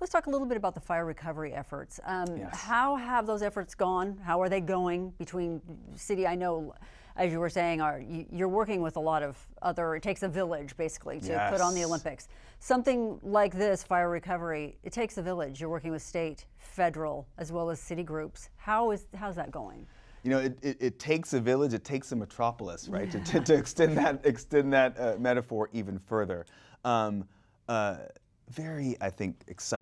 Let's talk a little bit about the fire recovery efforts. Yes. How have those efforts gone? How are they going between city? I know, as you were saying, you're working with a lot of other, it takes a village basically to put on the Yes. Olympics. Something like this, fire recovery, it takes a village. You're working with state, federal, as well as city groups. How's that going? You know, it takes a village, it takes a metropolis, right? To extend that metaphor even further. Very, I think, exciting.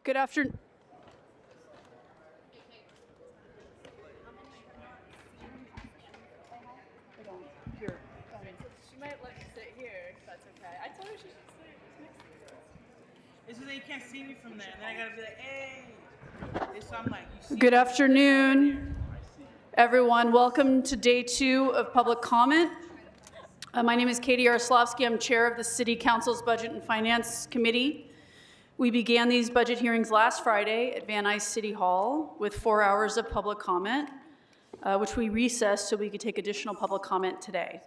Good afternoon. She might let me sit here, if that's okay. I told her she should sit next to you. It's just that you can't see me from there, and then I gotta be like, hey. And so I'm like, you see Good me? afternoon, everyone. Welcome to day 2 of public comment. My name is Katie Yaroslavsky. I'm chair of the City Council's Budget and Finance Committee. We began these budget hearings last Friday at Van Nuys City Hall with 4 hours of public comment, which we recessed so we could take additional public comment today.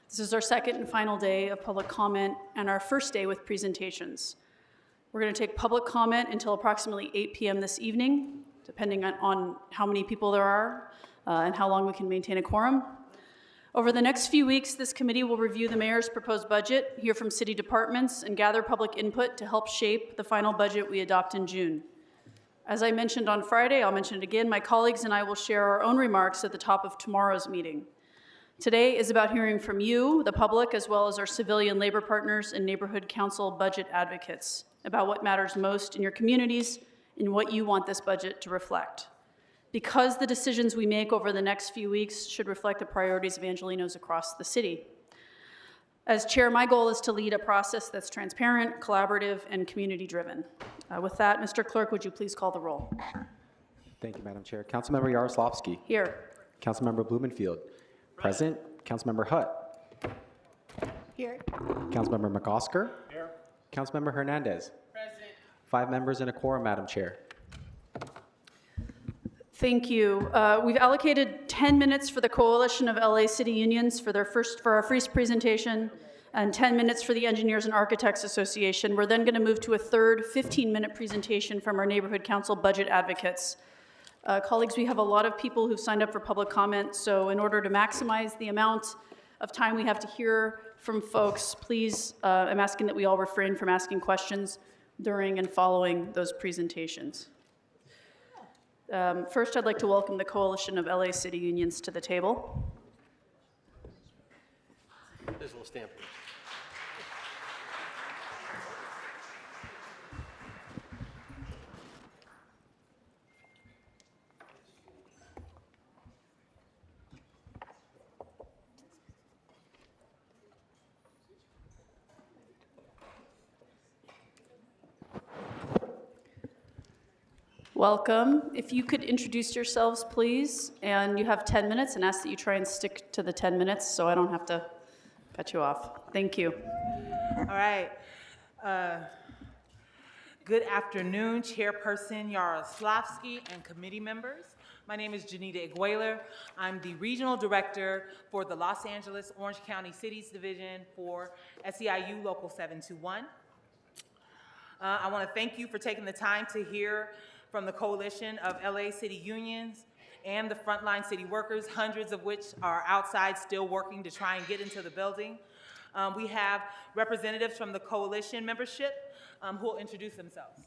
This is our second and final day of public comment and our first day with presentations. We're going to take public comment until approximately 8 p.m. this evening, depending on how many people there are and how long we can maintain a quorum. Over the next few weeks, this committee will review the mayor's proposed budget, hear from city departments, and gather public input to help shape the final budget we adopt in June. As I mentioned on Friday, I'll mention it again, my colleagues and I will share our own remarks at the top of tomorrow's meeting. Today is about hearing from you, the public, as well as our civilian labor partners and neighborhood council budget advocates about what matters most in your communities and what you want this budget to reflect. Because the decisions we make over the next few weeks should reflect the priorities of Angelenos across the city. As chair, my goal is to lead a process that's transparent, collaborative, and community-driven. With that, Mr. Clerk, would you please call the roll? Thank you, Madam Chair. Councilmember Yaroslavsky. Here. Councilmember Blumenfield. Present. Councilmember Hutt. Here. Councilmember McOsker. Here. Councilmember Hernandez. Present. 5 members and a quorum, Madam Chair. Thank you. We've allocated 10 minutes for the Coalition of LA City Unions for our first presentation, and 10 minutes for the Engineers and Architects Association. We're then going to move to a third 15-minute presentation from our Neighborhood Council budget advocates. Colleagues, we have a lot of people who've signed up for public comment, so in order to maximize the amount of time we have to hear from folks, please, I'm asking that we all refrain from asking questions during and following those presentations. First, I'd like to welcome the Coalition of LA City Unions to the table. There's a little stamp. Welcome. If you could introduce yourselves, please, and you have 10 minutes, and ask that you try and stick to the 10 minutes so I don't have to cut you off. Thank you. All right. Good afternoon, Chairperson Yaroslavsky and committee members. My name is Janita Igueler. I'm the Regional Director for the Los Angeles Orange County Cities Division for SEIU Local 721. I want to thank you for taking the time to hear from the Coalition of LA City Unions and the frontline city workers, hundreds of which are outside still working to try and get into the building. We have representatives from the coalition membership who will introduce themselves.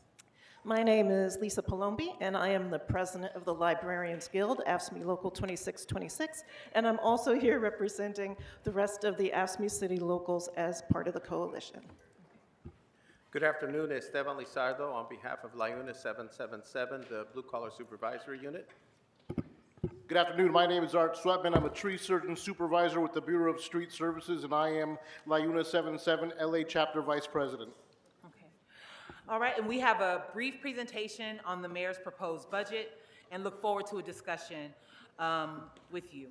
My name is Lisa Palombi, and I am the president of the Librarians Guild, AFSCME Local 2626, and I'm also here representing the rest of the AFSCME City locals as part of the coalition. Good afternoon, Esteban Lizardo on behalf of LIUNA 777, the Blue Collar Supervisory Unit. Good afternoon, my name is Art Sweatman. I'm a tree surgeon supervisor with the Bureau of Street Services, and I am LIUNA 77 LA Chapter Vice President. Okay. All right, and we have a brief presentation on the mayor's proposed budget and look forward to a discussion with you.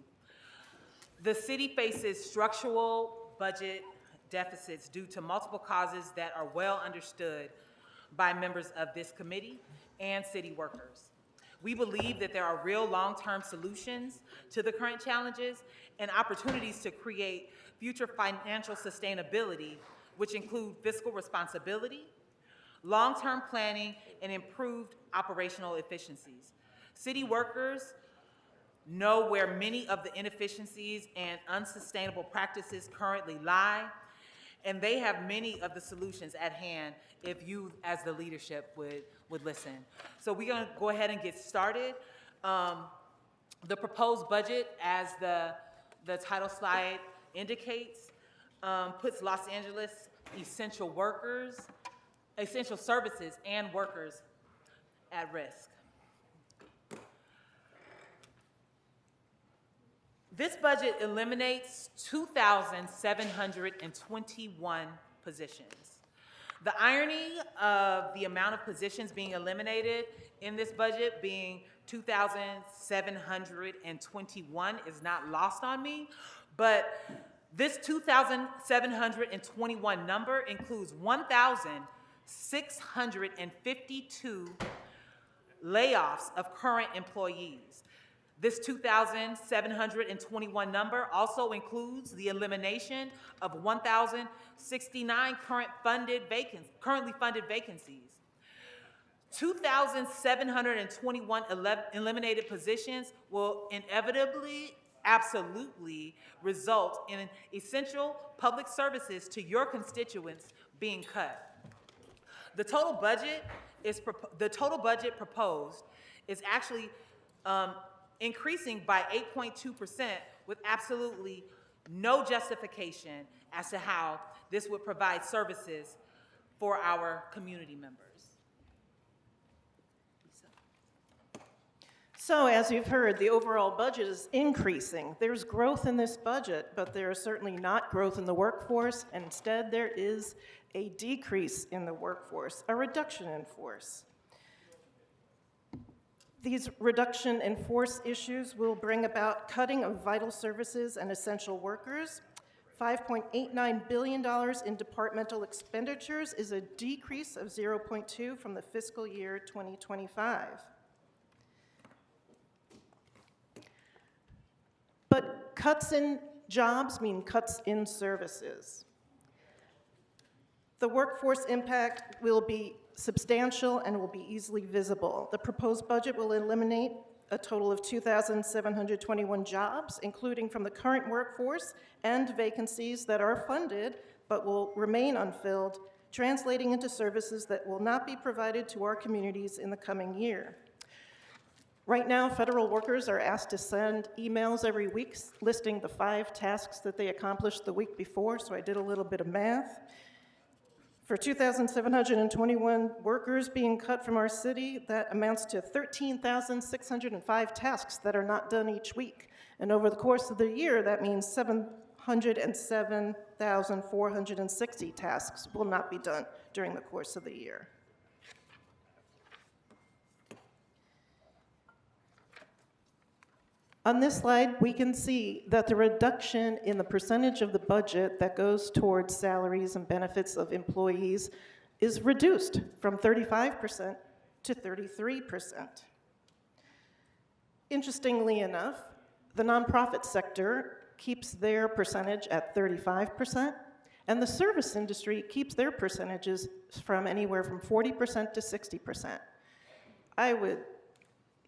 The city faces structural budget deficits due to multiple causes that are well understood by members of this committee and city workers. We believe that there are real long-term solutions to the current challenges and opportunities to create future financial sustainability, which include fiscal responsibility, long-term planning, and improved operational efficiencies. City workers know where many of the inefficiencies and unsustainable practices currently lie, and they have many of the solutions at hand if you, as the leadership, would listen. So we're gonna go ahead and get started. The proposed budget, as the title slide indicates, puts Los Angeles essential services and workers at risk. This budget eliminates 2,721 positions. The irony of the amount of positions being eliminated in this budget being 2,721 is not lost on me, but this 2,721 number includes 1,652 layoffs of current employees. This 2,721 number also includes the elimination of 1,069 currently funded vacancies. 2,721 eliminated positions will inevitably, absolutely result in essential public services to your constituents being cut. The total budget proposed is actually increasing by 8.2% with absolutely no justification as to how this would provide services for our community members. So, as you've heard, the overall budget is increasing. There's growth in this budget, but there is certainly not growth in the workforce. And instead, there is a decrease in the workforce, a reduction in force. These reduction in force issues will bring about cutting of vital services and essential workers. $5.89 billion in departmental expenditures is a decrease of 0.2 from the fiscal year 2025. But cuts in jobs mean cuts in services. The workforce impact will be substantial and will be easily visible. The proposed budget will eliminate a total of 2,721 jobs, including from the current workforce and vacancies that are funded but will remain unfilled, translating into services that will not be provided to our communities in the coming year. Right now, federal workers are asked to send emails every week listing the 5 tasks that they accomplished the week before, so I did a little bit of math. For 2,721 workers being cut from our city, that amounts to 13,605 tasks that are not done each week. And over the course of the year, that means 707,460 tasks will not be done during the course of the year. On this slide, we can see that the reduction in the percentage of the budget that goes towards salaries and benefits of employees is reduced from 35% to 33%. Interestingly enough, the nonprofit sector keeps their percentage at 35%, and the service industry keeps their percentages from anywhere from 40% to 60%. I would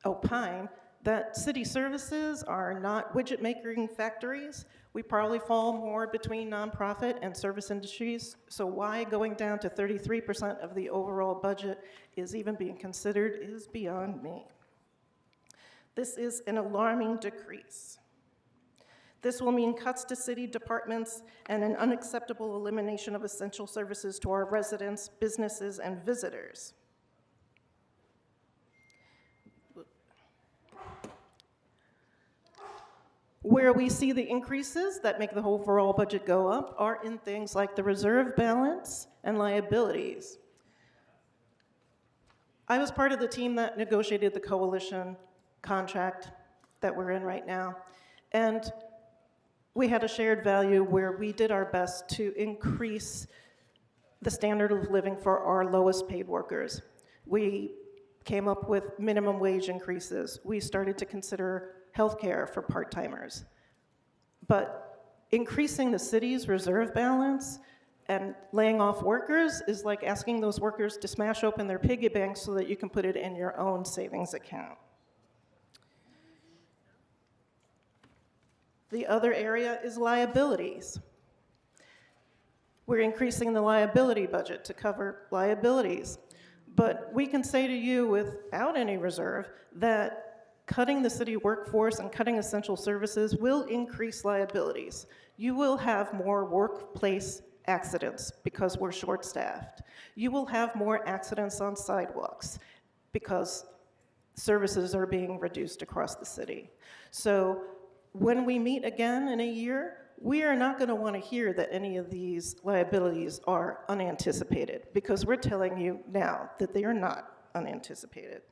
opine that city services are not widget-making factories. We probably fall more between nonprofit and service industries, so why going down to 33% of the overall budget is even being considered is beyond me. This is an alarming decrease. This will mean cuts to city departments and an unacceptable elimination of essential services to our residents, businesses, and visitors. Where we see the increases that make the overall budget go up are in things like the reserve balance and liabilities. I was part of the team that negotiated the coalition contract that we're in right now, and we had a shared value where we did our best to increase the standard of living for our lowest paid workers. We came up with minimum wage increases. We started to consider healthcare for part-timers. But increasing the city's reserve balance and laying off workers is like asking those workers to smash open their piggy bank so that you can put it in your own savings account. The other area is liabilities. We're increasing the liability budget to cover liabilities. But we can say to you without any reserve that cutting the city workforce and cutting essential services will increase liabilities. You will have more workplace accidents because we're short-staffed. You will have more accidents on sidewalks because services are being reduced across the city. So when we meet again in a year, we are not going to want to hear that any of these liabilities are unanticipated, because we're telling you now that they are not unanticipated.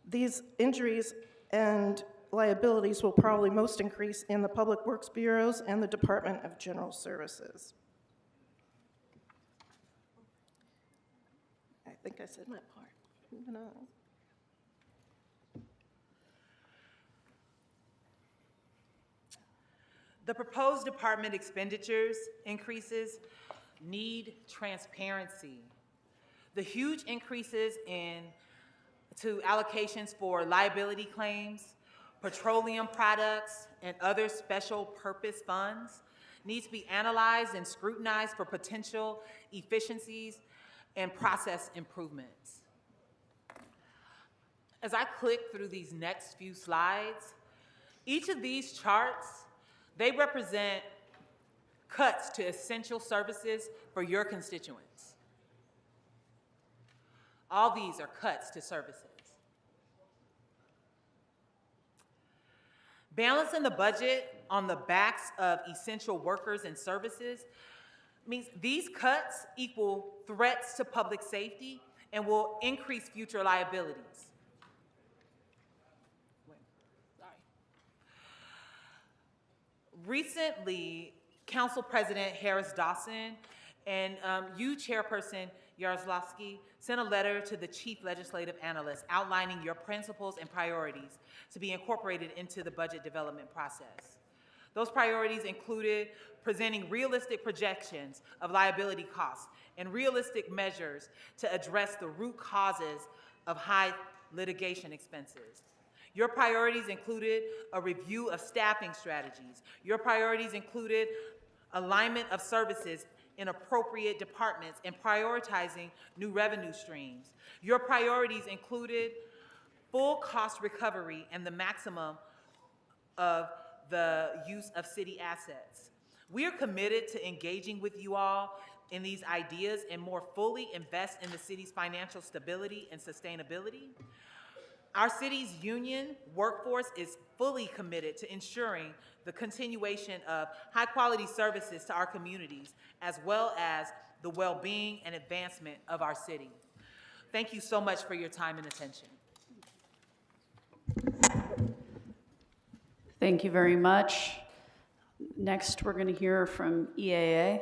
These injuries and liabilities will probably most increase in the Public Works Bureaus and the Department of General Services. I think I said my part. Moving on. The proposed department expenditures increases need transparency. The huge increases to allocations for liability claims, petroleum products, and other special purpose funds needs to be analyzed and scrutinized for potential efficiencies and process improvements. As I click through these next few slides, each of these charts, they represent cuts to essential services for your constituents. All these are cuts to services. Balancing the budget on the backs of essential workers and services means these cuts equal threats to public safety and will increase future liabilities. Recently, Council President Harris Dawson and you, Chairperson Yaroslavsky, sent a letter to the Chief Legislative Analyst outlining your principles and priorities to be incorporated into the budget development process. Those priorities included presenting realistic projections of liability costs and realistic measures to address the root causes of high litigation expenses. Your priorities included a review of staffing strategies. Your priorities included alignment of services in appropriate departments and prioritizing new revenue streams. Your priorities included full cost recovery and the maximum of the use of city assets. We are committed to engaging with you all in these ideas and more fully invest in the city's financial stability and sustainability. Our city's union workforce is fully committed to ensuring the continuation of high-quality services to our communities, as well as the well-being and advancement of our city. Thank you so much for your time and attention. Thank you very much. Next, we're going to hear from EAA.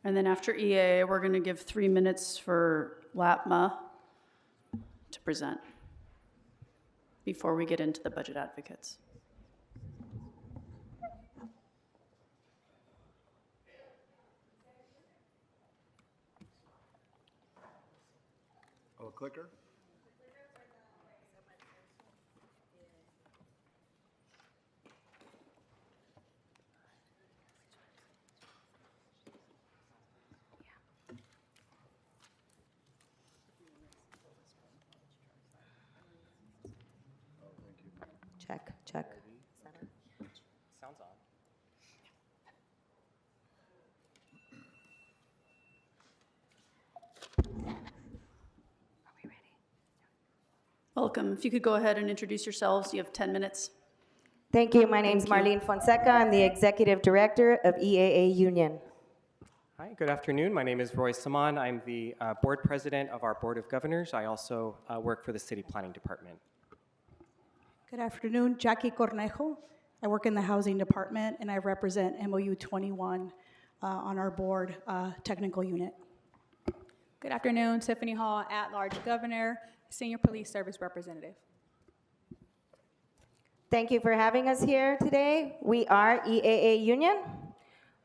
And then after EAA, we're going to give 3 minutes for LAPMA to present before we get into the budget advocates. Oh, a clicker? Check, check. Sounds on. Welcome. If you could go ahead and introduce yourselves. You have 10 minutes. Thank you. My name's Thank you. Marlene Fonseca. I'm the Executive Director of EAA Union. Hi, good afternoon. My name is Roy Saman. I'm the board president of our Board of Governors. I also work for the City Planning Department. Good afternoon, Jackie Cornejo. I work in the Housing Department and I represent MOU 21 on our board technical unit. Good afternoon, Tiffany Hall, at-large governor, senior police service representative. Thank you for having us here today. We are EAA Union.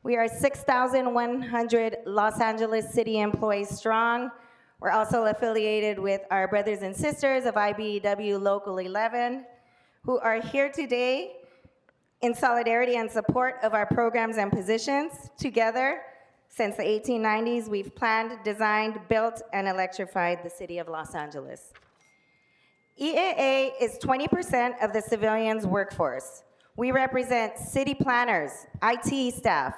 We are 6,100 Los Angeles City employees strong. We're also affiliated with our brothers and sisters of IBEW Local 11, who are here today in solidarity and support of our programs and positions. Together, since the 1890s, we've planned, designed, built, and electrified the city of Los Angeles. EAA is 20% of the civilians' workforce. We represent city planners, IT staff,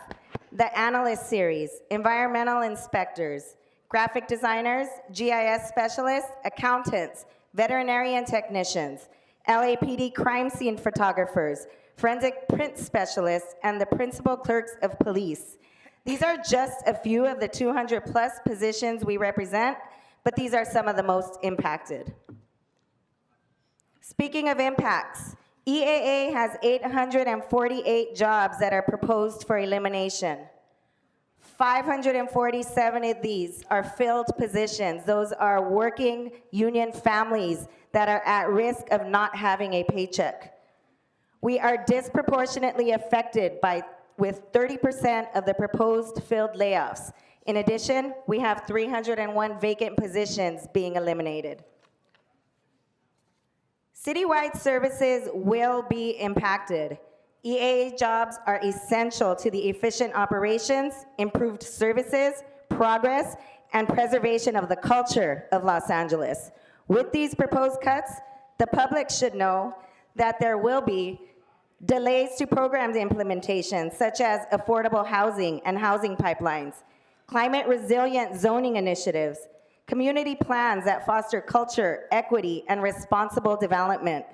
the analyst series, environmental inspectors, graphic designers, GIS specialists, accountants, veterinarian technicians, LAPD crime scene photographers, forensic print specialists, and the principal clerks of police. These are just a few of the 200+ positions we represent, but these are some of the most impacted. Speaking of impacts, EAA has 848 jobs that are proposed for elimination. 547 of these are filled positions. Those are working union families that are at risk of not having a paycheck. We are disproportionately affected with 30% of the proposed filled layoffs. In addition, we have 301 vacant positions being eliminated. Citywide services will be impacted. EAA jobs are essential to the efficient operations, improved services, progress, and preservation of the culture of Los Angeles. With these proposed cuts, the public should know that there will be delays to program implementation, such as affordable housing and housing pipelines, climate resilient zoning initiatives, community plans that foster culture, equity, and responsible development.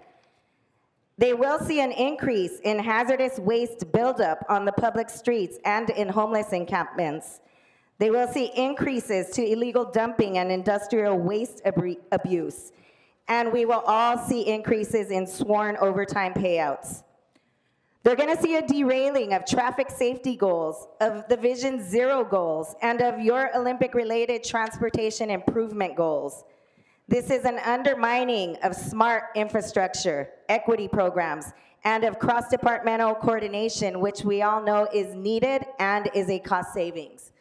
They will see an increase in hazardous waste buildup on the public streets and in homeless encampments. They will see increases to illegal dumping and industrial waste abuse. And we will all see increases in sworn overtime payouts. They're going to see a derailing of traffic safety goals, of the Vision Zero goals, and of your Olympic-related transportation improvement goals. This is an undermining of smart infrastructure, equity programs, and of cross-departmental coordination, which we all know is needed and is a cost savings.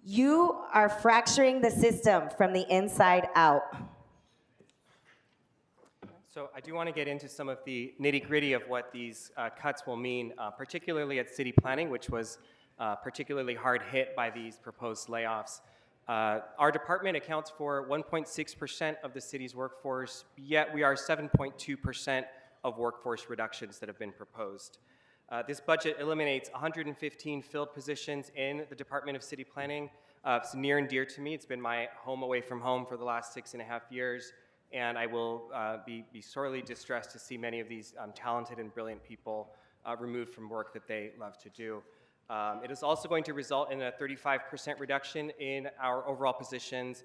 You are fracturing the system from the inside out. So I do want to get into some of the nitty-gritty of what these cuts will mean, particularly at city planning, which was particularly hard hit by these proposed layoffs. Our department accounts for 1.6% of the city's workforce, yet we are 7.2% of workforce reductions that have been proposed. This budget eliminates 115 filled positions in the Department of City Planning. It's near and dear to me. It's been my home away from home for the last 6.5 years. And I will be sorely distressed to see many of these talented and brilliant people removed from work that they love to do. It is also going to result in a 35% reduction in our overall positions.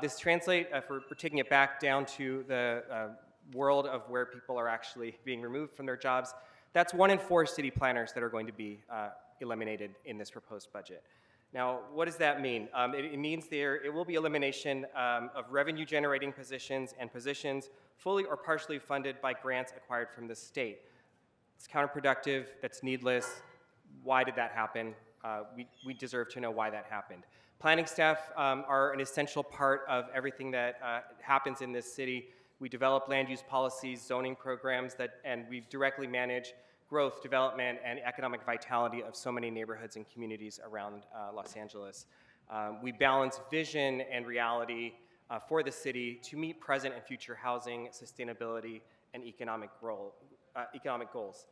This translates, if we're taking it back down to the world of where people are actually being removed from their jobs, that's 1 in 4 city planners that are going to be eliminated in this proposed budget. Now, what does that mean? It means it will be elimination of revenue-generating positions and positions fully or partially funded by grants acquired from the state. It's counterproductive, that's needless. Why did that happen? We deserve to know why that happened. Planning staff are an essential part of everything that happens in this city. We develop land use policies, zoning programs, and we directly manage growth, development, and economic vitality of so many neighborhoods and communities around Los Angeles. We balance vision and reality for the city to meet present and future housing, sustainability, and economic goals.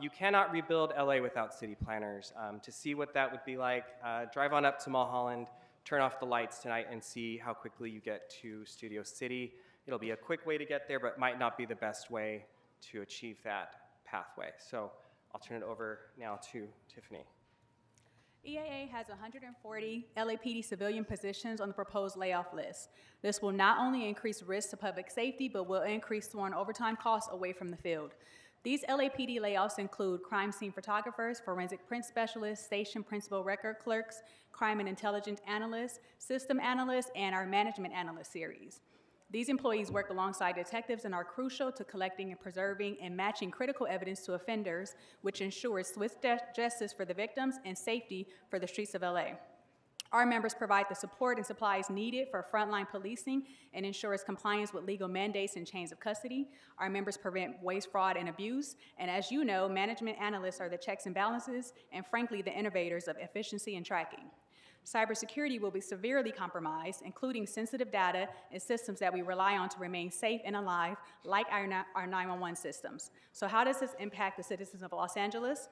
You cannot rebuild LA without city planners. To see what that would be like, drive on up to Mulholland, turn off the lights tonight, and see how quickly you get to Studio City. It'll be a quick way to get there, but might not be the best way to achieve that pathway. So I'll turn it over now to Tiffany. EAA has 140 LAPD civilian positions on the proposed layoff list. This will not only increase risk to public safety, but will increase sworn overtime costs away from the field. These LAPD layoffs include crime scene photographers, forensic print specialists, station principal record clerks, crime and intelligence analysts, system analysts, and our management analyst series. These employees work alongside detectives and are crucial to collecting and preserving and matching critical evidence to offenders, which ensures swift justice for the victims and safety for the streets of LA. Our members provide the support and supplies needed for frontline policing and ensures compliance with legal mandates and chains of custody. Our members prevent waste, fraud, and abuse. And as you know, management analysts are the checks and balances and, frankly, the innovators of efficiency and tracking. Cybersecurity will be severely compromised, including sensitive data and systems that we rely on to remain safe and alive, like our 911 systems. So how does this impact the citizens of Los Angeles?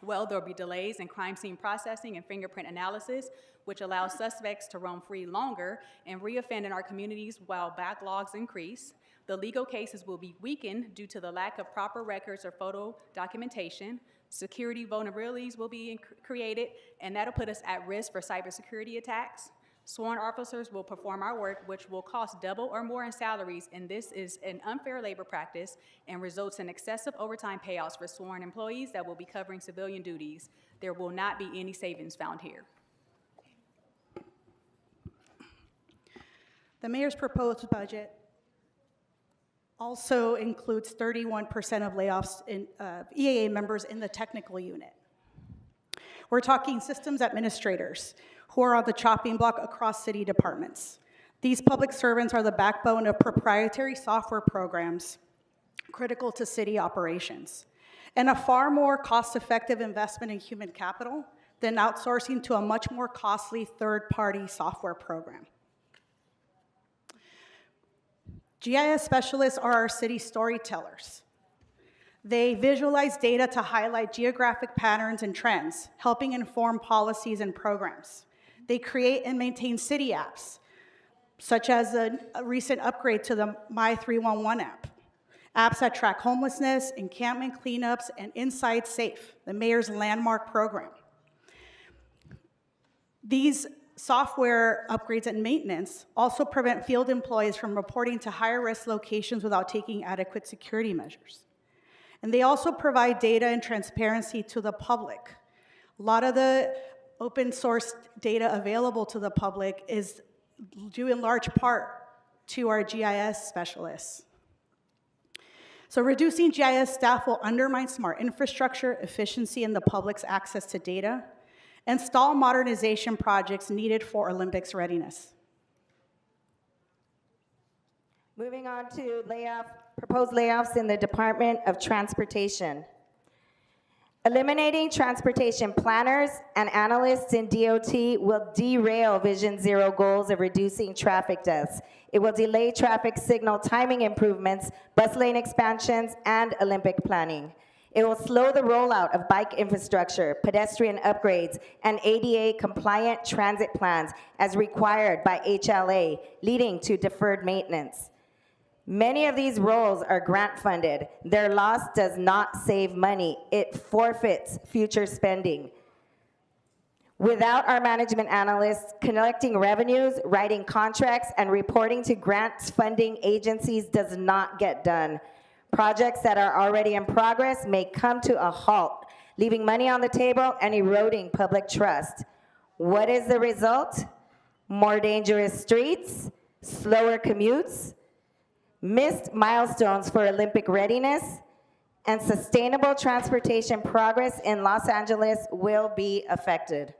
Well, there'll be delays in crime scene processing and fingerprint analysis, which allows suspects to roam free longer and reoffend in our communities while backlogs increase. The legal cases will be weakened due to the lack of proper records or photo documentation. Security vulnerabilities will be created, and that'll put us at risk for cybersecurity attacks. Sworn officers will perform our work, which will cost double or more in salaries, and this is an unfair labor practice and results in excessive overtime payouts for sworn employees that will be covering civilian duties. There will not be any savings found here. The mayor's proposed budget also includes 31% of layoffs in EAA members in the technical unit. We're talking systems administrators who are on the chopping block across city departments. These public servants are the backbone of proprietary software programs critical to city operations, and a far more cost-effective investment in human capital than outsourcing to a much more costly third-party software program. GIS specialists are our city storytellers. They visualize data to highlight geographic patterns and trends, helping inform policies and programs. They create and maintain city apps, such as a recent upgrade to the My 311 app. Apps that track homelessness, encampment cleanups, and Inside Safe, the mayor's landmark program. These software upgrades and maintenance also prevent field employees from reporting to higher risk locations without taking adequate security measures. And they also provide data and transparency to the public. A lot of the open source data available to the public is due in large part to our GIS specialists. So reducing GIS staff will undermine smart infrastructure, efficiency, and the public's access to data, and stall modernization projects needed for Olympics readiness. Moving on to proposed layoffs in the Department of Transportation. Eliminating transportation planners and analysts in DOT will derail Vision Zero goals of reducing traffic deaths. It will delay traffic signal timing improvements, bus lane expansions, and Olympic planning. It will slow the rollout of bike infrastructure, pedestrian upgrades, and ADA-compliant transit plans as required by HLA, leading to deferred maintenance. Many of these roles are grant-funded. Their loss does not save money. It forfeits future spending. Without our management analysts collecting revenues, writing contracts, and reporting to grants funding agencies does not get done. Projects that are already in progress may come to a halt, leaving money on the table and eroding public trust. What is the result? More dangerous streets, slower commutes, missed milestones for Olympic readiness, and sustainable transportation progress in Los Angeles will be affected.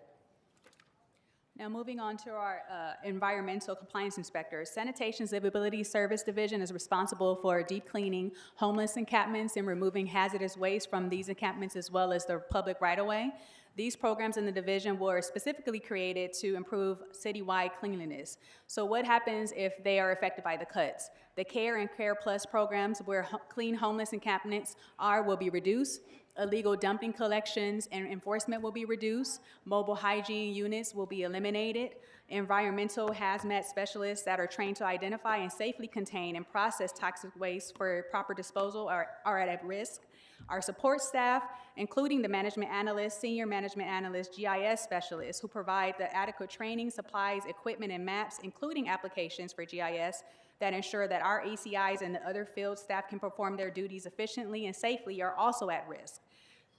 Now moving on to our environmental compliance inspectors. Sanitation's Livability Service Division is responsible for deep cleaning homeless encampments and removing hazardous waste from these encampments as well as the public right-of-way. These programs in the division were specifically created to improve citywide cleanliness. So what happens if they are affected by the cuts? The CARE and CARE Plus programs where clean homeless encampments will be reduced. Illegal dumping collections and enforcement will be reduced. Mobile hygiene units will be eliminated. Environmental hazmat specialists that are trained to identify and safely contain and process toxic waste for proper disposal are at risk. Our support staff, including the management analysts, senior management analysts, GIS specialists who provide the adequate training, supplies, equipment, and maps, including applications for GIS that ensure that our ACIs and the other field staff can perform their duties efficiently and safely are also at risk.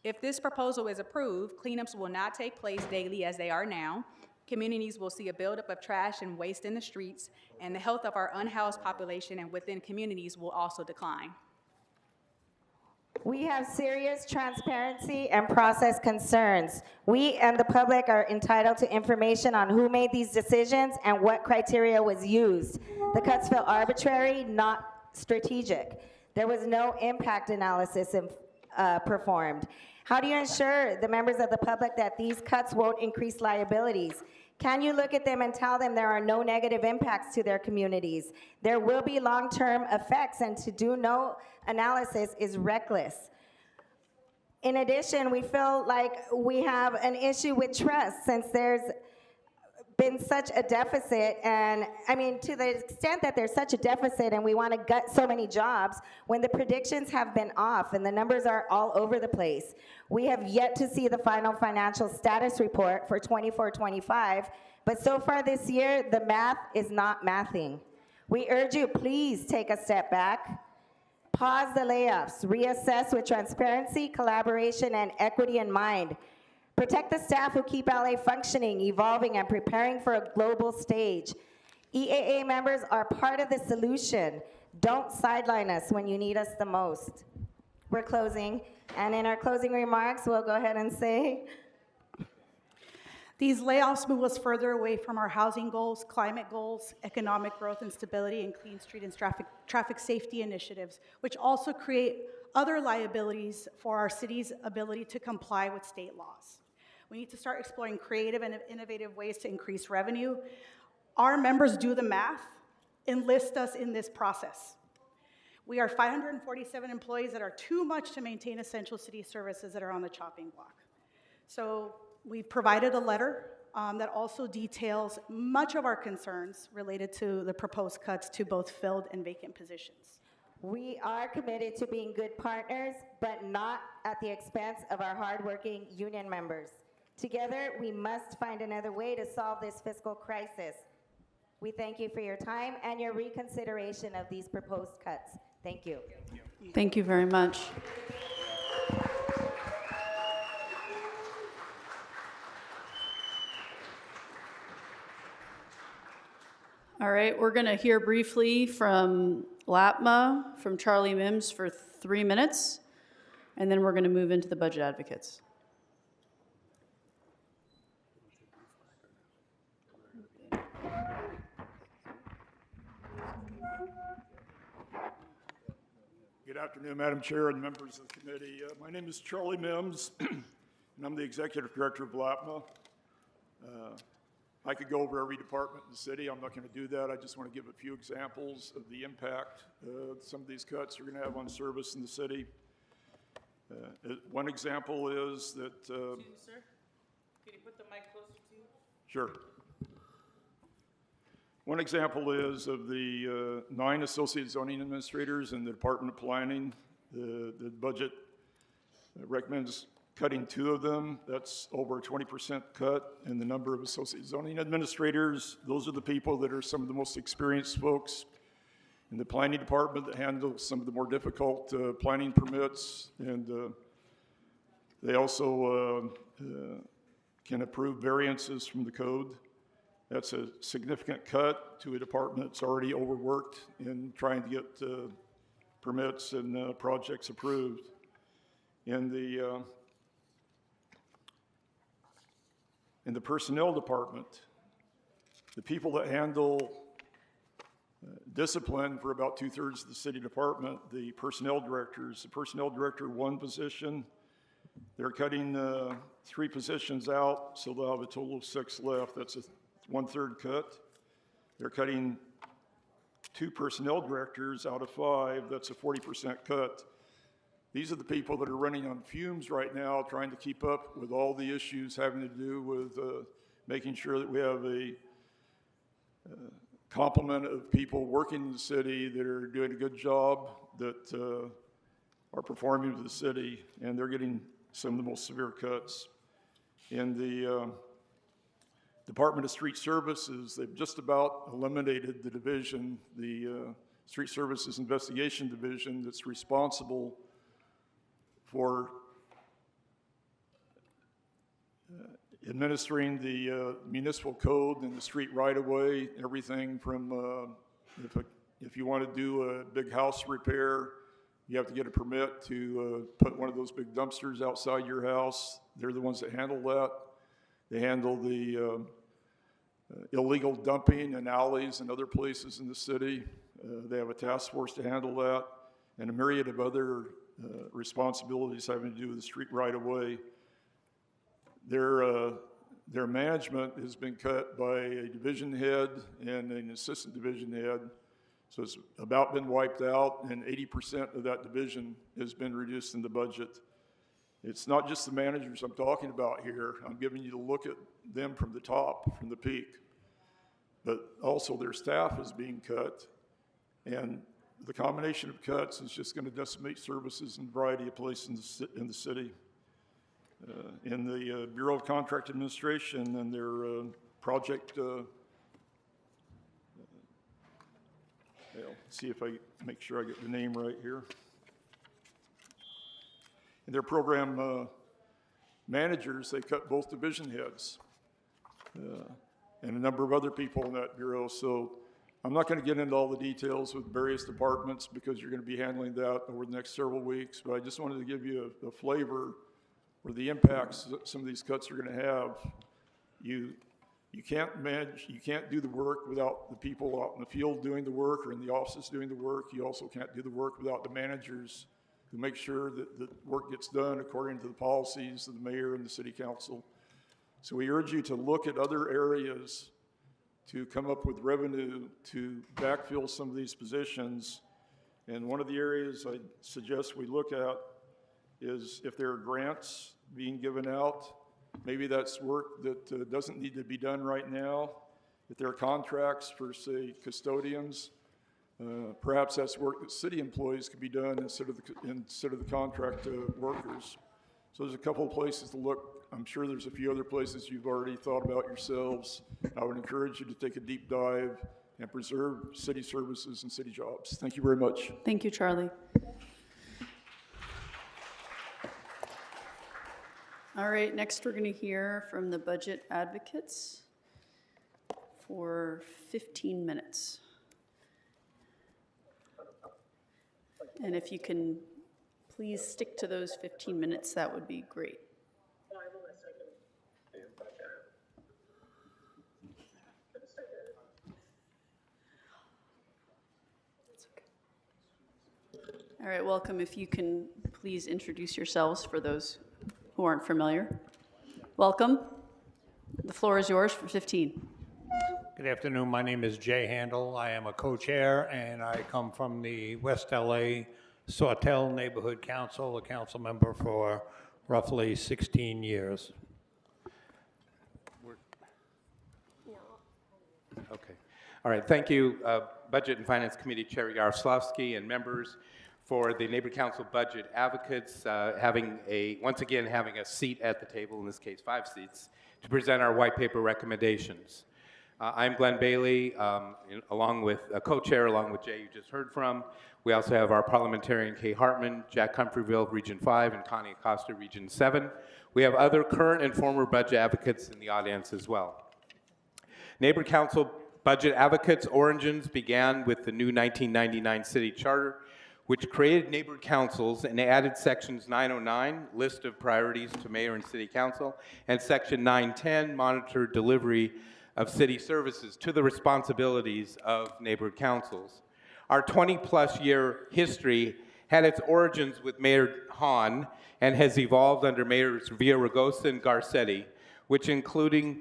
If this proposal is approved, cleanups will not take place daily as they are now. Communities will see a buildup of trash and waste in the streets, and the health of our unhoused population and within communities will also decline. We have serious transparency and process concerns. We and the public are entitled to information on who made these decisions and what criteria was used. The cuts felt arbitrary, not strategic. There was no impact analysis performed. How do you ensure the members of the public that these cuts won't increase liabilities? Can you look at them and tell them there are no negative impacts to their communities? There will be long-term effects, and to do no analysis is reckless. In addition, we feel like we have an issue with trust since there's been such a deficit, and I mean, to the extent that there's such a deficit and we want to gut so many jobs, when the predictions have been off and the numbers are all over the place. We have yet to see the final financial status report for 24-25, but so far this year, the math is not mathing. We urge you, please take a step back, pause the layoffs, reassess with transparency, collaboration, and equity in mind. Protect the staff who keep LA functioning, evolving, and preparing for a global stage. EAA members are part of the solution. Don't sideline us when you need us the most. We're closing, and in our closing remarks, we'll go ahead and say, these layoffs move us further away from our housing goals, climate goals, economic growth and stability, and clean street and traffic safety initiatives, which also create other liabilities for our city's ability to comply with state laws. We need to start exploring creative and innovative ways to increase revenue. Our members do the math, enlist us in this process. We are 547 employees that are too much to maintain essential city services that are on the chopping block. So we've provided a letter that also details much of our concerns related to the proposed cuts to both filled and vacant positions. we are committed to being good partners, but not at the expense of our hardworking union members. Together, we must find another way to solve this fiscal crisis. We thank you for your time and your reconsideration of these proposed cuts. Thank you. Thank you very much. All right, we're going to hear briefly from LAPMA, from Charlie Mims for 3 minutes, and then we're going to move into the budget advocates. Good afternoon, Madam Chair and members of the committee. My name is Charlie Mims, and I'm the Executive Director of LAPMA. I could go over every department in the city. I'm not going to do that. I just want to give a few examples of the impact some of these cuts are going to have on service in the city. One example is that... Excuse me, sir. Can you put the mic closer to you? Sure. One example is of the 9 associate zoning administrators in the Department of Planning. The budget recommends cutting 2 of them. That's over a 20% cut in the number of associate zoning administrators. Those are the people that are some of the most experienced folks in the planning department that handle some of the more difficult planning permits. And they also can approve variances from the code. That's a significant cut to a department that's already overworked in trying to get permits and projects approved. In the personnel department, the people that handle discipline for about 2/3 of the city department, the personnel directors, the personnel director 1 position, they're cutting 3 positions out, so they'll have a total of 6 left. That's a 1/3 cut. They're cutting 2 personnel directors out of 5. That's a 40% cut. These are the people that are running on fumes right now, trying to keep up with all the issues having to do with making sure that we have a complement of people working in the city that are doing a good job, that are performing to the city, and they're getting some of the most severe cuts. In the Department of Street Services, they've just about eliminated the division, the Street Services Investigation Division, that's responsible for administering the municipal code and the street right-of-way, everything from if you want to do a big house repair, you have to get a permit to put one of those big dumpsters outside your house. They're the ones that handle that. They handle the illegal dumping in alleys and other places in the city. They have a task force to handle that, and a myriad of other responsibilities having to do with the street right-of-way. They're their management has been cut by a division head and an assistant division head. So it's about been wiped out, and 80% of that division has been reduced in the budget. It's not just the managers I'm talking about here. I'm giving you a look at them from the top, from the peak. But also their staff is being cut, and the combination of cuts is just going to decimate services in a variety of places in the city. In the Bureau of Contract Administration and their project, see if I make sure I get the name right here. In their program managers, they cut both division heads and a number of other people in that bureau. So I'm not going to get into all the details with various departments because you're going to be handling that over the next several weeks. But I just wanted to give you a flavor for the impacts that some of these cuts are going to have. You can't manage, you can't do the work without the people out in the field doing the work or in the offices doing the work. You also can't do the work without the managers who make sure that the work gets done according to the policies of the mayor and the city council. So we urge you to look at other areas to come up with revenue to backfill some of these positions. And one of the areas I suggest we look at is if there are grants being given out, maybe that's work that doesn't need to be done right now. If there are contracts for, say, custodians, perhaps that's work that city employees could be done instead of the contract workers. So there's a couple of places to look. I'm sure there's a few other places you've already thought about yourselves. I would encourage you to take a deep dive and preserve city services and city jobs. Thank you very much. Thank you, Charlie. All right, next we're going to hear from the budget advocates for 15 minutes. And if you can please stick to those 15 minutes, that would be great. All right, welcome. If you can please introduce yourselves for those who aren't familiar. Welcome. The floor is yours for 15. Good afternoon. My name is Jay Handel. I am a co-chair, and I come from the West LA Sawtell Neighborhood Council, a council member for roughly 16 years. Okay. All right. Thank you, Budget and Finance Committee Chair Yaroslavsky and members for the Neighborhood Council Budget Advocates once again having a seat at the table, in this case 5 seats, to present our white paper recommendations. I'm Glenn Bailey, along with a co-chair, along with Jay you just heard from. We also have our parliamentarian Kay Hartman, Jack Humphreyville, Region 5, and Connie Acosta, Region 7. We have other current and former budget advocates in the audience as well. Neighborhood Council Budget Advocates' origins began with the new 1999 city charter, which created neighborhood councils and added sections 909, list of priorities to mayor and city council, and section 910, monitor delivery of city services, to the responsibilities of neighborhood councils. Our 20-plus year history had its origins with Mayor Hahn and has evolved under Mayors Villaraigosa and Garcetti, which included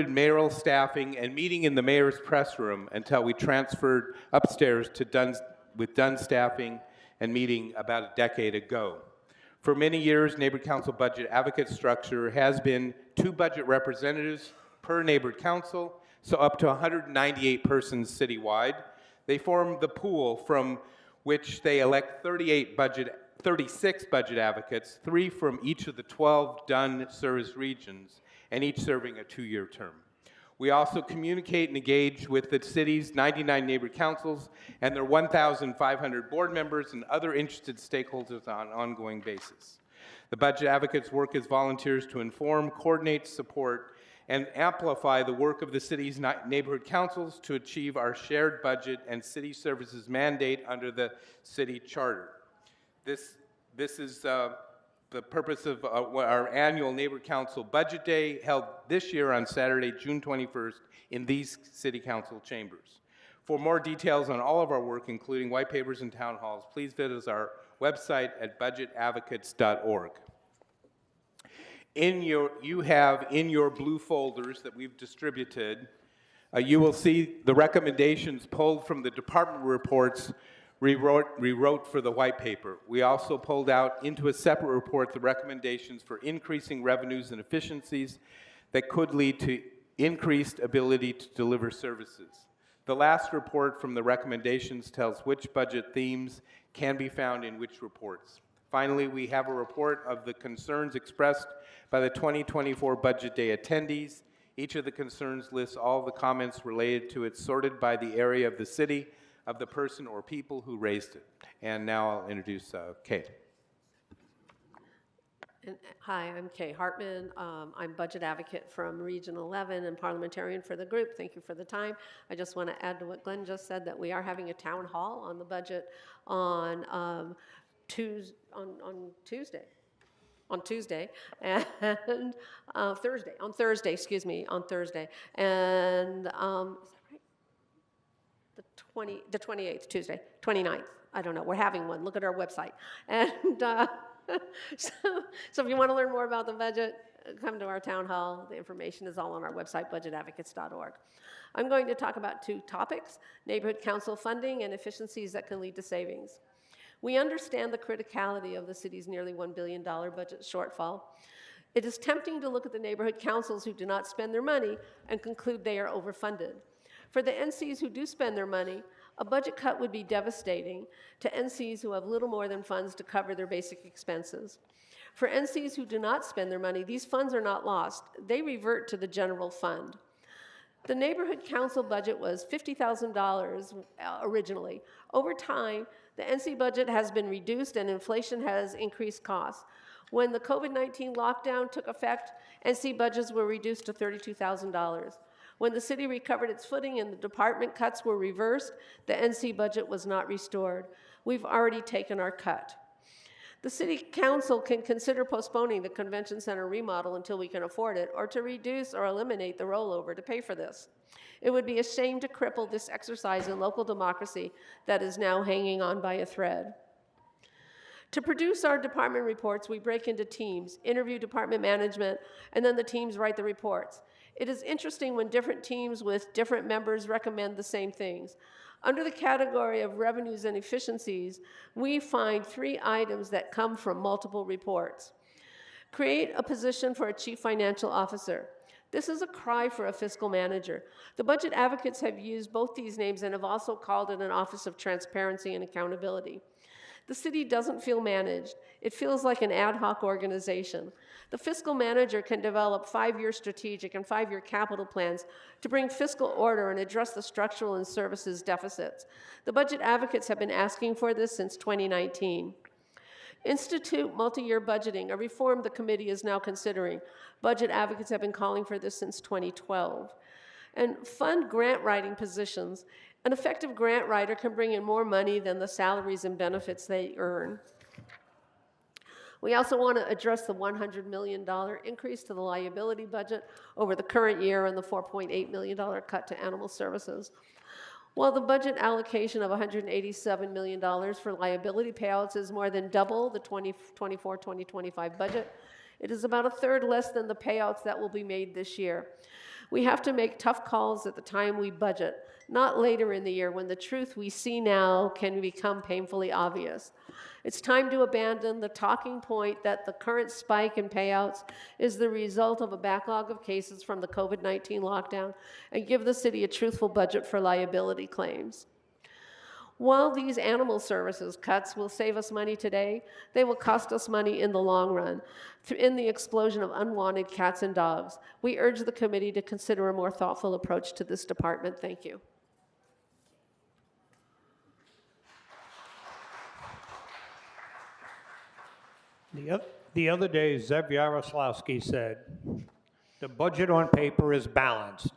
mayoral staffing and meeting in the mayor's press room until we transferred upstairs to Dunn staffing and meeting about a decade ago. For many years, Neighborhood Council Budget Advocate structure has been 2 budget representatives per neighborhood council, so up to 198 persons citywide. They form the pool from which they elect 36 budget advocates, 3 from each of the 12 Dunn service regions, and each serving a 2-year term. We also communicate and engage with the city's 99 neighborhood councils and their 1,500 board members and other interested stakeholders on an ongoing basis. The budget advocates work as volunteers to inform, coordinate, support, and amplify the work of the city's neighborhood councils to achieve our shared budget and city services mandate under the city charter. This is the purpose of our annual Neighborhood Council Budget Day, held this year on Saturday, June 21st, in these city council chambers. For more details on all of our work, including white papers and town halls, please visit our website at budgetadvocates.org. You have in your blue folders that we've distributed, you will see the recommendations pulled from the department reports rewrote for the white paper. We also pulled out into a separate report the recommendations for increasing revenues and efficiencies that could lead to increased ability to deliver services. The last report from the recommendations tells which budget themes can be found in which reports. Finally, we have a report of the concerns expressed by the 2024 Budget Day attendees. Each of the concerns lists all the comments related to it, sorted by the area of the city, of the person or people who raised it. And now I'll introduce Kate. Hi, I'm Kay Hartman. I'm budget advocate from Region 11 and parliamentarian for the group. Thank you for the time. I just want to add to what Glenn just said, that we are having a town hall on the budget on Tuesday, and Thursday, excuse me, on Thursday. And is that right? The 28th, Tuesday, 29th. I don't know. We're having one. Look at our website. And so if you want to learn more about the budget, come to our town hall. The information is all on our website, budgetadvocates.org. I'm going to talk about two topics: neighborhood council funding and efficiencies that can lead to savings. We understand the criticality of the city's nearly $1 billion budget shortfall. It is tempting to look at the neighborhood councils who do not spend their money and conclude they are overfunded. For the NCs who do spend their money, a budget cut would be devastating to NCs who have little more than funds to cover their basic expenses. For NCs who do not spend their money, these funds are not lost. They revert to the general fund. The neighborhood council budget was $50,000 originally. Over time, the NC budget has been reduced and inflation has increased costs. When the COVID-19 lockdown took effect, NC budgets were reduced to $32,000. When the city recovered its footing and the department cuts were reversed, the NC budget was not restored. We've already taken our cut. The city council can consider postponing the convention center remodel until we can afford it, or to reduce or eliminate the rollover to pay for this. It would be a shame to cripple this exercise in local democracy that is now hanging on by a thread. To produce our department reports, we break into teams, interview department management, and then the teams write the reports. It is interesting when different teams with different members recommend the same things. Under the category of revenues and efficiencies, we find 3 items that come from multiple reports. Create a position for a chief financial officer. This is a cry for a fiscal manager. The budget advocates have used both these names and have also called it an office of transparency and accountability. The city doesn't feel managed. It feels like an ad hoc organization. The fiscal manager can develop 5-year strategic and 5-year capital plans to bring fiscal order and address the structural and services deficits. The budget advocates have been asking for this since 2019. Institute multi-year budgeting, a reform the committee is now considering. Budget advocates have been calling for this since 2012. And fund grant writing positions. An effective grant writer can bring in more money than the salaries and benefits they earn. We also want to address the $100 million increase to the liability budget over the current year and the $4.8 million cut to animal services. While the budget allocation of $187 million for liability payouts is more than double the 2024-2025 budget, it is about a third less than the payouts that will be made this year. We have to make tough calls at the time we budget, not later in the year when the truth we see now can become painfully obvious. It's time to abandon the talking point that the current spike in payouts is the result of a backlog of cases from the COVID-19 lockdown and give the city a truthful budget for liability claims. While these animal services cuts will save us money today, they will cost us money in the long run in the explosion of unwanted cats and dogs. We urge the committee to consider a more thoughtful approach to this department. Thank you. The other day, Zev Yaroslawski said, the budget on paper is balanced.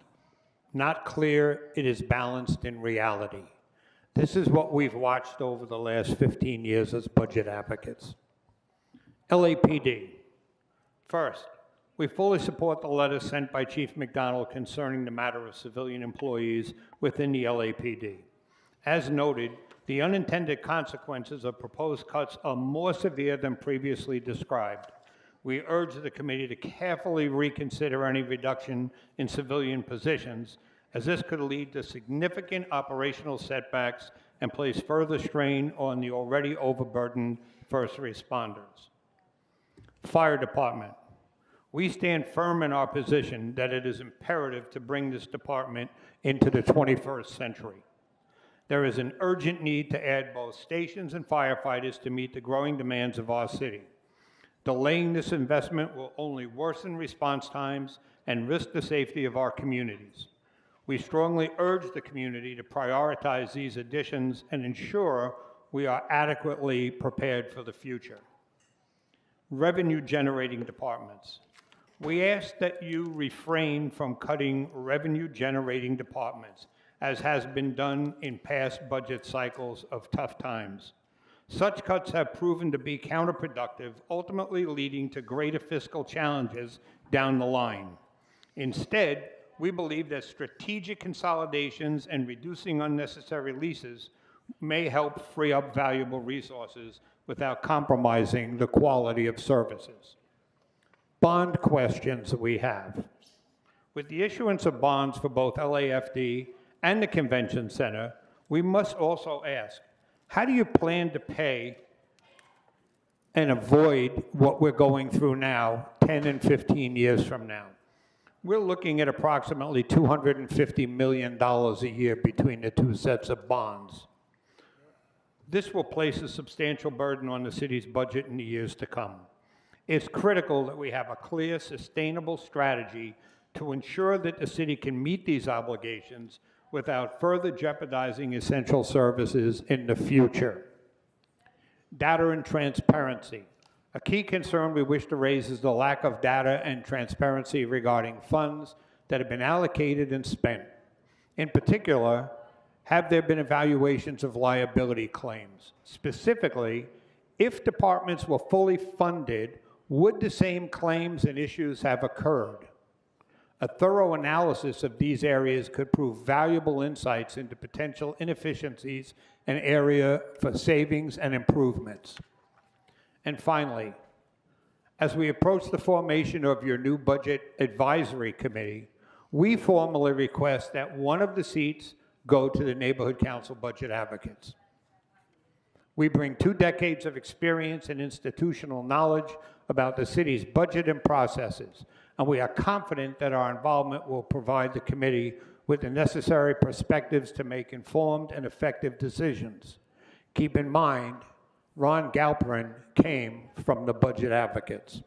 Not clear, it is balanced in reality. This is what we've watched over the last 15 years as budget advocates. LAPD. First, we fully support the letter sent by Chief McDonald concerning the matter of civilian employees within the LAPD. As noted, the unintended consequences of proposed cuts are more severe than previously described. we urge the committee to carefully reconsider any reduction in civilian positions, as this could lead to significant operational setbacks and place further strain on the already overburdened first responders. Fire Department. We stand firm in our position that it is imperative to bring this department into the 21st century. There is an urgent need to add both stations and firefighters to meet the growing demands of our city. Delaying this investment will only worsen response times and risk the safety of our communities. We strongly urge the community to prioritize these additions and ensure we are adequately prepared for the future. Revenue-generating departments. We ask that you refrain from cutting revenue-generating departments, as has been done in past budget cycles of tough times. Such cuts have proven to be counterproductive, ultimately leading to greater fiscal challenges down the line. Instead, we believe that strategic consolidations and reducing unnecessary leases may help free up valuable resources without compromising the quality of services. Bond questions we have. With the issuance of bonds for both LAFD and the Convention Center, we must also ask, how do you plan to pay and avoid what we're going through now 10 and 15 years from now? We're looking at approximately $250 million a year between the two sets of bonds. This will place a substantial burden on the city's budget in the years to come. It's critical that we have a clear, sustainable strategy to ensure that the city can meet these obligations without further jeopardizing essential services in the future. Data and transparency. A key concern we wish to raise is the lack of data and transparency regarding funds that have been allocated and spent. In particular, have there been evaluations of liability claims? Specifically, if departments were fully funded, would the same claims and issues have occurred? A thorough analysis of these areas could prove valuable insights into potential inefficiencies and area for savings and improvements. And finally, as we approach the formation of your new Budget Advisory Committee, we formally request that one of the seats go to the Neighborhood Council Budget Advocates. We bring 2 decades of experience and institutional knowledge about the city's budget and processes, and we are confident that our involvement will provide the committee with the necessary perspectives to make informed and effective decisions. Keep in mind, Ron Galperin came from the Budget Advocates.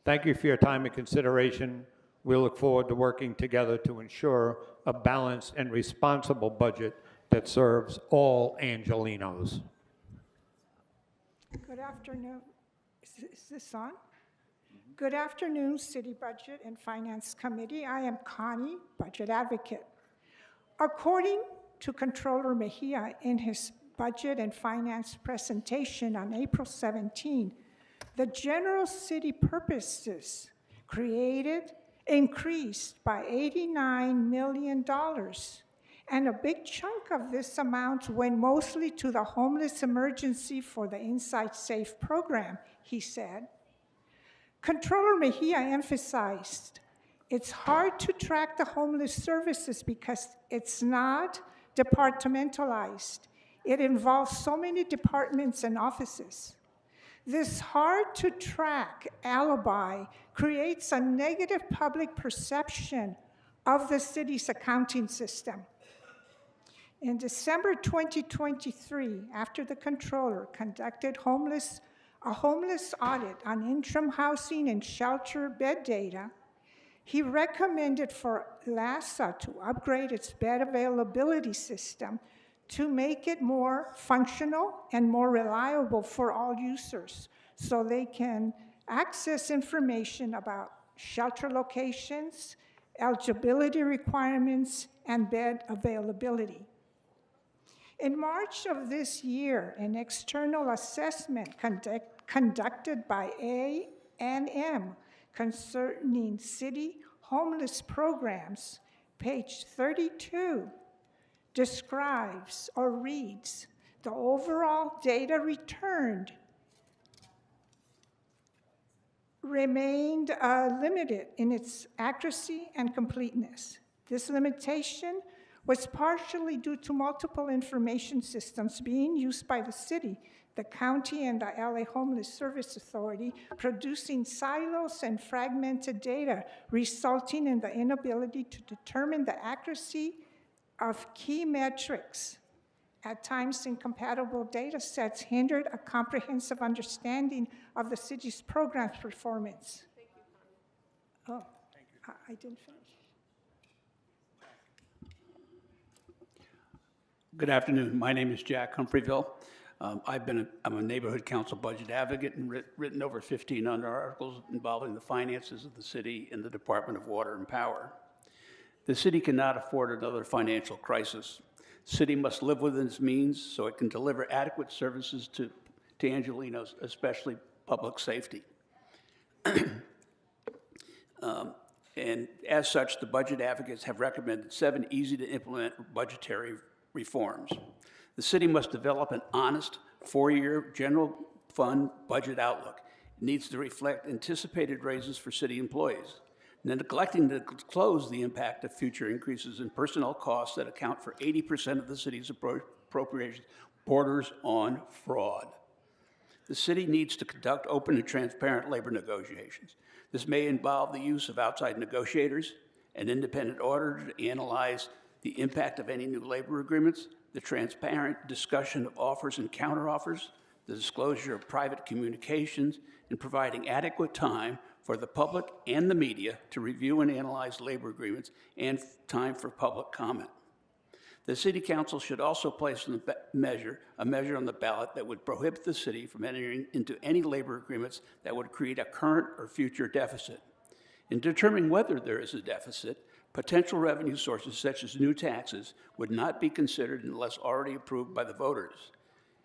Thank you for your time and consideration. We look forward to working together to ensure a balanced and responsible budget that serves all Angelenos. Good afternoon. Is this on? Good afternoon, City Budget and Finance Committee. I am Connie, Budget Advocate. According to Controller Mejia in his Budget and Finance presentation on April 17, the general city purposes increased by $89 million. And a big chunk of this amount went mostly to the homeless emergency for the Inside Safe program, he said. Controller Mejia emphasized, it's hard to track the homeless services because it's not departmentalized. It involves so many departments and offices. This hard-to-track alibi creates a negative public perception of the city's accounting system. In December 2023, after the controller conducted a homeless audit on interim housing and shelter bed data, he recommended for LAHSA to upgrade its bed availability system to make it more functional and more reliable for all users so they can access information about shelter locations, eligibility requirements, and bed availability. In March of this year, an external assessment conducted by A&M concerning city homeless programs, page 32, describes or reads the overall data returned remained limited in its accuracy and completeness. This limitation was partially due to multiple information systems being used by the city, the county, and the LA Homeless Service Authority, producing silos and fragmented data, resulting in the inability to determine the accuracy of key metrics. At times, incompatible data sets hindered a comprehensive understanding of the city's program's performance. Oh, I didn't finish. Good afternoon. My name is Jack Humphreyville. I'm a neighborhood council budget advocate and written over 15 under articles involving the finances of the city and the Department of Water and Power. The city cannot afford another financial crisis. The city must live within its means so it can deliver adequate services to Angelenos, especially public safety. And as such, the budget advocates have recommended 7 easy-to-implement budgetary reforms. The city must develop an honest 4-year general fund budget outlook. It needs to reflect anticipated raises for city employees, neglecting to disclose the impact of future increases in personnel costs that account for 80% of the city's appropriations borders on fraud. The city needs to conduct open and transparent labor negotiations. This may involve the use of outside negotiators, an independent auditor to analyze the impact of any new labor agreements, the transparent discussion of offers and counteroffers, the disclosure of private communications, and providing adequate time for the public and the media to review and analyze labor agreements and time for public comment. The City Council should also place a measure on the ballot that would prohibit the city from entering into any labor agreements that would create a current or future deficit. In determining whether there is a deficit, potential revenue sources such as new taxes would not be considered unless already approved by the voters.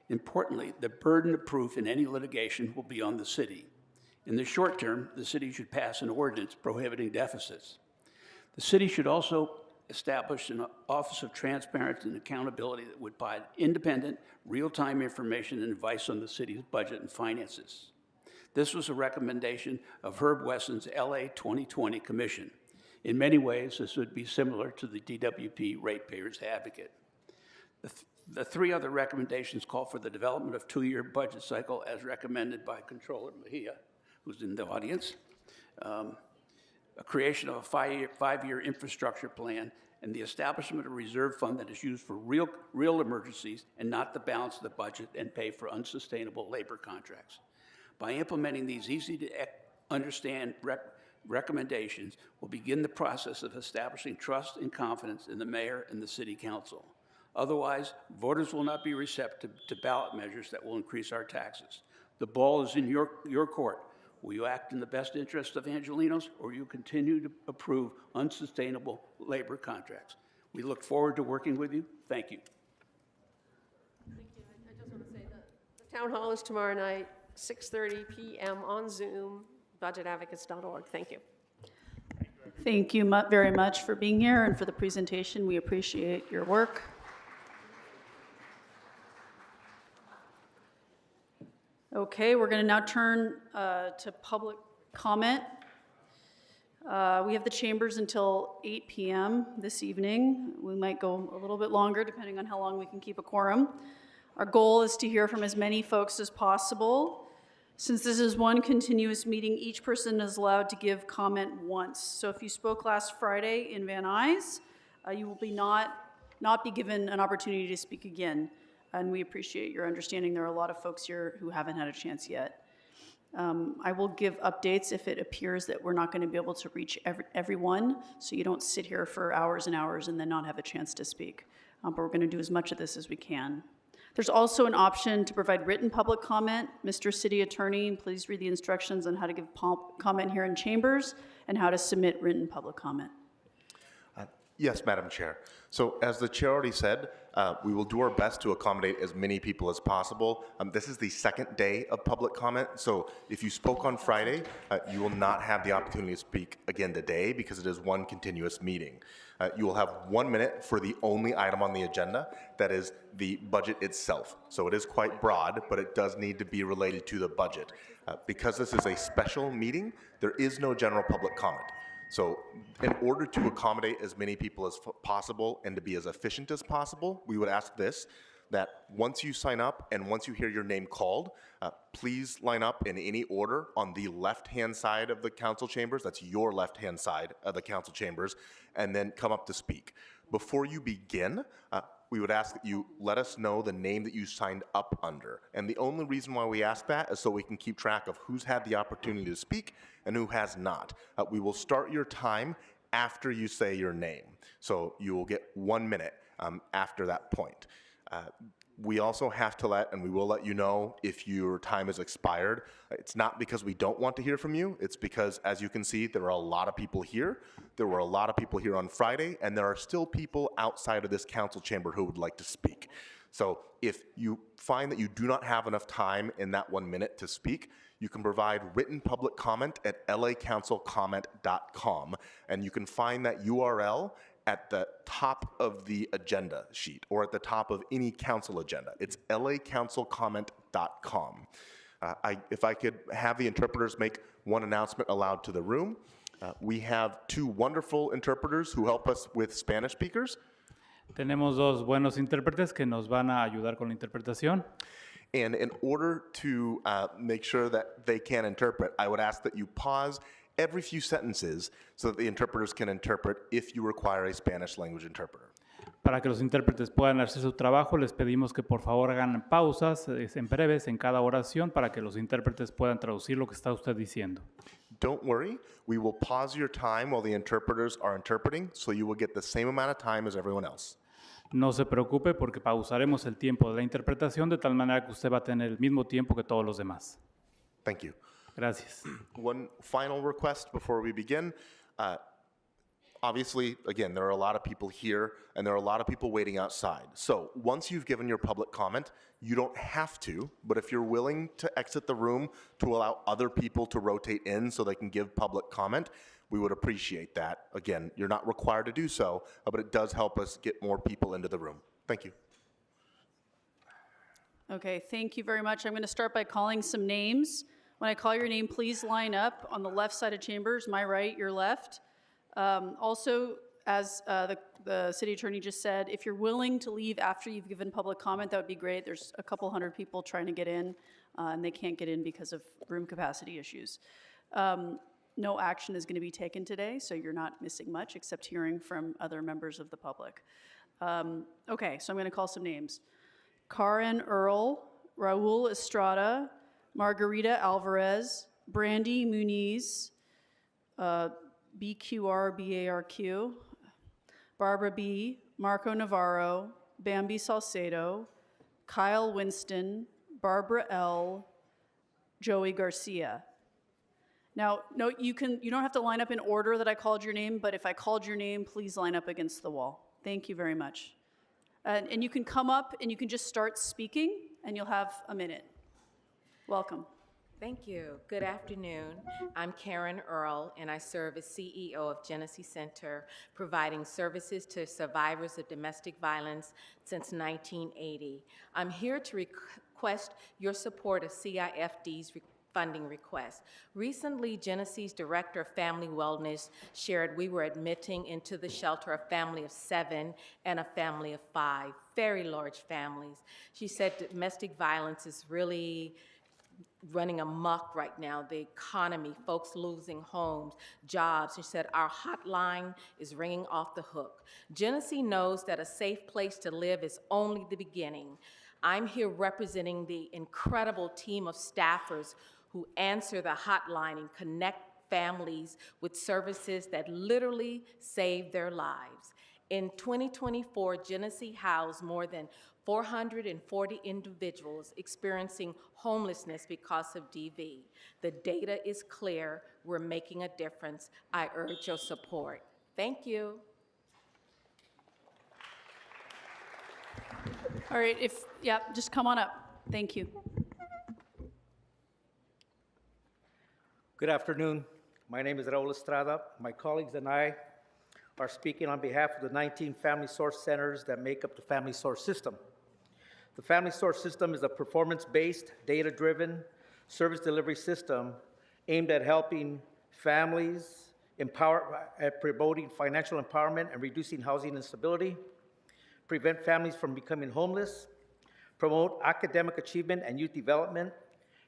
Importantly, the burden of proof in any litigation will be on the city. In the short term, the city should pass an ordinance prohibiting deficits. The city should also establish an Office of Transparency and Accountability that would provide independent, real-time information and advice on the city's budget and finances. This was a recommendation of Herb Wesson's LA 2020 Commission. In many ways, this would be similar to the DWP Ratepayers Advocate. The 3 other recommendations call for the development of 2-year budget cycle as recommended by Controller Mejia, who's in the audience, a creation of a 5-year infrastructure plan, and the establishment of a reserve fund that is used for real emergencies and not to balance the budget and pay for unsustainable labor contracts. By implementing these easy-to-understand recommendations, we'll begin the process of establishing trust and confidence in the mayor and the city council. Otherwise, voters will not be receptive to ballot measures that will increase our taxes. The ball is in your court. Will you act in the best interest of Angelenos, or will you continue to approve unsustainable labor contracts? We look forward to working with you. Thank you. Thank you. I just want to say that the town hall is tomorrow night, 6:30 p.m. on Zoom, budgetadvocates.org. Thank you. Thank you very much for being here and for the presentation. We appreciate your work. Okay, we're going to now turn to public comment. We have the chambers until 8 p.m. this evening. We might go a little bit longer depending on how long we can keep a quorum. Our goal is to hear from as many folks as possible. Since this is one continuous meeting, each person is allowed to give comment once. So if you spoke last Friday in Van Nuys, you will not be given an opportunity to speak again. And we appreciate your understanding. There are a lot of folks here who haven't had a chance yet. I will give updates if it appears that we're not going to be able to reach everyone, so you don't sit here for hours and hours and then not have a chance to speak. But we're going to do as much of this as we can. There's also an option to provide written public comment. Mr. City Attorney, please read the instructions on how to give comment here in chambers and how to submit written public comment. Yes, Madam Chair. So as the chair already said, We will do our best to accommodate as many people as possible. This is the second day of public comment, so if you spoke on Friday, you will not have the opportunity to speak again today because it is one continuous meeting. You will have 1 minute for the only item on the agenda, that is the budget itself. So it is quite broad, but it does need to be related to the budget. Because this is a special meeting, there is no general public comment. So in order to accommodate as many people as possible and to be as efficient as possible, we would ask this, that once you sign up and once you hear your name called, please line up in any order on the left-hand side of the council chambers. That's your left-hand side of the council chambers, and then come up to speak. Before you begin, we would ask that you let us know the name that you signed up under. And the only reason why we ask that is so we can keep track of who's had the opportunity to speak and who has not. We will start your time after you say your name. So you will get 1 minute after that point. We also have to and we will let you know if your time has expired. It's not because we don't want to hear from you. It's because, as you can see, there are a lot of people here. There were a lot of people here on Friday, and there are still people outside of this council chamber who would like to speak. So if you find that you do not have enough time in that 1 minute to speak, you can provide written public comment at lacouncilcomment.com, and you can find that URL at the top of the agenda sheet or at the top of any council agenda. It's lacouncilcomment.com. If I could have the interpreters make one announcement aloud to the room. We have 2 wonderful interpreters who help us with Spanish speakers. Tenemos 2 buenos intérpretes que nos van a ayudar con la interpretación. And in order to make sure that they can interpret, I would ask that you pause every few sentences so that the interpreters can interpret if you require a Spanish language interpreter. Para que los intérpretes puedan hacer su trabajo, les pedimos que por favor hagan pausas en breves en cada oración para que los intérpretes puedan traducir lo que está usted diciendo. Don't worry, we will pause your time while the interpreters are interpreting, so you will get the same amount of time as everyone else. No se preocupe porque pausaremos el tiempo de la interpretación de tal manera que usted va a tener el mismo tiempo que todos los demás. Thank you. Gracias. One final request before we begin. Obviously, again, there are a lot of people here and there are a lot of people waiting outside. So once you've given your public comment, you don't have to, but if you're willing to exit the room to allow other people to rotate in so they can give public comment, we would appreciate that. Again, you're not required to do so, but it does help us get more people into the room. Thank you. Okay, thank you very much. I'm going to start by calling some names. When I call your name, please line up on the left side of chambers, my right, your left. Also, as the city attorney just said, if you're willing to leave after you've given public comment, that would be great. There's a couple hundred people trying to get in, and they can't get in because of room capacity issues. No action is going to be taken today, so you're not missing much except hearing from other members of the public. Okay, so I'm going to call some names. Karen Earl, Raul Estrada, Margarita Alvarez, Brandy Muniz, BQRBARQ, Barbara B., Marco Navarro, Bambi Salcedo, Kyle Winston, Barbara L., Joey Garcia. Now, no, you don't have to line up in order that I called your name, but if I called your name, please line up against the wall. Thank you very much. And you can come up and you can just start speaking, and you'll have a minute. Welcome. Thank you. Good afternoon. I'm Karen Earl, and I serve as CEO of Genesee Center, providing services to survivors of domestic violence since 1980. I'm here to request your support of CIFD's funding request. Recently, Genesee's Director of Family Wellness shared we were admitting into the shelter a family of 7 and a family of 5, very large families. She said domestic violence is really running amok right now, the economy, folks losing homes, jobs. She said our hotline is ringing off the hook. Genesee knows that a safe place to live is only the beginning. I'm here representing the incredible team of staffers who answer the hotline and connect families with services that literally save their lives. In 2024, Genesee housed more than 440 individuals experiencing homelessness because of DV. The data is clear. We're making a difference. I urge your support. Thank you. All right, just come on up. Thank you. Good afternoon. My name is Raul Estrada. My colleagues and I are speaking on behalf of the 19 Family Source Centers that make up the Family Source System. The Family Source System is a performance-based, data-driven service delivery system aimed at helping families promoting financial empowerment and reducing housing instability, prevent families from becoming homeless, promote academic achievement and youth development,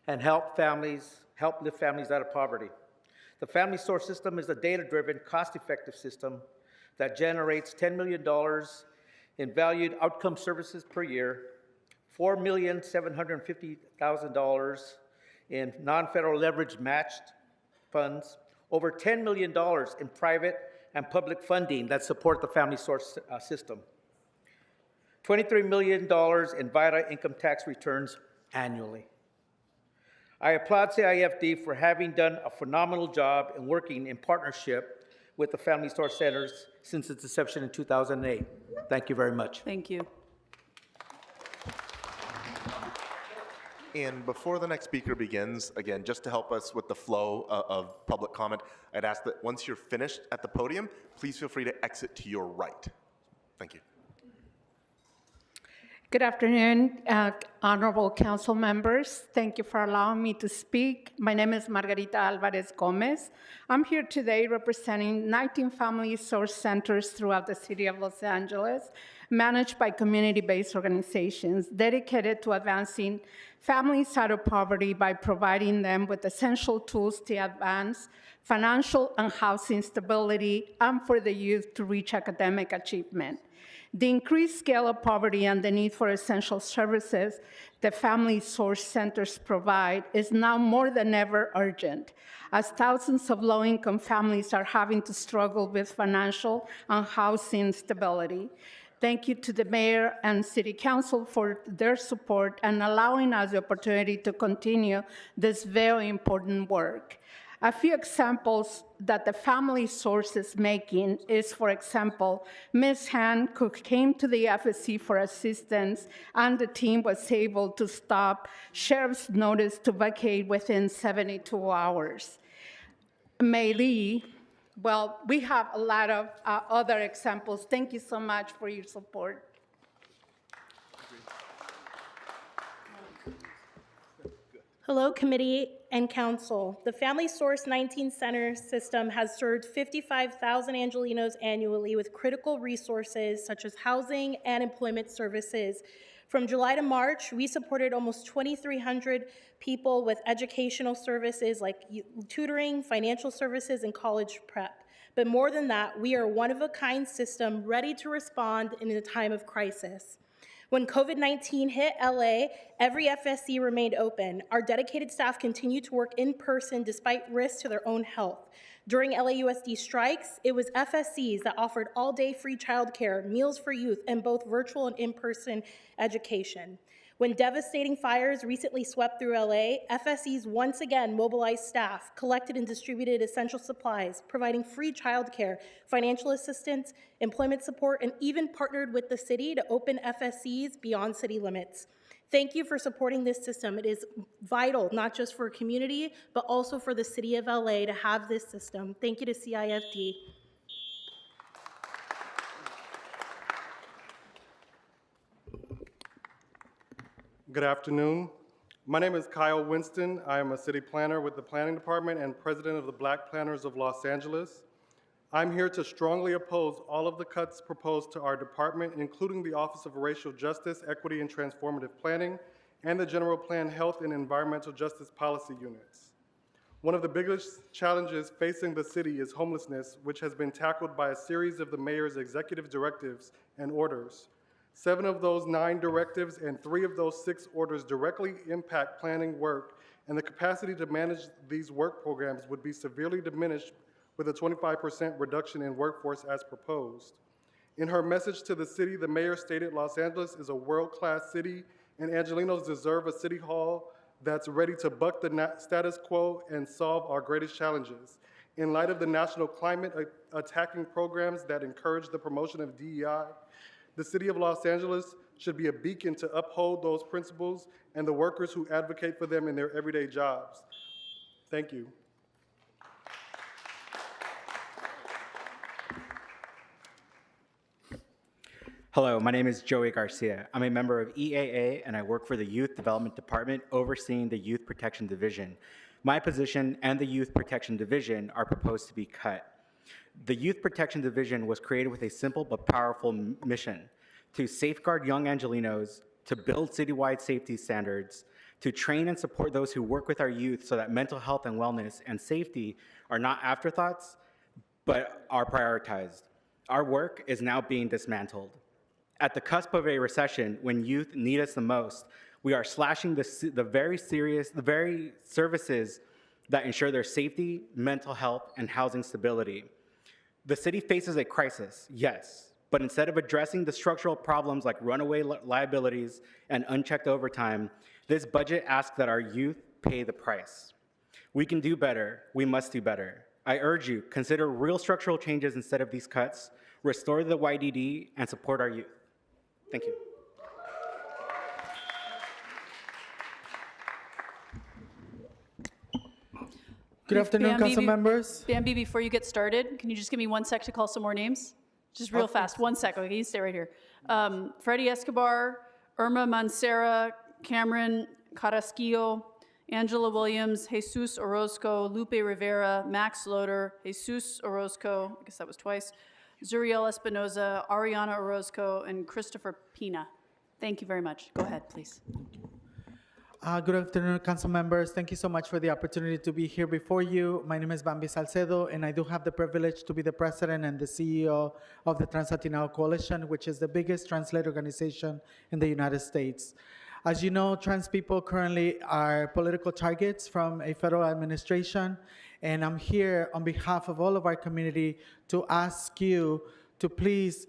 and help lift families out of poverty. The Family Source System is a data-driven, cost-effective system that generates $10 million in valued outcome services per year, $4,750,000 in non-federal leverage matched funds, over $10 million in private and public funding that support the Family Source system, $23 million in VITA income tax returns annually. I applaud CIFD for having done a phenomenal job in working in partnership with the Family Source Centers since its inception in 2008. Thank you very much. Thank you. And before the next speaker begins, again, just to help us with the flow of public comment, I'd ask that once you're finished at the podium, please feel free to exit to your right. Thank you. Good afternoon, honorable council members. Thank you for allowing me to speak. My name is Margarita Alvarez Gomez. I'm here today representing 19 Family Source Centers throughout the city of Los Angeles, managed by community-based organizations dedicated to advancing families out of poverty by providing them with essential tools to advance financial and housing stability and for the youth to reach academic achievement. The increased scale of poverty and the need for essential services the Family Source Centers provide is now more than ever urgent, as thousands of low-income families are having to struggle with financial and housing stability. Thank you to the mayor and city council for their support and allowing us the opportunity to continue this very important work. A few examples that the Family Source is making is, for example, Ms. Han, who came to the FSC for assistance, and the team was able to stop sheriff's notice to vacate within 72 hours. Mei Li, well, we have a lot of other examples. Thank you so much for your support. Hello, committee and council. The Family Source 19 Center system has served 55,000 Angelenos annually with critical resources such as housing and employment services. From July to March, we supported almost 2,300 people with educational services like tutoring, financial services, and college prep. But more than that, we are a one-of-a-kind system ready to respond in a time of crisis. When COVID-19 hit LA, every FSC remained open. Our dedicated staff continued to work in person despite risks to their own health. During LAUSD strikes, it was FSCs that offered all-day free childcare, meals for youth, and both virtual and in-person education. When devastating fires recently swept through LA, FSCs once again mobilized staff, collected and distributed essential supplies, providing free childcare, financial assistance, employment support, and even partnered with the city to open FSCs beyond city limits. Thank you for supporting this system. It is vital, not just for a community, but also for the city of LA to have this system. Thank you to CIFD. Good afternoon. My name is Kyle Winston. I am a city planner with the Planning Department and president of the Black Planners of Los Angeles. I'm here to strongly oppose all of the cuts proposed to our department, including the Office of Racial Justice, Equity, and Transformative Planning, and the General Plan Health and Environmental Justice Policy Units. One of the biggest challenges facing the city is homelessness, which has been tackled by a series of the mayor's executive directives and orders. 7 of those 9 directives and 3 of those 6 orders directly impact planning work, and the capacity to manage these work programs would be severely diminished with a 25% reduction in workforce as proposed. In her message to the city, the mayor stated Los Angeles is a world-class city, and Angelenos deserve a city hall that's ready to buck the status quo and solve our greatest challenges. In light of the national climate attacking programs that encourage the promotion of DEI, the city of Los Angeles should be a beacon to uphold those principles and the workers who advocate for them in their everyday jobs. Thank you. Hello, my name is Joey Garcia. I'm a member of EAA and I work for the Youth Development Department overseeing the Youth Protection Division. My position and the Youth Protection Division are proposed to be cut. The Youth Protection Division was created with a simple but powerful mission: to safeguard young Angelenos, to build citywide safety standards, to train and support those who work with our youth so that mental health and wellness and safety are not afterthoughts, but are prioritized. Our work is now being dismantled. At the cusp of a recession, when youth need us the most, we are slashing the very services that ensure their safety, mental health, and housing stability. The city faces a crisis, yes, but instead of addressing the structural problems like runaway liabilities and unchecked overtime, this budget asks that our youth pay the price. We can do better. We must do better. I urge you, consider real structural changes instead of these cuts, restore the YDD, and support our youth. Thank you. Good afternoon, council members. Bambi, before you get started, can you just give me 1 sec to call some more names? Just real fast, 1 sec, okay, you stay right here. Freddie Escobar, Irma Mancera, Cameron Carrasquillo, Angela Williams, Jesus Orozco, Lupe Rivera, Max Loader, Jesus Orozco, I guess that was twice, Zuriel Espinoza, Ariana Orozco, and Christopher Pina. Thank you very much. Go ahead, please. Good afternoon, council members. Thank you so much for the opportunity to be here before you. My name is Bambi Salcedo, and I do have the privilege to be the president and the CEO of the Trans-Latino Coalition, which is the biggest trans-led organization in the United States. As you know, trans people currently are political targets from a federal administration, and I'm here on behalf of all of our community to ask you to please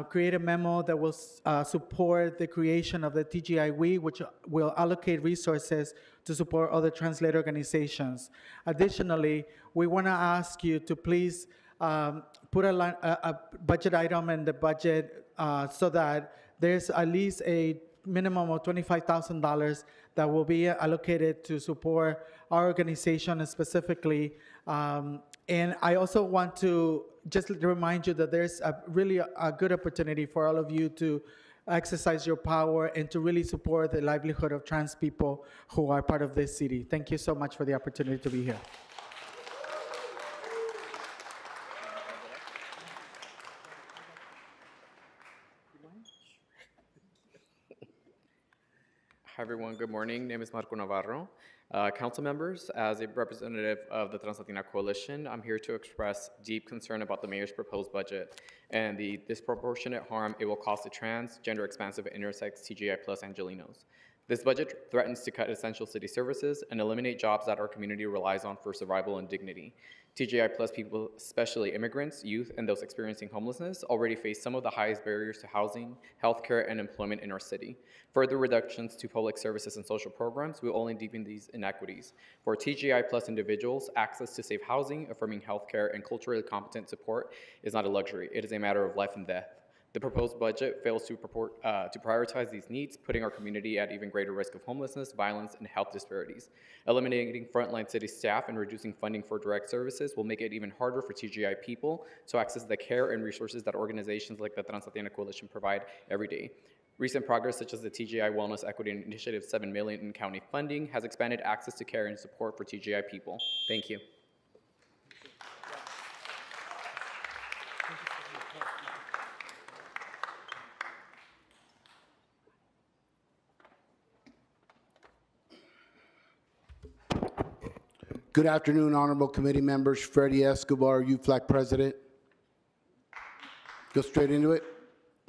create a memo that will support the creation of the TGIW, which will allocate resources to support other trans-led organizations. Additionally, we want to ask you to please put a budget item in the budget so that there's at least a minimum of $25,000 that will be allocated to support our organization specifically. And I also want to just remind you that there's really a good opportunity for all of you to exercise your power and to really support the livelihood of trans people who are part of this city. Thank you so much for the opportunity to be here. Hi everyone, good morning. Name is Marco Navarro. Council members, as a representative of the Trans-Latina Coalition, I'm here to express deep concern about the mayor's proposed budget and the disproportionate harm it will cause to trans, gender-expansive, and intersex TGI plus Angelenos. This budget threatens to cut essential city services and eliminate jobs that our community relies on for survival and dignity. TGI plus people, especially immigrants, youth, and those experiencing homelessness, already face some of the highest barriers to housing, healthcare, and employment in our city. Further reductions to public services and social programs will only deepen these inequities. For TGI plus individuals, access to safe housing, affirming healthcare, and culturally competent support is not a luxury. It is a matter of life and death. The proposed budget fails to prioritize these needs, putting our community at even greater risk of homelessness, violence, and health disparities. Eliminating frontline city staff and reducing funding for direct services will make it even harder for TGI people to access the care and resources that organizations like the Trans-Latina Coalition provide every day. Recent progress, such as the TGI Wellness Equity Initiative, $7 million in county funding, has expanded access to care and support for TGI people. Thank you. Good afternoon, honorable committee members. Freddie Escobar, UFLAC president. Go straight into it?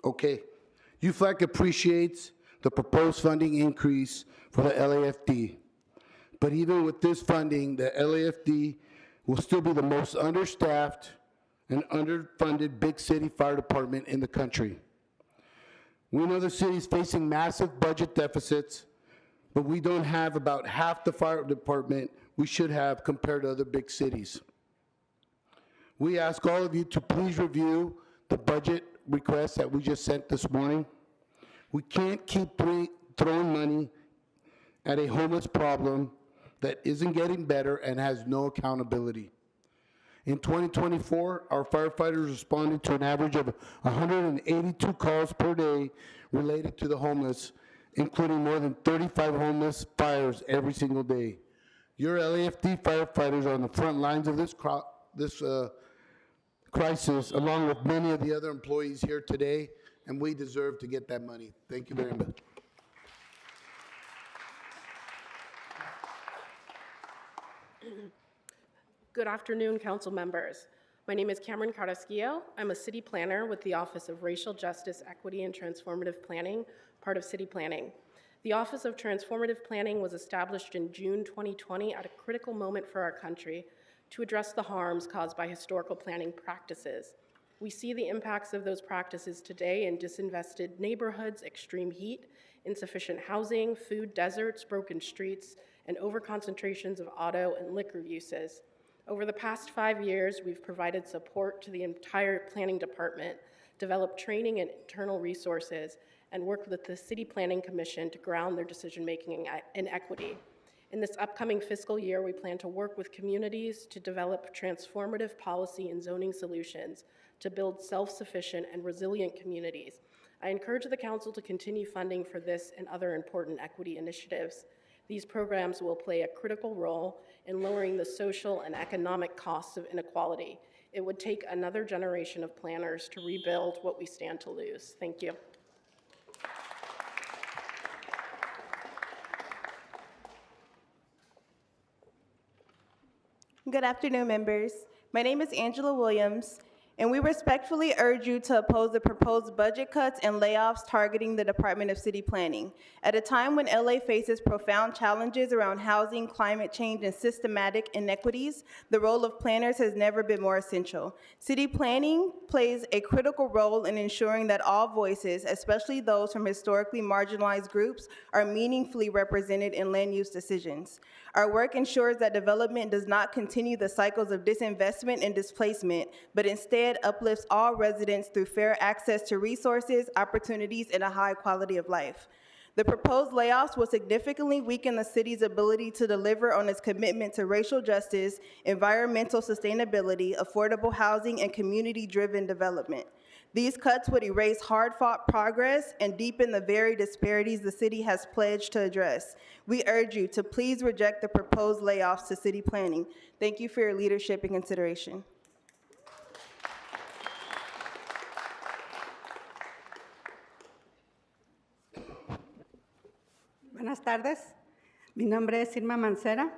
Okay. UFLAC appreciates the proposed funding increase for the LAFD. But even with this funding, the LAFD will still be the most understaffed and underfunded big city fire department in the country. We know the city is facing massive budget deficits, but we don't have about half the fire department we should have compared to other big cities. We ask all of you to please review the budget request that we just sent this morning. We can't keep throwing money at a homeless problem that isn't getting better and has no accountability. In 2024, our firefighters responded to an average of 182 calls per day related to the homeless, including more than 35 homeless fires every single day. Your LAFD firefighters are on the front lines of this crisis, along with many of the other employees here today, and we deserve to get that money. Thank you very much. Good afternoon, council members. My name is Cameron Carrasquillo. I'm a city planner with the Office of Racial Justice, Equity, and Transformative Planning, part of City Planning. The Office of Transformative Planning was established in June 2020 at a critical moment for our country to address the harms caused by historical planning practices. We see the impacts of those practices today in disinvested neighborhoods, extreme heat, insufficient housing, food deserts, broken streets, and overconcentrations of auto and liquor uses. Over the past 5 years, we've provided support to the entire planning department, developed training and internal resources, and worked with the City Planning Commission to ground their decision-making in equity. In this upcoming fiscal year, we plan to work with communities to develop transformative policy and zoning solutions to build self-sufficient and resilient communities. I encourage the council to continue funding for this and other important equity initiatives. These programs will play a critical role in lowering the social and economic costs of inequality. It would take another generation of planners to rebuild what we stand to lose. Thank you. Good afternoon, members. My name is Angela Williams, and we respectfully urge you to oppose the proposed budget cuts and layoffs targeting the Department of City Planning. At a time when LA faces profound challenges around housing, climate change, and systematic inequities, the role of planners has never been more essential. City planning plays a critical role in ensuring that all voices, especially those from historically marginalized groups, are meaningfully represented in land use decisions. Our work ensures that development does not continue the cycles of disinvestment and displacement, but instead uplifts all residents through fair access to resources, opportunities, and a high quality of life. The proposed layoffs will significantly weaken the city's ability to deliver on its commitment to racial justice, environmental sustainability, affordable housing, and community-driven development. These cuts would erase hard-fought progress and deepen the very disparities the city has pledged to address. We urge you to please reject the proposed layoffs to city planning. Thank you for your leadership and consideration. Buenas tardes, mi nombre es Irma Mancera.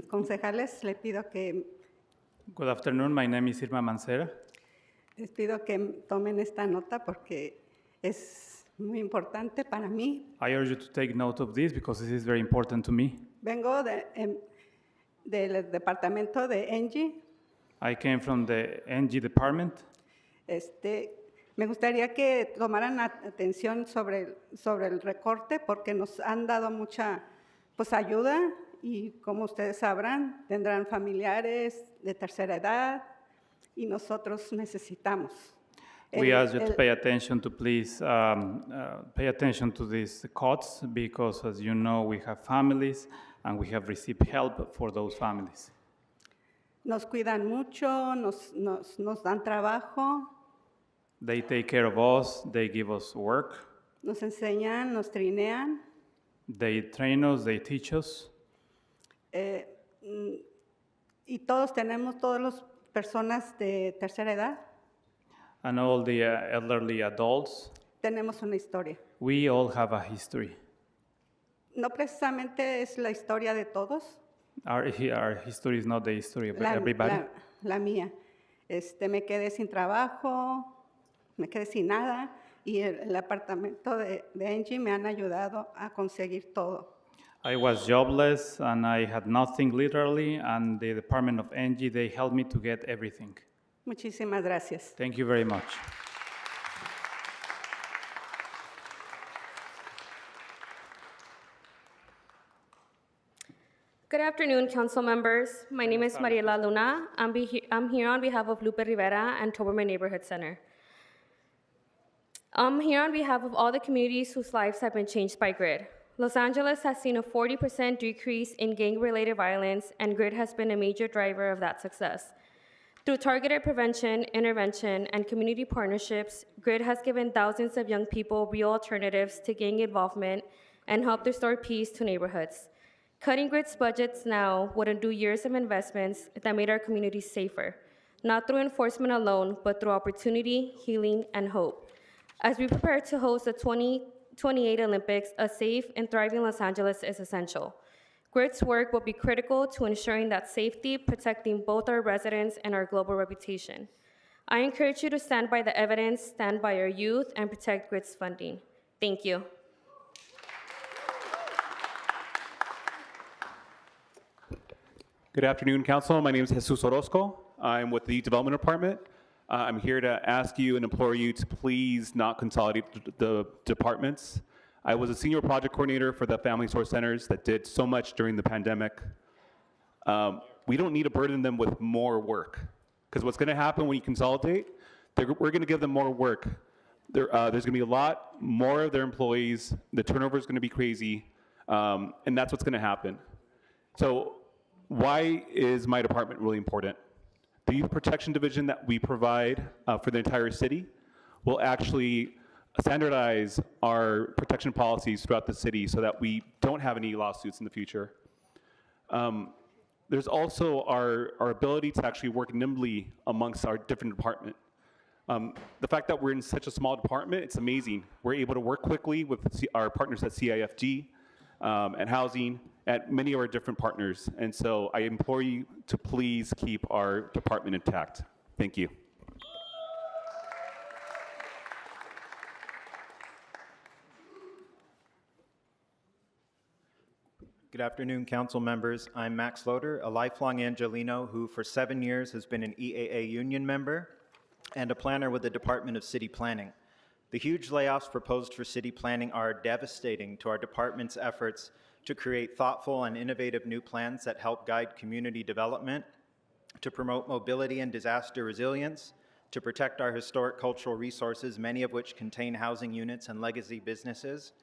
Concejales, le pido que Good afternoon. My name is Irma Mancera. les pido que tomen esta nota porque es muy importante para mí. I urge you to take note of this because this is very important to me. Vengo del departamento de Engie. I came from the NG department. Me gustaría que tomaran atención sobre el recorte porque nos han dado mucha ayuda y como ustedes sabrán, tendrán familiares de tercera edad y nosotros necesitamos. We ask you to pay attention to please pay attention to these cuts because as you know we have families and we have received help for those families. Nos cuidan mucho, nos dan trabajo. They take care of us, they give us work, Nos enseñan, nos trinean. they train us, they teach us. Y todas las personas de tercera edad, And all the elderly adults, tenemos una historia. we all have a history. No precisamente es la historia de todos, Our history is not the history of everybody. la mía. Me quedé sin trabajo, me quedé sin nada y el apartamento de Engie me han ayudado a conseguir todo. I was jobless and I had nothing literally, and the Department of Energy, they helped me to get everything. Muchísimas gracias. Thank you very much. Good afternoon, council members. My name is Mariela Luna. I'm here on behalf of Lupe Rivera and Toberman Neighborhood Center. I'm here on behalf of all the communities whose lives have been changed by GRID. Los Angeles has seen a 40% decrease in gang-related violence, and GRID has been a major driver of that success. Through targeted prevention, intervention, and community partnerships, GRID has given thousands of young people real alternatives to gang involvement and helped restore peace to neighborhoods. Cutting GRID's budgets now would undo years of investments that made our communities safer, not through enforcement alone, but through opportunity, healing, and hope. As we prepare to host the 2028 Olympics, a safe and thriving Los Angeles is essential. GRID's work will be critical to ensuring that safety, protecting both our residents and our global reputation. I encourage you to stand by the evidence, stand by our youth, and protect GRID's funding. Thank you. Good afternoon, Council. My name is Jesus Orozco. I'm with the Youth Development Department. I'm here to ask you and implore you to please not consolidate the departments. I was a senior project coordinator for the Family Source Centers that did so much during the pandemic. We don't need to burden them with more work, because what's going to happen when you consolidate, we're going to give them more work. There's going to be a lot more of their employees. The turnover is going to be crazy, and that's what's going to happen. So why is my department really important? The Youth Protection Division that we provide for the entire city will actually standardize our protection policies throughout the city so that we don't have any lawsuits in the future. There's also our ability to actually work nimbly amongst our different departments. The fact that we're in such a small department, it's amazing. We're able to work quickly with our partners at CIFG and housing, at many of our different partners. And so I implore you to please keep our department intact. Thank you. Good afternoon, council members. I'm Max Loader, a lifelong Angelino who for 7 years has been an EAA union member and a planner with the Department of City Planning. The huge layoffs proposed for city planning are devastating to our department's efforts to create thoughtful and innovative new plans that help guide community development, to promote mobility and disaster resilience, to protect our historic cultural resources, many of which contain housing units and legacy businesses,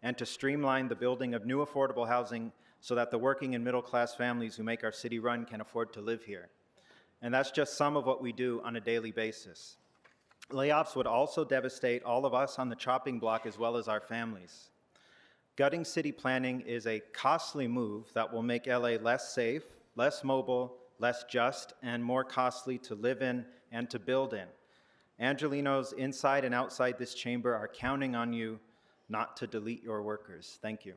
and to streamline the building of new affordable housing so that the working and middle-class families who make our city run can afford to live here. And that's just some of what we do on a daily basis. Layoffs would also devastate all of us on the chopping block as well as our families. Gutting city planning is a costly move that will make LA less safe, less mobile, less just, and more costly to live in and to build in. Angelinos inside and outside this chamber are counting on you not to delete your workers. Thank you.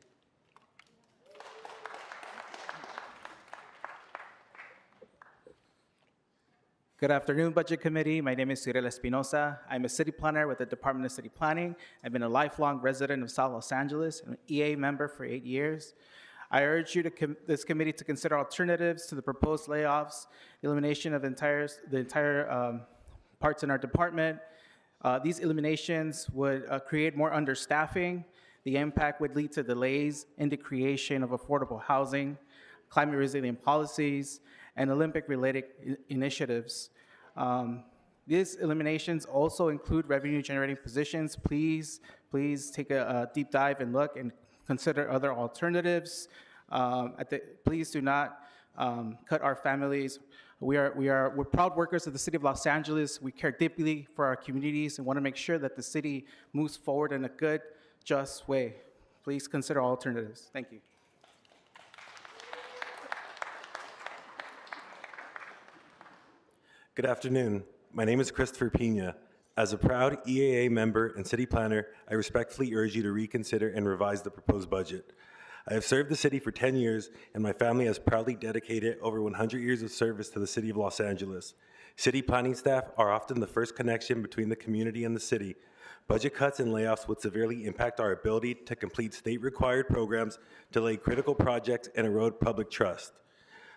Good afternoon, Budget Committee. My name is Cyril Espinosa. I'm a city planner with the Department of City Planning. I've been a lifelong resident of South Los Angeles and an EA member for 8 years. I urge you this committee to consider alternatives to the proposed layoffs, elimination of the entire parts in our department. These eliminations would create more understaffing. The impact would lead to delays in the creation of affordable housing, climate resilient policies, and Olympic-related initiatives. These eliminations also include revenue-generating positions. Please take a deep dive and look and consider other alternatives. Please do not cut our families. We're proud workers of the City of Los Angeles. We care deeply for our communities and want to make sure that the city moves forward in a good, just way. Please consider alternatives. Thank you. Good afternoon. My name is Christopher Pina. As a proud EAA member and city planner, I respectfully urge you to reconsider and revise the proposed budget. I have served the city for 10 years, and my family has proudly dedicated over 100 years of service to the City of Los Angeles. City planning staff are often the first connection between the community and the city. Budget cuts and layoffs would severely impact our ability to complete state-required programs, delay critical projects, and erode public trust.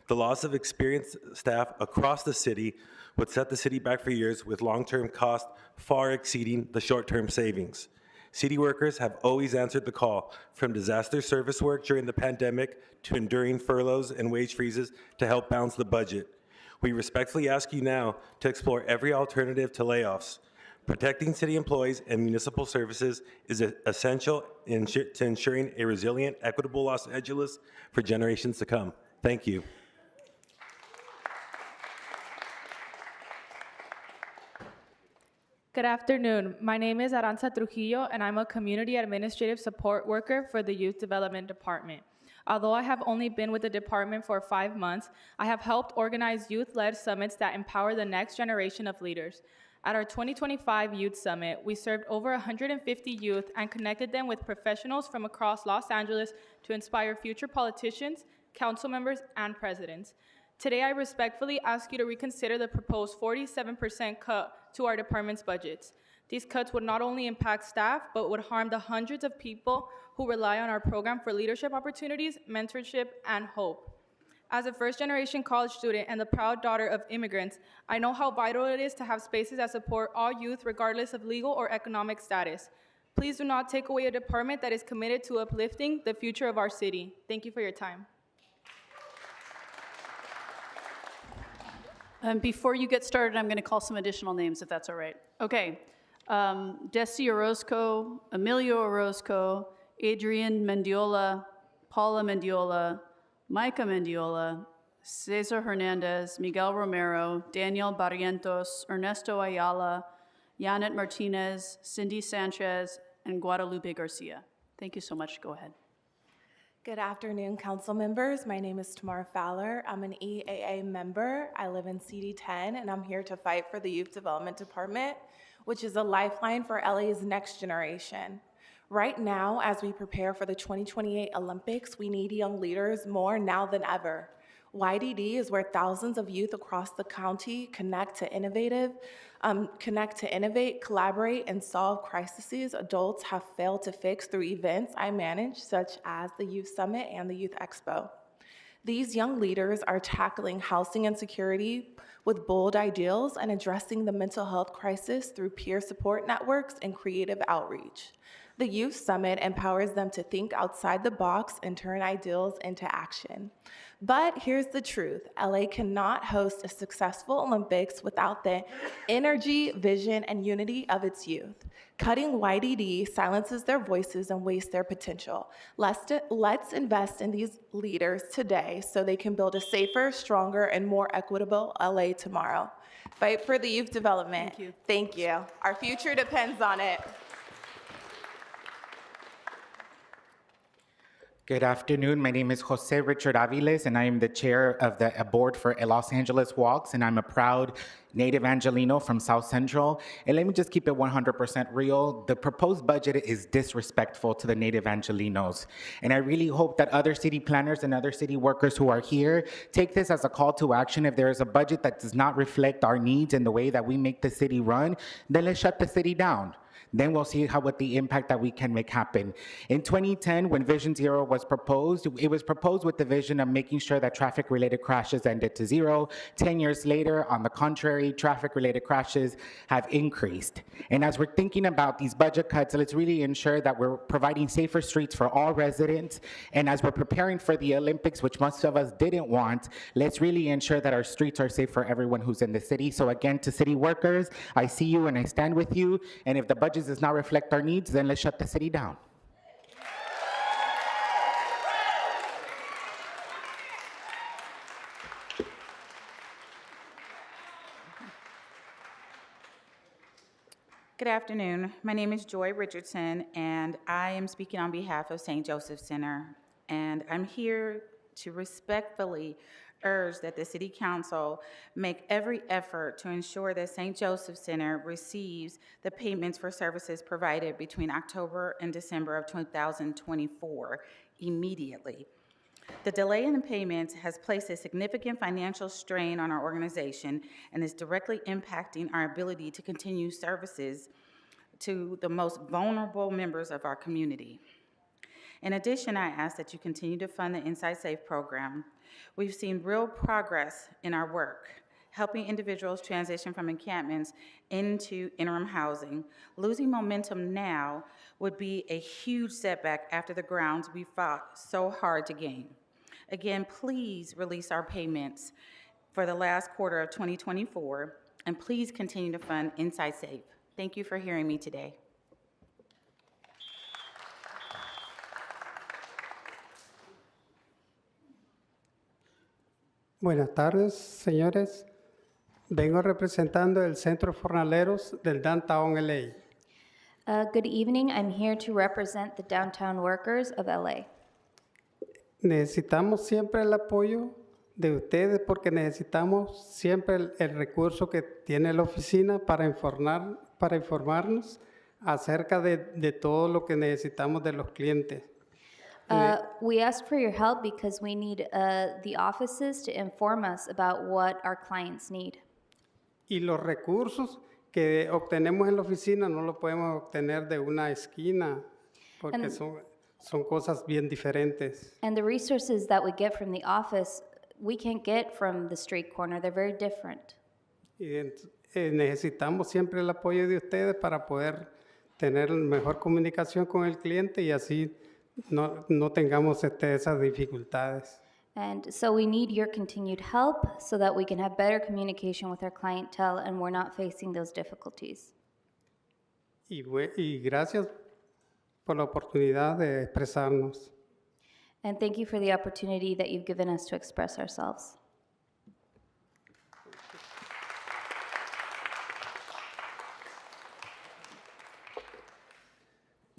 The loss of experienced staff across the city would set the city back for years with long-term costs far exceeding the short-term savings. City workers have always answered the call, from disaster service work during the pandemic to enduring furloughs and wage freezes to help balance the budget. We respectfully ask you now to explore every alternative to layoffs. Protecting city employees and municipal services is essential to ensuring a resilient, equitable Los Angeles for generations to come. Thank you. Good afternoon. My name is Aranza Trujillo, and I'm a Community Administrative Support Worker for the Youth Development Department. Although I have only been with the department for 5 months, I have helped organize youth-led summits that empower the next generation of leaders. At our 2025 Youth Summit, we served over 150 youth and connected them with professionals from across Los Angeles to inspire future politicians, council members, and presidents. Today, I respectfully ask you to reconsider the proposed 47% cut to our department's budgets. These cuts would not only impact staff, but would harm the hundreds of people who rely on our program for leadership opportunities, mentorship, and hope. As a first-generation college student and the proud daughter of immigrants, I know how vital it is to have spaces that support all youth regardless of legal or economic status. Please do not take away a department that is committed to uplifting the future of our city. Thank you for your time. Before you get started, I'm going to call some additional names, if that's all right. Okay. Desi Orozco, Emilio Orozco, Adrian Mendiola, Paula Mendiola, Micah Mendiola, Cesar Hernandez, Miguel Romero, Daniel Barrientos, Ernesto Ayala, Janet Martinez, Cindy Sanchez, and Guadalupe Garcia. Thank you so much. Go ahead. Good afternoon, council members. My name is Tamara Fowler. I'm an EAA member. I live in CD10, and I'm here to fight for the Youth Development Department, which is a lifeline for LA's next generation. Right now, as we prepare for the 2028 Olympics, we need young leaders more now than ever. YDD is where thousands of youth across the county connect to innovate, collaborate, and solve crises adults have failed to fix through events I manage, such as the Youth Summit and the Youth Expo. These young leaders are tackling housing insecurity with bold ideals and addressing the mental health crisis through peer support networks and creative outreach. The Youth Summit empowers them to think outside the box and turn ideals into action. But here's the truth. LA cannot host a successful Olympics without the energy, vision, and unity of its youth. Cutting YDD silences their voices and wastes their potential. Let's invest in these leaders today so they can build a safer, stronger, and more equitable LA tomorrow. Fight for the youth development. Thank you. Thank you. Our future depends on it. Good afternoon. My name is Jose Richard Aviles, and I am the chair of the board for Los Angeles Walks, and I'm a proud native Angelino from South Central. And let me just keep it 100% real. The proposed budget is disrespectful to the native Angelinos. And I really hope that other city planners and other city workers who are here take this as a call to action. If there is a budget that does not reflect our needs and the way that we make the city run, then let's shut the city down. Then we'll see what the impact that we can make happen. In 2010, when Vision Zero was proposed, it was proposed with the vision of making sure that traffic-related crashes ended to zero. 10 years later, on the contrary, traffic-related crashes have increased. And as we're thinking about these budget cuts, let's really ensure that we're providing safer streets for all residents. And as we're preparing for the Olympics, which most of us didn't want, let's really ensure that our streets are safe for everyone who's in the city. So again, to city workers, I see you and I stand with you. And if the budget does not reflect our needs, then let's shut the city down. Good afternoon. My name is Joy Richardson, and I am speaking on behalf of St. Joseph Center. And I'm here to respectfully urge that the City Council make every effort to ensure that St. Joseph Center receives the payments for services provided between October and December of 2024 immediately. The delay in the payments has placed a significant financial strain on our organization and is directly impacting our ability to continue services to the most vulnerable members of our community. In addition, I ask that you continue to fund the Inside Safe program. We've seen real progress in our work, helping individuals transition from encampments into interim housing. Losing momentum now would be a huge setback after the grounds we fought so hard to gain. Again, please release our payments for the last quarter of 2024, and please continue to fund Inside Safe. Thank you for hearing me today. Buenas tardes, señores. Vengo representando el Centro Jornaleros del Downtown LA. Good evening. I'm here to represent the downtown workers of LA. Necesitamos siempre el apoyo de ustedes porque necesitamos siempre el recurso que tiene la oficina para informarnos acerca de todo lo que necesitamos de los clientes. We ask for your help because we need the offices to inform us about what our clients need. Y los recursos que obtenemos en la oficina no los podemos obtener de una esquina porque son cosas bien diferentes. And the resources that we get from the office, we can't get from the street corner. They're very different. Y necesitamos siempre el apoyo de ustedes para poder tener mejor comunicación con el cliente y así no tengamos esas dificultades. And so we need your continued help so that we can have better communication with our clientele and we're not facing those difficulties. Y gracias por la oportunidad de expresarnos. And thank you for the opportunity that you've given us to express ourselves.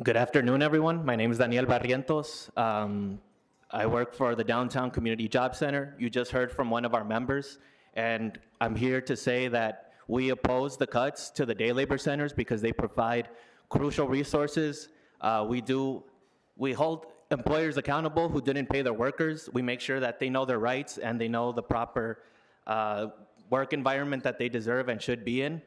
Good afternoon, everyone. My name is Daniel Barrientos. I work for the Downtown Community Job Center. You just heard from one of our members, and I'm here to say that we oppose the cuts to the day labor centers because they provide crucial resources. We hold employers accountable who didn't pay their workers. We make sure that they know their rights and they know the proper work environment that they deserve and should be in.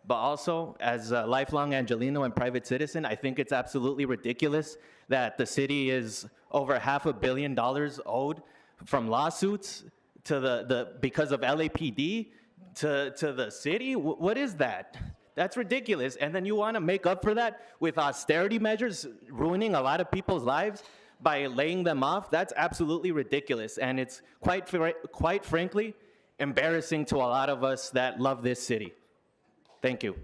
But also, as a lifelong Angelino and private citizen, I think it's absolutely ridiculous that the city is over $500 million owed from lawsuits to because of LAPD to the city. What is that? That's ridiculous. And then you want to make up for that with austerity measures, ruining a lot of people's lives by laying them off? That's absolutely ridiculous. And it's quite frankly embarrassing to a lot of us that love this city. Thank you.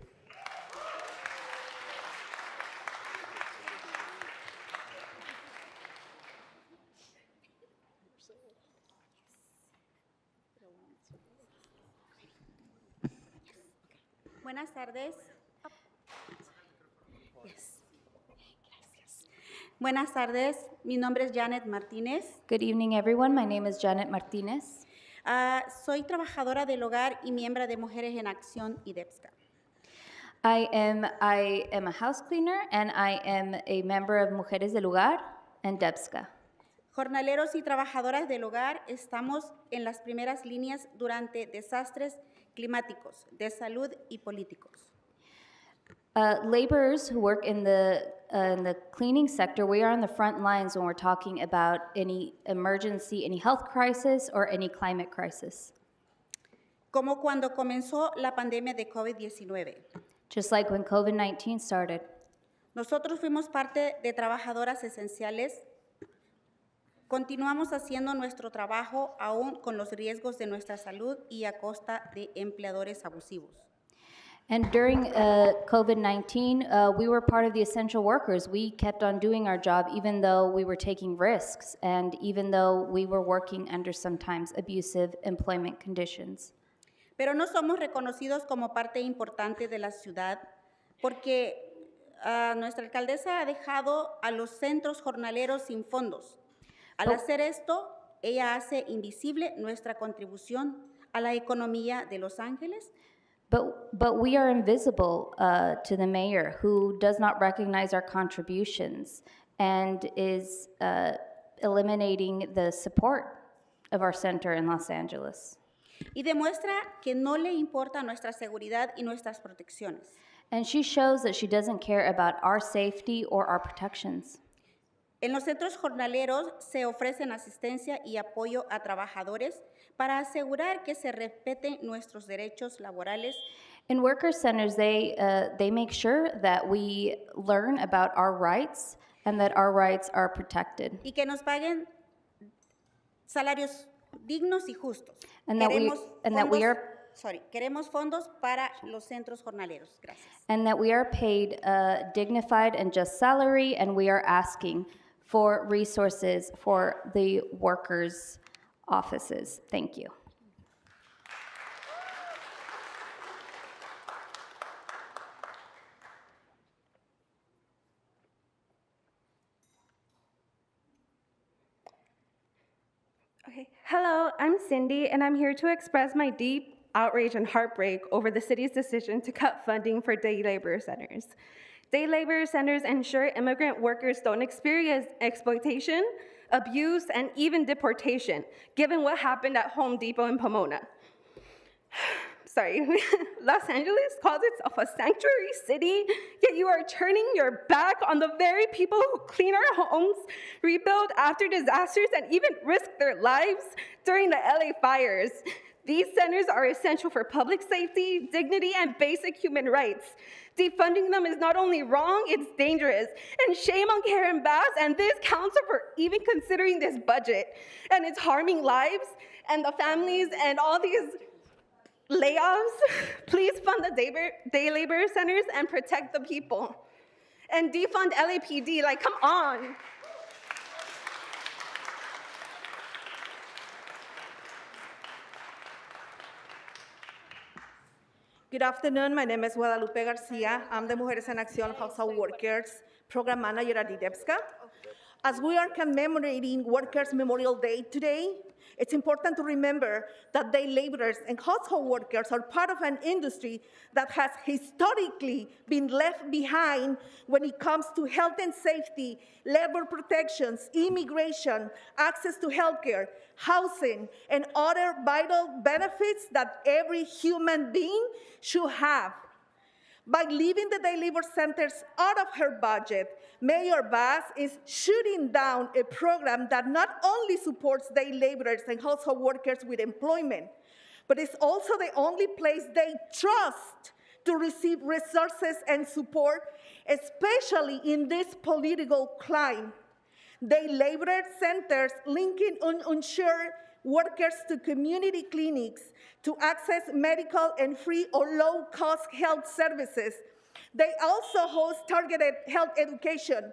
Buenas tardes. Yes. Gracias. Buenas tardes. Mi nombre es Janet Martínez. Good evening, everyone. My name is Janet Martinez. Soy trabajadora del hogar y miembro de Mujeres en Acción y DEPSCA. I am a house cleaner and I am a member of Mujeres del Hogar and DEPSCA. Jornaleros y trabajadoras del hogar estamos en las primeras líneas durante desastres climáticos, de salud y políticos. Laborers who work in the cleaning sector, we are on the front lines when we're talking about any emergency, any health crisis or any climate crisis. Como cuando comenzó la pandemia de COVID-19. Just like when COVID-19 started. Nosotros fuimos parte de trabajadoras esenciales. Continuamos haciendo nuestro trabajo aún con los riesgos de nuestra salud y a costa de empleadores abusivos. And during COVID-19, we were part of the essential workers. We kept on doing our job even though we were taking risks and even though we were working under sometimes abusive employment conditions. Pero no somos reconocidos como parte importante de la ciudad porque nuestra alcaldesa ha dejado a los centros jornaleros sin fondos. Al hacer esto, ella hace invisible nuestra contribución a la economía de Los Ángeles. But we are invisible to the mayor, who does not recognize our contributions and is eliminating the support of our center in Los Angeles. Y demuestra que no le importa nuestra seguridad y nuestras protecciones. And she shows that she doesn't care about our safety or our protections. En los centros jornaleros se ofrecen asistencia y apoyo a trabajadores para asegurar que se respeten nuestros derechos laborales. In worker centers, they make sure that we learn about our rights and that our rights are protected. Y que nos paguen salarios dignos y justos. And that we are queremos fondos para los centros jornaleros. Gracias. And that we are paid a dignified and just salary, and we are asking for resources for the workers' offices. Thank you. Okay. Hello, I'm Cindy, and I'm here to express my deep outrage and heartbreak over the city's decision to cut funding for day labor centers. Day labor centers ensure immigrant workers don't experience exploitation, abuse, and even deportation, given what happened at Home Depot in Pomona. Sorry, Los Angeles calls itself a sanctuary city, yet you are turning your back on the very people who clean our homes, rebuild after disasters, and even risk their lives during the LA fires. These centers are essential for public safety, dignity, and basic human rights. Defunding them is not only wrong, it's dangerous. And shame on Karen Bass and this council for even considering this budget. And it's harming lives and the families and all these layoffs. Please fund the day labor centers and protect the people. And defund LAPD, like, come on. Good afternoon. My name is Guadalupe Garcia. I'm the Mujeres en Acción Household Workers Program Manager at IDEPSCA. As we are commemorating Workers' Memorial Day today, it's important to remember that day laborers and household workers are part of an industry that has historically been left behind when it comes to health and safety, labor protections, immigration, access to healthcare, housing, and other vital benefits that every human being should have. By leaving the day labor centers out of her budget, Mayor Bass is shooting down a program that not only supports day laborers and household workers with employment, but is also the only place they trust to receive resources and support, especially in this political climate. Day labor centers linking uninsured workers to community clinics to access medical and free or low-cost health services. They also host targeted health education.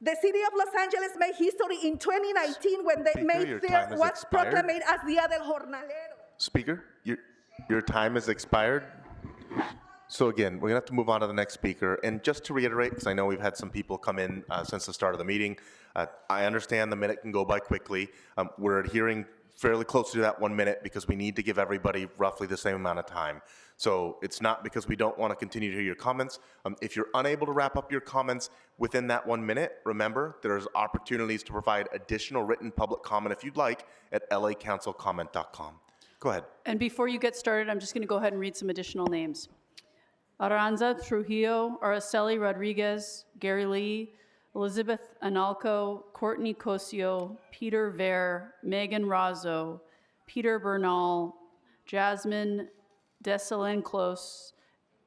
The city of Los Angeles made history in 2019 when they made their what's proclaimed as Dia del Jornalero. Speaker, your time has expired. So again, we're gonna have to move on to the next speaker. And just to reiterate, because I know we've had some people come in since the start of the meeting, I understand the minute can go by quickly. We're adhering fairly close to that 1 minute because we need to give everybody roughly the same amount of time. So it's not because we don't want to continue to hear your comments. If you're unable to wrap up your comments within that 1 minute, remember there's opportunities to provide additional written public comment if you'd like at lacouncilcomment.com. Go ahead. And before you get started, I'm just going to go ahead and read some additional names. Aranza Trujillo, Araceli Rodriguez, Gary Lee, Elizabeth Analco, Courtney Cosio, Peter Ver, Megan Razzo, Peter Bernal, Jasmine Desalenclos,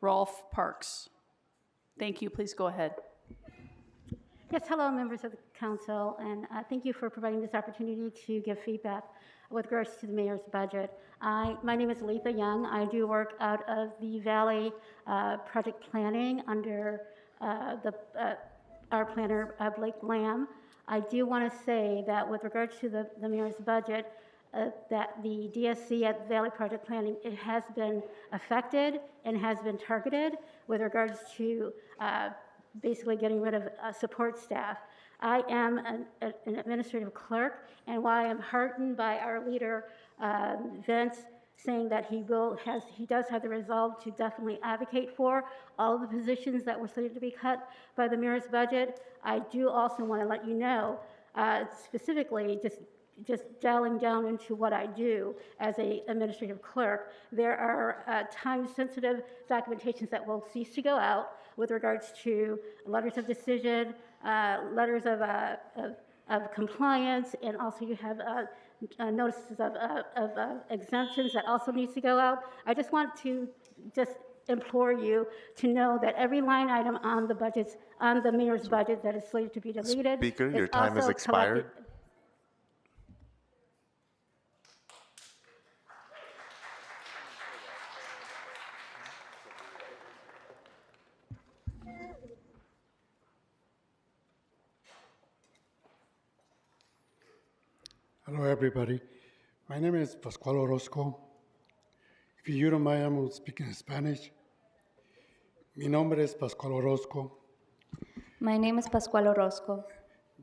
Rolf Parks. Thank you. Please go ahead. Yes, hello, members of the council, and thank you for providing this opportunity to give feedback with regards to the mayor's budget. My name is Letha Young. I do work out of the Valley Project Planning under our planner, Blake Lamb. I do want to say that with regards to the mayor's budget, that the DSC at Valley Project Planning, it has been affected and has been targeted with regards to basically getting rid of support staff. I am an administrative clerk, and while I am heartened by our leader, Vince, saying that he does have the resolve to definitely advocate for all of the positions that were slated to be cut by the mayor's budget, I do also want to let you know, specifically, just dialing down into what I do as an administrative clerk, there are time-sensitive documentations that will cease to go out with regards to letters of decision, letters of compliance, and also you have notices of exemptions that also needs to go out. I just want to implore you to know that every line item on the budgets, on the mayor's budget that is slated to be deleted. Speaker, your time has expired. Hello, everybody. My name is Pascual Orozco. If you don't mind, I'm speaking Spanish. Mi nombre es Pascual Orozco. My name is Pascual Orozco.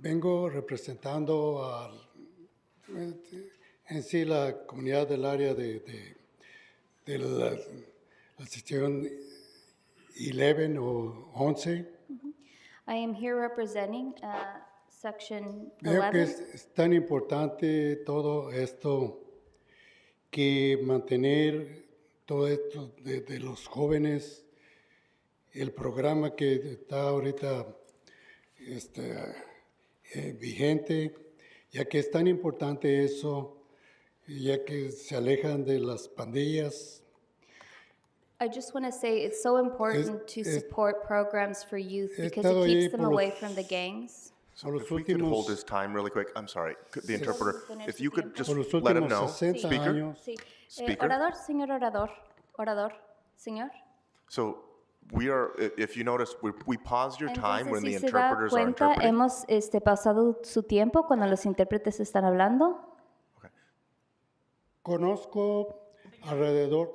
Vengo representando en sí la comunidad del área de la sección 11 o 11. I am here representing Section Veo que 11. es tan importante todo esto que mantener todo esto de los jóvenes, el programa que está ahorita vigente, ya que es tan importante eso, ya que se alejan de las pandillas. I just want to say it's so important to support programs for youth because estado it ahí keeps them por away los- from the gangs. Por los If we could hold últimos, his time really quick, I'm sorry, the interpreter, if you could just por los let him últimos know, 60 speaker. años, Sí. Speaker. Orador, señor orador. Orador, señor. So we are, if you notice, we paused your time Entonces, when the si se da interpreters are cuenta, interpreting. hemos pasado su tiempo cuando los intérpretes están hablando. conozco alrededor.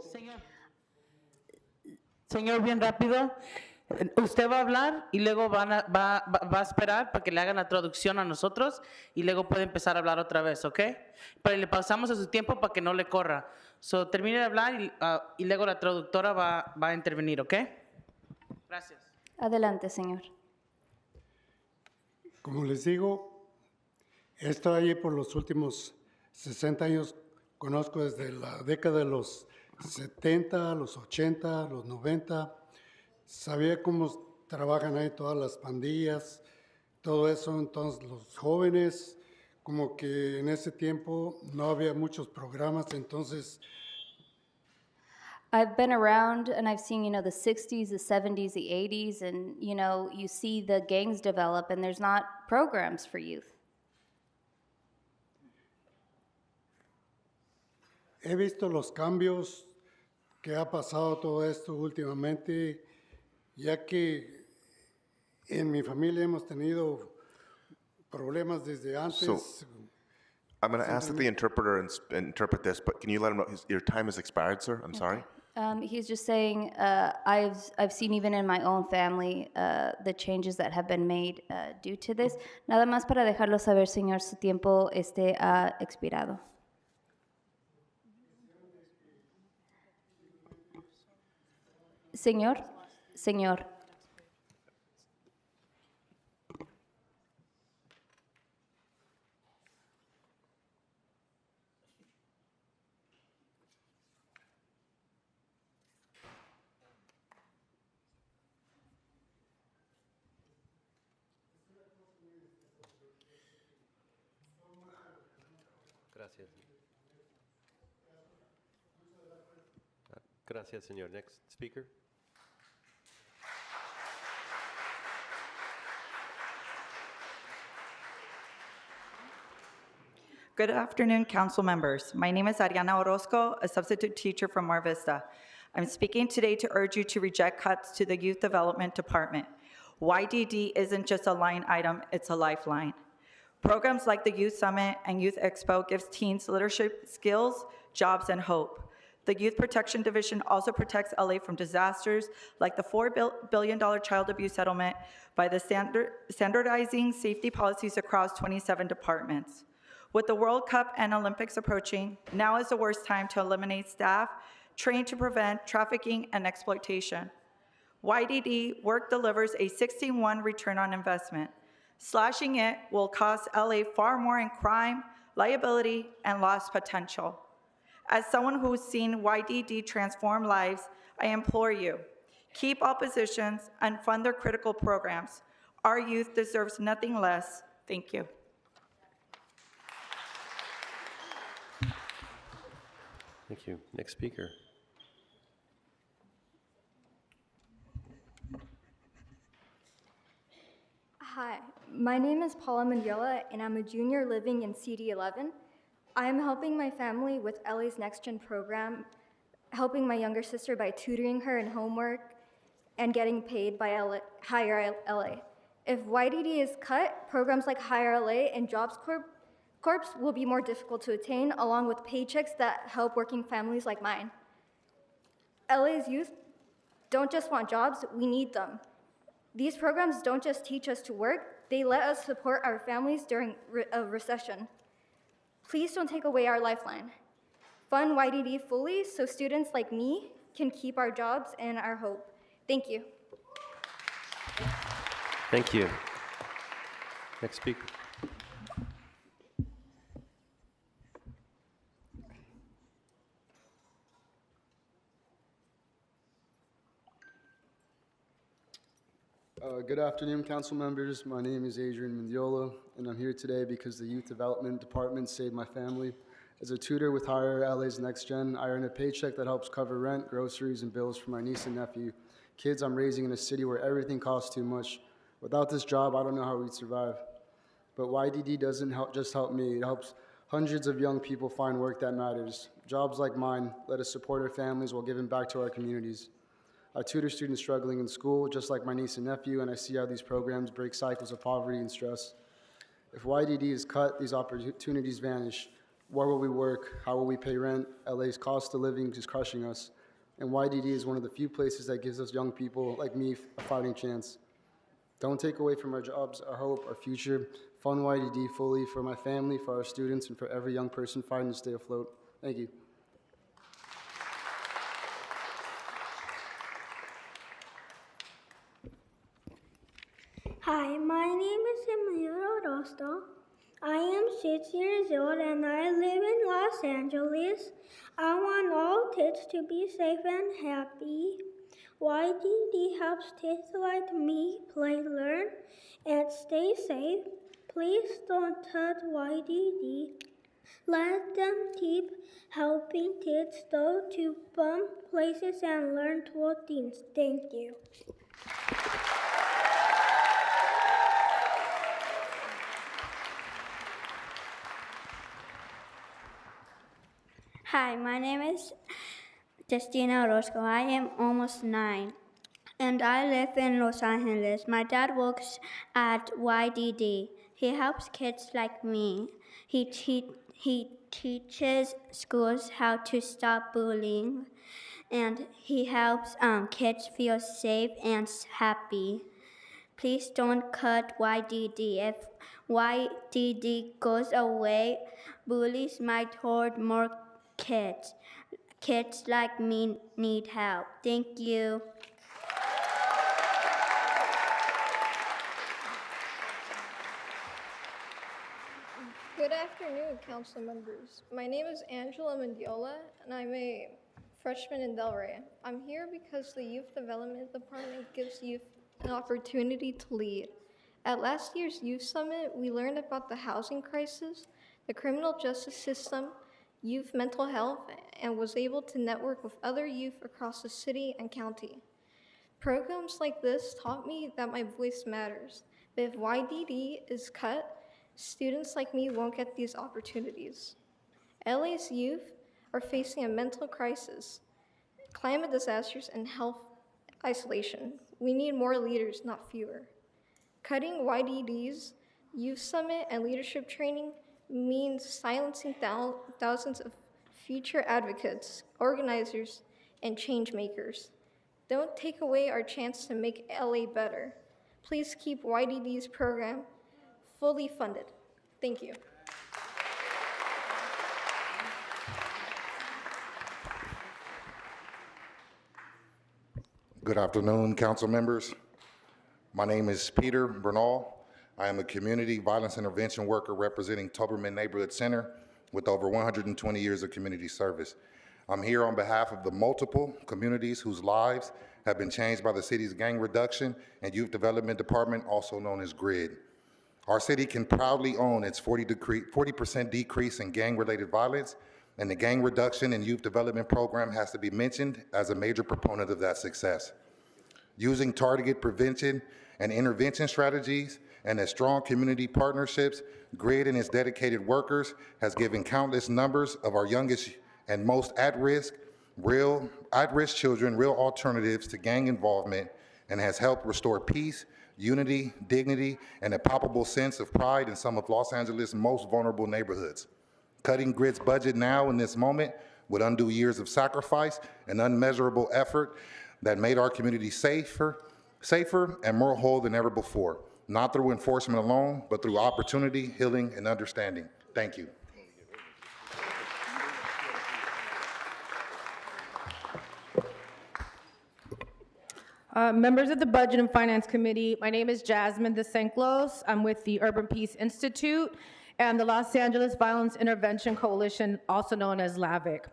Señor, bien rápido. Usted va a hablar y luego va a esperar para que le hagan la traducción a nosotros y luego puede empezar a hablar otra vez, ¿ok? Pero le pausamos a su tiempo para que no le corra. So, termine de hablar y luego la traductora va a intervenir, ¿ok? Gracias. Adelante, señor. Como les digo, he estado allí por los últimos 60 años. Conozco desde la década de los 70, los 80, los 90. Sabía cómo trabajan ahí todas las pandillas, todo eso. Entonces, los jóvenes, como que en ese tiempo no había muchos programas, entonces I've been around and I've seen, the 60s, the 70s, the 80s, and, you see the gangs develop and there's not programs for youth. he visto los cambios que ha pasado todo esto últimamente, ya que en mi familia hemos tenido problemas desde antes. I'm going to ask that the interpreter interpret this, but can you let him know, your time has expired, sir? I'm sorry. He's just saying, I've seen even in my own family the changes that have been made due to this. Nada más para dejarlo saber, señor, su tiempo ha expirado. Señor. Gracias. Gracias, señor. Next speaker. Good afternoon, council members. My name is Ariana Orozco, a substitute teacher from Mar Vista. I'm speaking today to urge you to reject cuts to the Youth Development Department. YDD isn't just a line item, it's a lifeline. Programs like the Youth Summit and Youth Expo gives teens leadership skills, jobs, and hope. The Youth Protection Division also protects LA from disasters like the $4 billion child abuse settlement by standardizing safety policies across 27 departments. With the World Cup and Olympics approaching, now is the worst time to eliminate staff trained to prevent trafficking and exploitation. YDD work delivers a 16-1 return on investment. Slashing it will cost LA far more in crime, liability, and lost potential. As someone who's seen YDD transform lives, I implore you, keep all positions and fund their critical programs. Our youth deserves nothing less. Thank you. Thank you. Next speaker. Hi, my name is Paula Mandela, and I'm a junior living in CD11. I'm helping my family with LA's Next Gen program, helping my younger sister by tutoring her in homework and getting paid by Hire LA. If YDD is cut, programs like Hire LA and Jobs Corp Corps will be more difficult to attain, along with paychecks that help working families like mine. LA's youth don't just want jobs, we need them. These programs don't just teach us to work, they let us support our families during a recession. Please don't take away our lifeline. Fund YDD fully so students like me can keep our jobs and our hope. Thank you. Thank you. Next speaker. Good afternoon, council members. My name is Adrian Mendiola, and I'm here today because the Youth Development Department saved my family. As a tutor with Hire LA's Next Gen, I earn a paycheck that helps cover rent, groceries, and bills for my niece and nephew, kids I'm raising in a city where everything costs too much. Without this job, I don't know how we'd survive. But YDD doesn't just help me, it helps hundreds of young people find work that matters. Jobs like mine let us support our families while giving back to our communities. I tutor students struggling in school, just like my niece and nephew, and I see how these programs break cycles of poverty and stress. If YDD is cut, these opportunities vanish. Where will we work? How will we pay rent? LA's cost of living is crushing us. And YDD is one of the few places that gives us young people like me a fighting chance. Don't take away from our jobs, our hope, our future. Fund YDD fully for my family, for our students, and for every young person fighting to stay afloat. Thank you. Hi, my name is Emilio Orozco. I am 6 years old and I live in Los Angeles. I want all kids to be safe and happy. YDD helps kids like me play, learn, and stay safe. Please don't cut YDD. Let them keep helping kids go to fun places and learn cool things. Thank you. Hi, my name is Justina Orozco. I am almost 9, and I live in Los Angeles. My dad works at YDD. He helps kids like me. He teaches schools how to stop bullying, and he helps kids feel safe and happy. Please don't cut YDD. If YDD goes away, bullies might hurt more kids. Kids like me need help. Thank you. Good afternoon, council members. My name is Angela Mendiola, and I'm a freshman in Delray. I'm here because the Youth Development Department gives youth an opportunity to lead. At last year's Youth Summit, we learned about the housing crisis, the criminal justice system, youth mental health, and was able to network with other youth across the city and county. Programs like this taught me that my voice matters, but if YDD is cut, students like me won't get these opportunities. LA's youth are facing a mental crisis, climate disasters, and health isolation. We need more leaders, not fewer. Cutting YDD's Youth Summit and leadership training means silencing thousands of future advocates, organizers, and change makers. Don't take away our chance to make LA better. Please keep YDD's program fully funded. Thank you. Good afternoon, council members. My name is Peter Bernal. I am a community violence intervention worker representing Toberman Neighborhood Center with over 120 years of community service. I'm here on behalf of the multiple communities whose lives have been changed by the city's gang reduction and youth development department, also known as GRID. Our city can proudly own its 40% decrease in gang-related violence, and the gang reduction and youth development program has to be mentioned as a major proponent of that success. Using targeted prevention and intervention strategies and as strong community partnerships, GRID and its dedicated workers has given countless numbers of our youngest and most at-risk children real alternatives to gang involvement and has helped restore peace, unity, dignity, and a palpable sense of pride in some of Los Angeles' most vulnerable neighborhoods. Cutting GRID's budget now in this moment would undo years of sacrifice and unmeasurable effort that made our community safer and more whole than ever before, not through enforcement alone, but through opportunity, healing, and understanding. Thank you. Members of the Budget and Finance Committee, my name is Jasmine DeSanclos. I'm with the Urban Peace Institute and the Los Angeles Violence Intervention Coalition, also known as LAVIC.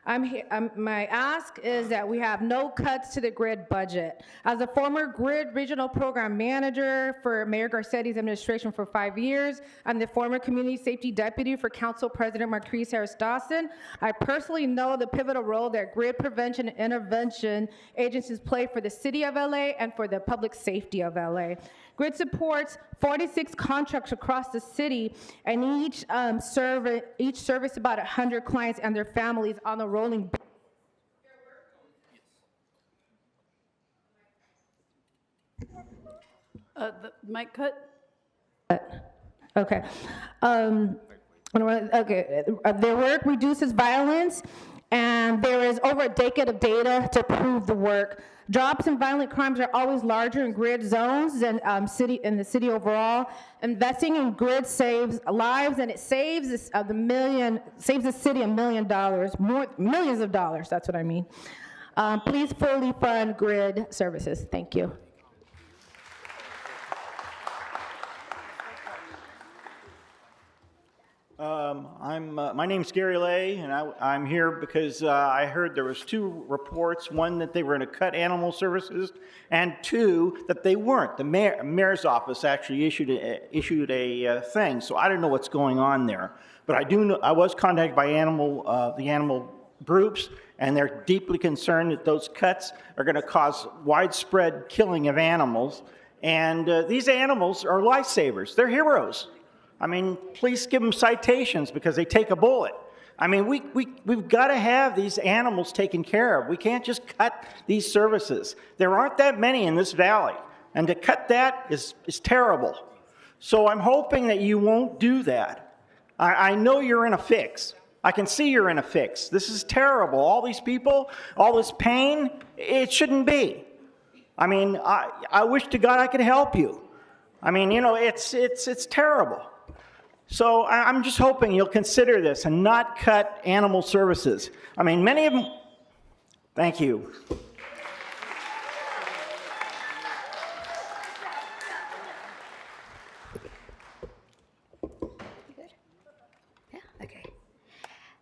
My ask is that we have no cuts to the GRID budget. As a former GRID regional program manager for Mayor Garcetti's administration for 5 years, I'm the former community safety deputy for Council President Marquise Harris Dawson. I personally know the pivotal role that GRID prevention and intervention agencies play for the city of LA and for the public safety of LA. GRID supports 46 contracts across the city, and each service about 100 clients and their families on a rolling. The mic cut? Okay. Their work reduces violence, and there is over a decade of data to prove the work. Drops in violent crimes are always larger in GRID zones than in the city overall. Investing in GRID saves lives, and it saves the city $1 million, millions of dollars. That's what I mean. Please fully fund GRID services. Thank you. My name's Gary Lay, and I'm here because I heard there was 2 reports, one that they were going to cut animal services, and 2 that they weren't. The mayor's office actually issued a thing, so I don't know what's going on there. But I do know I was contacted by the animal groups, and they're deeply concerned that those cuts are going to cause widespread killing of animals. And these animals are lifesavers. They're heroes. I mean, please give them citations because they take a bullet. I mean, we've got to have these animals taken care of. We can't just cut these services. There aren't that many in this valley, and to cut that is terrible. So I'm hoping that you won't do that. I know you're in a fix. I can see you're in a fix. This is terrible. All these people, all this pain, it shouldn't be. I mean, I wish to God I could help you. I mean, you know, it's terrible. So I'm just hoping you'll consider this and not cut animal services. I mean, many of them, thank you.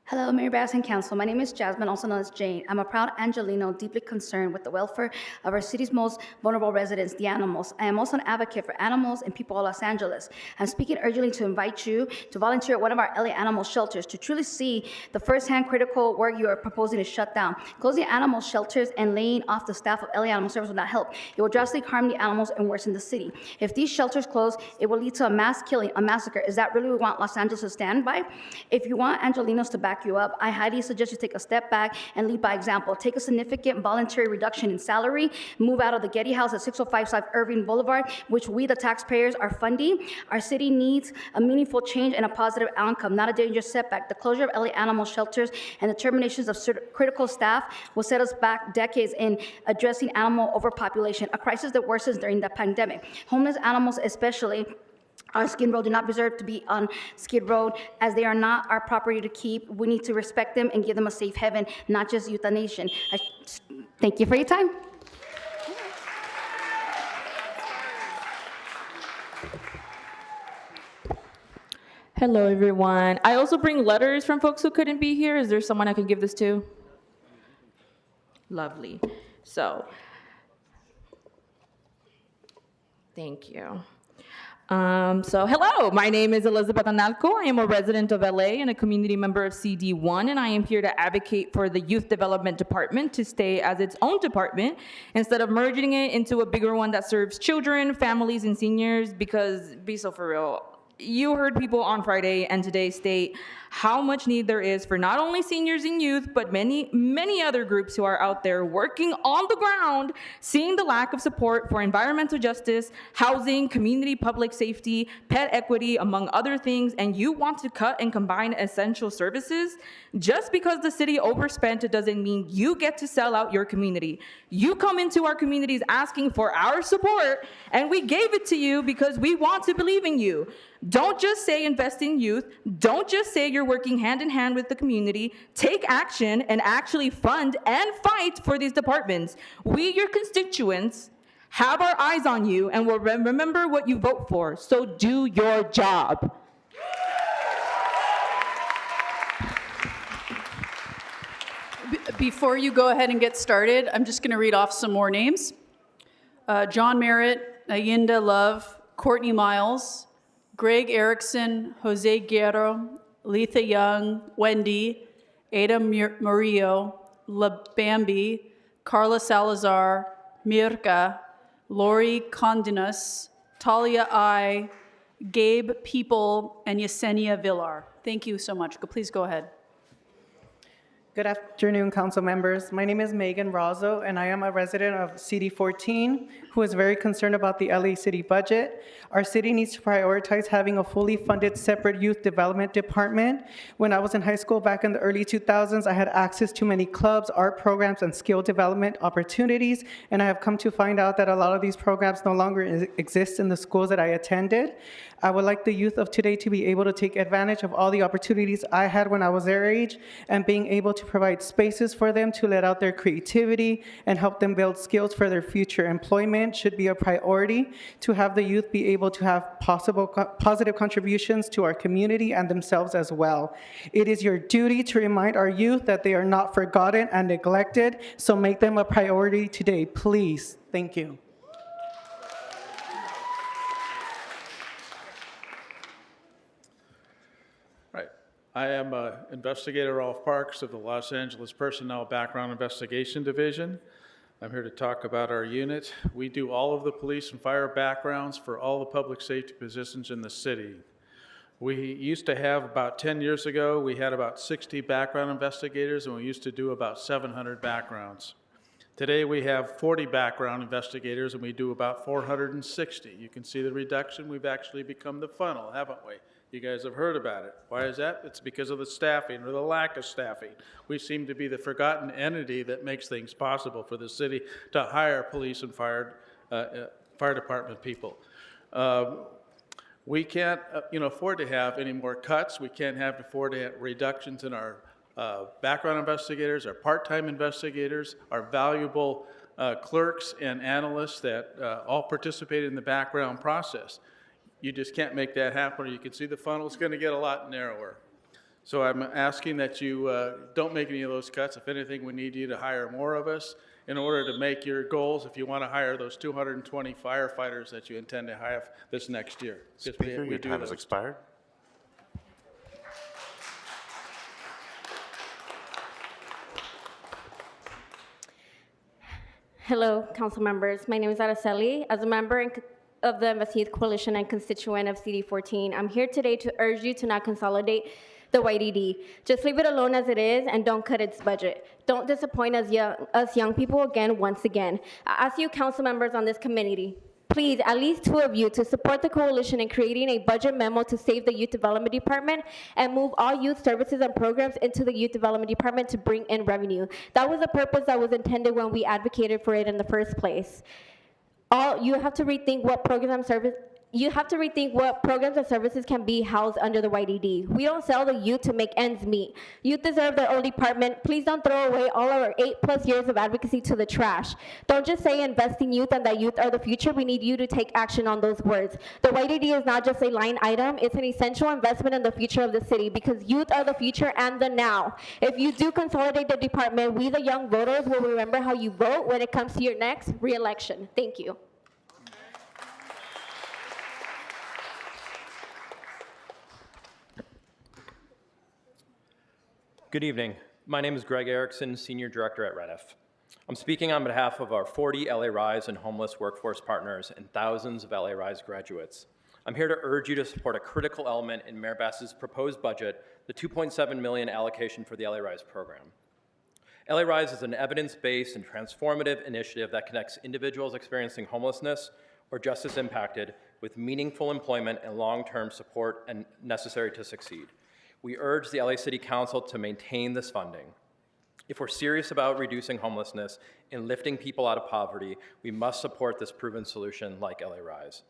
Hello, Mayor Bass and Council. My name is Jasmine, also known as Jane. I'm a proud Angelino, deeply concerned with the welfare of our city's most vulnerable residents, the animals. I am also an advocate for animals and people of Los Angeles. I'm speaking urgently to invite you to volunteer at one of our LA animal shelters to truly see the firsthand critical work you are proposing to shut down. Closing animal shelters and laying off the staff of LA Animal Service will not help. It will drastically harm the animals and worsen the city. If these shelters close, it will lead to a mass killing, a massacre. Is that really what we want Los Angeles to stand by? If you want Angelinos to back you up, I highly suggest you take a step back and lead by example. Take a significant voluntary reduction in salary, move out of the Getty House at 605 South Irving Boulevard, which we, the taxpayers, are funding. Our city needs a meaningful change and a positive outcome, not a dangerous setback. The closure of LA animal shelters and the terminations of critical staff will set us back decades in addressing animal overpopulation, a crisis that worsens during the pandemic. Homeless animals especially on Skid Row do not deserve to be on Skid Row, as they are not our property to keep. We need to respect them and give them a safe haven, not just euthanasia. Thank you for your time. Hello, everyone. I also bring letters from folks who couldn't be here. Is there someone I can give this to? Lovely. So, thank you. Hello, my name is Elizabeth Analco. I am a resident of LA and a community member of CD1, and I am here to advocate for the Youth Development Department to stay as its own department instead of merging it into a bigger one that serves children, families, and seniors, because be so for real. You heard people on Friday and today state how much need there is for not only seniors and youth, but many, many other groups who are out there working on the ground, seeing the lack of support for environmental justice, housing, community public safety, pet equity, among other things, and you want to cut and combine essential services? Just because the city overspent, it doesn't mean you get to sell out your community. You come into our communities asking for our support, and we gave it to you because we want to believe in you. Don't just say invest in youth. Don't just say you're working hand in hand with the community. Take action and actually fund and fight for these departments. We, your constituents, have our eyes on you and will remember what you vote for. So do your job. Before you go ahead and get started, I'm just going to read off some more names. John Merritt, Ayinda Love, Courtney Miles, Greg Erickson, Jose Guerrero, Letha Young, Wendy, Ada Murillo, La Bambi, Carla Salazar, Mirka, Lori Condinas, Talia I, Gabe People, and Yesenia Villar. Thank you so much. Please go ahead. Good afternoon, council members. My name is Megan Razzo, and I am a resident of CD14 who is very concerned about the LA City budget. Our city needs to prioritize having a fully funded separate youth development department. When I was in high school back in the early 2000s, I had access to many clubs, art programs, and skill development opportunities, and I have come to find out that a lot of these programs no longer exist in the schools that I attended. I would like the youth of today to be able to take advantage of all the opportunities I had when I was their age, and being able to provide spaces for them to let out their creativity and help them build skills for their future employment should be a priority. To have the youth be able to have positive contributions to our community and themselves as well. It is your duty to remind our youth that they are not forgotten and neglected, so make them a priority today, please. Thank you. I am Investigator Rolf Parks of the Los Angeles Personnel Background Investigation Division. I'm here to talk about our unit. We do all of the police and fire backgrounds for all the public safety positions in the city. We used to have, about 10 years ago, we had about 60 background investigators, and we used to do about 700 backgrounds. Today we have 40 background investigators, and we do about 460. You can see the reduction. We've actually become the funnel, haven't we? You guys have heard about it. Why is that? It's because of the staffing or the lack of staffing. We seem to be the forgotten entity that makes things possible for the city to hire police and fire department people. We can't afford to have any more cuts. We can't afford to have reductions in our background investigators, our part-time investigators, our valuable clerks and analysts that all participate in the background process. You just can't make that happen, or you can see the funnel's going to get a lot narrower. So I'm asking that you don't make any of those cuts. If anything, we need you to hire more of us in order to make your goals if you want to hire those 220 firefighters that you intend to hire this next year. Speaker, your time has expired. Hello, council members. My name is Araceli. As a member of the Invest Youth Coalition and constituent of CD14, I'm here today to urge you to not consolidate the YDD. Just leave it alone as it is and don't cut its budget. Don't disappoint us young people again, once again. I ask you council members on this committee, please, at least 2 of you, to support the coalition in creating a budget memo to save the Youth Development Department and move all youth services and programs into the Youth Development Department to bring in revenue. That was the purpose that was intended when we advocated for it in the first place. You have to rethink what programs and services can be housed under the YDD. We don't sell the youth to make ends meet. Youth deserve their own department. Please don't throw away all our 8+ years of advocacy to the trash. Don't just say invest in youth and that youth are the future. We need you to take action on those words. The YDD is not just a line item. It's an essential investment in the future of the city because youth are the future and the now. If you do consolidate the department, we the young voters will remember how you vote when it comes to your next re-election. Thank you. Good evening. My name is Greg Erickson, Senior Director at REDF. I'm speaking on behalf of our 40 LA Rise and homeless workforce partners and thousands of LA Rise graduates. I'm here to urge you to support a critical element in Mayor Bass's proposed budget, the $2.7 million allocation for the LA Rise program. LA Rise is an evidence-based and transformative initiative that connects individuals experiencing homelessness or justice impacted with meaningful employment and long-term support and necessary to succeed. We urge the LA City Council to maintain this funding. If we're serious about reducing homelessness and lifting people out of poverty, we must support this proven solution like LA Rise.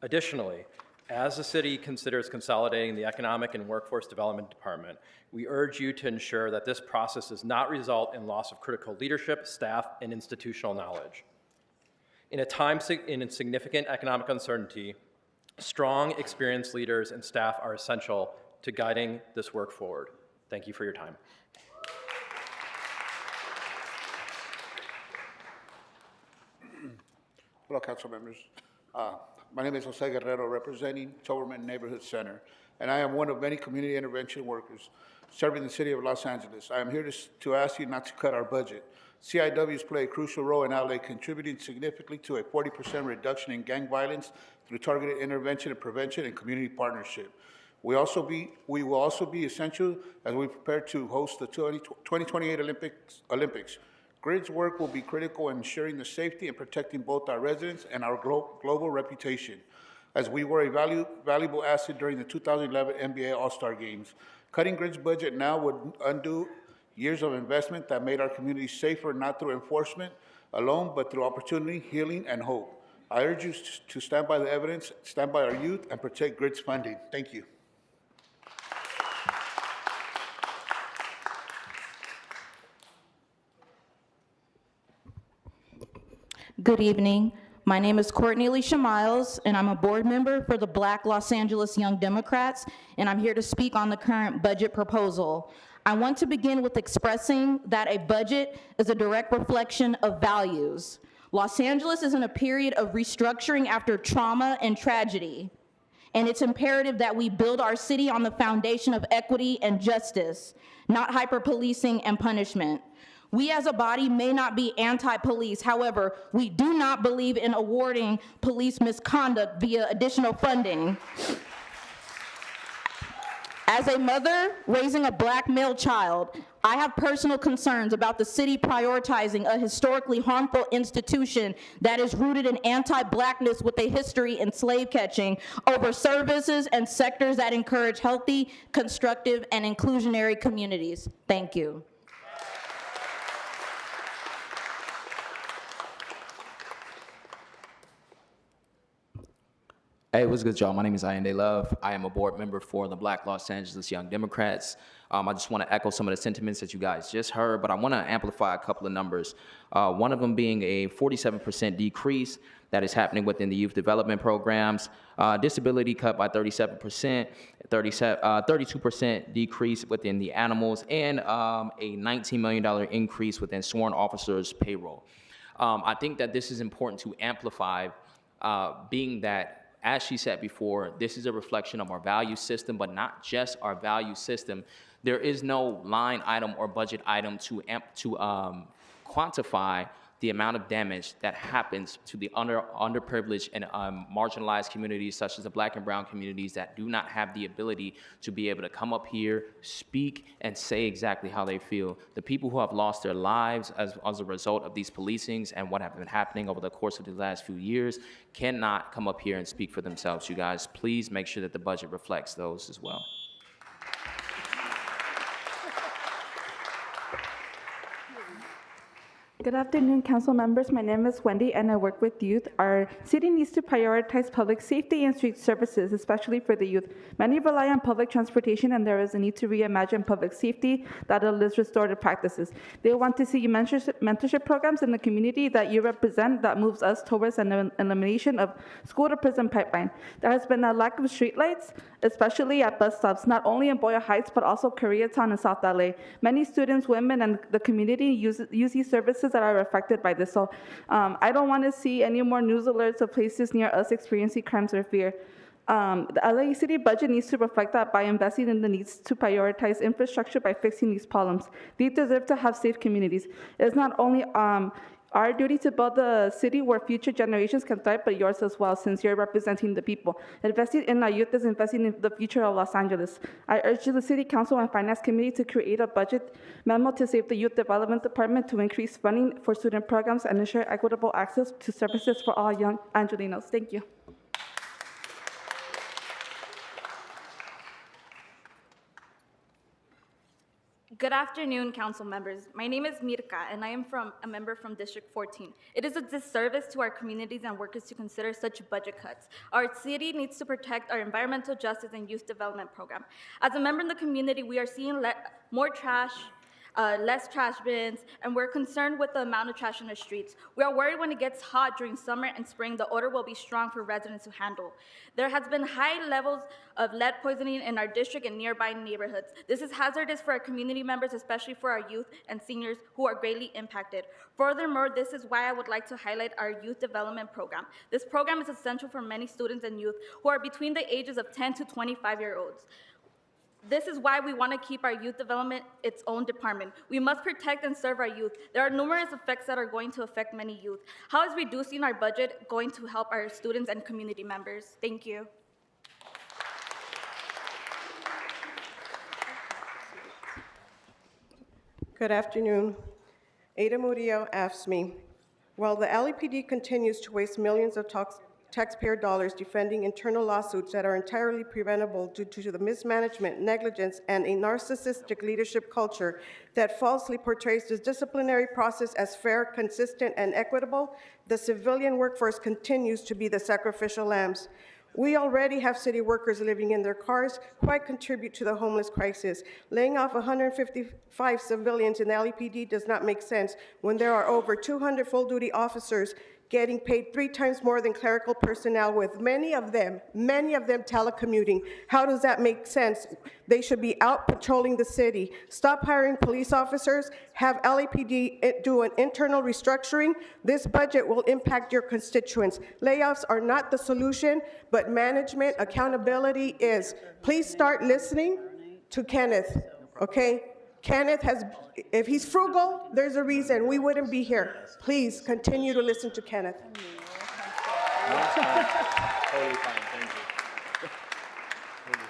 Additionally, as the city considers consolidating the Economic and Workforce Development Department, we urge you to ensure that this process does not result in loss of critical leadership, staff, and institutional knowledge. In a time in significant economic uncertainty, strong, experienced leaders and staff are essential to guiding this work forward. Thank you for your time. Hello, council members. My name is Jose Guerrero, representing Toberman Neighborhood Center, and I am one of many community intervention workers serving the city of Los Angeles. I am here to ask you not to cut our budget. CIWs play a crucial role in LA, contributing significantly to a 40% reduction in gang violence through targeted intervention and prevention and community partnership. We will also be essential as we prepare to host the 2028 Olympics. GRID's work will be critical in ensuring the safety and protecting both our residents and our global reputation, as we were a valuable asset during the 2011 NBA All-Star Games. Cutting GRID's budget now would undo years of investment that made our community safer, not through enforcement alone, but through opportunity, healing, and hope. I urge you to stand by the evidence, stand by our youth, and protect GRID's funding. Thank you. Good evening. My name is Courtney Alicia Miles, and I'm a board member for the Black Los Angeles Young Democrats, and I'm here to speak on the current budget proposal. I want to begin with expressing that a budget is a direct reflection of values. Los Angeles is in a period of restructuring after trauma and tragedy, and it's imperative that we build our city on the foundation of equity and justice, not hyper-policing and punishment. We as a body may not be anti-police. However, we do not believe in awarding police misconduct via additional funding. As a mother raising a Black male child, I have personal concerns about the city prioritizing a historically harmful institution that is rooted in anti-Blackness with a history in slave catching over services and sectors that encourage healthy, constructive, and inclusionary communities. Thank you. Hey, what's good, y'all? My name is Ayende Love. I am a board member for the Black Los Angeles Young Democrats. I just want to echo some of the sentiments that you guys just heard, but I want to amplify a couple of numbers. One of them being a 47% decrease that is happening within the youth development programs, disability cut by 37%, 32% decrease within the animals, and a $19 million increase within sworn officers' payroll. I think that this is important to amplify, being that, as she said before, this is a reflection of our value system, but not just our value system. There is no line item or budget item to quantify the amount of damage that happens to the underprivileged and marginalized communities, such as the Black and brown communities, that do not have the ability to be able to come up here, speak, and say exactly how they feel. The people who have lost their lives as a result of these policings and what have been happening over the course of the last few years cannot come up here and speak for themselves. You guys, please make sure that the budget reflects those as well. Good afternoon, council members. My name is Wendy, and I work with youth. Our city needs to prioritize public safety and street services, especially for the youth. Many rely on public transportation, and there is a need to reimagine public safety that enlists restorative practices. They want to see mentorship programs in the community that you represent that moves us towards an elimination of school-to-prison pipeline. There has been a lack of streetlights, especially at bus stops, not only in Boyle Heights, but also Koreatown and South LA. Many students, women, and the community use these services that are affected by this. So I don't want to see any more news alerts of places near us experiencing crimes or fear. The LA City budget needs to reflect that by investing in the needs to prioritize infrastructure by fixing these problems. They deserve to have safe communities. It's not only Our duty to build a city where future generations can thrive, but yours as well, since you're representing the people. Investing in our youth is investing in the future of Los Angeles. I urge the City Council and Finance Committee to create a budget memo to save the Youth Development Department to increase funding for student programs and ensure equitable access to services for all young Angelinos. Thank you. Good afternoon, council members. My name is Mirka, and I am a member from District 14. It is a disservice to our communities and workers to consider such budget cuts. Our city needs to protect our environmental justice and youth development program. As a member in the community, we are seeing more trash, less trash bins, and we're concerned with the amount of trash in the streets. We are worried when it gets hot during summer and spring, the odor will be strong for residents to handle. There has been high levels of lead poisoning in our district and nearby neighborhoods. This is hazardous for our community members, especially for our youth and seniors who are greatly impacted. Furthermore, this is why I would like to highlight our youth development program. This program is essential for many students and youth who are between the ages of 10 to 25-year-olds. This is why we want to keep our youth development its own department. We must protect and serve our youth. There are numerous effects that are going to affect many youth. How is reducing our budget going to help our students and community members? Thank you. Good afternoon. Ada Murillo AFSCME. While the LAPD continues to waste millions of taxpayer dollars defending internal lawsuits that are entirely preventable due to the mismanagement, negligence, and a narcissistic leadership culture that falsely portrays the disciplinary process as fair, consistent, and equitable, the civilian workforce continues to be the sacrificial lambs. We already have city workers living in their cars. Why contribute to the homeless crisis? Laying off 155 civilians in the LAPD does not make sense when there are over 200 full-duty officers getting paid 3 times more than clerical personnel, with many of them telecommuting. How does that make sense? They should be out patrolling the city. Stop hiring police officers, have LAPD do an internal restructuring. This budget will impact your constituents. Layoffs are not the solution, but management accountability is. Please start listening to Kenneth, okay? Kenneth has, if he's frugal, there's a reason. We wouldn't be here. Please continue to listen to Kenneth. Totally fine, thank you. Totally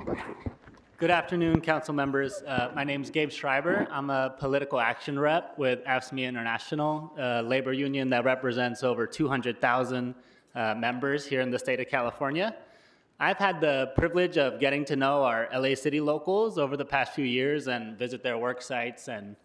fine. Good afternoon, council members. My name is Gabe Schreiber. I'm a political action rep with AFSCME International, a labor union that represents over 200,000 members here in the state of California. I've had the privilege of getting to know our LA City locals over the past few years and visit their work sites, and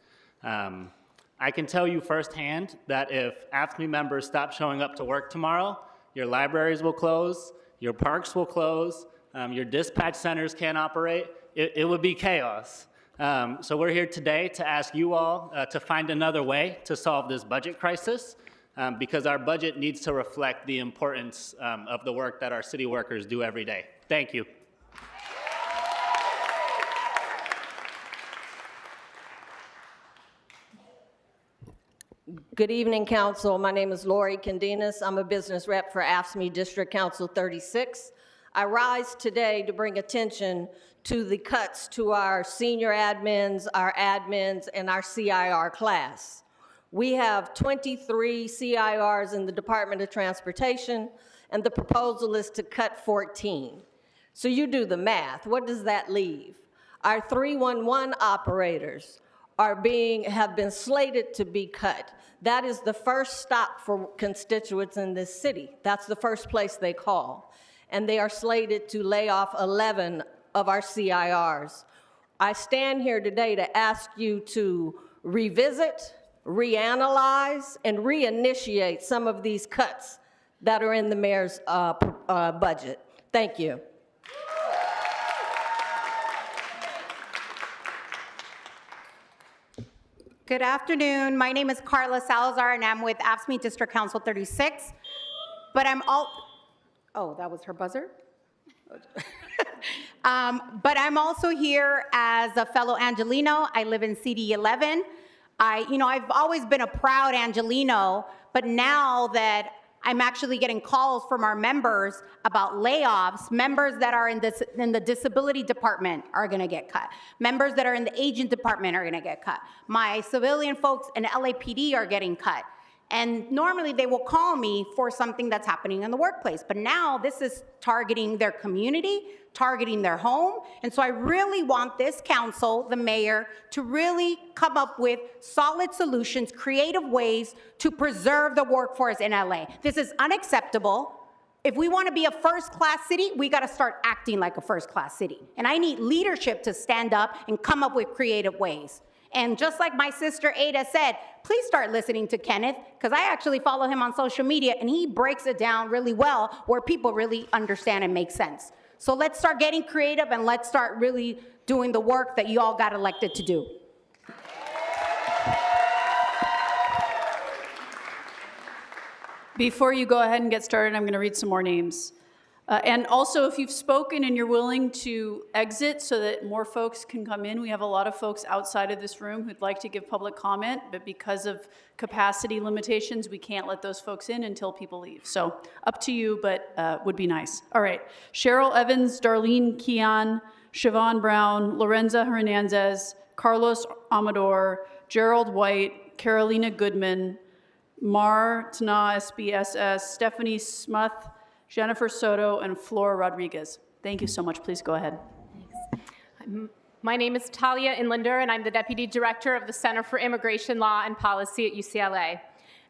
I can tell you firsthand that if AFSCME members stop showing up to work tomorrow, your libraries will close, your parks will close, your dispatch centers can't operate. It would be chaos. So we're here today to ask you all to find another way to solve this budget crisis. Because our budget needs to reflect the importance of the work that our city workers do every day. Thank you. Good evening, Council. My name is Lori Candinas. I'm a business rep for AFSCME District Council 36. I rise today to bring attention to the cuts to our senior admins, and our CIR class. We have 23 CIRs in the Department of Transportation, and the proposal is to cut 14. So you do the math. What does that leave? Our 311 operators have been slated to be cut. That is the first stop for constituents in this city. That's the first place they call. And they are slated to lay off 11 of our CIRs. I stand here today to ask you to revisit, reanalyze, and reinitiate some of these cuts that are in the mayor's budget. Thank you. Good afternoon. My name is Carla Salazar, and I'm with AFSCME District Council 36. But oh, that was her buzzer? But I'm also here as a fellow Angelino. I live in CD 11. I've always been a proud Angelino, but now that I'm actually getting calls from our members about layoffs. Members that are in the disability department are gonna get cut. Members that are in the agent department are gonna get cut. My civilian folks in LAPD are getting cut. And normally they will call me for something that's happening in the workplace. But now this is targeting their community, targeting their home. And so I really want this council, the mayor, to really come up with solid solutions, creative ways to preserve the workforce in LA. This is unacceptable. If we want to be a first-class city, we got to start acting like a first-class city. And I need leadership to stand up and come up with creative ways. And just like my sister Ada said, please start listening to Kenneth, because I actually follow him on social media, and he breaks it down really well where people really understand and make sense. So let's start getting creative, and let's start really doing the work that you all got elected to do. Before you go ahead and get started, I'm going to read some more names. And also, if you've spoken and you're willing to exit so that more folks can come in, we have a lot of folks outside of this room who'd like to give public comment, but because of capacity limitations, we can't let those folks in until people leave. So up to you, but would be nice. All right, Cheryl Evans, Darlene Keon, Siobhan Brown, Lorenza Hernandez, Carlos Amador, Gerald White, Carolina Goodman, Mar Tana SBSS, Stephanie Smuth, Jennifer Soto, and Flora Rodriguez. Thank you so much. Please go ahead. My name is Talia Inlander, and I'm the Deputy Director of the Center for Immigration Law and Policy at UCLA.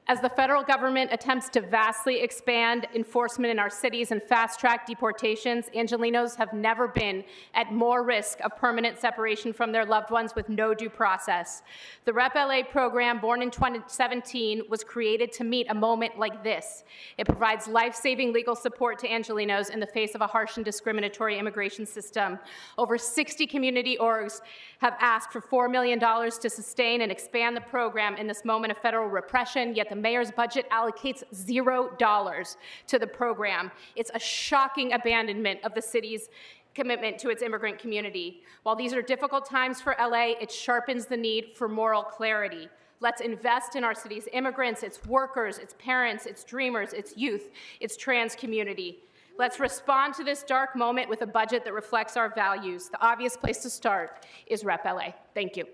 As the federal government attempts to vastly expand enforcement in our cities and fast-track deportations, Angelenos have never been at more risk of permanent separation from their loved ones with no due process. The REP LA program, born in 2017, was created to meet a moment like this. It provides life-saving legal support to Angelenos in the face of a harsh and discriminatory immigration system. Over 60 community orgs have asked for $4 million to sustain and expand the program in this moment of federal repression, yet the mayor's budget allocates $0 to the program. It's a shocking abandonment of the city's commitment to its immigrant community. While these are difficult times for LA, it sharpens the need for moral clarity. Let's invest in our city's immigrants, its workers, its parents, its dreamers, its youth, its trans community. Let's respond to this dark moment with a budget that reflects our values. The obvious place to start is REP LA. Thank you.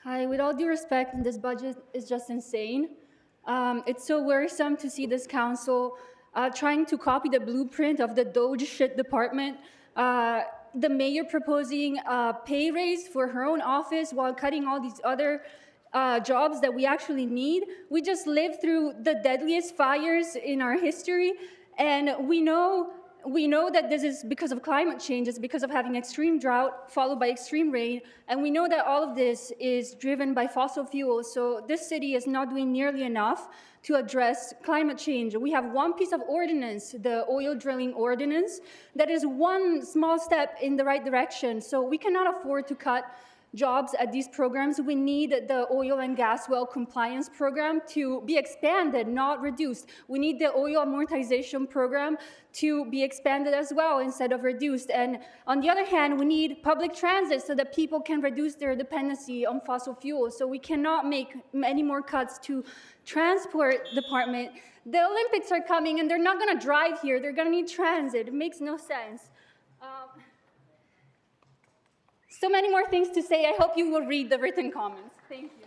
Hi, with all due respect, this budget is just insane. It's so worrisome to see this council trying to copy the blueprint of the Doge shit department. The mayor proposing a pay raise for her own office while cutting all these other jobs that we actually need. We just lived through the deadliest fires in our history, and we know that this is because of climate change. It's because of having extreme drought followed by extreme rain, and we know that all of this is driven by fossil fuels. So this city is not doing nearly enough to address climate change. We have one piece of ordinance, the oil drilling ordinance, that is one small step in the right direction. So we cannot afford to cut jobs at these programs. We need the oil and gas well compliance program to be expanded, not reduced. We need the oil amortization program to be expanded as well instead of reduced. And on the other hand, we need public transit so that people can reduce their dependency on fossil fuels. So we cannot make any more cuts to transport department. The Olympics are coming and they're not gonna drive here. They're gonna need transit. It makes no sense. So many more things to say. I hope you will read the written comments. Thank you.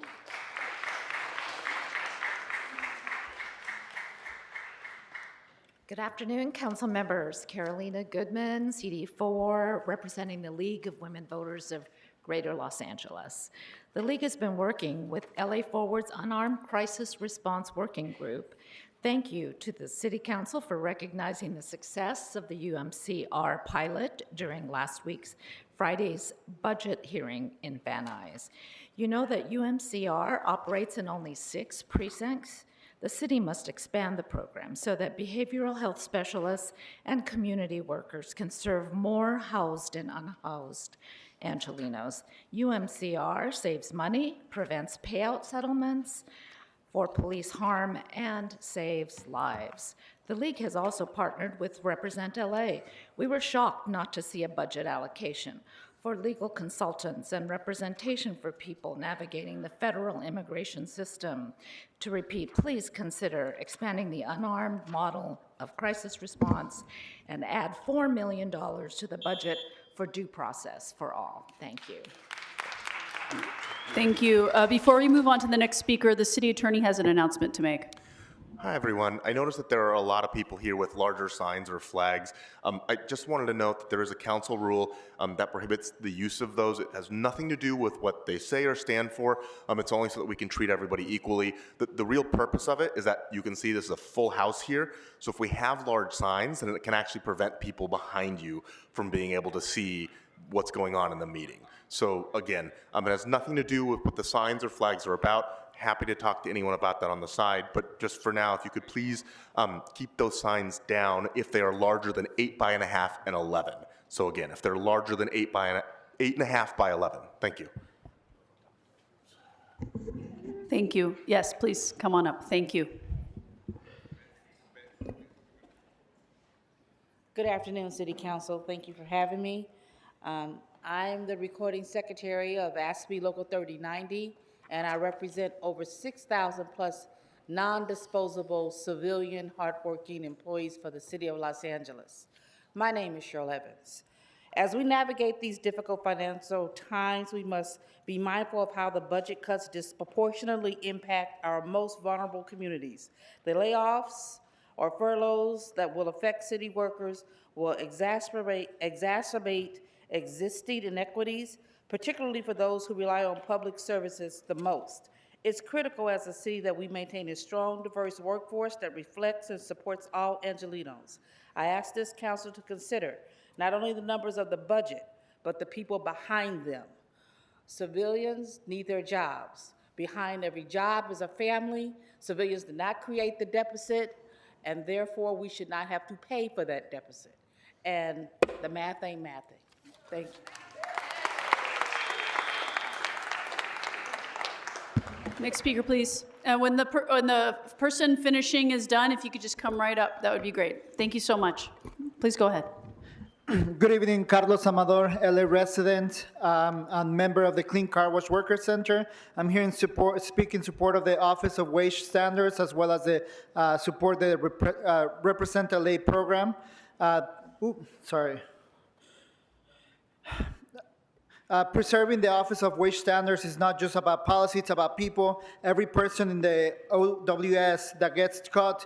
Good afternoon, council members. Carolina Goodman, CD4, representing the League of Women Voters of Greater Los Angeles. The League has been working with LA Forward's Unarmed Crisis Response Working Group. Thank you to the City Council for recognizing the success of the UMCR pilot during last week's Friday's budget hearing in Van Nuys. You know that UMCR operates in only 6 precincts. The city must expand the program so that behavioral health specialists and community workers can serve more housed and unhoused Angelenos. UMCR saves money, prevents payout settlements for police harm, and saves lives. The League has also partnered with Represent LA. We were shocked not to see a budget allocation for legal consultants and representation for people navigating the federal immigration system. To repeat, please consider expanding the unarmed model of crisis response and add $4 million to the budget for due process for all. Thank you. Thank you. Before we move on to the next speaker, the city attorney has an announcement to make. Hi, everyone. I noticed that there are a lot of people here with larger signs or flags. I just wanted to note that there is a council rule that prohibits the use of those. It has nothing to do with what they say or stand for. It's only so that we can treat everybody equally. The real purpose of it is that you can see this is a full house here. So if we have large signs, then it can actually prevent people behind you from being able to see what's going on in the meeting. So again, it has nothing to do with what the signs or flags are about. Happy to talk to anyone about that on the side, but just for now, if you could please keep those signs down if they are larger than 8 by 1.5 and 11. So again, if they're larger than 8.5 by 11. Thank you. Thank you. Yes, please come on up. Thank you. Good afternoon, City Council. Thank you for having me. I'm the recording secretary of ASME Local 3090, and I represent over 6,000 plus non-disposable civilian hardworking employees for the City of Los Angeles. My name is Cheryl Evans. As we navigate these difficult financial times, we must be mindful of how the budget cuts disproportionately impact our most vulnerable communities. The layoffs or furloughs that will affect city workers will exacerbate existing inequities, particularly for those who rely on public services the most. It's critical as a city that we maintain a strong, diverse workforce that reflects and supports all Angelenos. I ask this council to consider not only the numbers of the budget, but the people behind them. Civilians need their jobs. Behind every job is a family. Civilians did not create the deficit, and therefore we should not have to pay for that deficit. And the math ain't mathing. Thank you. Next speaker, please. When the person finishing is done, if you could just come right up, that would be great. Thank you so much. Please go ahead. Good evening, Carlos Amador, LA resident and member of the Clean Car Wash Workers Center. I'm here in speak in support of the Office of Wage Standards, as well as the support the Represent LA program. Preserving the Office of Wage Standards is not just about policy, it's about people. Every person in the OWS that gets cut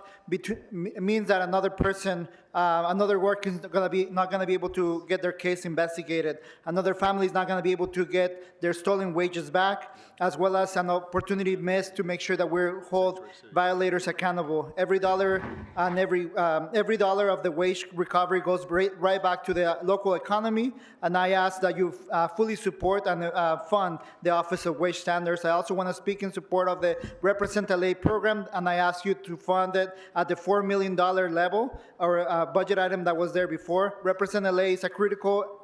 means that another person, another worker is not going to be able to get their case investigated. Another family is not going to be able to get their stolen wages back, as well as an opportunity missed to make sure that we hold violators accountable. Every dollar and every dollar of the wage recovery goes right back to the local economy, and I ask that you fully support and fund the Office of Wage Standards. I also want to speak in support of the Represent LA program, and I ask you to fund it at the $4 million level, or budget item that was there before. Represent LA is critical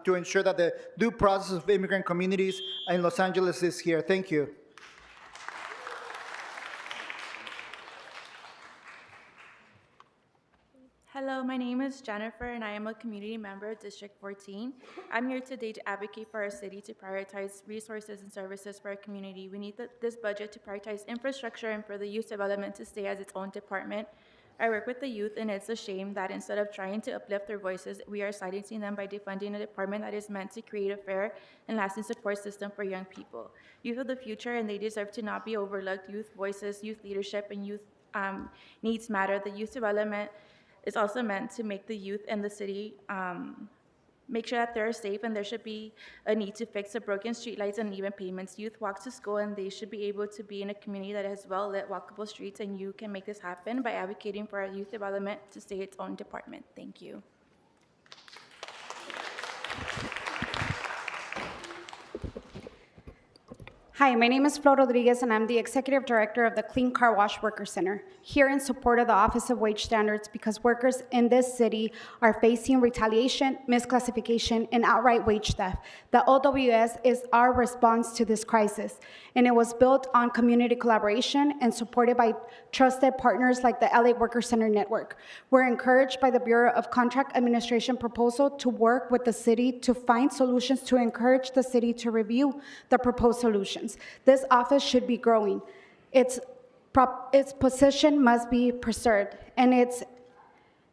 to ensure that the due process of immigrant communities in Los Angeles is here. Thank you. Hello, my name is Jennifer, and I am a community member of District 14. I'm here today to advocate for our city to prioritize resources and services for our community. We need this budget to prioritize infrastructure and for the youth development to stay as its own department. I work with the youth, and it's a shame that instead of trying to uplift their voices, we are silencing them by defunding a department that is meant to create a fair and lasting support system for young people. Youth are the future, and they deserve to not be overlooked. Youth voices, youth leadership, and youth needs matter. The youth development is also meant to make the youth in the city make sure that they're safe, and there should be a need to fix the broken streetlights and uneven pavements. Youth walk to school, and they should be able to be in a community that has well-lit, walkable streets, and you can make this happen by advocating for our youth development to stay its own department. Thank you. Hi, my name is Flo Rodriguez, and I'm the Executive Director of the Clean Car Wash Worker Center, here in support of the Office of Wage Standards because workers in this city are facing retaliation, misclassification, and outright wage theft. The OWS is our response to this crisis, and it was built on community collaboration and supported by trusted partners like the LA Worker Center Network. We're encouraged by the Bureau of Contract Administration proposal to work with the city to find solutions to encourage the city to review the proposed solutions. This office should be growing. Its position must be preserved, and its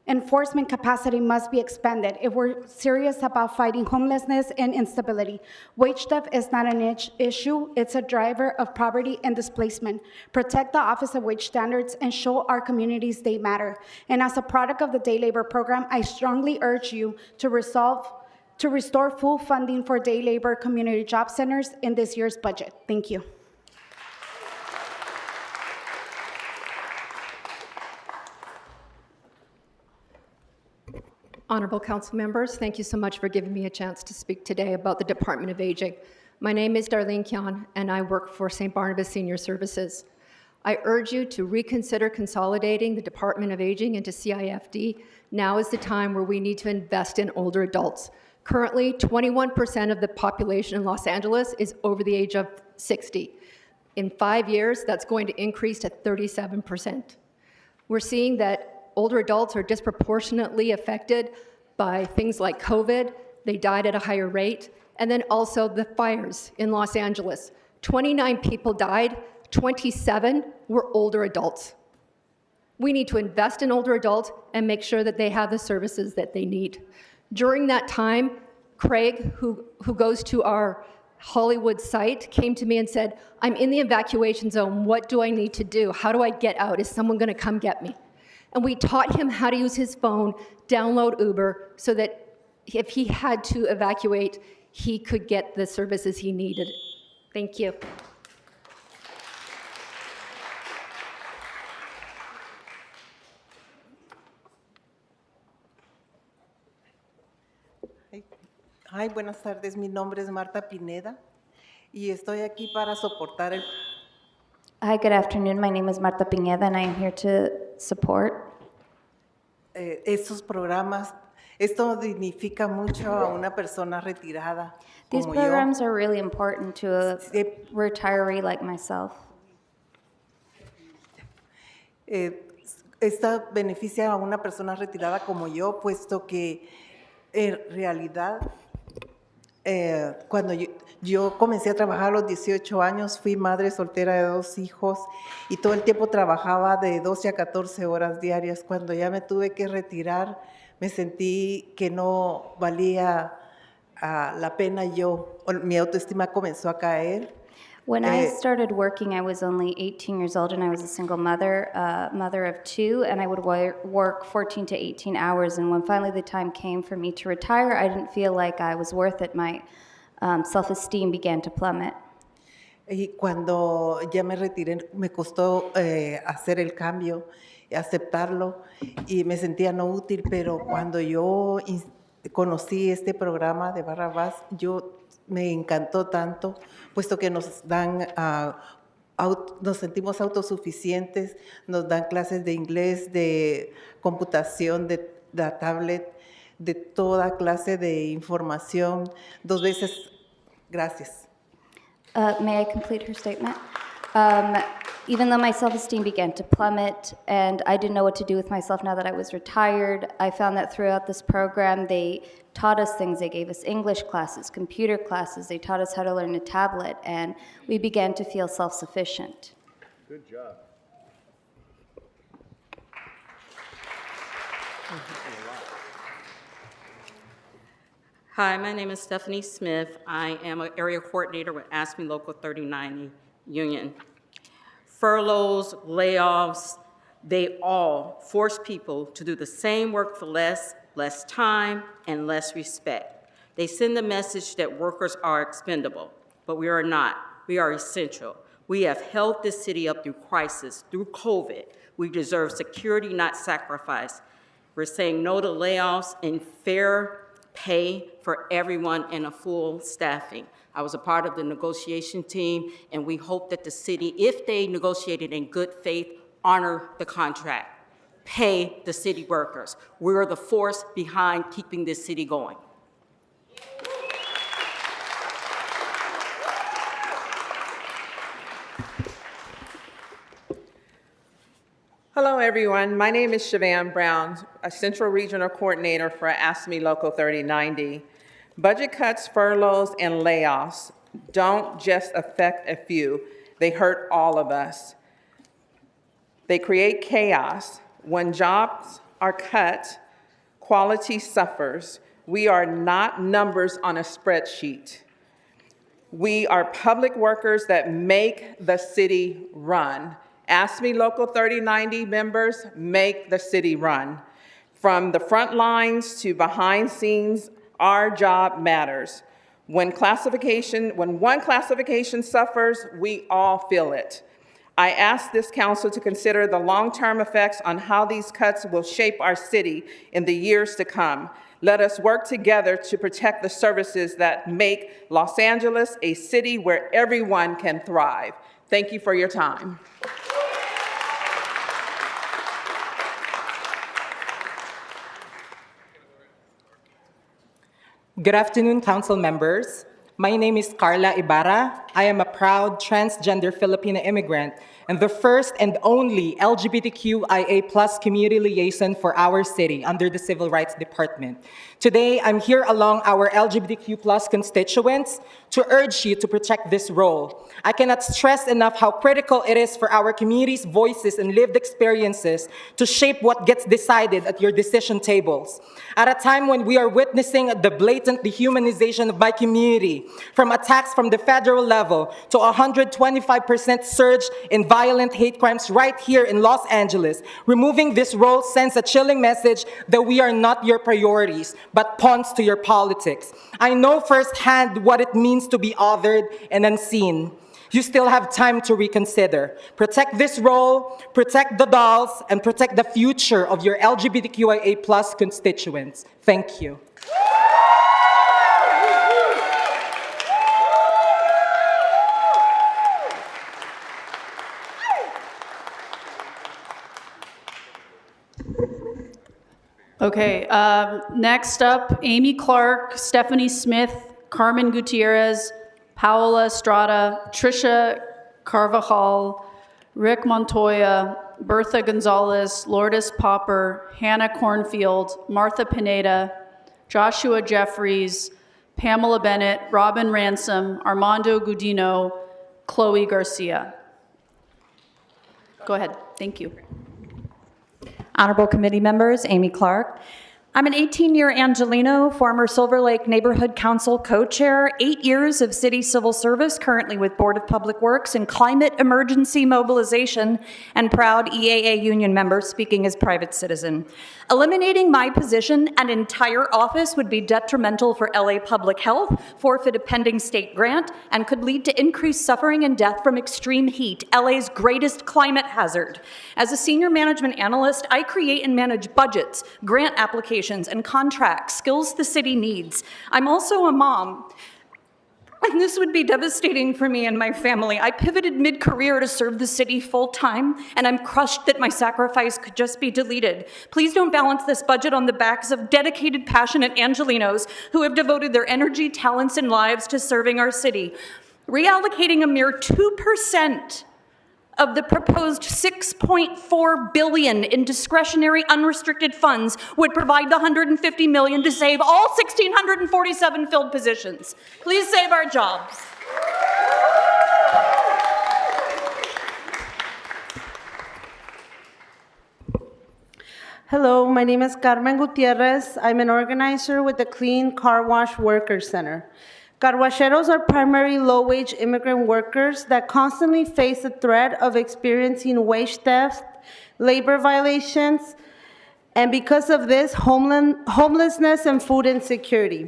enforcement capacity must be expanded if we're serious about fighting homelessness and instability. Wage theft is not an issue, it's a driver of poverty and displacement. Protect the Office of Wage Standards and show our communities they matter. And as a product of the day labor program, I strongly urge you to restore full funding for day labor community job centers in this year's budget. Thank you. Honorable council members, thank you so much for giving me a chance to speak today about the Department of Aging. My name is Darlene Kian, and I work for St. Barnabas Senior Services. I urge you to reconsider consolidating the Department of Aging into CIFD. Now is the time where we need to invest in older adults. Currently, 21% of the population in Los Angeles is over the age of 60. In 5 years, that's going to increase to 37%. We're seeing that older adults are disproportionately affected by things like COVID. They died at a higher rate. And then also the fires in Los Angeles. 29 people died, 27 were older adults. We need to invest in older adults and make sure that they have the services that they need. During that time, Craig, who goes to our Hollywood site, came to me and said, I'm in the evacuation zone. What do I need to do? How do I get out? Is someone going to come get me? And we taught him how to use his phone, download Uber, so that if he had to evacuate, he could get the services he needed. Thank you. Hi, buenas tardes. Mi nombre es Marta Pineda y estoy aquí para soportar el... Hi, good afternoon. My name is Marta Pineda, and I am here to support estos programas. Esto dignifica mucho a una persona retirada These como programs yo. are really important to a retiree like myself. Esta beneficia a una persona retirada como yo, puesto que en realidad cuando yo comencé a trabajar a los 18 años, fui madre soltera de 2 hijos y todo el tiempo trabajaba de 12 a 14 horas diarias. Cuando ya me tuve que retirar, me sentí que no valía la pena mi autoestima comenzó a caer. When I started working, I was only 18 years old, and I was a single mother, mother of 2, and I would work 14 to 18 hours. And when finally the time came for me to retire, I didn't feel like I was worth it. My self-esteem began to plummet. Y cuando ya me retiré, me costó hacer el cambio, aceptarlo, y me sentía no útil, pero cuando yo conocí este programa de Barrabás, me encantó tanto, puesto que nos dan, nos sentimos autosuficientes, nos dan clases de inglés, de computación, de tablet, de toda clase de información, 2 veces. Gracias. May I complete her statement? Even though my self-esteem began to plummet and I didn't know what to do with myself now that I was retired, I found that throughout this program, they taught us things. They gave us English classes, computer classes. They taught us how to learn a tablet, and we began to feel self-sufficient. Good job. Hi, my name is Stephanie Smith. I am an area coordinator with ASME Local 3090 Union. Furloughs, layoffs, they all force people to do the same work for less time, and less respect. They send the message that workers are expendable, but we are not. We are essential. We have held this city up through crisis, through COVID. We deserve security, not sacrifice. We're saying no to layoffs and fair pay for everyone and a full staffing. I was a part of the negotiation team, and we hope that the city, if they negotiated in good faith, honor the contract, pay the city workers. We're the force behind keeping this city going. Hello, everyone. My name is Siobhan Brown, a Central Regional Coordinator for AFSCME Local 3090. Budget cuts, furloughs, and layoffs don't just affect a few. They hurt all of us. They create chaos. When jobs are cut, quality suffers. We are not numbers on a spreadsheet. We are public workers that make the city run. AFSCME Local 3090 members make the city run. From the front lines to behind scenes, our job matters. When one classification suffers, we all feel it. I ask this council to consider the long-term effects on how these cuts will shape our city in the years to come. Let us work together to protect the services that make Los Angeles a city where everyone can thrive. Thank you for your time. Good afternoon, council members. My name is Carla Ibarra. I am a proud transgender Filipino immigrant and the first and only LGBTQIA+ community liaison for our city under the Civil Rights Department. Today, I'm here along our LGBTQ+ constituents to urge you to protect this role. I cannot stress enough how critical it is for our community's voices and lived experiences to shape what gets decided at your decision tables. At a time when we are witnessing the blatant dehumanization of my community, from attacks from the federal level to 125% surge in violent hate crimes right here in Los Angeles, removing this role sends a chilling message that we are not your priorities, but pawns to your politics. I know firsthand what it means to be othered and unseen. You still have time to reconsider. Protect this role, protect the dolls, and protect the future of your LGBTQIA+ constituents. Thank you. Okay, next up, Amy Clark, Stephanie Smith, Carmen Gutierrez, Paola Estrada, Trisha Carvajal, Rick Montoya, Bertha Gonzalez, Lourdes Popper, Hannah Cornfield, Martha Pineda, Joshua Jeffries, Pamela Bennett, Robin Ransom, Armando Gudino, Chloe Garcia. Go ahead, thank you. Honorable committee members, Amy Clark. I'm an 18-year Angelino, former Silver Lake Neighborhood Council co-chair, 8 years of city civil service, currently with Board of Public Works and Climate Emergency Mobilization, and proud EAA union member speaking as private citizen. Eliminating my position and entire office would be detrimental for LA public health, forfeit a pending state grant, and could lead to increased suffering and death from extreme heat, LA's greatest climate hazard. As a senior management analyst, I create and manage budgets, grant applications, and contracts, skills the city needs. I'm also a mom, and this would be devastating for me and my family. I pivoted mid-career to serve the city full-time, and I'm crushed that my sacrifice could just be deleted. Please don't balance this budget on the backs of dedicated, passionate Angelinos who have devoted their energy, talents, and lives to serving our city. Reallocating a mere 2% of the proposed $6.4 billion in discretionary unrestricted funds would provide the $150 million to save all 1,647 filled positions. Please save our jobs. Hello, my name is Carmen Gutierrez. I'm an organizer with the Clean Car Wash Workers Center. Carwacheros are primarily low-wage immigrant workers that constantly face the threat of experiencing wage theft, labor violations, and because of this, homelessness and food insecurity.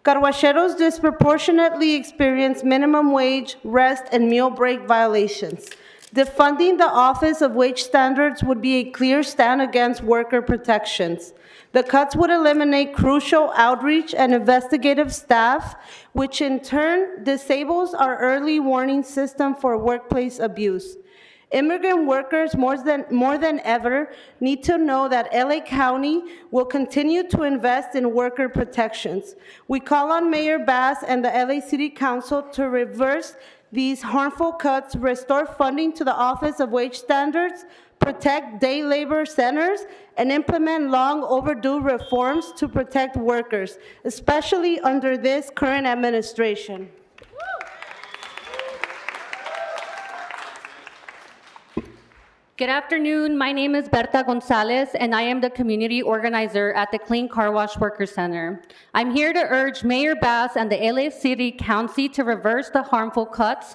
Carwacheros disproportionately experience minimum wage, rest, and meal break violations. Defunding the Office of Wage Standards would be a clear stand against worker protections. The cuts would eliminate crucial outreach and investigative staff, which in turn disables our early warning system for workplace abuse. Immigrant workers, more than ever, need to know that LA County will continue to invest in worker protections. We call on Mayor Bass and the LA City Council to reverse these harmful cuts, restore funding to the Office of Wage Standards, protect day labor centers, and implement long overdue reforms to protect workers, especially under this current administration. Good afternoon. My name is Berta Gonzalez, and I am the community organizer at the Clean Car Wash Worker Center. I'm here to urge Mayor Bass and the LA City Council to reverse the harmful cuts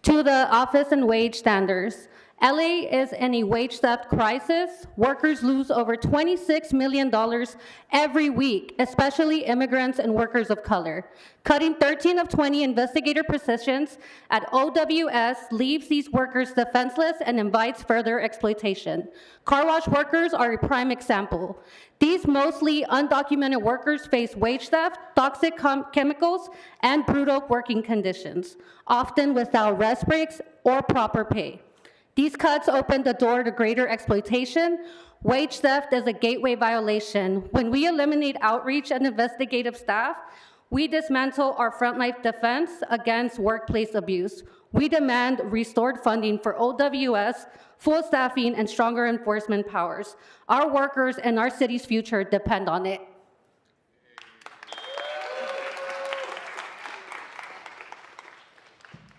to the Office and Wage Standards. LA is in a wage theft crisis. Workers lose over $26 million every week, especially immigrants and workers of color. Cutting 13 of 20 investigator positions at OWS leaves these workers defenseless and invites further exploitation. Car wash workers are a prime example. These mostly undocumented workers face wage theft, toxic chemicals, and brutal working conditions, often without rest breaks or proper pay. These cuts open the door to greater exploitation. Wage theft is a gateway violation. When we eliminate outreach and investigative staff, we dismantle our frontline defense against workplace abuse. We demand restored funding for OWS, full staffing, and stronger enforcement powers. Our workers and our city's future depend on it.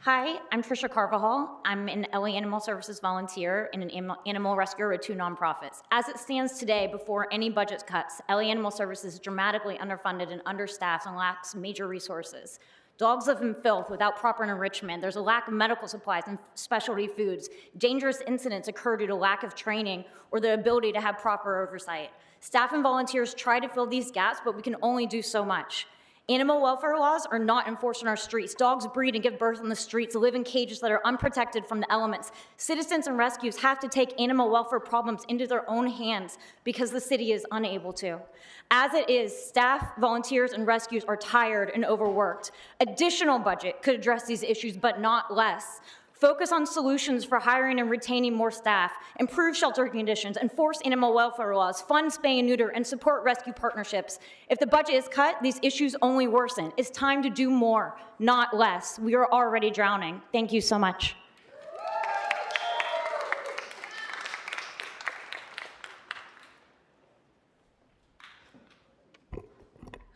Hi, I'm Trisha Carvajal. I'm an LA Animal Services volunteer and an animal rescuer with 2 nonprofits. As it stands today, before any budget cuts, LA Animal Services is dramatically underfunded and understaffed and lacks major resources. Dogs live in filth without proper enrichment. There's a lack of medical supplies and specialty foods. Dangerous incidents occur due to lack of training or the ability to have proper oversight. Staff and volunteers try to fill these gaps, but we can only do so much. Animal welfare laws are not enforced on our streets. Dogs breed and give birth on the streets, live in cages that are unprotected from the elements. Citizens and rescues have to take animal welfare problems into their own hands because the city is unable to. As it is, staff, volunteers, and rescues are tired and overworked. Additional budget could address these issues, but not less. Focus on solutions for hiring and retaining more staff, improve shelter conditions, enforce animal welfare laws, fund spay and neuter, and support rescue partnerships. If the budget is cut, these issues only worsen. It's time to do more, not less. We are already drowning. Thank you so much.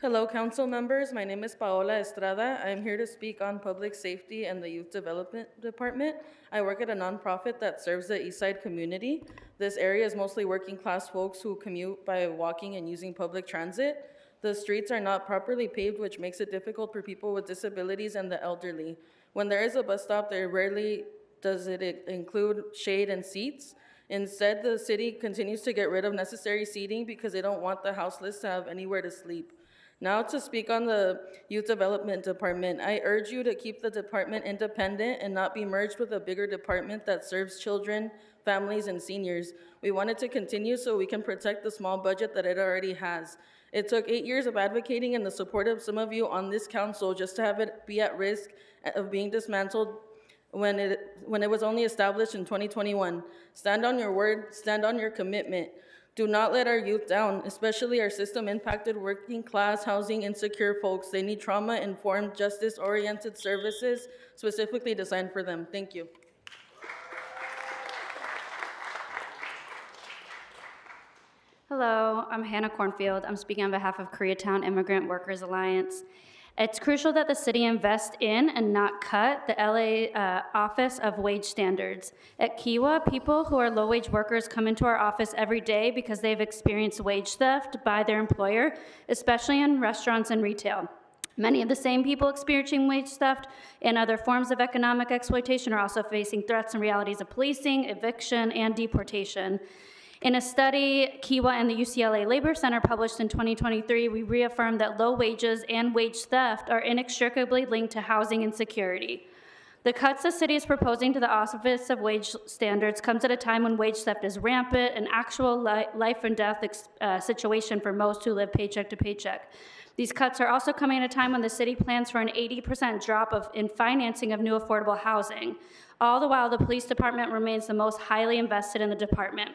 Hello, council members. My name is Paola Estrada. I'm here to speak on public safety and the Youth Development Department. I work at a nonprofit that serves the East Side community. This area is mostly working class folks who commute by walking and using public transit. The streets are not properly paved, which makes it difficult for people with disabilities and the elderly. When there is a bus stop, there rarely does it include shade and seats. Instead, the city continues to get rid of necessary seating because they don't want the houseless to have anywhere to sleep. Now to speak on the Youth Development Department, I urge you to keep the department independent and not be merged with a bigger department that serves children, families, and seniors. We want it to continue so we can protect the small budget that it already has. It took 8 years of advocating and the support of some of you on this council just to have it be at risk of being dismantled when it was only established in 2021. Stand on your word, stand on your commitment. Do not let our youth down, especially our system-impacted working class, housing insecure folks. They need trauma-informed, justice-oriented services specifically designed for them. Thank you. Hello, I'm Hannah Cornfield. I'm speaking on behalf of Koreatown Immigrant Workers Alliance. It's crucial that the city invest in and not cut the LA Office of Wage Standards. At Kiwa, people who are low-wage workers come into our office every day because they've experienced wage theft by their employer, especially in restaurants and retail. Many of the same people experiencing wage theft and other forms of economic exploitation are also facing threats and realities of policing, eviction, and deportation. In a study Kiwa and the UCLA Labor Center published in 2023, we reaffirmed that low wages and wage theft are inextricably linked to housing insecurity. The cuts the city is proposing to the Office of Wage Standards comes at a time when wage theft is rampant, an actual life and death situation for most who live paycheck to paycheck. These cuts are also coming at a time when the city plans for an 80% drop in financing of new affordable housing. All the while, the police department remains the most highly invested in the department.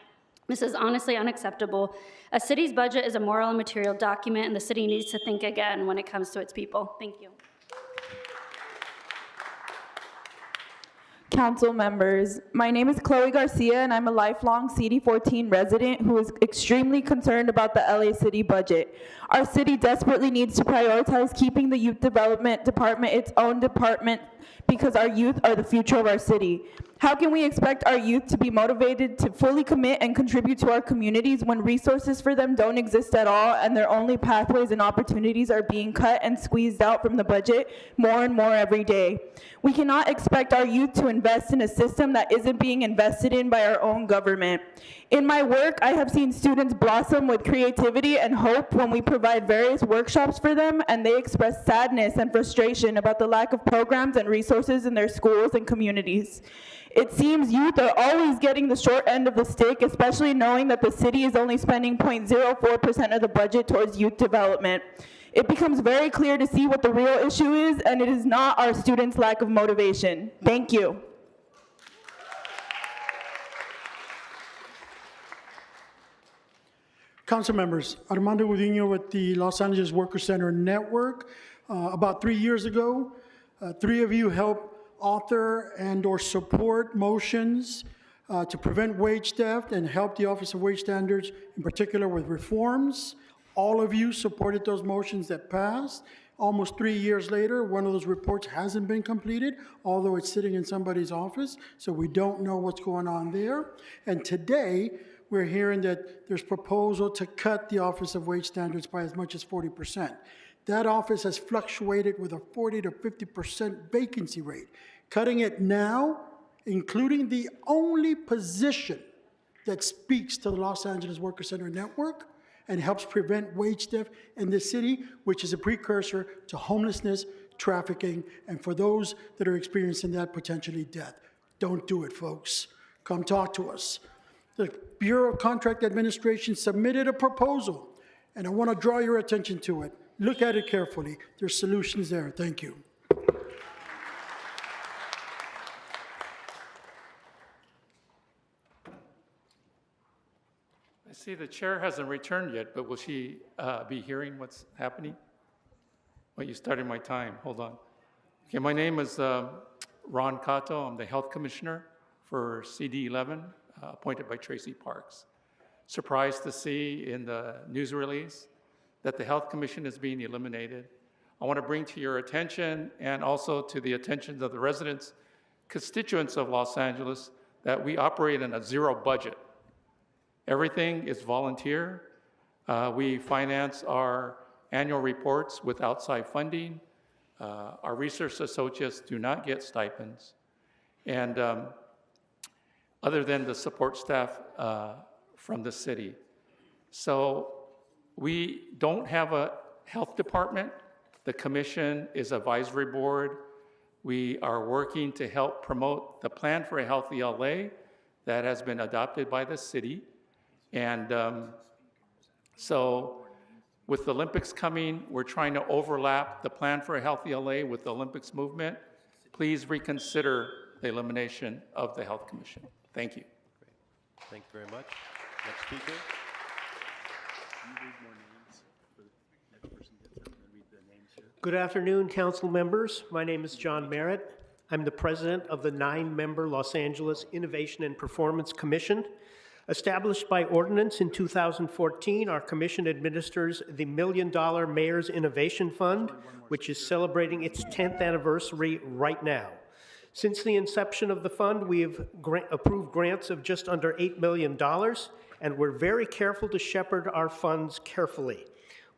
This is honestly unacceptable. A city's budget is a moral and material document, and the city needs to think again when it comes to its people. Thank you. Council members, my name is Chloe Garcia, and I'm a lifelong CD14 resident who is extremely concerned about the LA City budget. Our city desperately needs to prioritize keeping the Youth Development Department its own department because our youth are the future of our city. How can we expect our youth to be motivated to fully commit and contribute to our communities when resources for them don't exist at all and their only pathways and opportunities are being cut and squeezed out from the budget more and more every day? We cannot expect our youth to invest in a system that isn't being invested in by our own government. In my work, I have seen students blossom with creativity and hope when we provide various workshops for them, and they express sadness and frustration about the lack of programs and resources in their schools and communities. It seems youth are always getting the short end of the stick, especially knowing that the city is only spending 0.04% of the budget towards youth development. It becomes very clear to see what the real issue is, and it is not our students' lack of motivation. Thank you. Council members, Armando Gudino with the Los Angeles Worker Center Network. About 3 years ago, 3 of you helped author and or support motions to prevent wage theft and help the Office of Wage Standards, in particular with reforms. All of you supported those motions that passed. Almost 3 years later, one of those reports hasn't been completed, although it's sitting in somebody's office, so we don't know what's going on there. And today, we're hearing that there's proposal to cut the Office of Wage Standards by as much as 40%. That office has fluctuated with a 40 to 50% vacancy rate. Cutting it now, including the only position that speaks to the Los Angeles Worker Center Network and helps prevent wage theft in the city, which is a precursor to homelessness, trafficking, and for those that are experiencing that, potentially death. Don't do it, folks. Come talk to us. The Bureau of Contract Administration submitted a proposal, and I want to draw your attention to it. Look at it carefully. There's solutions there. Thank you. I see the chair hasn't returned yet, but will she be hearing what's happening? Well, you started my time. Hold on. Okay, my name is Ron Cato. I'm the Health Commissioner for CD11, appointed by Tracy Parks. Surprised to see in the news release that the Health Commission is being eliminated. I want to bring to your attention and also to the attention of the residents, constituents of Los Angeles, that we operate in a zero budget. Everything is volunteer. We finance our annual reports with outside funding. Our research associates do not get stipends. And other than the support staff from the city. So we don't have a health department. The commission is advisory board. We are working to help promote the Plan for a Healthy LA that has been adopted by the city. And so with the Olympics coming, we're trying to overlap the Plan for a Healthy LA with the Olympics movement. Please reconsider the elimination of the Health Commission. Thank you. Great. Thank you very much. Next speaker. Good afternoon, council members. My name is John Merritt. I'm the president of the 9-member Los Angeles Innovation and Performance Commission. Established by ordinance in 2014, our commission administers the $1 Million Mayor's Innovation Fund, which is celebrating its 10th anniversary right now. Since the inception of the fund, we have approved grants of just under $8 million, and we're very careful to shepherd our funds carefully.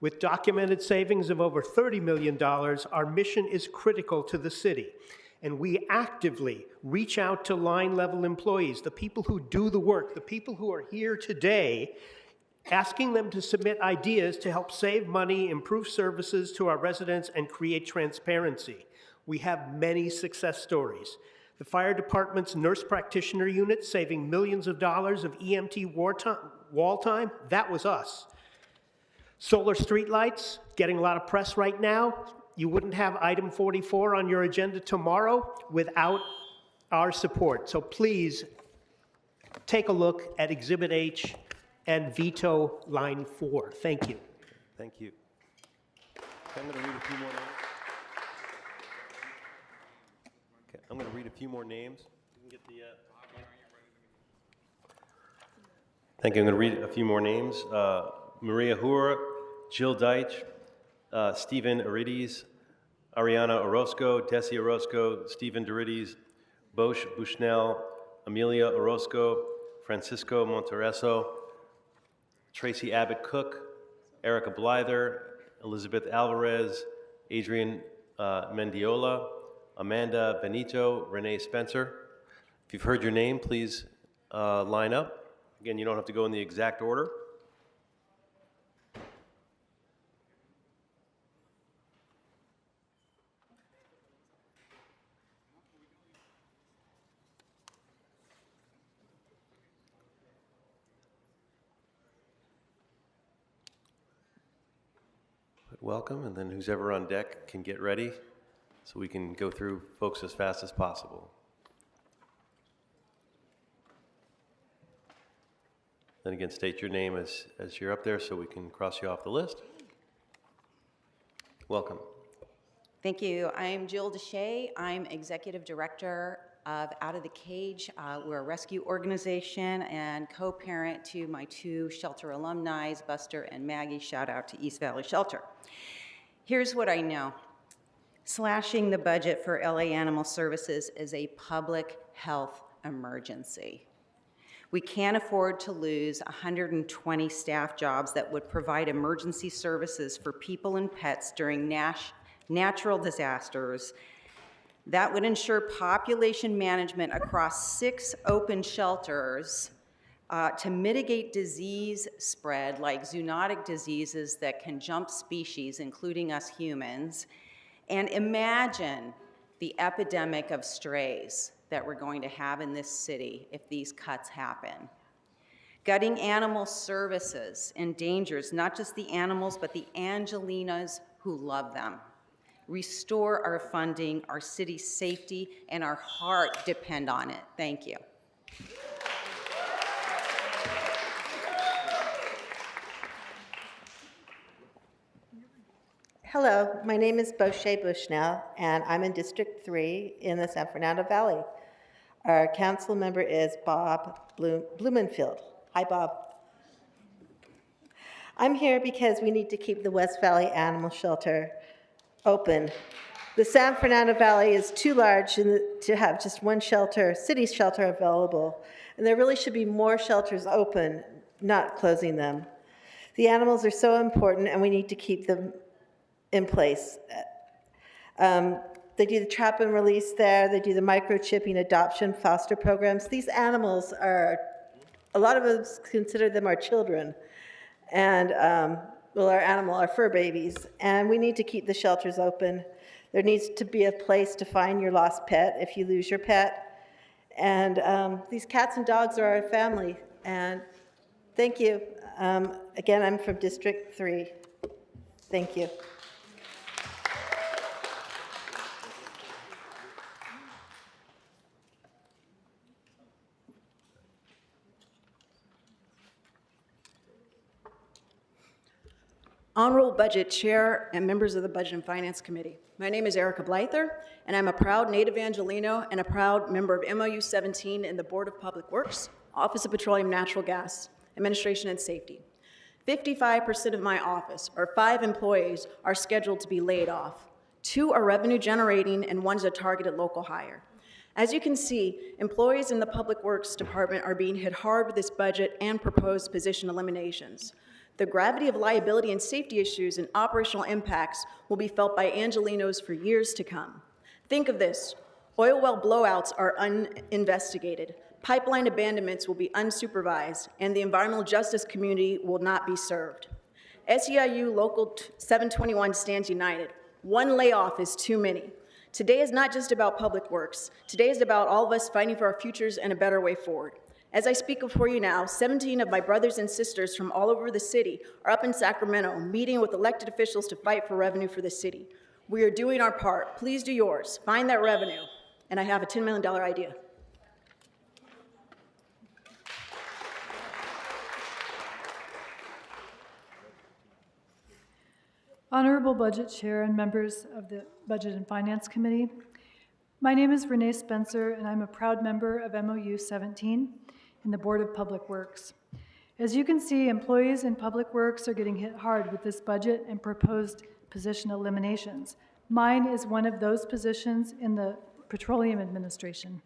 With documented savings of over $30 million, our mission is critical to the city, and we actively reach out to line-level employees, the people who do the work, the people who are here today, asking them to submit ideas to help save money, improve services to our residents, and create transparency. We have many success stories. The fire department's nurse practitioner unit saving millions of dollars of EMT wall time, that was us. Solar streetlights, getting a lot of press right now. You wouldn't have item 44 on your agenda tomorrow without our support. So please take a look at Exhibit H and veto line 4. Thank you. Thank you. Okay, I'm going to read a few more names. Okay, I'm going to read a few more names. You can get the, Thank you. I'm going to read a few more names. Maria Hura, Jill Deitch, Stephen Arides, Ariana Orozco, Desi Orozco, Stephen Derides, Bosch Bushnell, Amelia Orozco, Francisco Montereso, Tracy Abbott Cook, Erica Blyther, Elizabeth Alvarez, Adrian Mendiola, Amanda Benito, Renee Spencer. If you've heard your name, please line up. Again, you don't have to go in the exact order. Welcome, and then who's ever on deck can get ready so we can go through folks as fast as possible. Then again, state your name as you're up there so we can cross you off the list. Welcome. Thank you. I'm Jill Deshay. I'm Executive Director of Out of the Cage. We're a rescue organization and co-parent to my 2 shelter alumni, Buster and Maggie. Shout out to East Valley Shelter. Here's what I know. Slashing the budget for LA Animal Services is a public health emergency. We can't afford to lose 120 staff jobs that would provide emergency services for people and pets during natural disasters. That would ensure population management across 6 open shelters to mitigate disease spread like zoonotic diseases that can jump species, including us humans. And imagine the epidemic of strays that we're going to have in this city if these cuts happen. Gutting animal services endangers not just the animals, but the Angelinas who love them. Restore our funding, our city's safety, and our heart depend on it. Thank you. Hello, my name is Boche Bushnell, and I'm in District 3 in the San Fernando Valley. Our council member is Bob Blumenfield. Hi, Bob. I'm here because we need to keep the West Valley Animal Shelter open. The San Fernando Valley is too large to have just one shelter, city shelter available, and there really should be more shelters open, not closing them. The animals are so important, and we need to keep them in place. They do the trap and release there. They do the microchipping, adoption, foster programs. These animals are, a lot of us consider them our children. And, well, our fur babies. And we need to keep the shelters open. There needs to be a place to find your lost pet if you lose your pet. And these cats and dogs are our family. And thank you. Again, I'm from District 3. Thank you. Honorable Budget Chair and members of the Budget and Finance Committee. My name is Erica Blyther, and I'm a proud Native Angelino and a proud member of MOU 17 in the Board of Public Works, Office of Petroleum Natural Gas, Administration and Safety. 55% of my office, or 5 employees, are scheduled to be laid off. 2 are revenue generating and 1 is a targeted local hire. As you can see, employees in the Public Works Department are being hit hard with this budget and proposed position eliminations. The gravity of liability and safety issues and operational impacts will be felt by Angelinos for years to come. Think of this. Oil well blowouts are uninvestigated. Pipeline abandonments will be unsupervised, and the environmental justice community will not be served. SEIU Local 721 stands united. 1 layoff is too many. Today is not just about public works. Today is about all of us fighting for our futures and a better way forward. As I speak before you now, 17 of my brothers and sisters from all over the city are up in Sacramento meeting with elected officials to fight for revenue for the city. We are doing our part. Please do yours. Find that revenue. And I have a $10 million idea. Honorable Budget Chair and members of the Budget and Finance Committee, my name is Renee Spencer, and I'm a proud member of MOU 17 in the Board of Public Works. As you can see, employees in Public Works are getting hit hard with this budget and proposed position eliminations. Mine is one of those positions in the Petroleum Administration.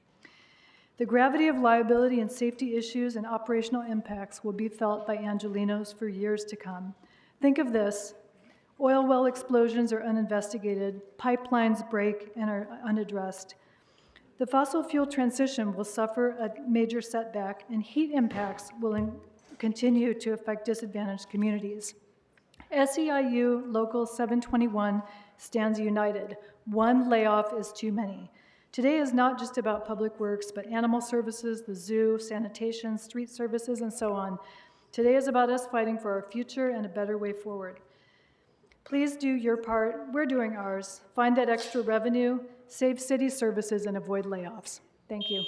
The gravity of liability and safety issues and operational impacts will be felt by Angelenos for years to come. Think of this. Oil well explosions are uninvestigated, pipelines break and are unaddressed. The fossil fuel transition will suffer a major setback, and heat impacts will continue to affect disadvantaged communities. SEIU Local 721 stands united. One layoff is too many. Today is not just about public works, but animal services, the zoo, sanitation, street services, and so on. Today is about us fighting for our future and a better way forward. Please do your part. We're doing ours. Find that extra revenue, save city services, and avoid layoffs. Thank you.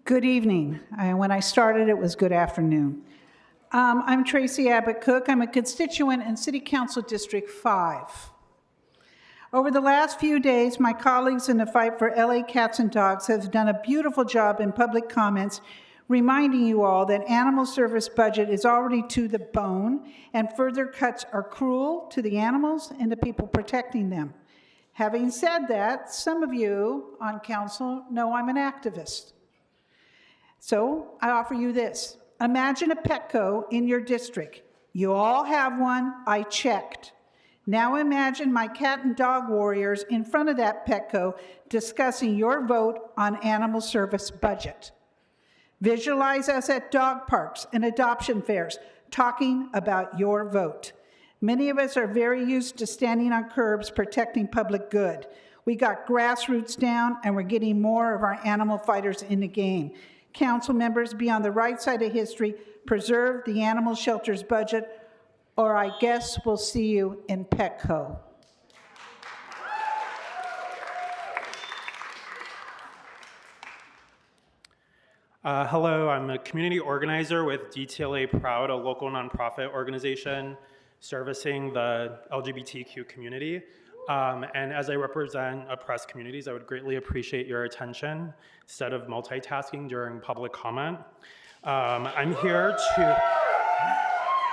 Good evening. When I started, it was good afternoon. I'm Tracy Abbott Cook. I'm a constituent in City Council District 5. Over the last few days, my colleagues in the fight for LA Cats and Dogs have done a beautiful job in public comments reminding you all that animal service budget is already to the bone and further cuts are cruel to the animals and the people protecting them. Having said that, some of you on council know I'm an activist. So I offer you this. Imagine a Petco in your district. You all have one, I checked. Now imagine my cat and dog warriors in front of that Petco discussing your vote on animal service budget. Visualize us at dog parks and adoption fairs talking about your vote. Many of us are very used to standing on curbs protecting public good. We got grassroots down and we're getting more of our animal fighters in the game. Council members, be on the right side of history, preserve the animal shelter's budget, or I guess we'll see you in Petco. Hello, I'm a community organizer with DTLA Proud, a local nonprofit organization servicing the LGBTQ community. And as I represent oppressed communities, I would greatly appreciate your attention instead of multitasking during public comment. I'm here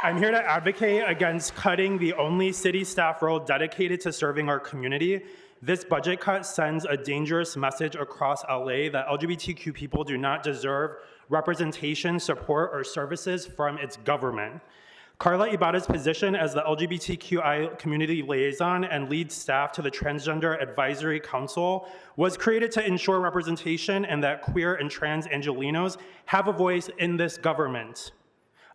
to advocate against cutting the only city staff role dedicated to serving our community. This budget cut sends a dangerous message across LA that LGBTQ people do not deserve representation, support, or services from its government. Carla Ibarra's position as the LGBTQI community liaison and lead staff to the Transgender Advisory Council was created to ensure representation and that queer and trans Angelenos have a voice in this government.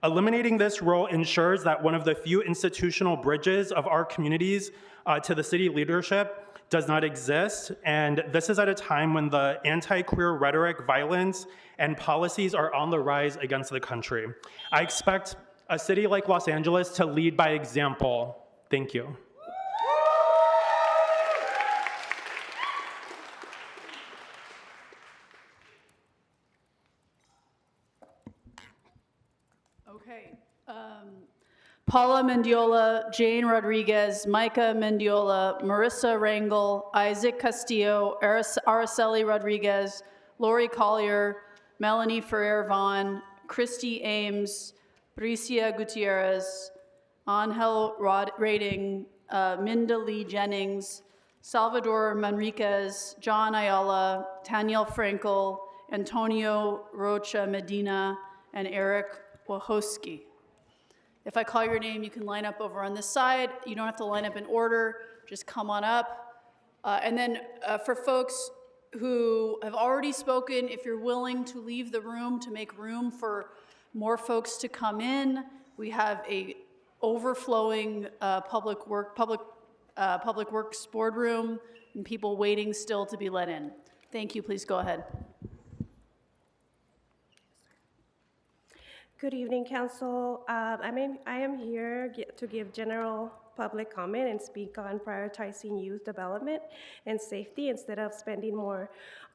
Eliminating this role ensures that one of the few institutional bridges of our communities to the city leadership does not exist, and this is at a time when the anti-queer rhetoric, violence, and policies are on the rise against the country. I expect a city like Los Angeles to lead by example. Thank you. Okay. Paula Mendiola, Jane Rodriguez, Micah Mendiola, Marissa Rangel, Isaac Castillo, Araceli Rodriguez, Lori Collier, Melanie Ferrer-Vaughn, Christy Ames, Bricia Gutierrez, Angel Rating, Minda Lee Jennings, Salvador Manriquez, John Ayala, Daniel Frankel, Antonio Rocha Medina, and Eric Wachowski. If I call your name, you can line up over on this side. You don't have to line up in order, just come on up. And then for folks who have already spoken, if you're willing to leave the room to make room for more folks to come in, we have a overflowing public works boardroom and people waiting still to be let in. Thank you. Please go ahead. Good evening, Council. I am here to give general public comment and speak on prioritizing youth development and safety instead of spending more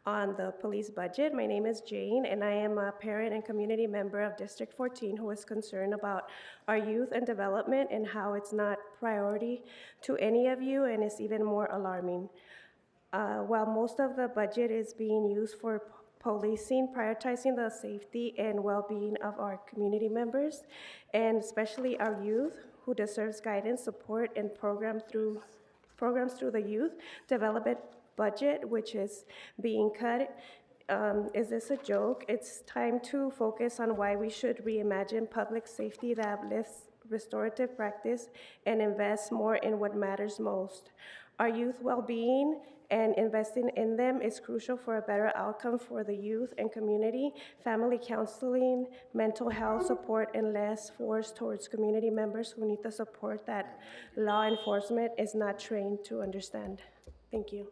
on the police budget. My name is Jane, and I am a parent and community member of District 14 who is concerned about our youth and development and how it's not priority to any of you, and it's even more alarming. While most of the budget is being used for policing, prioritizing the safety and well-being of our community members, and especially our youth, who deserves guidance, support, and programs through the youth development budget, which is being cut. Is this a joke? It's time to focus on why we should reimagine public safety that uplifts restorative practice and invest more in what matters most. Our youth well-being and investing in them is crucial for a better outcome for the youth and community, family counseling, mental health support, and less force towards community members who need the support that law enforcement is not trained to understand. Thank you.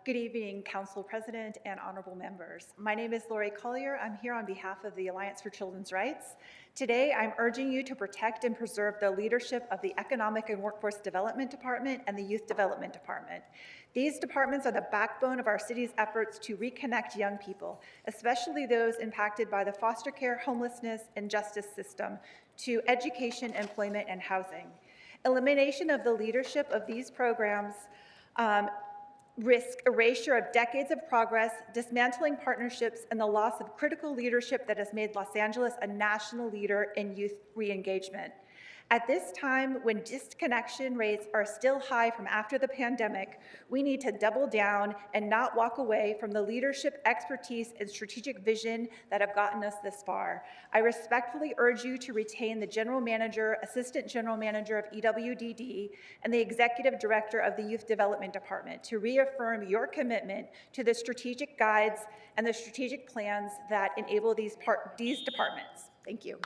Good evening, Council President and honorable members. My name is Lori Collier. I'm here on behalf of the Alliance for Children's Rights. Today, I'm urging you to protect and preserve the leadership of the Economic and Workforce Development Department and the Youth Development Department. These departments are the backbone of our city's efforts to reconnect young people, especially those impacted by the foster care, homelessness, and justice system, to education, employment, and housing. Elimination of the leadership of these programs risk erasure of decades of progress, dismantling partnerships, and the loss of critical leadership that has made Los Angeles a national leader in youth re-engagement. At this time, when disconnection rates are still high from after the pandemic, we need to double down and not walk away from the leadership, expertise, and strategic vision that have gotten us this far. I respectfully urge you to retain the General Manager, Assistant General Manager of EWDD, and the Executive Director of the Youth Development Department to reaffirm your commitment to the strategic guides and the strategic plans that enable these departments. Thank you.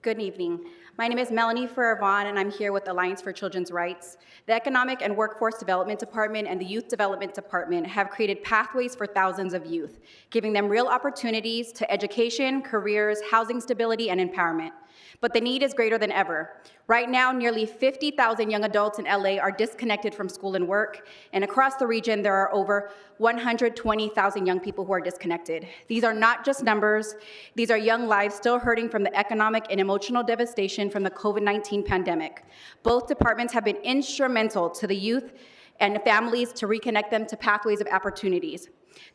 Good evening. My name is Melanie Ferrer-Vaughn, and I'm here with Alliance for Children's Rights. The Economic and Workforce Development Department and the Youth Development Department have created pathways for thousands of youth, giving them real opportunities to education, careers, housing stability, and empowerment. But the need is greater than ever. Right now, nearly 50,000 young adults in LA are disconnected from school and work, and across the region, there are over 120,000 young people who are disconnected. These are not just numbers. These are young lives still hurting from the economic and emotional devastation from the COVID-19 pandemic. Both departments have been instrumental to the youth and families to reconnect them to pathways of opportunities.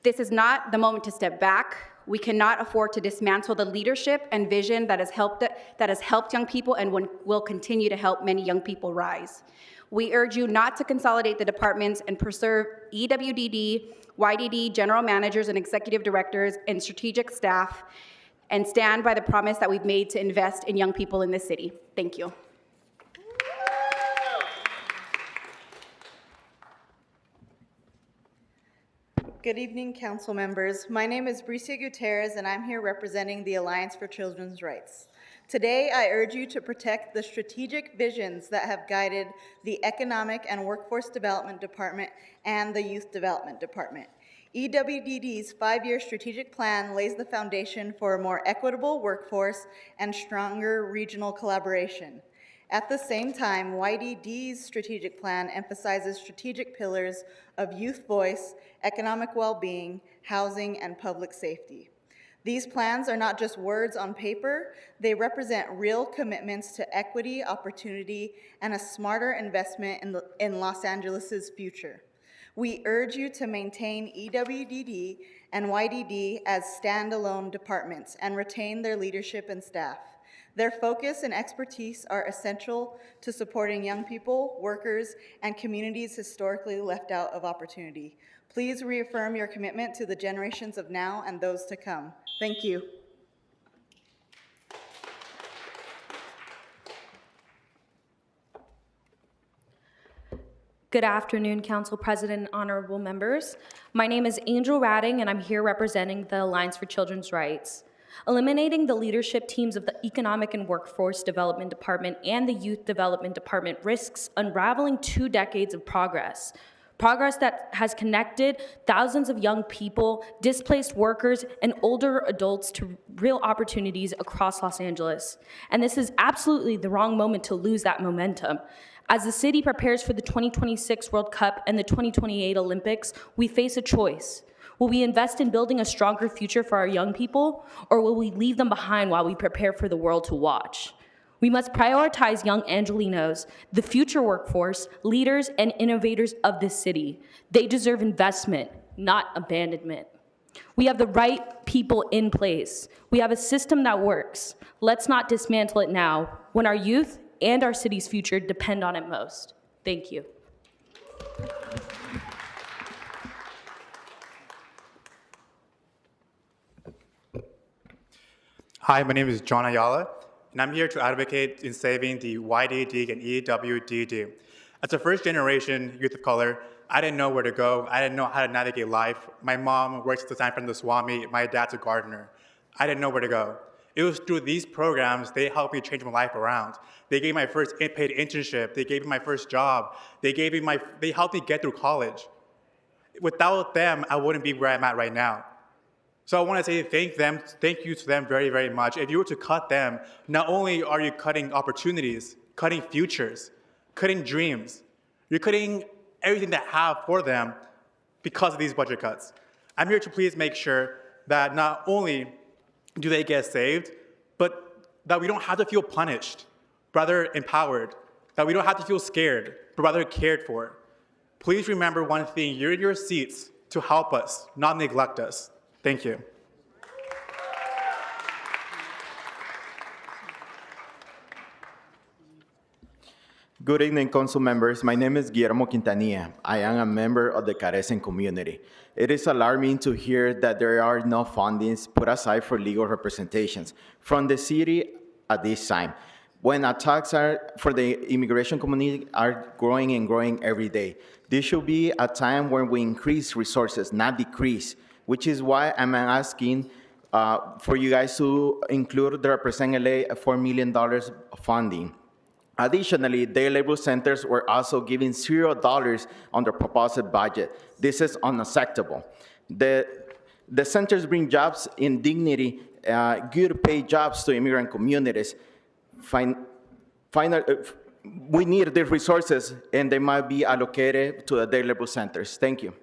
This is not the moment to step back. We cannot afford to dismantle the leadership and vision that has helped young people and will continue to help many young people rise. We urge you not to consolidate the departments and preserve EWDD, YDD, general managers and executive directors and strategic staff, and stand by the promise that we've made to invest in young people in this city. Thank you. Good evening, council members. My name is Bricia Gutierrez, and I'm here representing the Alliance for Children's Rights. Today, I urge you to protect the strategic visions that have guided the Economic and Workforce Development Department and the Youth Development Department. EWDD's 5-year strategic plan lays the foundation for a more equitable workforce and stronger regional collaboration. At the same time, YDD's strategic plan emphasizes strategic pillars of youth voice, economic well-being, housing, and public safety. These plans are not just words on paper, they represent real commitments to equity, opportunity, and a smarter investment in Los Angeles's future. We urge you to maintain EWDD and YDD as standalone departments and retain their leadership and staff. Their focus and expertise are essential to supporting young people, workers, and communities historically left out of opportunity. Please reaffirm your commitment to the generations of now and those to come. Thank you. Good afternoon, Council President and honorable members. My name is Angel Radding, and I'm here representing the Alliance for Children's Rights. Eliminating the leadership teams of the Economic and Workforce Development Department and the Youth Development Department risks unraveling 2 decades of progress. Progress that has connected thousands of young people, displaced workers, and older adults to real opportunities across Los Angeles. And this is absolutely the wrong moment to lose that momentum. As the city prepares for the 2026 World Cup and the 2028 Olympics, we face a choice. Will we invest in building a stronger future for our young people, or will we leave them behind while we prepare for the world to watch? We must prioritize young Angelinos, the future workforce, leaders, and innovators of this city. They deserve investment, not abandonment. We have the right people in place. We have a system that works. Let's not dismantle it now, when our youth and our city's future depend on it most. Thank you. Hi, my name is John Ayala, and I'm here to advocate in saving the YDD and EWDD. As a first-generation youth of color, I didn't know where to go. I didn't know how to navigate life. My mom works at the San Francisco Swami. My dad's a gardener. I didn't know where to go. It was through these programs, they helped me change my life around. They gave me my first paid internship. They gave me my first job. They helped me get through college. Without them, I wouldn't be where I'm at right now. So I want to say thank you to them very, very much. If you were to cut them, not only are you cutting opportunities, cutting futures, cutting dreams, you're cutting everything that have for them because of these budget cuts. I'm here to please make sure that not only do they get saved, but that we don't have to feel punished, rather empowered, that we don't have to feel scared, but rather cared for. Please remember one thing, you're in your seats to help us, not neglect us. Thank you. Good evening, council members. My name is Guillermo Quintanilla. I am a member of the Carecen community. It is alarming to hear that there are no fundings put aside for legal representations from the city at this time, when attacks for the immigration community are growing and growing every day. This should be a time when we increase resources, not decrease, which is why I'm asking for you guys to include the Represent LA $4 million funding. Additionally, their labor centers were also given $0 on their proposed budget. This is unacceptable. The centers bring jobs in dignity, good paid jobs to immigrant communities. We need the resources, and they might be allocated to the labor centers. Thank you.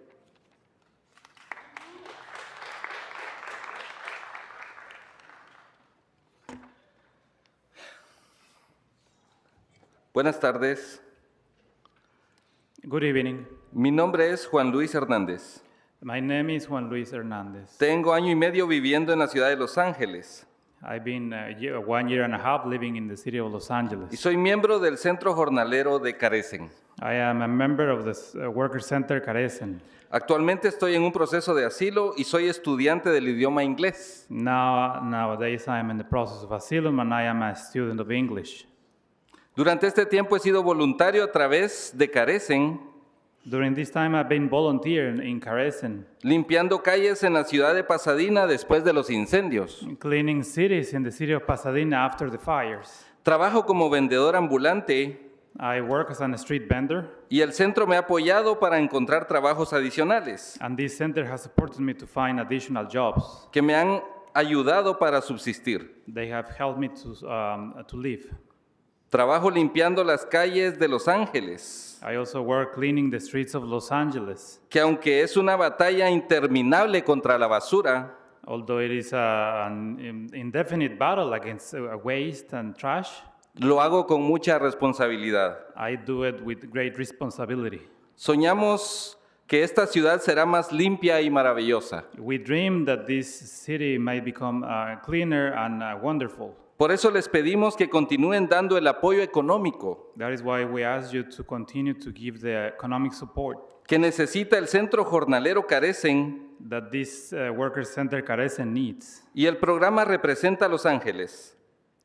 Buenas tardes. Good evening. Mi nombre es Juan Luis Hernández. My name is Juan Luis Hernandez. Tengo año y medio viviendo en la ciudad de Los Ángeles. I've been 1 year and a half living in the city of Los Angeles. Y soy miembro del Centro Jornalero de Carecen. I am a member of the Worker Center Carecen. Actualmente estoy en un proceso de asilo y soy estudiante del idioma inglés. Nowadays I am in the process of asylum and I am a student of English. Durante este tiempo he sido voluntario a través de Carecen. During this time I've been volunteer in Carecen. Limpiando calles en la ciudad de Pasadena después de los incendios. Cleaning cities in the city of Pasadena after the fires. Trabajo como vendedor ambulante. I work as a street vendor. Y el centro me ha apoyado para encontrar trabajos adicionales. And this center has supported me to find additional jobs. Que me han ayudado para subsistir. They have helped me to live. Trabajo limpiando las calles de Los Ángeles. I also work cleaning the streets of Los Angeles. Que aunque es una batalla interminable contra la basura, although it is an indefinite battle against waste and trash, lo hago con mucha responsabilidad. I do it with great responsibility. Soñamos que esta ciudad será más limpia y maravillosa. We dream that this city might become cleaner and wonderful. Por eso les pedimos que continúen dando el apoyo económico. That is why we ask you to continue to give the economic support. Que necesita el Centro Jornalero Carecen. That this Worker Center Carecen needs. Y el programa Representa a Los Ángeles.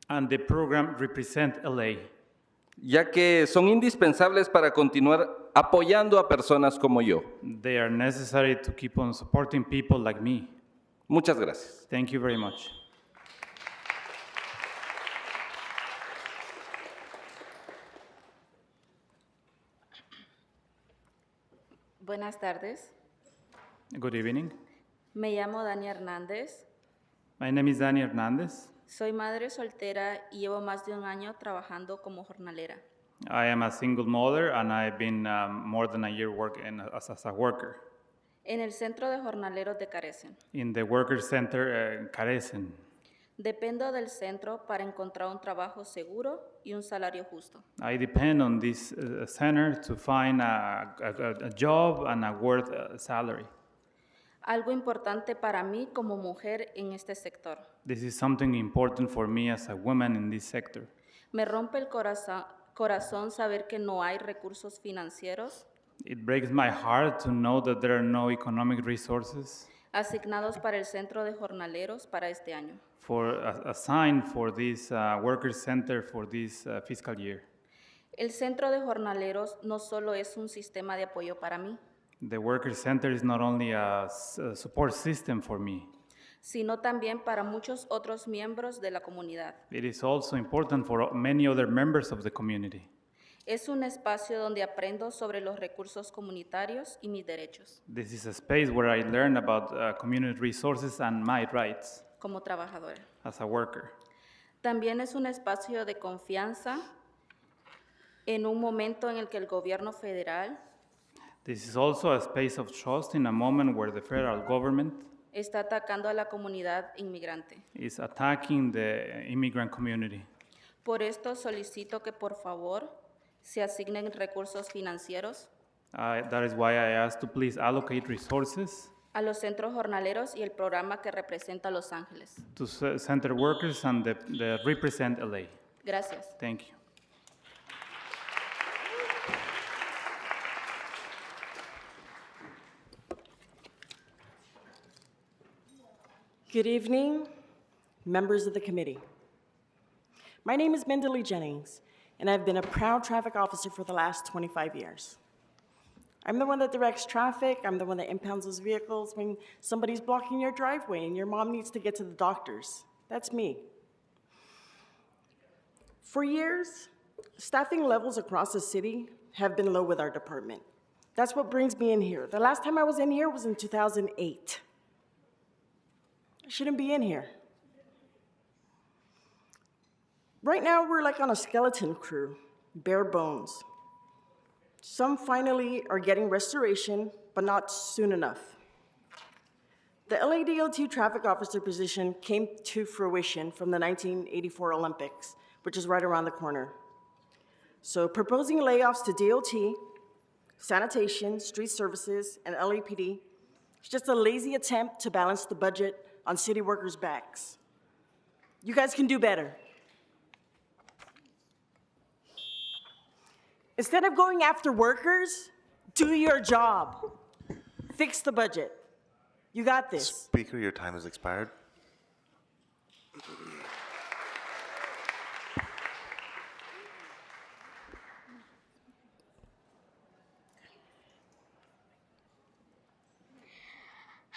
And the program Represent LA. Ya que son indispensables para continuar apoyando a personas como yo. They are necessary to keep on supporting people like me. Muchas gracias. Thank you very much. Buenas tardes. Good evening. Me llamo Dani Hernández. My name is Dani Hernandez. Soy madre soltera y llevo más de un año trabajando como jornalera. I am a single mother and I've been more than a year working as a worker En el Centro de Jornaleros de Carecen. in the Worker Center in Carecen. Dependo del centro para encontrar un trabajo seguro y un salario justo. I depend on this center to find a job and a worth salary. Algo importante para mí como mujer en este sector. This is something important for me as a woman in this sector. Me rompe el corazón saber que no hay recursos financieros It breaks my heart to know that there are no economic resources asignados para el Centro de Jornaleros para este año. assigned for this Worker Center for this fiscal year. El Centro de Jornaleros no solo es un sistema de apoyo para mí, The Worker Center is not only a support system for me, sino también para muchos otros miembros de la comunidad. it is also important for many other members of the community. Es un espacio donde aprendo sobre los recursos comunitarios y mis derechos This is a space where I learn about community resources and my rights como trabajadora. as a worker. También es un espacio de confianza en un momento en el que el gobierno federal This is also a space of trust in a moment where the federal government está atacando a la comunidad inmigrante. is attacking the immigrant community. Por esto solicito que por favor se asignen recursos financieros That is why I asked to please allocate resources a los centros jornaleros y el programa que representa a Los Ángeles. to center workers and the represent LA. Gracias. Thank you. Good evening, members of the committee. My name is Mendalee Jennings, and I've been a proud traffic officer for the last 25 years. I'm the one that directs traffic. I'm the one that impounds those vehicles when somebody's blocking your driveway and your mom needs to get to the doctors. That's me. For years, staffing levels across the city have been low with our department. That's what brings me in here. The last time I was in here was in 2008. I shouldn't be in here. Right now, we're like on a skeleton crew, bare bones. Some finally are getting restoration, but not soon enough. The LADOT traffic officer position came to fruition from the 1984 Olympics, which is right around the corner. So proposing layoffs to DOT, sanitation, street services, and LAPD is just a lazy attempt to balance the budget on city workers' backs. You guys can do better. Instead of going after workers, do your job. Fix the budget. You got this. Speaker, your time has expired.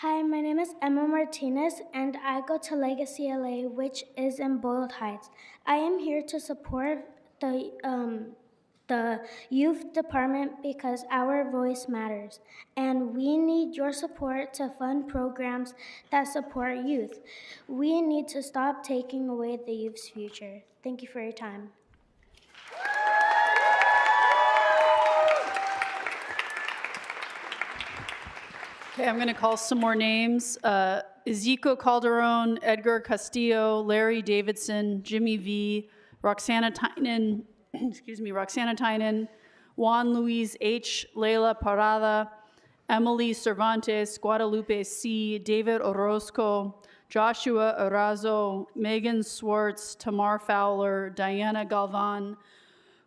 Hi, my name is Emma Martinez, and I go to Legacy LA, which is in Boyle Heights. I am here to support the youth department because our voice matters, and we need your support to fund programs that support youth. We need to stop taking away the youth's future. Thank you for your time. Okay, I'm going to call some more names. Ezekiel Calderon, Edgar Castillo, Larry Davidson, Jimmy V, Roxana Tynan, Roxana Tynan, Juan Luis H., Leila Parada, Emily Cervantes, Guadalupe C., David Orozco, Joshua Arazo, Megan Swartz, Tamar Fowler, Diana Galvan,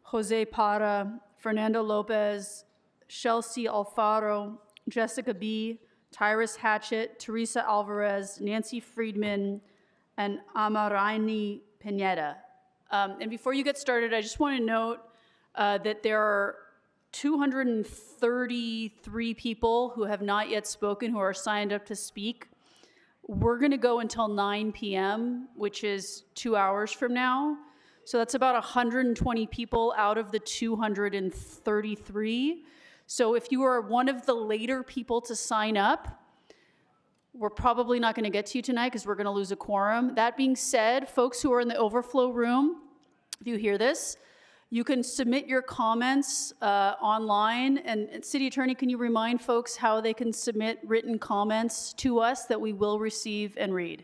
Jose Para, Fernando Lopez, Chelsea Alfaro, Jessica B., Tyrus Hatchett, Teresa Alvarez, Nancy Friedman, and Amarani Pineda. And before you get started, I just want to note that there are 233 people who have not yet spoken, who are signed up to speak. We're going to go until 9 p.m., which is 2 hours from now. So that's about 120 people out of the 233. So if you are one of the later people to sign up, we're probably not going to get to you tonight because we're going to lose a quorum. That being said, folks who are in the overflow room, if you hear this, you can submit your comments online. And City Attorney, can you remind folks how they can submit written comments to us that we will receive and read?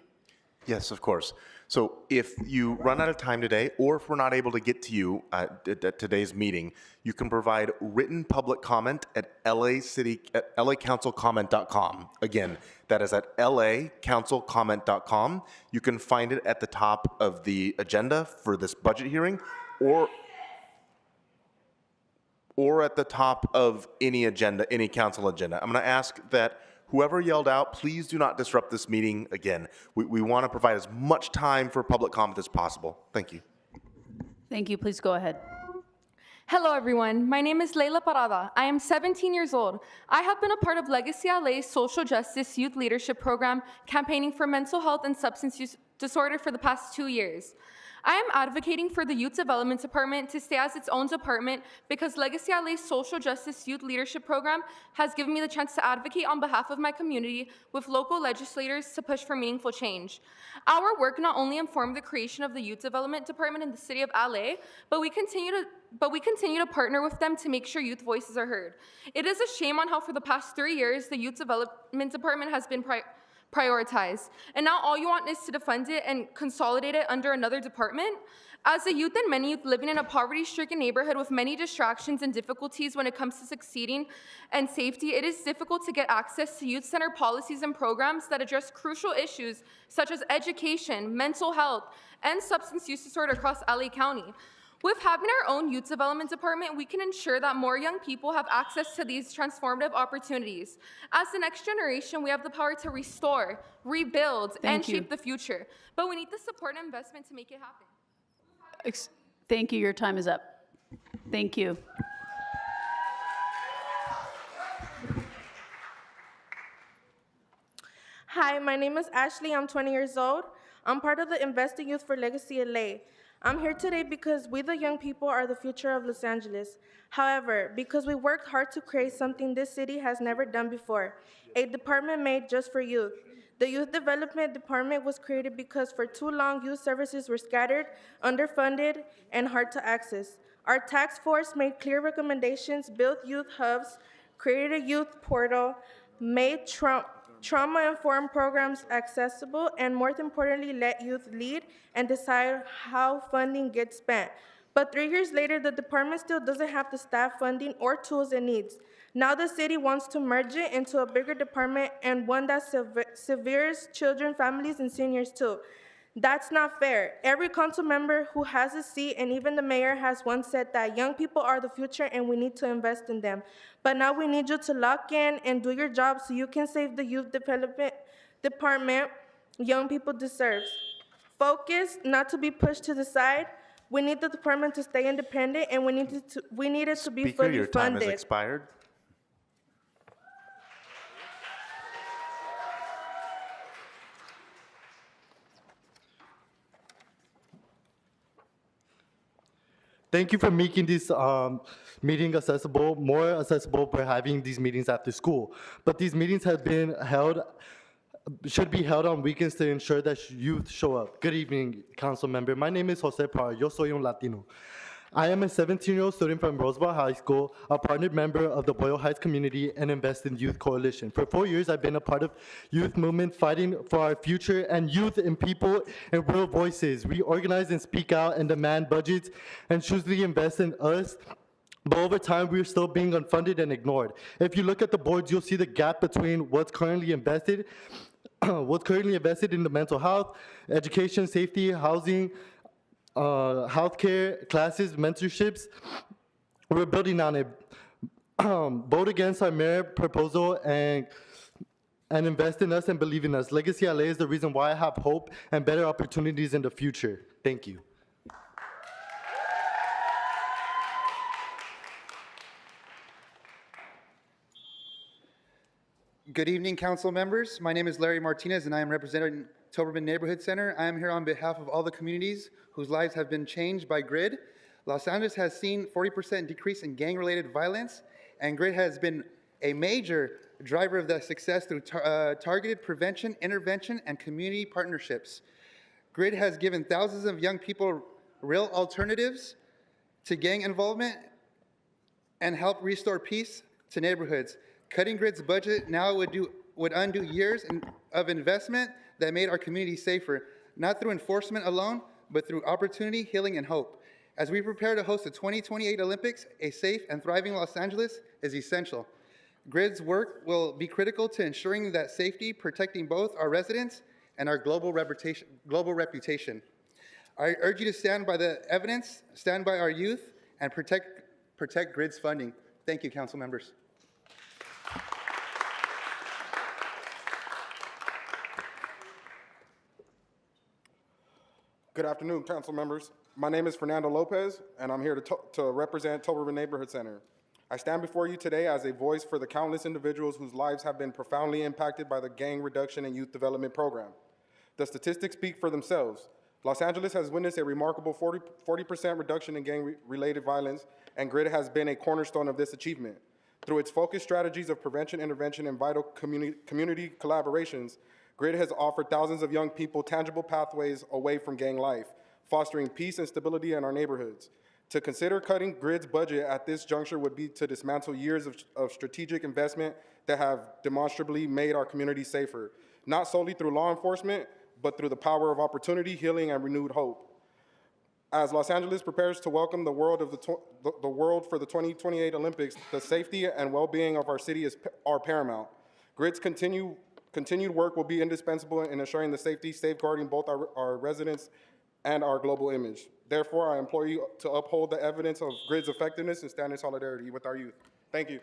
Yes, of course. So if you run out of time today, or if we're not able to get to you at today's meeting, you can provide written public comment at LACouncilComment.com. Again, that is at LACouncilComment.com. You can find it at the top of the agenda for this budget hearing, or at the top of any agenda, any council agenda. I'm going to ask that whoever yelled out, please do not disrupt this meeting again. We want to provide as much time for public comment as possible. Thank you. Thank you. Please go ahead. Hello, everyone. My name is Leila Parada. I am 17 years old. I have been a part of Legacy LA's Social Justice Youth Leadership Program, campaigning for mental health and substance use disorder for the past 2 years. I am advocating for the Youth Development Department to stay as its own department because Legacy LA's Social Justice Youth Leadership Program has given me the chance to advocate on behalf of my community with local legislators to push for meaningful change. Our work not only informed the creation of the Youth Development Department in the city of LA, but we continue to partner with them to make sure youth voices are heard. It is a shame on how for the past 3 years, the Youth Development Department has been prioritized. And now all you want is to defund it and consolidate it under another department? As a youth and many youth living in a poverty-stricken neighborhood with many distractions and difficulties when it comes to succeeding and safety, it is difficult to get access to youth-centered policies and programs that address crucial issues such as education, mental health, and substance use disorder across LA County. With having our own youth development department, we can ensure that more young people have access to these transformative opportunities. As the next generation, we have the power to restore, rebuild, and shape the future. But we need the support and investment to make it happen. Thank you. Your time is up. Thank you. Hi, my name is Ashley. I'm 20 years old. I'm part of the Investing Youth for Legacy LA. I'm here today because we, the young people, are the future of Los Angeles. However, because we worked hard to create something this city has never done before, a department made just for youth. The Youth Development Department was created because for too long, youth services were scattered, underfunded, and hard to access. Our task force made clear recommendations, built youth hubs, created a youth portal, made trauma-informed programs accessible, and more importantly, let youth lead and decide how funding gets spent. But 3 years later, the department still doesn't have the staff, funding, or tools it needs. Now the city wants to merge it into a bigger department and one that serves children, families, and seniors too. That's not fair. Every council member who has a seat, and even the mayor has once said that young people are the future and we need to invest in them. But now we need you to lock in and do your job so you can save the Youth Development Department young people deserve. Focus, not to be pushed to the side. We need the department to stay independent, and we need it to be Speaker, fully your time funded. has expired. Thank you for making this meeting accessible, more accessible by having these meetings after school. But these meetings should be held on weekends to ensure that youth show up. Good evening, council member. My name is Jose Parra. Yo soy un Latino. I am a 17-year-old student from Roosevelt High School, a partnered member of the Boyle Heights community and Invest in Youth Coalition. For 4 years, I've been a part of youth movement fighting for our future and youth and people and real voices. We organize and speak out and demand budgets and choosily invest in us. But over time, we're still being unfunded and ignored. If you look at the boards, you'll see the gap between what's currently invested in the mental health, education, safety, housing, healthcare, classes, mentorships. We're building on it. Vote against our mayor proposal and invest in us and believe in us. Legacy LA is the reason why I have hope and better opportunities in the future. Thank you. Good evening, council members. My name is Larry Martinez, and I am representing Toberman Neighborhood Center. I am here on behalf of all the communities whose lives have been changed by GRID. Los Angeles has seen 40% decrease in gang-related violence, and GRID has been a major driver of that success through targeted prevention, intervention, and community partnerships. GRID has given thousands of young people real alternatives to gang involvement and help restore peace to neighborhoods. Cutting GRID's budget now would undo years of investment that made our community safer, not through enforcement alone, but through opportunity, healing, and hope. As we prepare to host the 2028 Olympics, a safe and thriving Los Angeles is essential. GRID's work will be critical to ensuring that safety, protecting both our residents and our global reputation. I urge you to stand by the evidence, stand by our youth, and protect GRID's funding. Thank you, council members. Good afternoon, council members. My name is Fernando Lopez, and I'm here to represent Toberman Neighborhood Center. I stand before you today as a voice for the countless individuals whose lives have been profoundly impacted by the Gang Reduction and Youth Development Program. The statistics speak for themselves. Los Angeles has witnessed a remarkable 40% reduction in gang-related violence, and GRID has been a cornerstone of this achievement. Through its focused strategies of prevention, intervention, and vital community collaborations, GRID has offered thousands of young people tangible pathways away from gang life, fostering peace and stability in our neighborhoods. To consider cutting GRID's budget at this juncture would be to dismantle years of strategic investment that have demonstrably made our community safer, not solely through law enforcement, but through the power of opportunity, healing, and renewed hope. As Los Angeles prepares to welcome the world for the 2028 Olympics, the safety and well-being of our city are paramount. GRID's continued work will be indispensable in ensuring the safety, safeguarding both our residents and our global image. Therefore, I implore you to uphold the evidence of GRID's effectiveness and stand in solidarity with our youth. Thank you.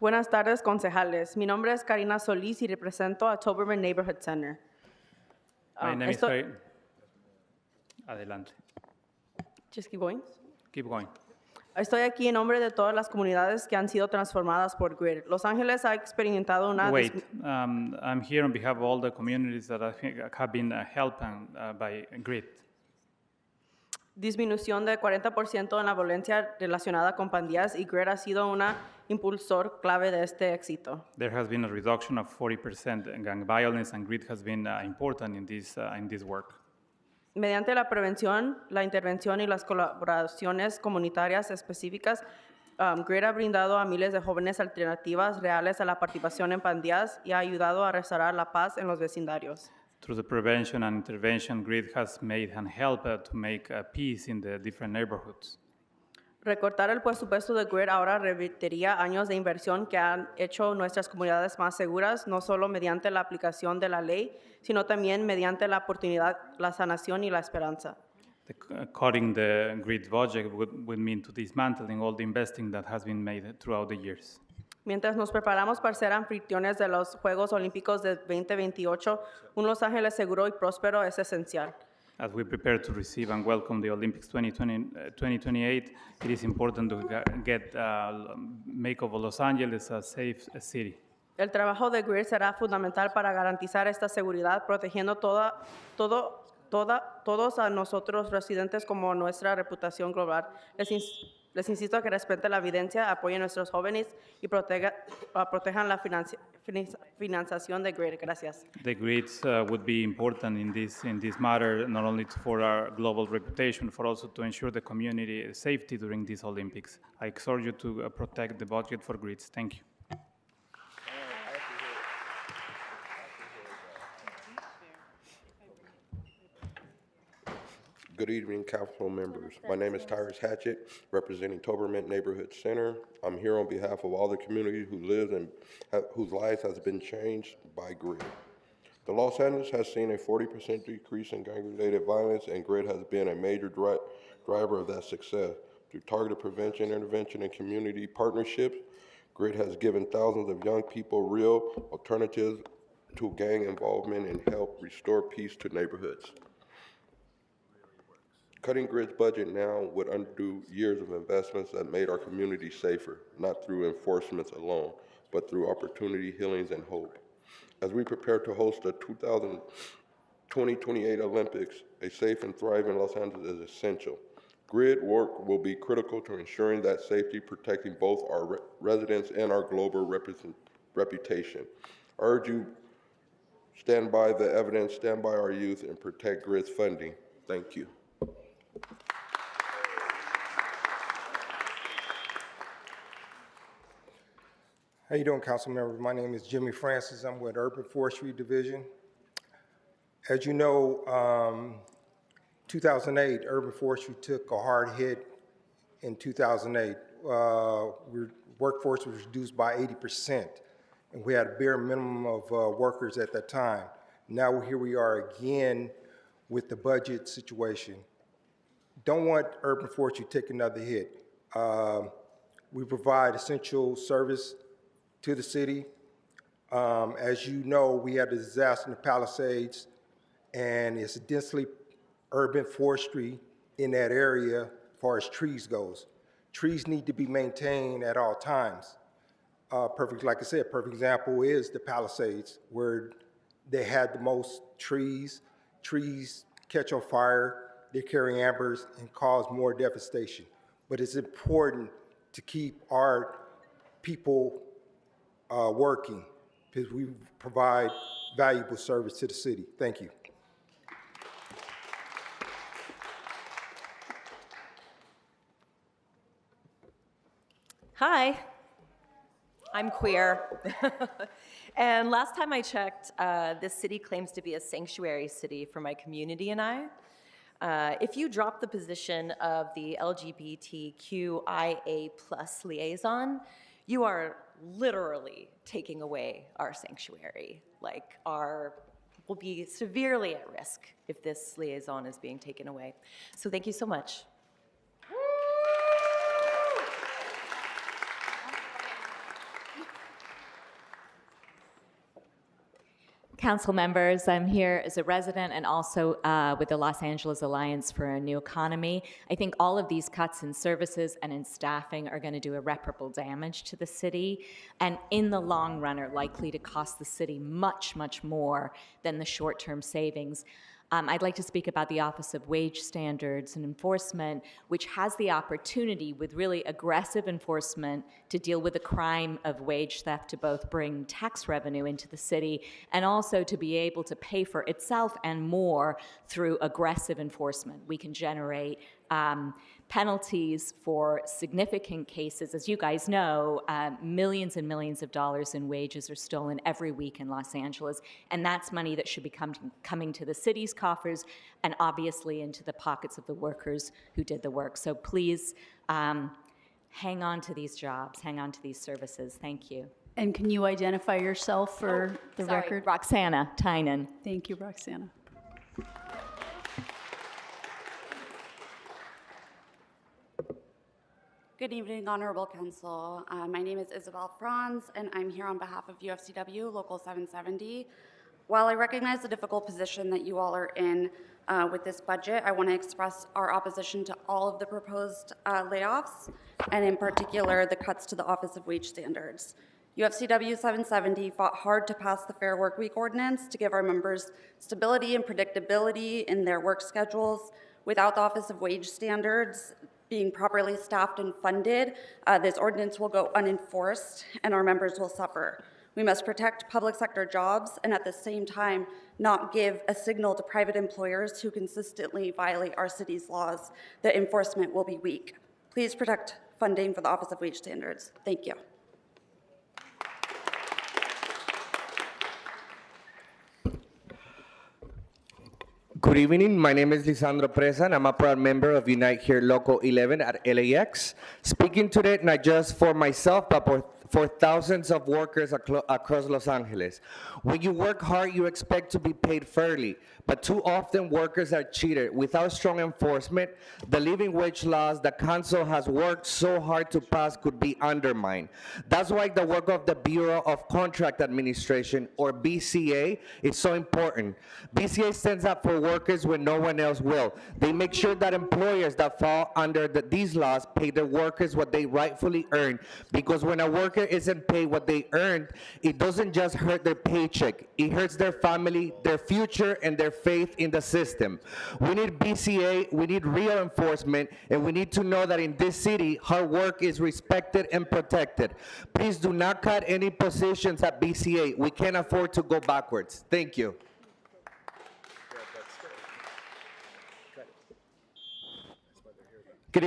Buenas tardes, concejales. Mi nombre es Karina Solís y represento a Toberman Neighborhood Center. My name is Farid. Adelante. Just keep going. Keep going. Estoy aquí en nombre de todas las comunidades que han sido transformadas por GRID. Los Ángeles ha experimentado una... Wait, I'm here on behalf of all the communities that I think have been helped by GRID. Disminución de 40% en la violencia relacionada con pandillas y GRID ha sido una impulsor clave de este éxito. There has been a reduction of 40% in gang violence, and GRID has been important in this work. Mediante la prevención, la intervención y las colaboraciones comunitarias específicas, GRID ha brindado a miles de jóvenes alternativas reales a la participación en pandillas y ha ayudado a restaurar la paz en los vecindarios. Through the prevention and intervention, GRID has made and helped to make peace in the different neighborhoods. Recortar el presupuesto de GRID ahora revertiría años de inversión que han hecho nuestras comunidades más seguras, no solo mediante la aplicación de la ley, sino también mediante la oportunidad, la sanación y la esperanza. Cutting the GRID budget would mean to dismantling all the investing that has been made throughout the years. Mientras nos preparamos para ser anfitriones de los Juegos Olímpicos de 2028, un Los Ángeles seguro y próspero es esencial. As we prepare to receive and welcome the Olympics 2028, it is important to make of Los Angeles a safe city. El trabajo de GRID será fundamental para garantizar esta seguridad, protegiendo todos a nosotros residentes como nuestra reputación global. Les insisto a que respeten la evidencia, apoyen a nuestros jóvenes y protejan la financiación de GRID. Gracias. The grids would be important in this matter, not only for our global reputation, but also to ensure the community safety during these Olympics. I exhort you to protect the budget for grids. Thank you. Good evening, council members. My name is Tyrus Hatchett, representing Toberman Neighborhood Center. I'm here on behalf of all the community who lives and whose lives has been changed by GRID. The Los Angeles has seen a 40% decrease in gang-related violence, and GRID has been a major driver of that success. Through targeted prevention, intervention, and community partnerships, GRID has given thousands of young people real alternatives to gang involvement and helped restore peace to neighborhoods. Cutting Grid's budget now would undo years of investments that made our community safer, not through enforcements alone, but through opportunity, healings, and hope. As we prepare to host the 2028 Olympics, a safe and thriving Los Angeles is essential. Grid work will be critical to ensuring that safety, protecting both our residents and our global reputation. I urge you, stand by the evidence, stand by our youth, and protect Grid's funding. Thank you. How you doing, council members? My name is Jimmy Francis. I'm with Urban Forestry Division. As you know, 2008, urban forestry took a hard hit in 2008. Workforce was reduced by 80%, and we had a bare minimum of workers at that time. Now here we are again with the budget situation. Don't want urban forestry to take another hit. We provide essential service to the city. As you know, we had a disaster in the Palisades, and it's densely urban forestry in that area as far as trees goes. Trees need to be maintained at all times. Like I said, perfect example is the Palisades, where they had the most trees. Trees catch on fire, they carry embers and cause more devastation. But it's important to keep our people working, because we provide valuable service to the city. Thank you. Hi, I'm queer. And last time I checked, this city claims to be a sanctuary city for my community and I. If you drop the position of the LGBTQIA+ liaison, you are literally taking away our sanctuary. Like, we'll be severely at risk if this liaison is being taken away. So thank you so much. Council members, I'm here as a resident and also with the Los Angeles Alliance for a New Economy. I think all of these cuts in services and in staffing are going to do irreparable damage to the city, and in the long run are likely to cost the city much, much more than the short-term savings. I'd like to speak about the Office of Wage Standards and Enforcement, which has the opportunity with really aggressive enforcement to deal with the crime of wage theft, to both bring tax revenue into the city and also to be able to pay for itself and more through aggressive enforcement. We can generate penalties for significant cases. As you guys know, millions and millions of dollars in wages are stolen every week in Los Angeles, and that's money that should be coming to the city's coffers and obviously into the pockets of the workers who did the work. So please hang on to these jobs, hang on to these services. Thank you. And can you identify yourself for the record? Roxana Tynan. Thank you, Roxana. Good evening, Honorable Council. My name is Isabel Franz, and I'm here on behalf of UFCW Local 770. While I recognize the difficult position that you all are in with this budget, I want to express our opposition to all of the proposed layoffs, and in particular, the cuts to the Office of Wage Standards. UFCW 770 fought hard to pass the Fair Work Week ordinance to give our members stability and predictability in their work schedules. Without the Office of Wage Standards being properly staffed and funded, this ordinance will go unenforced and our members will suffer. We must protect public sector jobs and at the same time not give a signal to private employers who consistently violate our city's laws that enforcement will be weak. Please protect funding for the Office of Wage Standards. Thank you. Good evening, my name is Lisandro Presa and I'm a proud member of Unite Here Local 11 at LAX. Speaking today not just for myself but for thousands of workers across Los Angeles. When you work hard, you expect to be paid fairly, but too often workers are cheated. Without strong enforcement, the living wage laws the council has worked so hard to pass could be undermined. That's why the work of the Bureau of Contract Administration, or BCA, is so important. BCA stands up for workers when no one else will. They make sure that employers that fall under these laws pay their workers what they rightfully earn, because when a worker isn't paid what they earned, it doesn't just hurt their paycheck, it hurts their family, their future, and their faith in the system. We need BCA, we need real enforcement, and we need to know that in this city, hard work is respected and protected. Please do not cut any positions at BCA. We can't afford to go backwards. Thank you. Good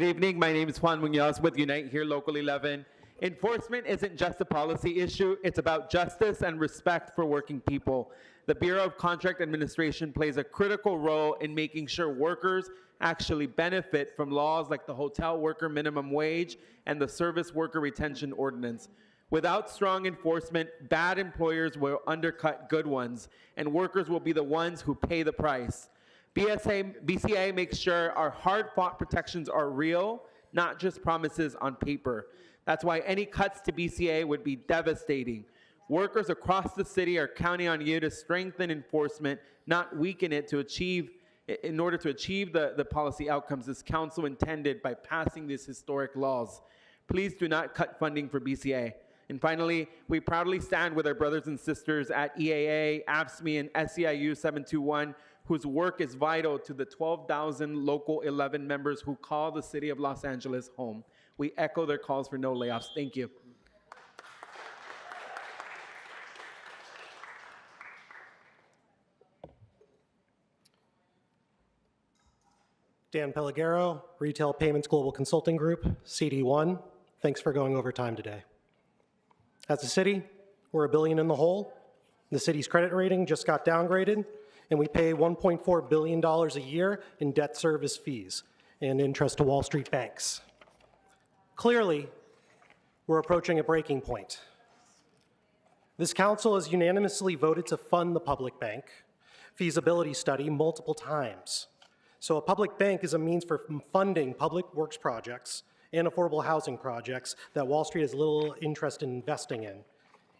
evening. My name is Juan Munoz with Unite Here Local 11. Enforcement isn't just a policy issue, it's about justice and respect for working people. The Bureau of Contract Administration plays a critical role in making sure workers actually benefit from laws like the Hotel Worker Minimum Wage and the Service Worker Retention Ordinance. Without strong enforcement, bad employers will undercut good ones, and workers will be the ones who pay the price. BCA makes sure our hard-fought protections are real, not just promises on paper. That's why any cuts to BCA would be devastating. Workers across the city are counting on you to strengthen enforcement, not weaken it in order to achieve the policy outcomes this council intended by passing these historic laws. Please do not cut funding for BCA. And finally, we proudly stand with our brothers and sisters at EAA, AFSCME, and SEIU 721, whose work is vital to the 12,000 Local 11 members who call the city of Los Angeles home. We echo their calls for no layoffs. Thank you. Dan Pellegaro, Retail Payments Global Consulting Group, CD1. Thanks for going over time today. As a city, we're $1 billion in the hole. The city's credit rating just got downgraded, and we pay $1.4 billion a year in debt service fees and interest to Wall Street banks. Clearly, we're approaching a breaking point. This council has unanimously voted to fund the public bank feasibility study multiple times. So a public bank is a means for funding public works projects and affordable housing projects that Wall Street has little interest in investing in.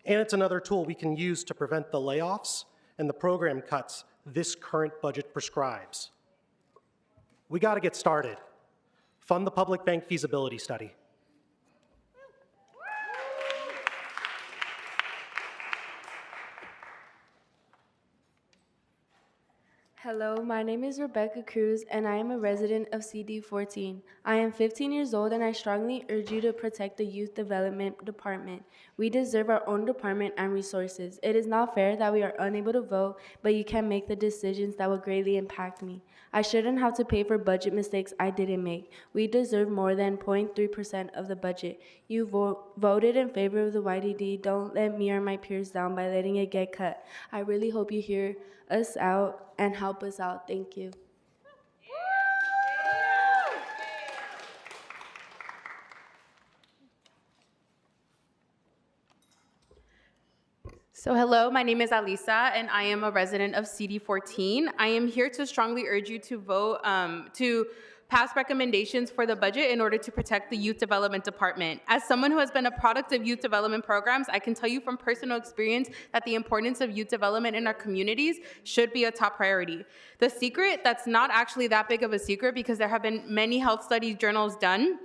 And it's another tool we can use to prevent the layoffs and the program cuts this current budget prescribes. We got to get started. Fund the public bank feasibility study. Hello, my name is Rebecca Cruz, and I am a resident of CD14. I am 15 years old, and I strongly urge you to protect the Youth Development Department. We deserve our own department and resources. It is not fair that we are unable to vote, but you can make the decisions that will greatly impact me. I shouldn't have to pay for budget mistakes I didn't make. We deserve more than 0.3% of the budget. You voted in favor of the YDD. Don't let me or my peers down by letting it get cut. I really hope you hear us out and help us out. Thank you. So hello, my name is Alisa, and I am a resident of CD14. I am here to strongly urge you to vote to pass recommendations for the budget in order to protect the Youth Development Department. As someone who has been a product of youth development programs, I can tell you from personal experience that the importance of youth development in our communities should be a top priority. The secret, that's not actually that big of a secret because there have been many health studies journals done,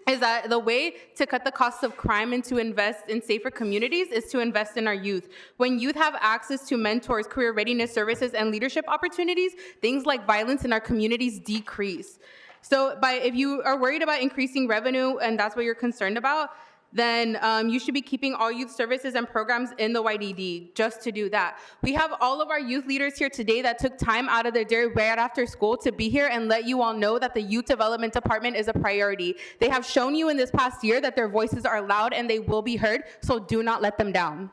is that the way to cut the costs of crime and to invest in safer communities is to invest in our youth. When youth have access to mentors, career readiness services, and leadership opportunities, things like violence in our communities decrease. So if you are worried about increasing revenue and that's what you're concerned about, then you should be keeping all youth services and programs in the YDD just to do that. We have all of our youth leaders here today that took time out of their day right after school to be here and let you all know that the Youth Development Department is a priority. They have shown you in this past year that their voices are loud and they will be heard, so do not let them down.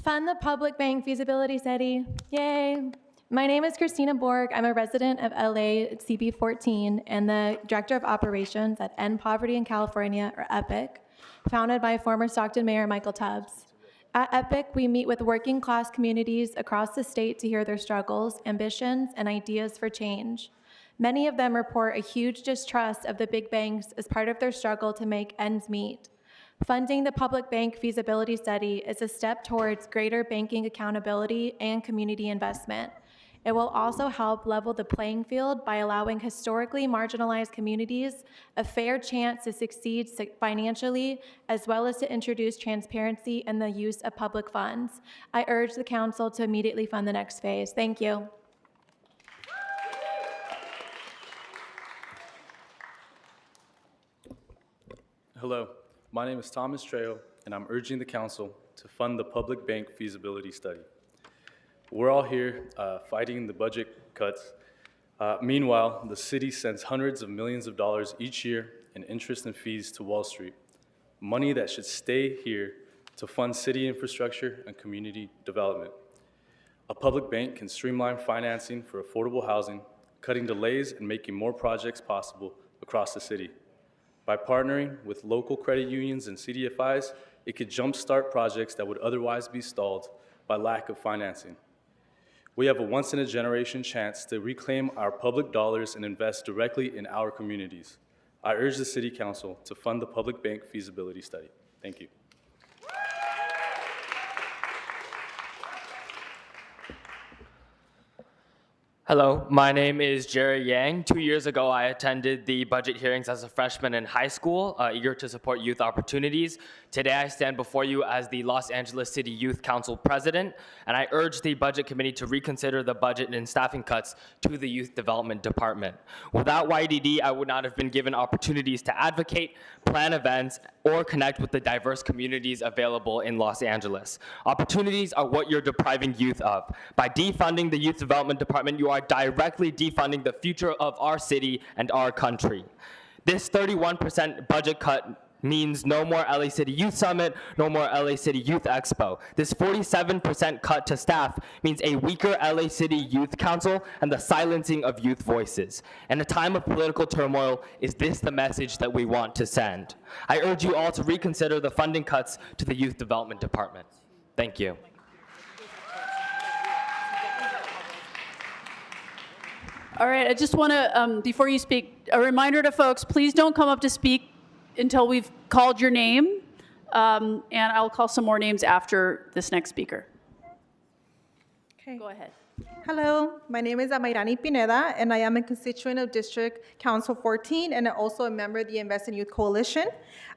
Fund the public bank feasibility study. Yay. My name is Christina Borg. I'm a resident of LA at CB14 and the Director of Operations at End Poverty in California, or EPIC. founded by former Stockton Mayor Michael Tubbs. At EPIC, we meet with working class communities across the state to hear their struggles, ambitions, and ideas for change. Many of them report a huge distrust of the big banks as part of their struggle to make ends meet. Funding the public bank feasibility study is a step towards greater banking accountability and community investment. It will also help level the playing field by allowing historically marginalized communities a fair chance to succeed financially, as well as to introduce transparency in the use of public funds. I urge the council to immediately fund the next phase. Thank you. Hello, my name is Thomas Trejo, and I'm urging the council to fund the public bank feasibility study. We're all here fighting the budget cuts. Meanwhile, the city sends hundreds of millions of dollars each year in interest and fees to Wall Street, money that should stay here to fund city infrastructure and community development. A public bank can streamline financing for affordable housing, cutting delays and making more projects possible across the city. By partnering with local credit unions and CDFIs, it could jumpstart projects that would otherwise be stalled by lack of financing. We have a once-in-a-generation chance to reclaim our public dollars and invest directly in our communities. I urge the City Council to fund the public bank feasibility study. Thank you. Hello, my name is Jerry Yang. 2 years ago, I attended the budget hearings as a freshman in high school, eager to support youth opportunities. Today, I stand before you as the Los Angeles City Youth Council president, and I urge the Budget Committee to reconsider the budget and staffing cuts to the Youth Development Department. Without YDD, I would not have been given opportunities to advocate, plan events, or connect with the diverse communities available in Los Angeles. Opportunities are what you're depriving youth of. By defunding the Youth Development Department, you are directly defunding the future of our city and our country. This 31% budget cut means no more LA City Youth Summit, no more LA City Youth Expo. This 47% cut to staff means a weaker LA City Youth Council and the silencing of youth voices. In a time of political turmoil, is this the message that we want to send? I urge you all to reconsider the funding cuts to the Youth Development Department. Thank you. All right, I just want to, before you speak, a reminder to folks, please don't come up to speak until we've called your name, and I'll call some more names after this next speaker. Okay. Go ahead. Hello, my name is Amairani Pineda, and I am a constituent of District Council 14 and also a member of the Invest in Youth Coalition.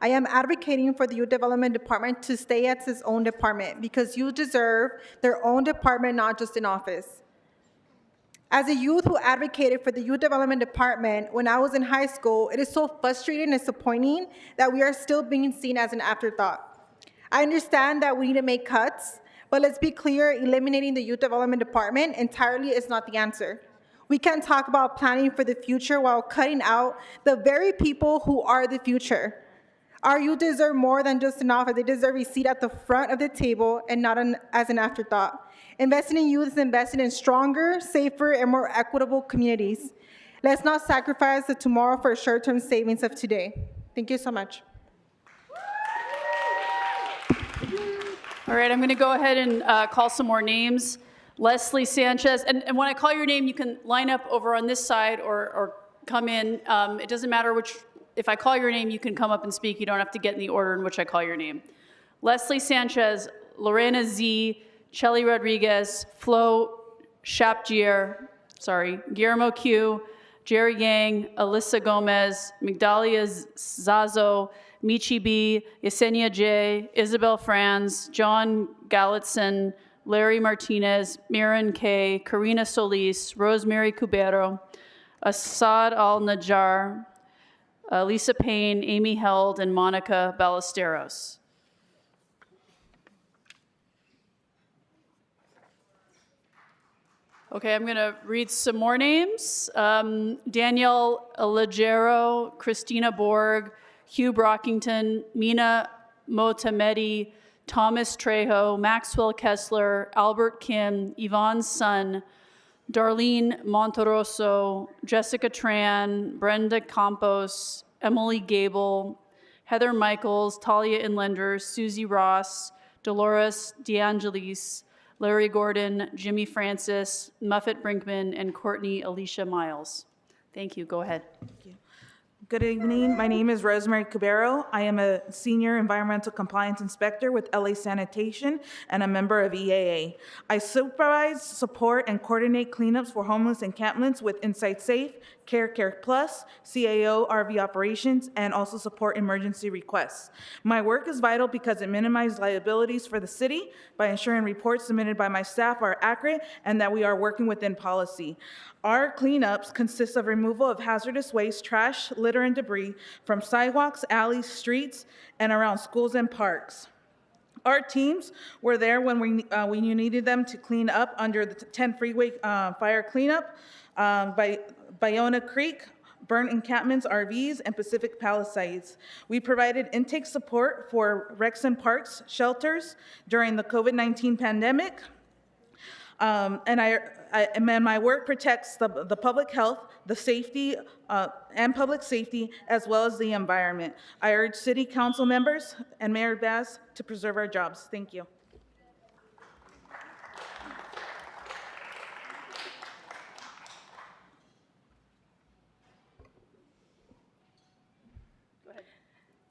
I am advocating for the Youth Development Department to stay as its own department because youth deserve their own department, not just an office. As a youth who advocated for the Youth Development Department when I was in high school, it is so frustrating and disappointing that we are still being seen as an afterthought. I understand that we need to make cuts, but let's be clear, eliminating the Youth Development Department entirely is not the answer. We can't talk about planning for the future while cutting out the very people who are the future. Our youth deserve more than just an offer. They deserve a seat at the front of the table and not as an afterthought. Investing in youth is investing in stronger, safer, and more equitable communities. Let's not sacrifice the tomorrow for short-term savings of today. Thank you so much. All right, I'm going to go ahead and call some more names. Leslie Sanchez, and when I call your name, you can line up over on this side or come in. It doesn't matter which, if I call your name, you can come up and speak. You don't have to get in the order in which I call your name. Leslie Sanchez, Lorena Z., Chelly Rodriguez, Flo Shapgier, Guillermo Q, Jerry Yang, Alyssa Gomez, Migdalia Zazo, Michi B, Yesenia J, Isabel Franz, John Gallitson, Larry Martinez, Miran K, Karina Solis, Rosemary Cubero, Assad Al-Najjar, Lisa Payne, Amy Held, and Monica Ballesteros. Okay, I'm going to read some more names. Danielle Leggero, Christina Borg, Hugh Brockington, Mina Motamedi, Thomas Trejo, Maxwell Kessler, Albert Kim, Yvonne Sun, Darlene Monterosso, Jessica Tran, Brenda Campos, Emily Gable, Heather Michaels, Talia Inlander, Susie Ross, Dolores DeAngelis, Larry Gordon, Jimmy Francis, Muffet Brinkman, and Courtney Alicia Miles. Thank you. Go ahead. Good evening. My name is Rosemary Cabero. I am a senior environmental compliance inspector with LA Sanitation and a member of EAA. I supervise, support, and coordinate cleanups for homeless encampments with Inside Safe, Care Plus, CAO RV operations, and also support emergency requests. My work is vital because it minimizes liabilities for the city by ensuring reports submitted by my staff are accurate and that we are working within policy. Our cleanups consist of removal of hazardous waste, trash, litter, and debris from sidewalks, alleys, streets, and around schools and parks. Our teams were there when you needed them to clean up under the 10 freeway fire cleanup by Bayona Creek, Burnt Encampments, RVs, and Pacific Palisades. We provided intake support for recs and parks shelters during the COVID-19 pandemic. And my work protects the public health, the safety, and public safety, as well as the environment. I urge City Council members and Mayor Baz to preserve our jobs. Thank you.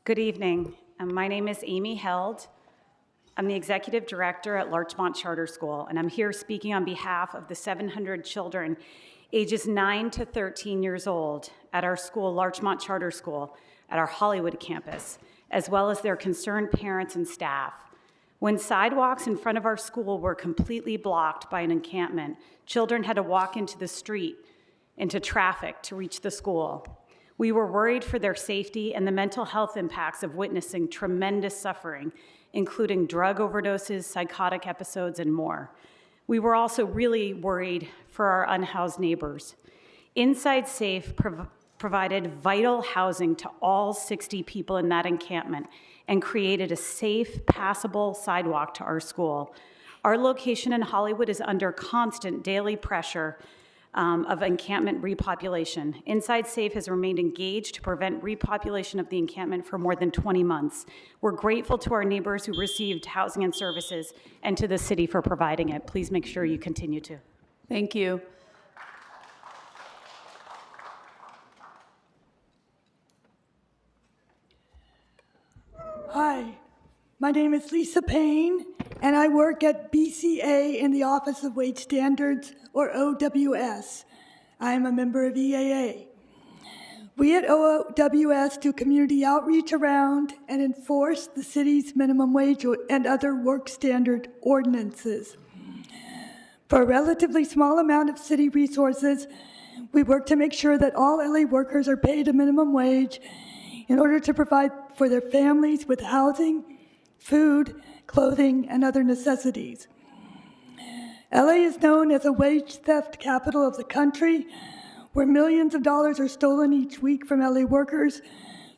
Good evening. My name is Amy Held. I'm the executive director at Larchmont Charter School, and I'm here speaking on behalf of the 700 children ages 9 to 13 years old at our school, Larchmont Charter School, at our Hollywood campus, as well as their concerned parents and staff. When sidewalks in front of our school were completely blocked by an encampment, children had to walk into the street, into traffic to reach the school. We were worried for their safety and the mental health impacts of witnessing tremendous suffering, including drug overdoses, psychotic episodes, and more. We were also really worried for our unhoused neighbors. Inside Safe provided vital housing to all 60 people in that encampment and created a safe, passable sidewalk to our school. Our location in Hollywood is under constant daily pressure of encampment repopulation. Inside Safe has remained engaged to prevent repopulation of the encampment for more than 20 months. We're grateful to our neighbors who received housing and services and to the city for providing it. Please make sure you continue to. Thank you. Hi, my name is Lisa Payne, and I work at BCA in the Office of Wage Standards, or OWS. I am a member of EAA. We at OWS do community outreach around and enforce the city's minimum wage and other work standard ordinances. For a relatively small amount of city resources, we work to make sure that all LA workers are paid a minimum wage in order to provide for their families with housing, food, clothing, and other necessities. LA is known as a wage theft capital of the country, where millions of dollars are stolen each week from LA workers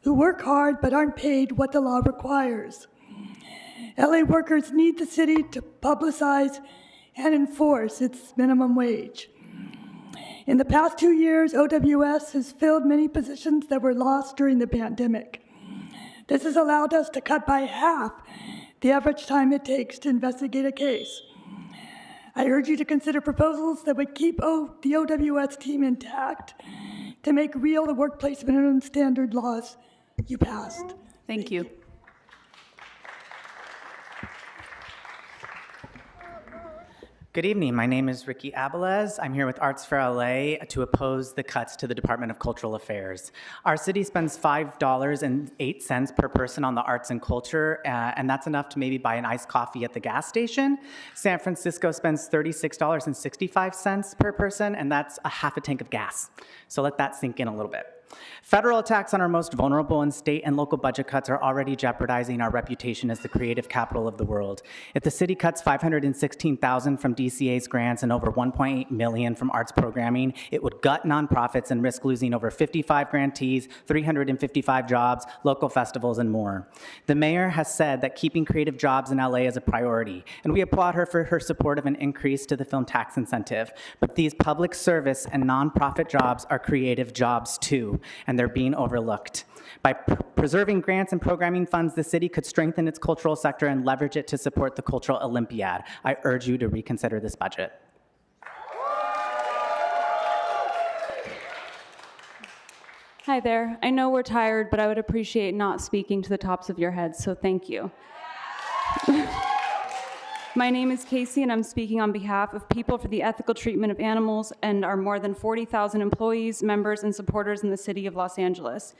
who work hard but aren't paid what the law requires. LA workers need the city to publicize and enforce its minimum wage. In the past 2 years, OWS has filled many positions that were lost during the pandemic. This has allowed us to cut by half the average time it takes to investigate a case. I urge you to consider proposals that would keep the OWS team intact to make real the workplace minimum standard laws you passed. Thank you. Good evening. My name is Ricky Abalez. I'm here with Arts for LA to oppose the cuts to the Department of Cultural Affairs. Our city spends $5.08 per person on the arts and culture, and that's enough to maybe buy an iced coffee at the gas station. San Francisco spends $36.65 per person, and that's a half a tank of gas. So let that sink in a little bit. Federal attacks on our most vulnerable and state and local budget cuts are already jeopardizing our reputation as the creative capital of the world. If the city cuts $516,000 from DCA's grants and over $1.8 million from arts programming, it would gut nonprofits and risk losing over 55 grantees, 355 jobs, local festivals, and more. The mayor has said that keeping creative jobs in LA is a priority, and we applaud her for her support of an increase to the film tax incentive. But these public service and nonprofit jobs are creative jobs too. do, and they're being overlooked. By preserving grants and programming funds, the city could strengthen its cultural sector and leverage it to support the Cultural Olympiad. I urge you to reconsider this budget. Hi there. I know we're tired, but I would appreciate not speaking to the tops of your heads, so thank you. My name is Casey, and I'm speaking on behalf of People for the Ethical Treatment of Animals and our more than 40,000 employees, members, and supporters in the city of Los Angeles.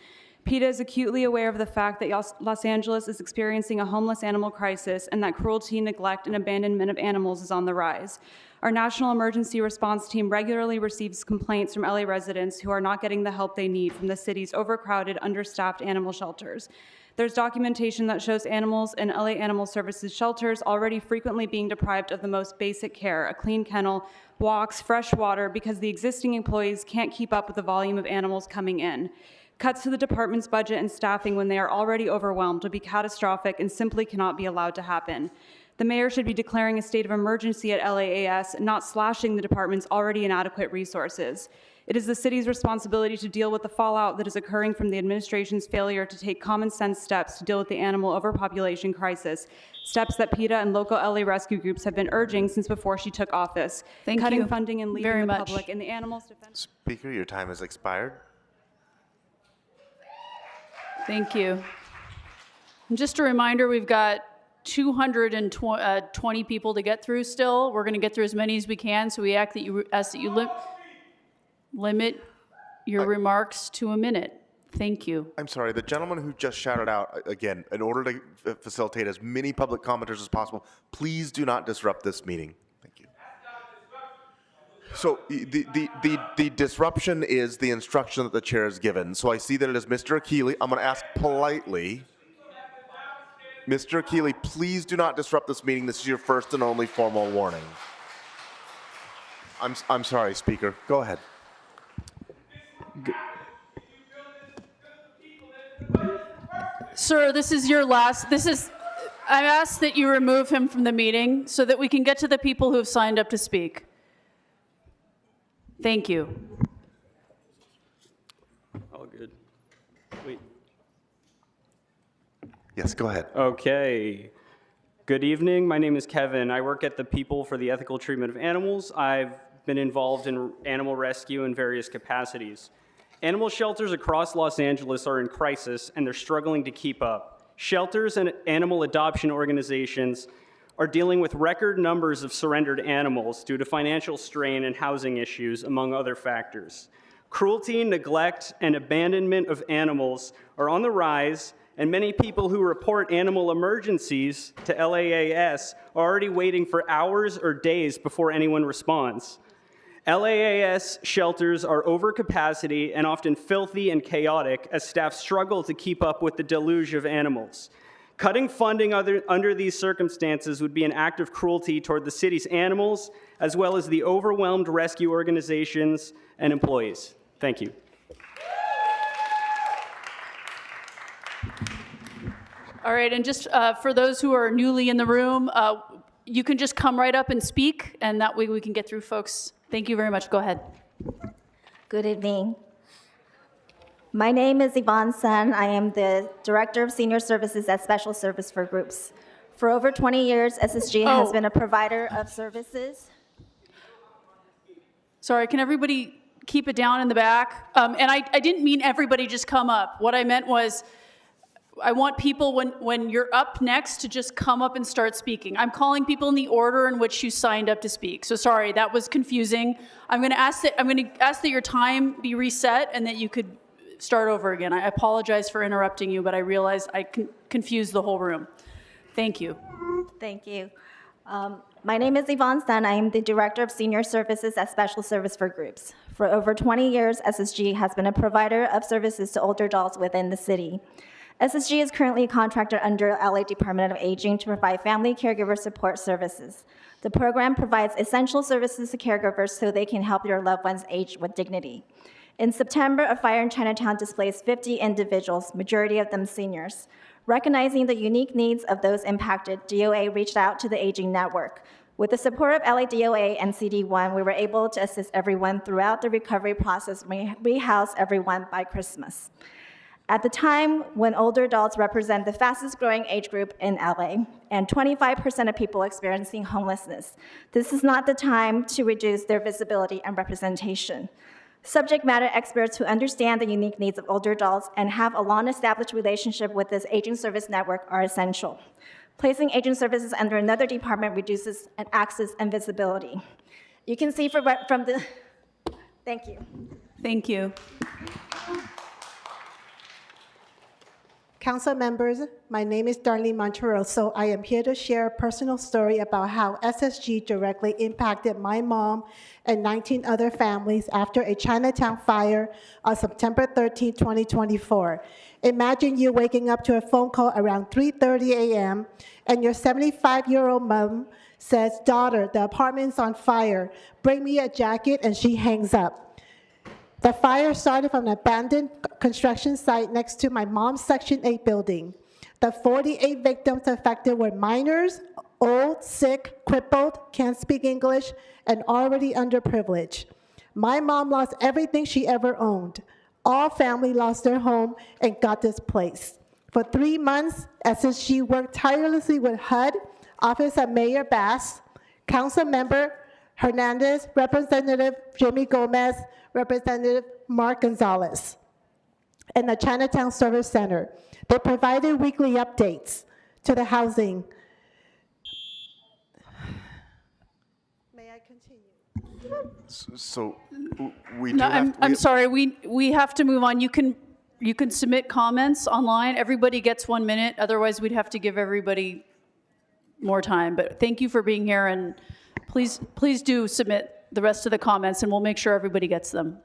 PETA is acutely aware of the fact that Los Angeles is experiencing a homeless animal crisis and that cruelty, neglect, and abandonment of animals is on the rise. Our National Emergency Response Team regularly receives complaints from LA residents who are not getting the help they need from the city's overcrowded, understaffed animal shelters. There's documentation that shows animals in LA Animal Services shelters already frequently being deprived of the most basic care, a clean kennel, walks, fresh water, because the existing employees can't keep up with the volume of animals coming in. Cuts to the department's budget and staffing when they are already overwhelmed would be catastrophic and simply cannot be allowed to happen. The mayor should be declaring a state of emergency at LAAS, not slashing the department's already inadequate resources. It is the city's responsibility to deal with the fallout that is occurring from the administration's failure to take common sense steps to deal with the animal overpopulation crisis, steps that PETA and local LA rescue groups have been urging since before she took office. Cutting funding and leaving the public and the animals defense. Speaker, your time has expired. Thank you. And just a reminder, we've got 220 people to get through still. We're going to get through as many as we can, so we ask that you limit your remarks to a minute. Thank you. I'm sorry, the gentleman who just shouted out, again, in order to facilitate as many public commenters as possible, please do not disrupt this meeting. Thank you. So the disruption is the instruction that the chair has given. So I see that it is Mr. Akili. I'm going to ask politely. Mr. Akili, please do not disrupt this meeting. This is your first and only formal warning. I'm sorry, Speaker. Go ahead. Sir, this is your last, I ask that you remove him from the meeting so that we can get to the people who have signed up to speak. Thank you. All good. Wait. Yes, go ahead. Okay. Good evening. My name is Kevin. I work at the People for the Ethical Treatment of Animals. I've been involved in animal rescue in various capacities. Animal shelters across Los Angeles are in crisis, and they're struggling to keep up. Shelters and animal adoption organizations are dealing with record numbers of surrendered animals due to financial strain and housing issues, among other factors. Cruelty, neglect, and abandonment of animals are on the rise, and many people who report animal emergencies to LAAS are already waiting for hours or days before anyone responds. LAAS shelters are over capacity and often filthy and chaotic as staff struggle to keep up with the deluge of animals. Cutting funding under these circumstances would be an act of cruelty toward the city's animals, as well as the overwhelmed rescue organizations and employees. Thank you. All right, and just for those who are newly in the room, you can just come right up and speak, and that way we can get through folks. Thank you very much. Go ahead. Good evening. My name is Yvonne Sun. I am the Director of Senior Services at Special Service for Groups. For over 20 years, SSG has been a provider of services. Sorry, can everybody keep it down in the back? And I didn't mean everybody just come up. What I meant was I want people, when you're up next, to just come up and start speaking. I'm calling people in the order in which you signed up to speak. So sorry, that was confusing. I'm going to ask that your time be reset and that you could start over again. I apologize for interrupting you, but I realized I confused the whole room. Thank you. Thank you. My name is Yvonne Sun. I am the Director of Senior Services at Special Service for Groups. For over 20 years, SSG has been a provider of services to older adults within the city. SSG is currently a contractor under LA Department of Aging to provide family caregiver support services. The program provides essential services to caregivers so they can help their loved ones age with dignity. In September, a fire in Chinatown displaced 50 individuals, majority of them seniors. Recognizing the unique needs of those impacted, DOA reached out to the Aging Network, With the support of LADOA and CD1, we were able to assist everyone throughout the recovery process. We rehoused everyone by Christmas. At the time when older adults represent the fastest growing age group in LA and 25% of people experiencing homelessness, this is not the time to reduce their visibility and representation. Subject matter experts who understand the unique needs of older adults and have a long-established relationship with this aging service network are essential. Placing aging services under another department reduces access and visibility. You can see from the, thank you. Thank you. Council members, my name is Darlene Monteroso. I am here to share a personal story about how SSG directly impacted my mom and 19 other families after a Chinatown fire on September 13, 2024. Imagine you waking up to a phone call around 3:30 a.m. and your 75-year-old mom says, "Daughter, the apartment's on fire. Bring me a jacket," and she hangs up. The fire started from an abandoned construction site next to my mom's Section 8 building. The 48 victims affected were minors, old, sick, crippled, can't speak English, and already underprivileged. My mom lost everything she ever owned. All family lost their home and got displaced. For 3 months, SSG worked tirelessly with HUD, Office of Mayor Bass, Council Member Hernandez, Representative Jimmy Gomez, Representative Mark Gonzalez, and the Chinatown Service Center. They provided weekly updates to the housing. May I continue? So we No, do have I'm sorry, we have to move on. You can submit comments online. Everybody gets 1 minute, otherwise we'd have to give everybody more time. But thank you for being here, and please do submit the rest of the comments, and we'll make sure everybody gets them.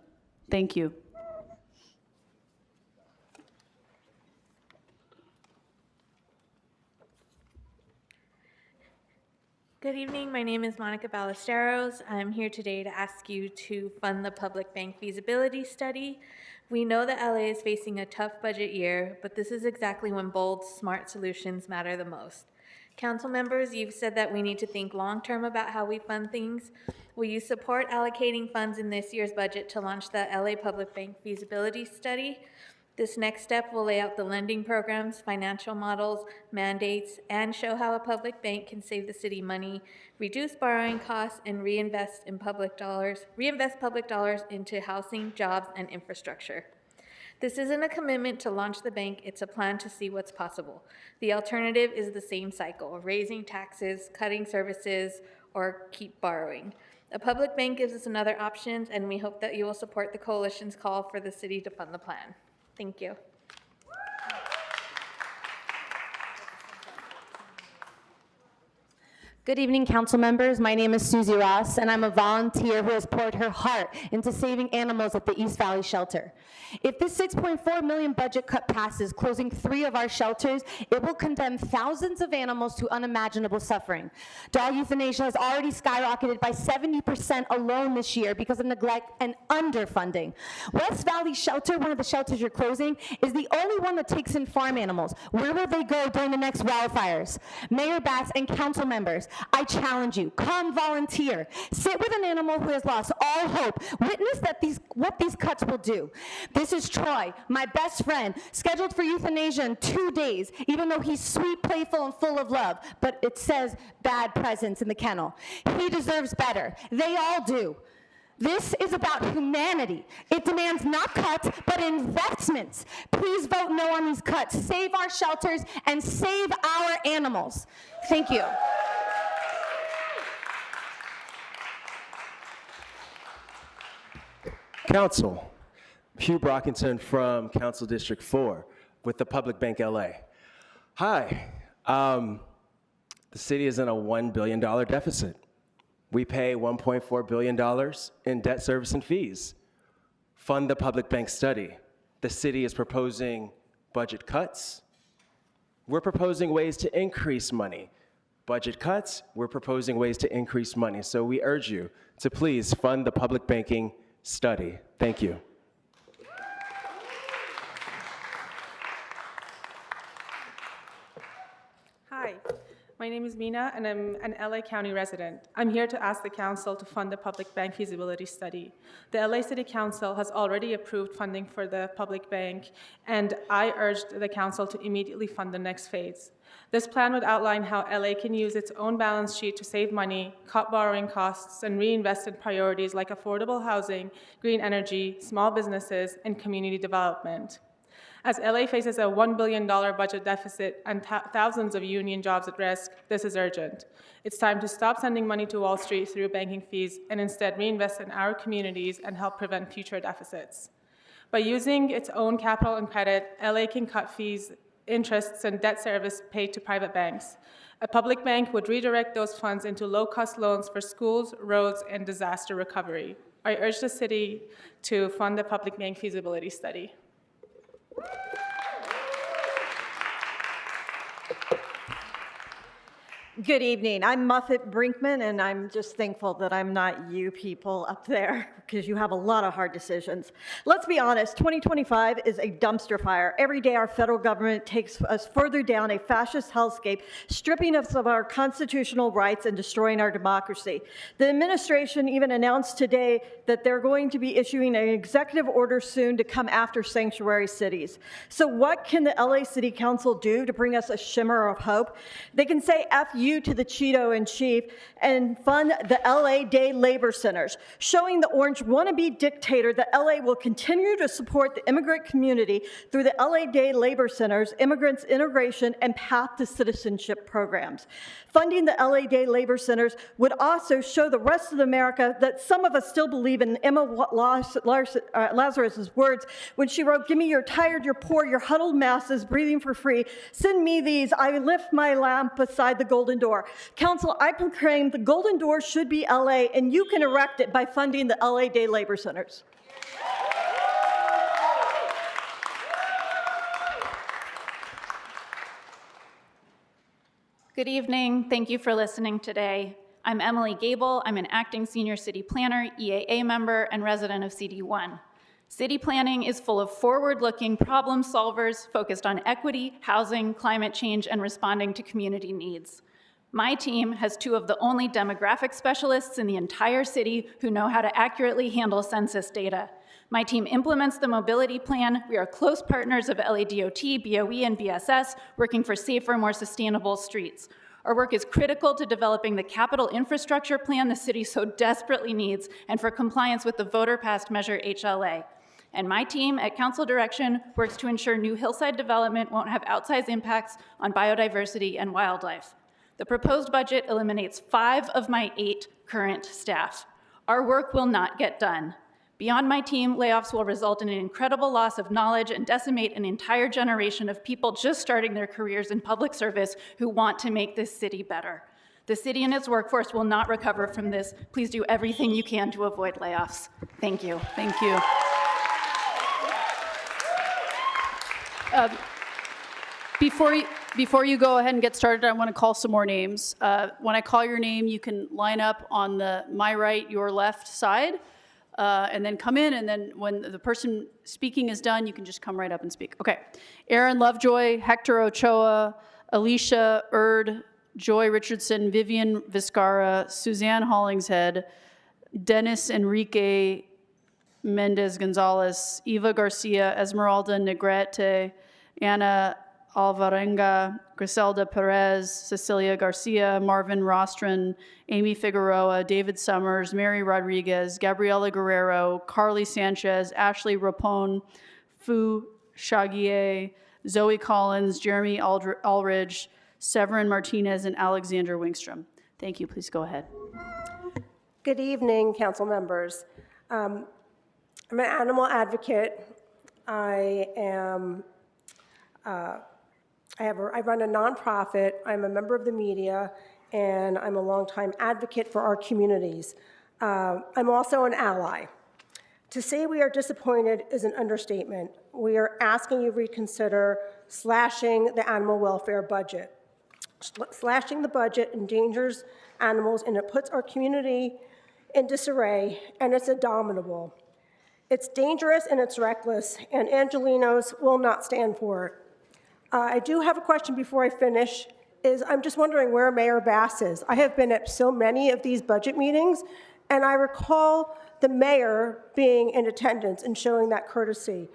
Thank you. Good evening. My name is Monica Ballesteros. I'm here today to ask you to fund the public bank feasibility study. We know that LA is facing a tough budget year, but this is exactly when bold, smart solutions matter the most. Council members, you've said that we need to think long-term about how we fund things. Will you support allocating funds in this year's budget to launch the LA Public Bank feasibility study? This next step will lay out the lending programs, financial models, mandates, and show how a public bank can save the city money, reduce borrowing costs, and reinvest public dollars into housing, jobs, and infrastructure. This isn't a commitment to launch the bank, it's a plan to see what's possible. The alternative is the same cycle, raising taxes, cutting services, or keep borrowing. A public bank gives us another option, and we hope that you will support the coalition's call for the city to fund the plan. Thank you. Good evening, council members. My name is Susie Ross, and I'm a volunteer who has poured her heart into saving animals at the East Valley Shelter. If this $6.4 million budget cut passes, closing 3 of our shelters, it will condemn thousands of animals to unimaginable suffering. Dog euthanasia has already skyrocketed by 70% alone this year because of neglect and underfunding. West Valley Shelter, one of the shelters you're closing, is the only one that takes in farm animals. Where will they go during the next wildfires? Mayor Bass and council members, I challenge you, come volunteer. Sit with an animal who has lost all hope. Witness what these cuts will do. This is Troy, my best friend, scheduled for euthanasia in 2 days, even though he's sweet, playful, and full of love, but it says bad presence in the kennel. He deserves better. They all do. This is about humanity. It demands not cuts, but investments. Please vote no on these cuts. Save our shelters and save our animals. Thank you. Council, Hugh Brockington from Council District 4 with the Public Bank LA. Hi, the city is in a $1 billion deficit. We pay $1.4 billion in debt service and fees. Fund the Public Bank study. The city is proposing budget cuts. We're proposing ways to increase money. Budget cuts, we're proposing ways to increase money. So we urge you to please fund the public banking study. Thank you. Hi, my name is name is Mina, and I'm an LA County resident. I'm here to ask the council to fund the public bank feasibility study. The LA City Council has already approved funding for the public bank, and I urged the council to immediately fund the next phase. This plan would outline how LA can use its own balance sheet to save money, cut borrowing costs, and reinvest in priorities like affordable housing, green energy, small businesses, and community development. As LA faces a $1 billion budget deficit and thousands of union jobs at risk, this is urgent. It's time to stop sending money to Wall Street through banking fees and instead reinvest in our communities and help prevent future deficits. By using its own capital and credit, LA can cut fees, interests, and debt service paid to private banks. A public bank would redirect those funds into low-cost loans for schools, roads, and disaster recovery. I urge the city to fund the public bank feasibility study. Good evening. I'm Muffet Brinkman, and I'm just thankful that I'm not you people up there, because you have a lot of hard decisions. Let's be honest, 2025 is a dumpster fire. Every day our federal government takes us further down a fascist hellscape, stripping us of our constitutional rights and destroying our democracy. The administration even announced today that they're going to be issuing an executive order soon to come after sanctuary cities. So what can the LA City Council do to bring us a shimmer of hope? They can say F you to the Cheeto-in-Chief and fund the LA Day Labor Centers, showing the orange wannabe dictator that LA will continue to support the immigrant community through the LA Day Labor Centers, immigrants integration, and path to citizenship programs. Funding the LA Day Labor Centers would also show the rest of America that some of us still believe in Emma Lazarus's words when she wrote, "Give me your tired, your poor, your huddled masses breathing for free. Send me these. I lift my lamp beside the golden door." Council, I proclaim the golden door should be LA, and you can erect it by funding the LA Day Labor Centers. Good evening. Thank you for listening today. I'm Emily Gable. I'm an acting senior city planner, EAA member, and resident of CD1. City planning is full of forward-looking problem solvers focused on equity, housing, climate change, and responding to community needs. My team has two of the only demographic specialists in the entire city who know how to accurately handle census data. My team implements the mobility plan. We are close partners of LADOT, BOE, and BSS, working for safer, more sustainable streets. Our work is critical to developing the capital infrastructure plan the city so desperately needs and for compliance with the voter-passed measure HLA. And my team at Council Direction works to ensure new hillside development won't have outsized impacts on biodiversity and wildlife. The proposed budget eliminates 5 of my 8 current staff. Our work will not get done. Beyond my team, layoffs will result in an incredible loss of knowledge and decimate an entire generation of people just starting their careers in public service who want to make this city better. The city and its workforce will not recover from this. Please do everything you can to avoid layoffs. Thank you. Thank you. Before you go ahead and get started, I want to call some more names. When I call your name, you can line up on my right, your left side, and then come in, and then when the person speaking is done, you can just come right up and speak. Okay. Aaron Lovejoy, Hector Ochoa, Alicia Erd, Joy Richardson, Vivian Vizcarra, Suzanne Hollingshead, Dennis Enrique Mendez Gonzalez, Eva Garcia, Esmeralda Negrete, Anna Alvarenga, Griselda Perez, Cecilia Garcia, Marvin Rostron, Amy Figueroa, David Summers, Mary Rodriguez, Gabriela Guerrero, Carly Sanchez, Ashley Rapone, Fu Chagier, Zoe Collins, Jeremy Aldridge, Severin Martinez, and Alexander Wingstrom. Thank you. Please go ahead. Good evening, council members. I'm an animal advocate. I run a nonprofit. I'm a member of the media, and I'm a longtime advocate for our communities. I'm also an ally. To say we are disappointed is an understatement. We are asking you to reconsider slashing the animal welfare budget. Slashing the budget endangers animals, and it puts our community in disarray, and it's abominable. It's dangerous and it's reckless, and Angelenos will not stand for it. I do have a question before I finish. is I'm just wondering where Mayor Bass is. I have been at so many of these budget meetings, and I recall the mayor being in attendance and showing that courtesy.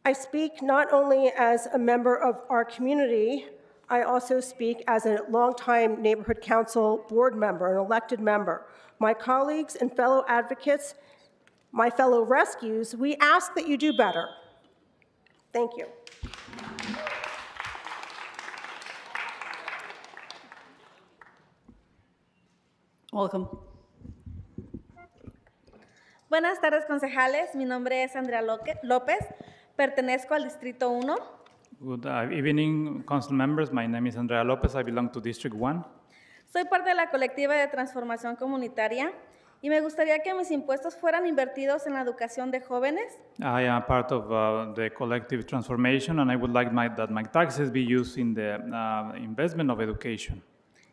I speak not only as a member of our community, I also speak as a longtime neighborhood council board member, an elected member. My colleagues and fellow advocates, my fellow rescues, we ask that you do better. Thank you. Welcome. Buenas tardes, concejales. Mi nombre es Andrea López. Pertenezco al Distrito 1. Good evening, council members. My name is Andrea Lopez. I belong to District 1. Soy parte de la colectiva de transformación comunitaria y me gustaría que mis impuestos fueran invertidos en la educación de jóvenes, I am part of the collective transformation, and I would like that my taxes be used in the investment of education.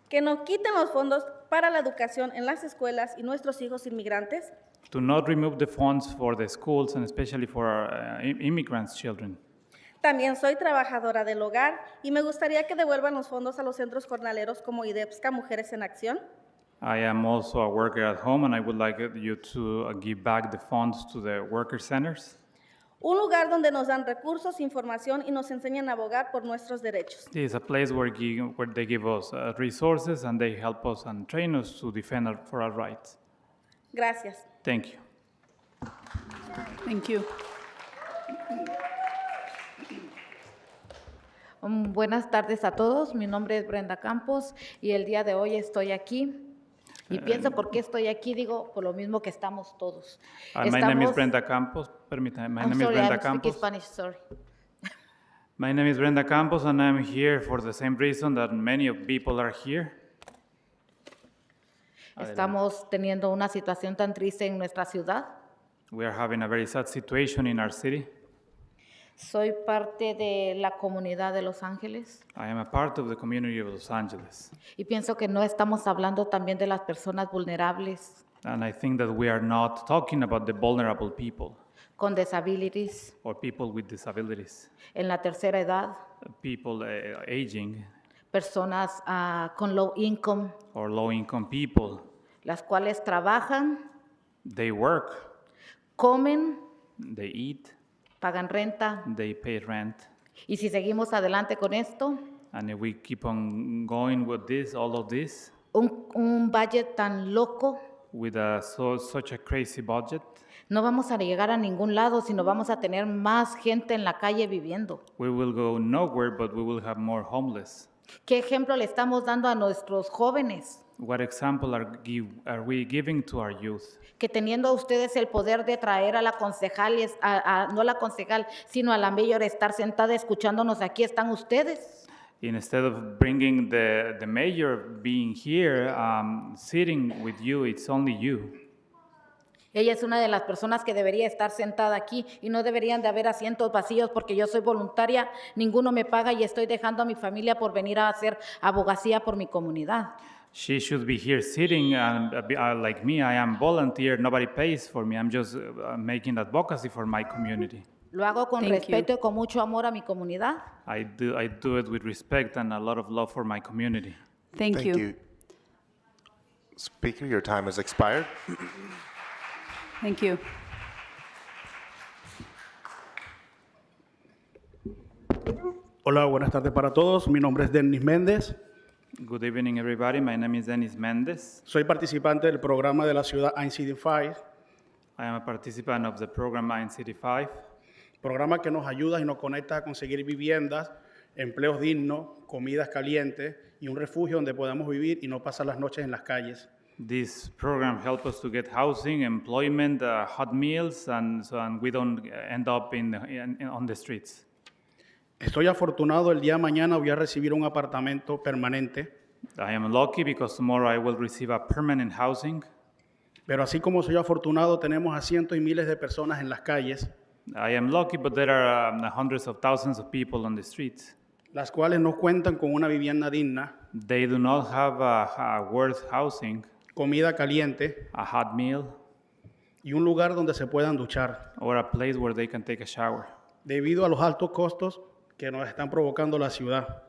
que no quiten los fondos para la educación en las escuelas y nuestros hijos inmigrantes, To not remove the funds for the schools, and especially for our immigrants' children. También soy trabajadora del hogar y me gustaría que devuelvan los fondos a los centros jornaleros como IDEPSCA Mujeres en Acción, I am also a worker at home, and I would like you to give back the funds to the worker centers. un lugar donde nos dan recursos, información y nos enseñan a abogar por nuestros derechos. It is a place where they give us resources, and they help us and train us to defend for our rights. Gracias. Thank you. Thank you. Buenas tardes a todos. Mi nombre es Brenda Campos y el día de hoy estoy aquí. Y pienso por qué estoy aquí, digo, por lo mismo que estamos todos. My name is Brenda Campos. Permítame. My name is Brenda Campos. Spanish, sorry. My name is Brenda Campos, and I'm here for the same reason that many of people are here. Estamos teniendo una situación tan triste en nuestra ciudad. We are having a very sad situation in our city. Soy parte de la comunidad de Los Ángeles I am a part of the community of Los Angeles, y pienso que no estamos hablando también de las personas vulnerables, and I think that we are not talking about the vulnerable people con disabilities, or people with disabilities, en la tercera edad, people aging, personas con low income, or low-income people. las cuales trabajan, They work, comen, they eat, pagan renta. they pay rent, Y si seguimos adelante con esto, and if we keep on going with this, all of this, un budget tan loco, with such a crazy budget, no vamos a llegar a ningún lado, sino vamos a tener más gente en la calle viviendo. we will go nowhere, but we will have more homeless. ¿Qué ejemplo le estamos dando a nuestros jóvenes? What example are we giving to our youth? Que teniendo ustedes el poder de traer a la concejal, no a la concejal, sino a la mayor, estar sentada escuchándonos aquí, están ustedes. Instead of bringing the mayor being here, sitting with you, it's only you. Ella es una de las personas que debería estar sentada aquí y no deberían de haber asientos vacíos porque yo soy voluntaria, ninguno me paga y estoy dejando a mi familia por venir a hacer abogacía por mi comunidad. She should be here sitting, and like me, I am volunteer, nobody pays for me, I'm just making advocacy for my community. Lo hago con Thank respeto you. y con mucho amor a mi comunidad. I do it with respect and a lot of love for my community. Thank you. Speaker, your time has expired. Thank you. Hola, buenas tardes para todos. Mi nombre es Denis Méndez. Good evening, everybody. My name is Dennis Mendez. Soy participante del programa de la ciudad INCD5, I am a participant of the program City 5, programa que nos ayuda y nos conecta a conseguir viviendas, empleos dignos, comidas calientes y un refugio donde podamos vivir y no pasar las noches en las calles. This program helps us to get housing, employment, hot meals, and we don't end up on the streets. Estoy afortunado, el día de mañana voy a recibir un apartamento permanente, I am lucky because tomorrow I will receive a permanent housing. pero así como soy afortunado, tenemos a cientos y miles de personas en las calles, I am lucky, but there are hundreds of thousands of people on the streets. las cuales no cuentan con una vivienda digna, They do not have a worth housing, comida caliente a hot meal, y un lugar donde se puedan duchar, or a place where they can take a shower. debido a los altos costos que nos están provocando la ciudad.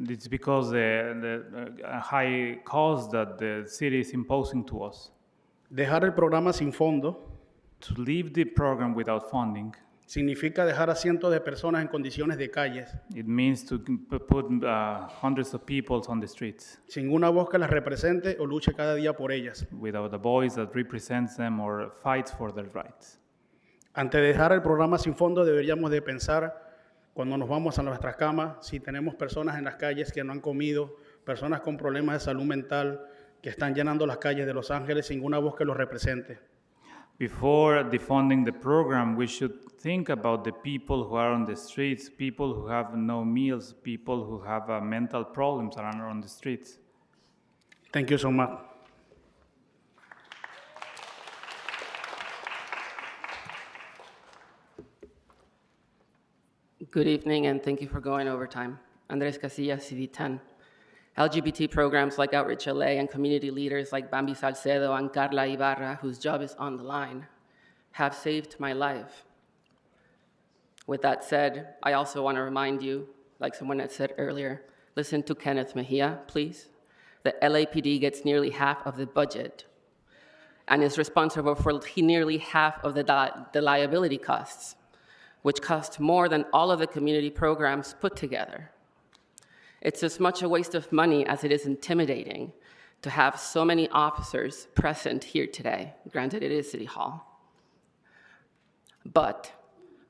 It's because the high cost that the city is imposing to us. Dejar el programa sin fondo To leave the program without funding, significa dejar a cientos de personas en condiciones de calles, it means to put hundreds of people on the streets sin una voz que las represente o luche cada día por ellas. without a voice that represents them or fights for their rights. Antes de dejar el programa sin fondo, deberíamos de pensar cuando nos vamos a nuestras camas, si tenemos personas en las calles que no han comido, personas con problemas de salud mental que están llenando las calles de Los Ángeles sin una voz que los represente. Before defunding the program, we should think about the people who are on the streets, people who have no meals, people who have mental problems and are on the streets. Thank you so much. Good evening, and thank you for going overtime. Andres Casillas, CD10. LGBT programs like Outreach LA and community leaders like Bambi Salcedo and Carla Ibarra, whose job is on the line, have saved my life. With that said, I also want to remind you, like someone had said earlier, listen to Kenneth Mejia, please. The LAPD gets nearly half of the budget and is responsible for nearly half of the liability costs, which cost more than all of the community programs put together. It's as much a waste of money as it is intimidating to have so many officers present here today. Granted, it is City Hall. But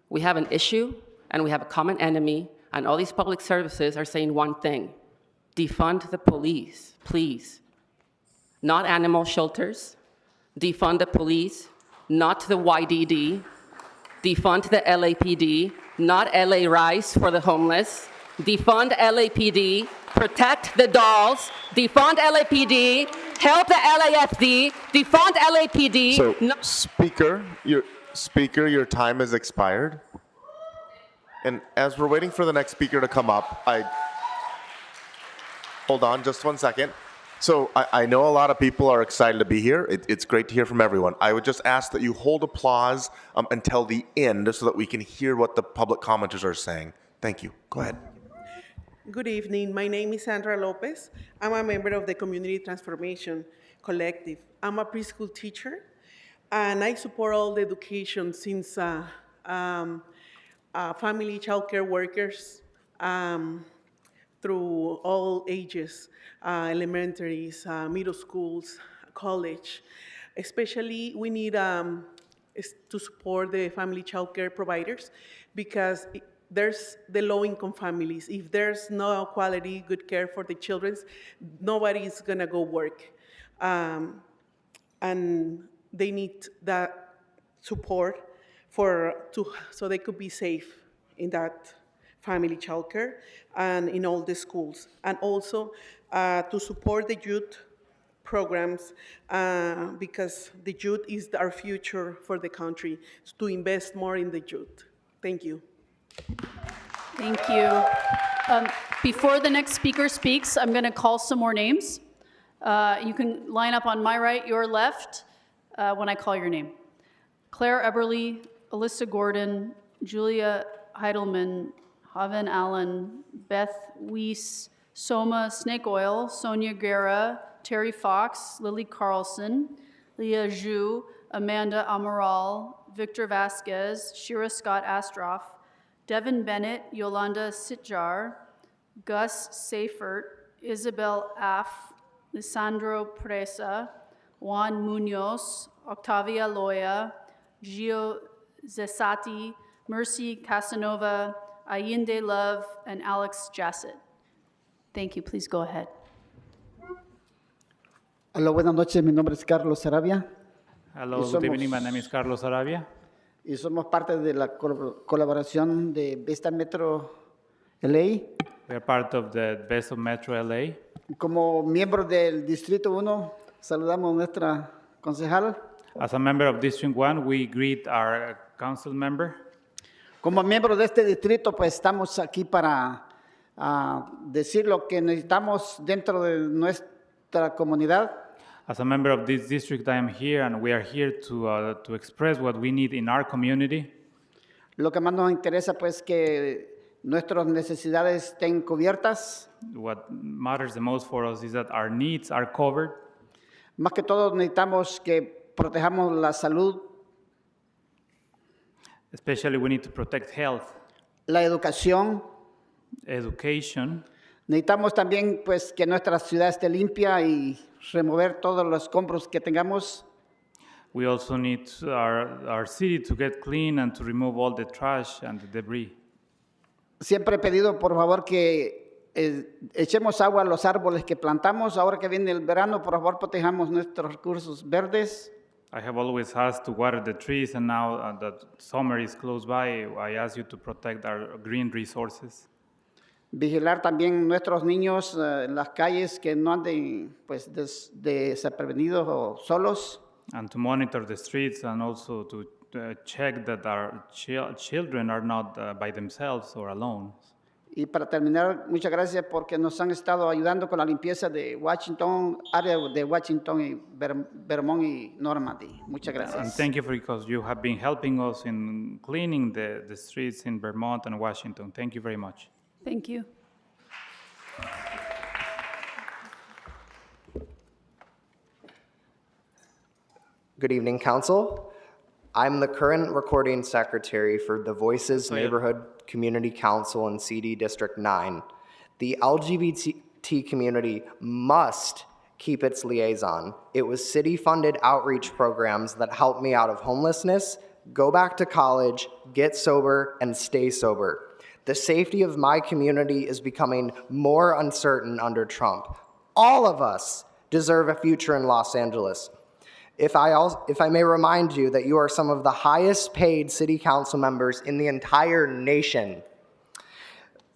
we have an issue, and we have a common enemy, and all these public services are saying one thing: defund the police, please. Not animal shelters. Defund the police, not the YDD. Defund the LAPD, not LA Rice for the homeless. Defund LAPD, protect the dolls. Defund LAPD, help the LAFD. Defund LAPD. So, Speaker, your time has expired. And as we're waiting for the next speaker to come up, hold on just 1 second. So I know a lot of people are excited to be here. It's great to hear from everyone. I would just ask that you hold applause until the end so that we can hear what the public commenters are saying. Thank you. Go ahead. Good evening. My name is Sandra Lopez. I'm a member of the Community Transformation Collective. I'm a preschool teacher, and I support all the education since family child care workers through all ages, elementaries, middle schools, college. Especially, we need to support the family child care providers because there's the low-income families. If there's no quality, good care for the children, nobody's gonna go work. And they need that support so they could be safe in that family childcare and in all the schools. And also to support the youth programs because the youth is our future for the country, to invest more in the youth. Thank you. Thank you. Before the next speaker speaks, I'm going to call some more names. You can line up on my right, your left, when I call your name. Claire Eberly, Alyssa Gordon, Julia Heidelman, Haven Allen, Beth Weiss, Soma Snake Oil, Sonia Guerra, Terry Fox, Lily Carlson, Leah Zhu, Amanda Amaral, Victor Vasquez, Shira Scott Astroff, Devin Bennett, Yolanda Sitjar, Gus Seifert, Isabel Aff, Lisandro Presa, Juan Munoz, Octavia Loya, Gio Zesati, Mercy Casanova, Ayinde Love, and Alex Jassett. Thank you. Please go ahead. Hola, buenas noches. Mi nombre es Carlos Sarabia. Hello, good evening. My name is Carlos Arabia. Y somos parte de la colaboración de Vista Metro LA. We are part of the Best of Metro LA. Como miembro del Distrito 1, saludamos a nuestra concejal. As a member of District 1, we greet our council member. Como miembro de este distrito, pues estamos aquí para decir lo que necesitamos dentro de nuestra comunidad. As a member of this district, I am here, and we are here to express what we need in our community. Lo que más nos interesa, pues, que nuestras necesidades estén cubiertas. What matters the most for us is that our needs are covered. Más que todo necesitamos que protejamos la salud, Especially, we need to protect health, la educación. education. Necesitamos también pues que nuestra ciudad esté limpia y remover todos los escombros que tengamos. We also need our city to get clean and to remove all the trash and the debris. Siempre he pedido por favor que echemos agua a los árboles que plantamos. Ahora que viene el verano, por favor protejamos nuestros recursos verdes. I have always asked to water the trees, and now that summer is close by, I ask you to protect our green resources. Vigilar también nuestros niños en las calles que no anden pues desaprevenidos o solos. And to monitor the streets and also to check that our children are not by themselves or alone. Y para terminar, muchas gracias porque nos han estado ayudando con la limpieza de Washington, área de Washington y Vermont y Normandy. Muchas And gracias. thank you because you have been helping us in cleaning the streets in Vermont and Washington. Thank you very much. Thank you. Good evening, Council. I'm the current recording secretary for the Voices Neighborhood Community Council in CD District 9. The LGBT community must keep its liaison. It was city-funded outreach programs that helped me out of homelessness, go back to college, get sober, and stay sober. The safety of my community is becoming more uncertain under Trump. All of us deserve a future in Los Angeles. If I may remind you that you are some of the highest paid city council members in the entire nation,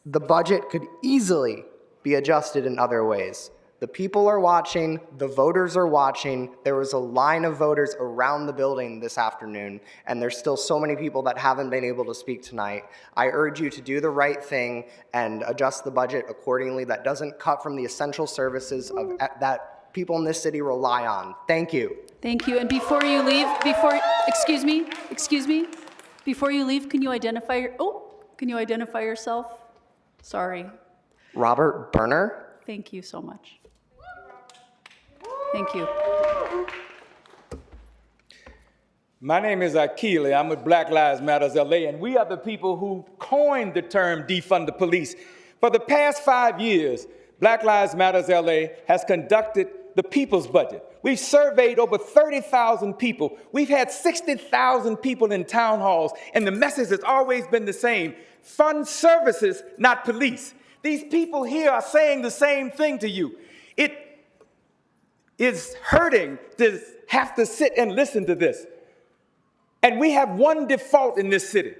the budget could easily be adjusted in other ways. The people are watching, the voters are watching. There was a line of voters around the building this afternoon, and there's still so many people that haven't been able to speak tonight. I urge you to do the right thing and adjust the budget accordingly that doesn't cut from the essential services that people in this city rely on. Thank you. Thank you. And before you leave, excuse me, before you leave, can you identify yourself? Sorry. Robert Berner. Thank you so much. Thank you. My name is Akili. I'm with Black Lives Matters LA, and we are the people who coined the term defund the police. For the past 5 years, Black Lives Matters LA has conducted the people's budget. We've surveyed over 30,000 people. We've had 60,000 people in town halls, and the message has always been the same: fund services, not police. These people here are saying the same thing to you. It is hurting to have to sit and listen to this. And we have one default in this city.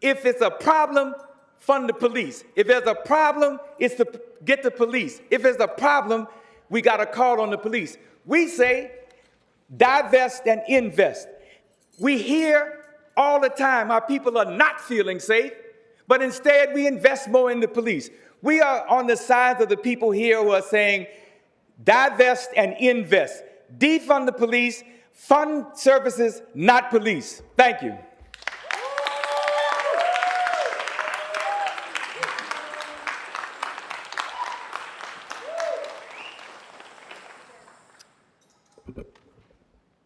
If it's a problem, fund the police. If there's a problem, it's to get the police. If there's a problem, we got to call on the police. We say divest and invest. We hear all the time how people are not feeling safe, but instead we invest more in the police. We are on the sides of the people here who are saying divest and invest. Defund the police, fund services, not police. Thank you.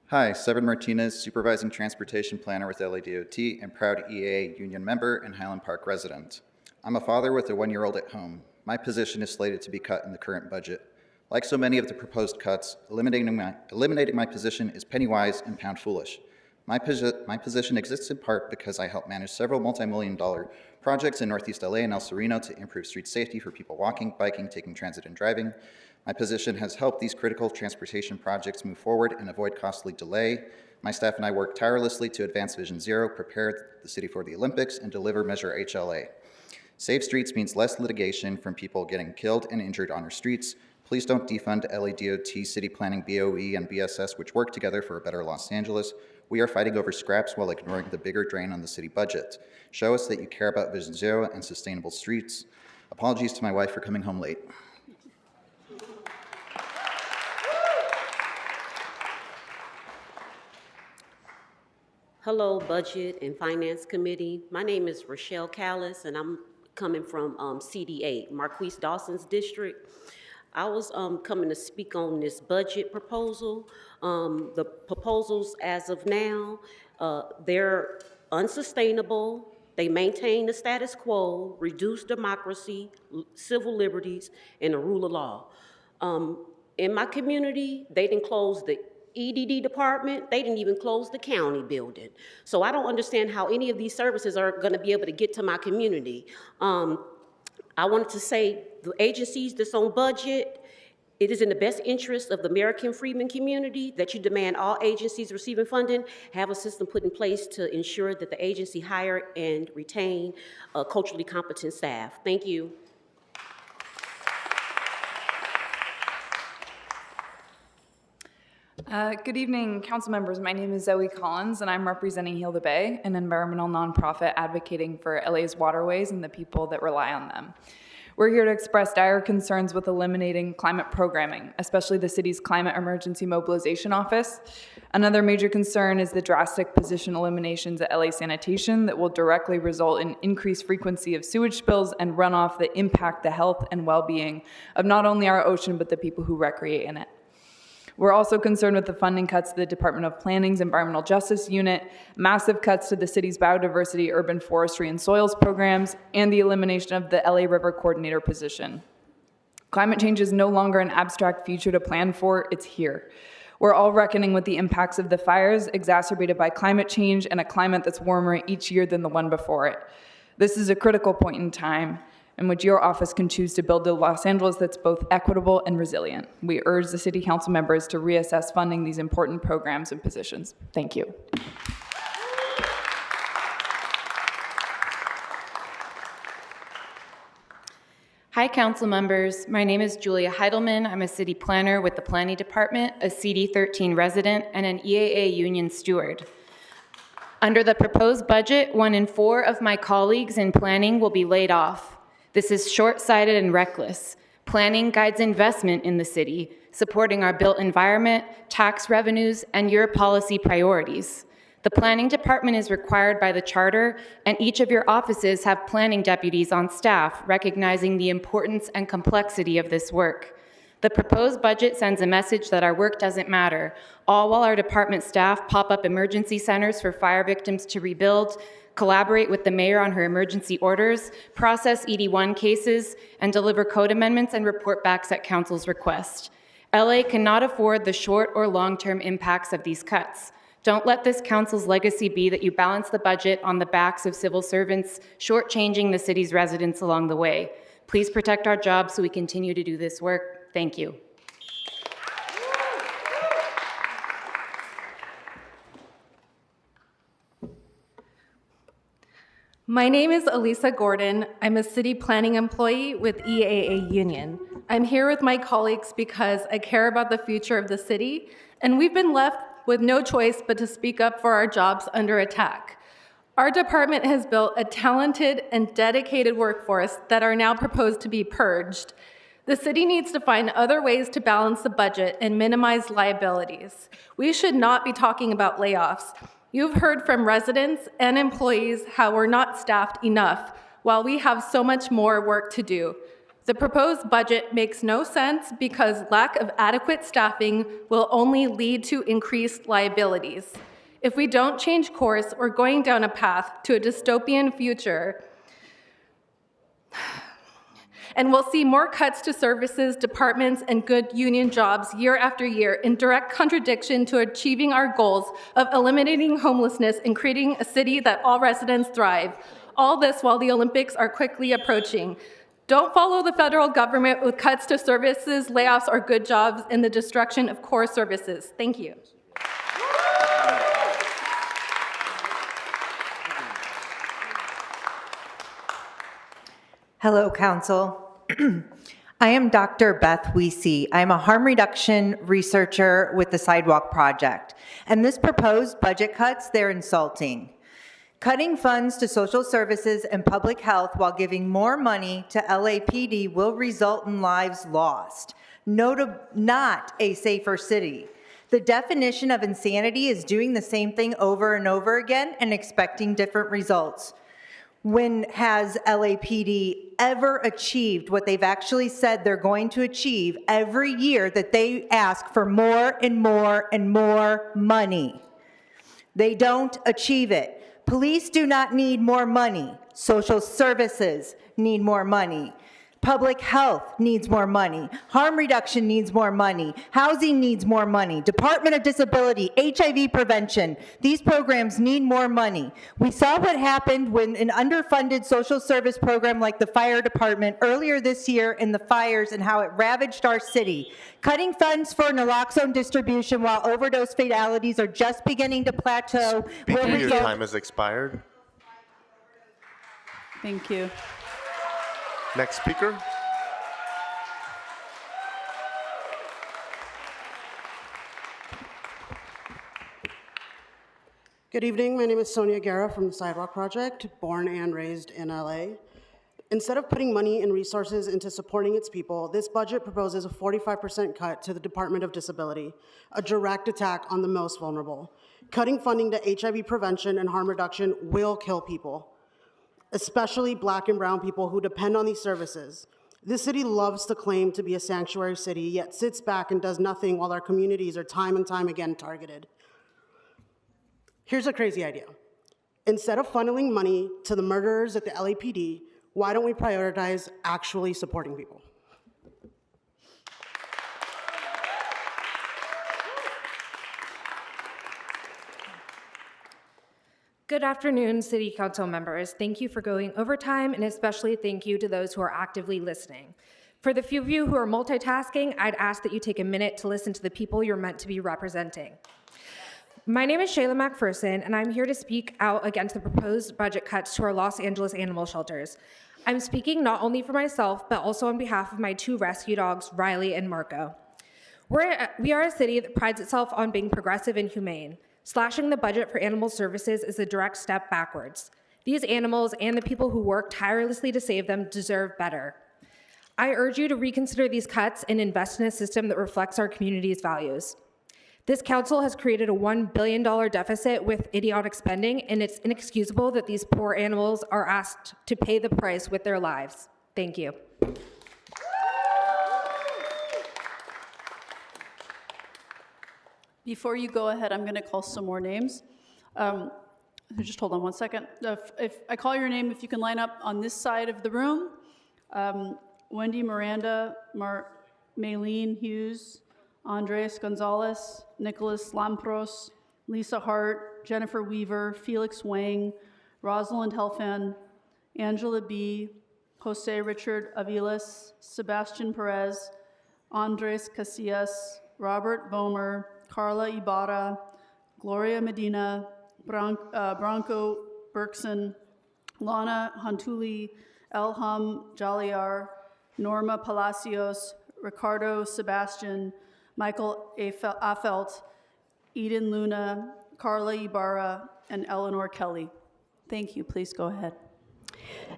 Hi, Severin Martinez, Supervising Transportation Planner with LADOT and proud EAA union member and Highland Park resident. I'm a father with a 1-year-old at home. My position is slated to be cut in the current budget. Like so many of the proposed cuts, eliminating my position is penny-wise and pound-foolish. My position exists in part because I help manage several multi-million-dollar projects in Northeast LA and El Sereno to improve street safety for people walking, biking, taking transit, and driving. My position has helped these critical transportation projects move forward and avoid costly delay. My staff and I work tirelessly to advance Vision Zero, prepare the city for the Olympics, and deliver Measure HLA. Safe streets means less litigation from people getting killed and injured on our streets. Please don't defund LADOT, City Planning, BOE, and BSS, which work together for a better Los Angeles. We are fighting over scraps while ignoring the bigger drain on the city budget. Show us that you care about Vision Zero and sustainable streets. Apologies to my wife for coming home late. Hello, Budget and Finance Committee. My name is Rochelle Callis, and I'm coming from CD8, Marquise Dawson's district. I was coming to speak on this budget proposal. The proposals as of now, they're unsustainable. They maintain the status quo, reduce democracy, civil liberties, and the rule of law. In my community, they didn't close the EDD department. They didn't even close the county building. So I don't understand how any of these services are going to be able to get to my community. I wanted to say the agencies that's on budget, it is in the best interest of the American Freedmen community that you demand all agencies receiving funding have a system put in place to ensure that the agency hire and retain culturally competent staff. Thank you. Good evening, council members. My name is Zoe Collins, and I'm representing Heal the Bay, an environmental nonprofit advocating for LA's waterways and the people that rely on them. We're here to express dire concerns with eliminating climate programming, especially the city's Climate Emergency Mobilization Office. Another major concern is the drastic position eliminations at LA Sanitation that will directly result in increased frequency of sewage spills and runoff that impact the health and well-being of not only our ocean, but the people who recreate in it. We're also concerned with the funding cuts to the Department of Planning's Environmental Justice Unit, massive cuts to the city's biodiversity, urban forestry, and soils programs, and the elimination of the LA River Coordinator position. Climate change is no longer an abstract future to plan for, it's here. We're all reckoning with the impacts of the fires exacerbated by climate change and a climate that's warmer each year than the one before it. This is a critical point in time in which your office can choose to build a Los Angeles that's both equitable and resilient. We urge the city council members to reassess funding these important programs and positions. Thank you. Hi, council members. My name is Julia Heidelman. I'm a city planner with the Planning Department, a CD13 resident, and an EAA union steward. Under the proposed budget, 1 in 4 of my colleagues in planning will be laid off. This is short-sighted and reckless. Planning guides investment in the city, supporting our built environment, tax revenues, and your policy priorities. The planning department is required by the charter, and each of your offices have planning deputies on staff, recognizing the importance and complexity of this work. The proposed budget sends a message that our work doesn't matter, all while our department staff pop up emergency centers for fire victims to rebuild, collaborate with the mayor on her emergency orders, process ED1 cases, and deliver code amendments and report backs at council's request. LA cannot afford the short or long-term impacts of these cuts. Don't let this council's legacy be that you balance the budget on the backs of civil servants, shortchanging the city's residents along the way. Please protect our jobs so we continue to do this work. Thank you. My name is Elisa Gordon. I'm a city planning employee with EAA Union. I'm here with my colleagues because I care about the future of the city, and we've been left with no choice but to speak up for our jobs under attack. Our department has built a talented and dedicated workforce that are now proposed to be purged. The city needs to find other ways to balance the budget and minimize liabilities. We should not be talking about layoffs. You've heard from residents and employees how we're not staffed enough, while we have so much more work to do. The proposed budget makes no sense because lack of adequate staffing will only lead to increased liabilities. If we don't change course, we're going down a path to a dystopian future, and we'll see more cuts to services, departments, and good union jobs year after year in direct contradiction to achieving our goals of eliminating homelessness and creating a city that all residents thrive. All this while the Olympics are quickly approaching. Don't follow the federal government with cuts to services, layoffs, or good jobs, and the destruction of core services. Thank you. Hello, Council. I am Dr. Beth Weesey. I'm a harm reduction researcher with the Sidewalk Project. And this proposed budget cuts, they're insulting. Cutting funds to social services and public health while giving more money to LAPD will result in lives lost, not a safer city. The definition of insanity is doing the same thing over and over again and expecting different results. When has LAPD ever achieved what they've actually said they're going to achieve every year that they ask for more and more and more money? They don't achieve it. Police do not need more money. Social services need more money. Public health needs more money. Harm reduction needs more money. Housing needs more money. Department of Disability, HIV prevention, these programs need more money. We saw what happened when an underfunded social service program like the fire department earlier this year in the fires and how it ravaged our city. Cutting funds for naloxone distribution while overdose fatalities are just beginning to plateau. Speaker, your time has expired. Thank you. Next speaker. Good evening. My name is Sonia Guerra from the Sidewalk Project, born and raised in LA. Instead of putting money and resources into supporting its people, this budget proposes a 45% cut to the Department of Disability, a direct attack on the most vulnerable. Cutting funding to HIV prevention and harm reduction will kill people, especially Black and brown people who depend on these services. This city loves to claim to be a sanctuary city, yet sits back and does nothing while our communities are time and time again targeted. Here's a crazy idea. Instead of funneling money to the murderers at the LAPD, why don't we prioritize actually supporting people? Good afternoon, City Council members. Thank you for going overtime, and especially thank you to those who are actively listening. For the few of you who are multitasking, I'd ask that you take a minute to listen to the people you're meant to be representing. My name is Shayla McPherson, and I'm here to speak out against the proposed budget cuts to our Los Angeles animal shelters. I'm speaking not only for myself, but also on behalf of my two rescue dogs, Riley and Marco. We are a city that prides itself on being progressive and humane. Slashing the budget for animal services is a direct step backwards. These animals and the people who work tirelessly to save them deserve better. I urge you to reconsider these cuts and invest in a system that reflects our community's values. This council has created a $1 billion deficit with idiotic spending, and it's inexcusable that these poor animals are asked to pay the price with their lives. Thank you. Before you go ahead, I'm going to call some more names. Just hold on one second. If I call your name, if you can line up on this side of the room. Wendy Miranda, Maylene Hughes, Andres Gonzalez, Nicholas Lampros, Lisa Hart, Jennifer Weaver, Felix Wang, Rosalind Helfand, Angela B., Jose Richard Aviles, Sebastian Perez, Andres Casillas, Robert Bomer, Carla Ibarra, Gloria Medina, Branko Berkson, Lana Hantuli, Elham Jaliar, Norma Palacios, Ricardo Sebastian, Michael Afelt, Eden Luna, Carla Ibarra, and Eleanor Kelly. Thank you. Please go ahead.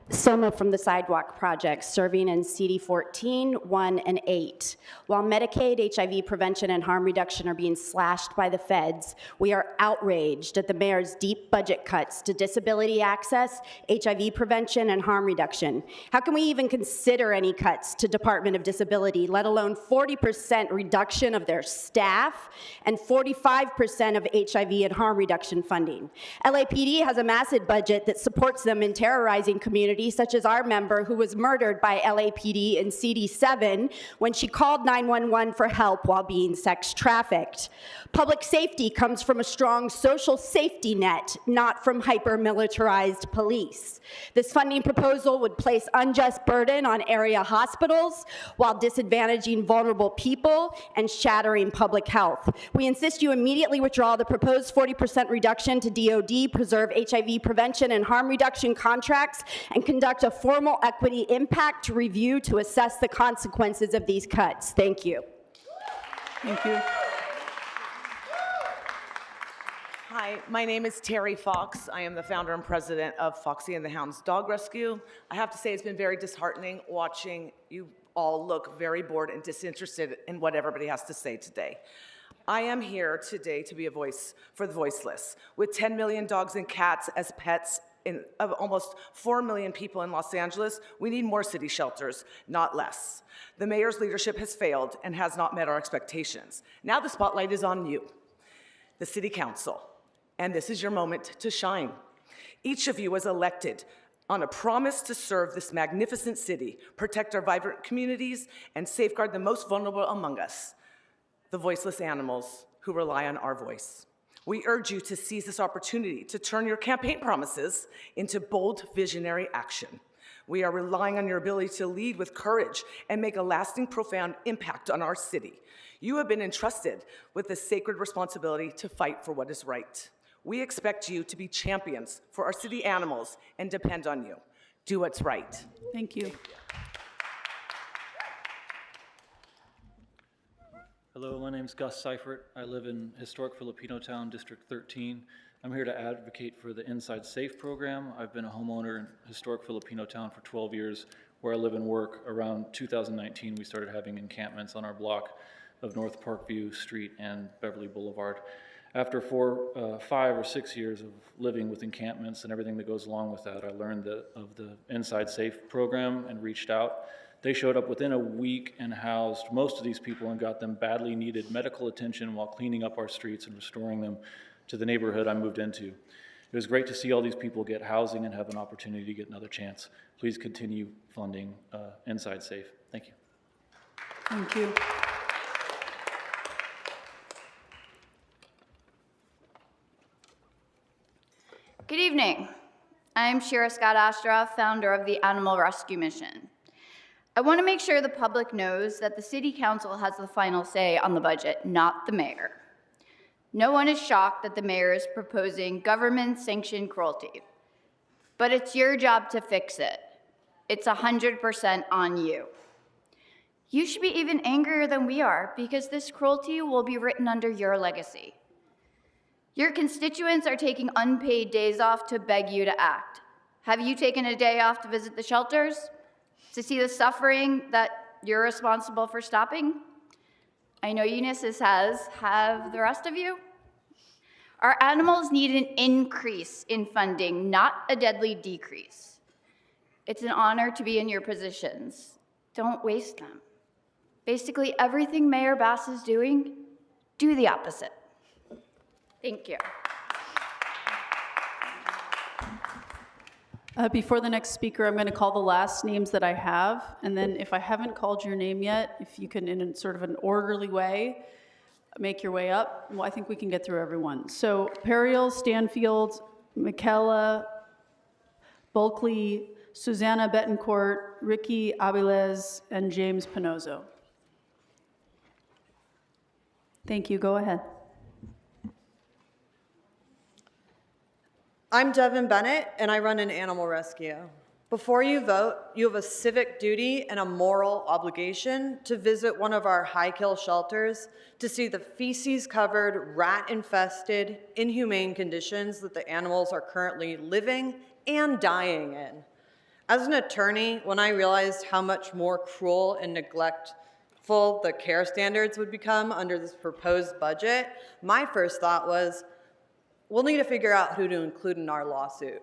Soma from the Sidewalk Project, serving in CD 14, 1, and 8. While Medicaid, HIV prevention, and harm reduction are being slashed by the feds, we are outraged at the mayor's deep budget cuts to disability access, HIV prevention, and harm reduction. How can we even consider any cuts to Department of Disability, let alone 40% reduction of their staff and 45% of HIV and harm reduction funding? LAPD has a massive budget that supports them in terrorizing communities, such as our member who was murdered by LAPD in CD7 when she called 911 for help while being sex trafficked. Public safety comes from a strong social safety net, not from hyper-militarized police. This funding proposal would place unjust burden on area hospitals while disadvantaging vulnerable people and shattering public health. We insist you immediately withdraw the proposed 40% reduction to DoD, preserve HIV prevention and harm reduction contracts, and conduct a formal equity impact review to assess the consequences of these cuts. Thank you. Thank you. Hi, my name is Terry Fox. I am the founder and president of Foxy and the Hounds Dog Rescue. I have to say it's been very disheartening watching you all look very bored and disinterested in what everybody has to say today. I am here today to be a voice for the voiceless. With 10 million dogs and cats as pets of almost 4 million people in Los Angeles, we need more city shelters, not less. The mayor's leadership has failed and has not met our expectations. Now the spotlight is on you, the city council, and this is your moment to shine. Each of you was elected on a promise to serve this magnificent city, protect our vibrant communities, and safeguard the most vulnerable among us, the voiceless animals who rely on our voice. We urge you to seize this opportunity to turn your campaign promises into bold, visionary action. We are relying on your ability to lead with courage and make a lasting, profound impact on our city. You have been entrusted with the sacred responsibility to fight for what is right. We expect you to be champions for our city animals and depend on you. Do what's right. Thank you. Hello, my name's Gus Seifert. I live in historic Filipino Town, District 13. I'm here to advocate for the Inside Safe program. I've been a homeowner in historic Filipino Town for 12 years, where I live and work. Around 2019, we started having encampments on our block of North Parkview Street and Beverly Boulevard. After 5 or 6 years of living with encampments and everything that goes along with that, I learned of the Inside Safe program and reached out. They showed up within a week and housed most of these people and got them badly needed medical attention while cleaning up our streets and restoring them to the neighborhood I moved into. It was great to see all these people get housing and have an opportunity to get another chance. Please continue funding Inside Safe. Thank you. Thank you. Good evening. I'm Shira Scott Astroff, founder of the Animal Rescue Mission. I want to make sure the public knows that the City Council has the final say on the budget, not the mayor. No one is shocked that the mayor is proposing government-sanctioned cruelty, but it's your job to fix it. It's 100% on you. You should be even angrier than we are because this cruelty will be written under your legacy. Your constituents are taking unpaid days off to beg you to act. Have you taken a day off to visit the shelters? To see the suffering that you're responsible for stopping? I know Ulysses has. Have the rest of you? Our animals need an increase in funding, not a deadly decrease. It's an honor to be in your positions. Don't waste them. Basically, everything Mayor Bass is doing, do the opposite. Thank you. Before the next speaker, I'm going to call the last names that I have, and then if I haven't called your name yet, if you can, in sort of an orderly way, make your way up. Well, I think we can get through everyone. So Periel Stanfield, Michaela Bulkley, Susanna Betancourt, Ricky Abilez, and James Pinozo. Thank you. Go ahead. I'm Devin Bennett, and I run an animal rescue. Before you vote, you have a civic duty and a moral obligation to visit one of our high-kill shelters to see the feces-covered, rat-infested, inhumane conditions that the animals are currently living and dying in. As an attorney, when I realized how much more cruel and neglectful the care standards would become under this proposed budget, my first thought was, we'll need to figure out who to include in our lawsuit.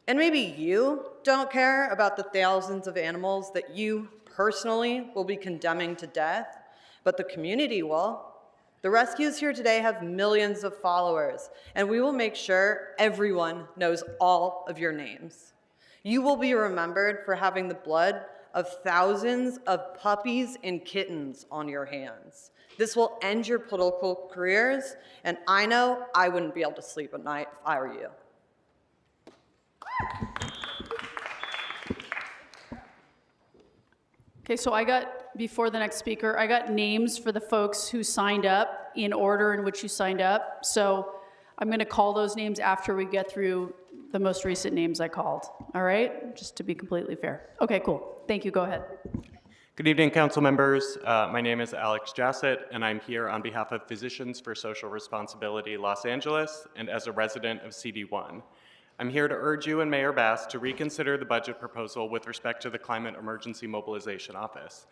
And maybe you don't care about the thousands of animals that you personally will be condemning to death, but the community will. The rescues here today have millions of followers, and we will make sure everyone knows all of your names. You will be remembered for having the blood of thousands of puppies and kittens on your hands. This will end your political careers, and I know I wouldn't be able to sleep at night if I were you. Okay, so before the next speaker, I got names for the folks who signed up in order in which you signed up. So I'm going to call those names after we get through the most recent names I called. All right? Just to be completely fair. Okay, cool. Thank you. Go ahead. Good evening, council members. My name is Alex Jassett, and I'm here on behalf of Physicians for Social Responsibility Los Angeles and as a resident of CD1. I'm here to urge you and Mayor Bass to reconsider the budget proposal with respect to the Climate Emergency Mobilization Office.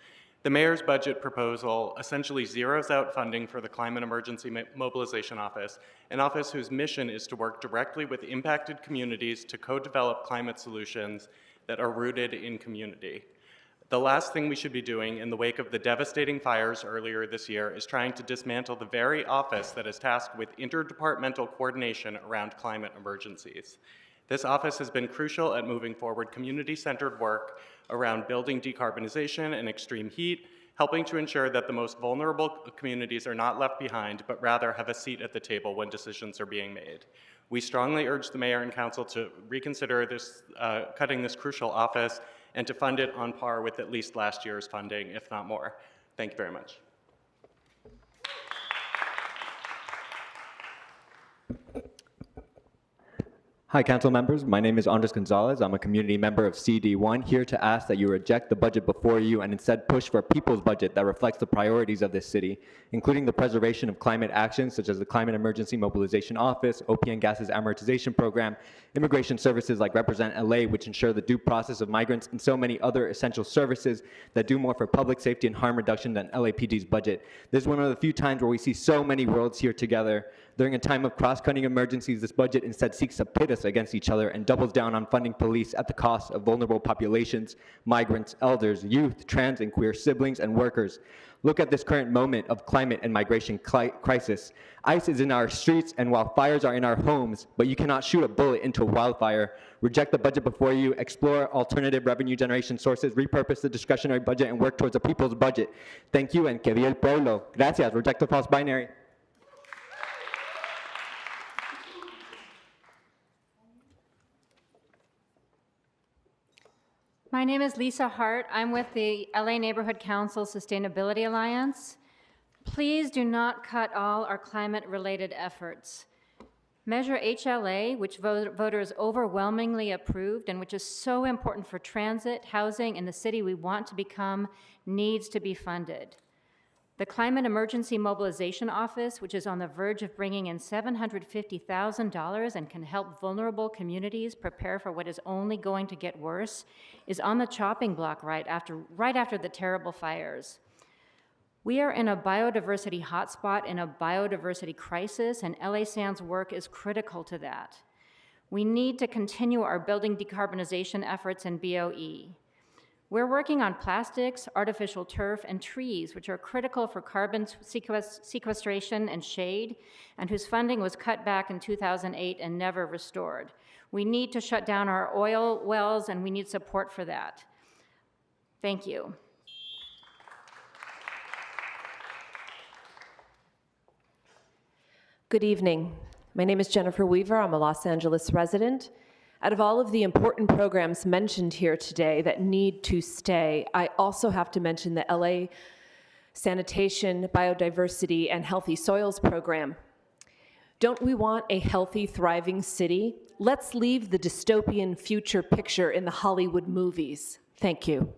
The mayor's budget proposal essentially zeroes out funding for the Climate Emergency Mobilization Office, an office whose mission is to work directly with impacted communities to co-develop climate solutions that are rooted in community. The last thing we should be doing in the wake of the devastating fires earlier this year is trying to dismantle the very office that is tasked with interdepartmental coordination around climate emergencies. This office has been crucial at moving forward community-centered work around building decarbonization and extreme heat, helping to ensure that the most vulnerable communities are not left behind, but rather have a seat at the table when decisions are being made. We strongly urge the mayor and council to reconsider this, cutting this crucial office and to fund it on par with at least last year's funding, if not more. Thank you very much. Hi, council members. My name is Andres Gonzalez. I'm a community member of CD1, here to ask that you reject the budget before you and instead push for a people's budget that reflects the priorities of this city, including the preservation of climate actions such as the Climate Emergency Mobilization Office, OPM Gases Amortization Program, immigration services like Represent LA, which ensure the due process of migrants, and so many other essential services that do more for public safety and harm reduction than LAPD's budget. This is one of the few times where we see so many worlds here together. During a time of cross-cutting emergencies, this budget instead seeks to pit us against each other and doubles down on funding police at the cost of vulnerable populations, migrants, elders, youth, trans and queer siblings, and workers. Look at this current moment of climate and migration crisis. ICE is in our streets and while fires are in our homes, but you cannot shoot a bullet into a wildfire. Reject the budget before you, explore alternative revenue generation sources, repurpose the discretionary budget, and work towards a people's budget. Thank you, and que viva el pueblo. Gracias. Reject the false binary. My name is Lisa Hart. I'm with the LA Neighborhood Council Sustainability Alliance. Please do not cut all our climate-related efforts. Measure HLA, which voters overwhelmingly approved and which is so important for transit, housing, and the city we want to become, needs to be funded. The Climate Emergency Mobilization Office, which is on the verge of bringing in $750,000 and can help vulnerable communities prepare for what is only going to get worse, is on the chopping block right after the terrible fires. We are in a biodiversity hotspot, in a biodiversity crisis, and LA Sound's work is critical to that. We need to continue our building decarbonization efforts in BOE. We're working on plastics, artificial turf, and trees, which are critical for carbon sequestration and shade, and whose funding was cut back in 2008 and never restored. We need to shut down our oil wells, and we need support for that. Thank you. Good evening. My name is Jennifer Weaver. I'm a Los Angeles resident. Out of all of the important programs mentioned here today that need to stay, I also have to mention the LA Sanitation, Biodiversity, and Healthy Soils program. Don't we want a healthy, thriving city? Let's leave the dystopian future picture in the Hollywood movies. Thank you.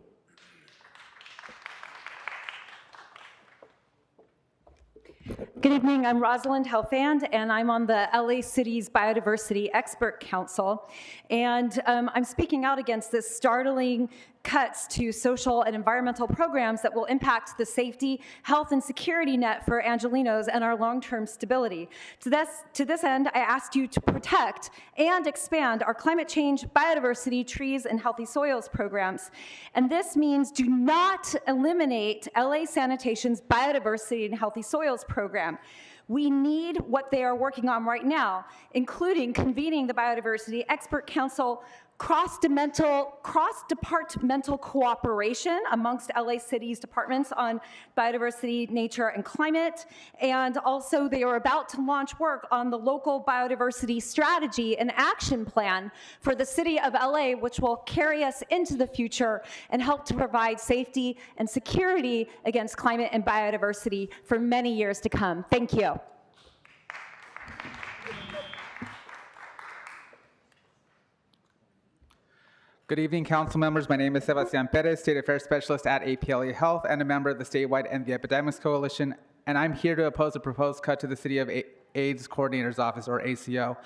Good evening, I'm Rosalind Helfand, and I'm on the LA City's Biodiversity Expert Council. And I'm speaking out against this startling cuts to social and environmental programs that will impact the safety, health, and security net for Angelenos and our long-term stability. To this end, I asked you to protect and expand our climate change, biodiversity, trees, and healthy soils programs. And this means do not eliminate LA Sanitation's biodiversity and healthy soils program. We need what they are working on right now, including convening the Biodiversity Expert Council, cross-departmental cooperation amongst LA City's departments on biodiversity, nature, and climate. And also they are about to launch work on the local biodiversity strategy and action plan for the city of LA, which will carry us into the future and help to provide safety and security against climate and biodiversity for many years to come. Thank you. Good evening, council members. My name is Sebastian Perez, State Affairs Specialist at APLE Health and a member of the statewide End the Epidemics Coalition, and I'm here to oppose a proposed cut to the City of AIDS Coordinator's Office, or ACO.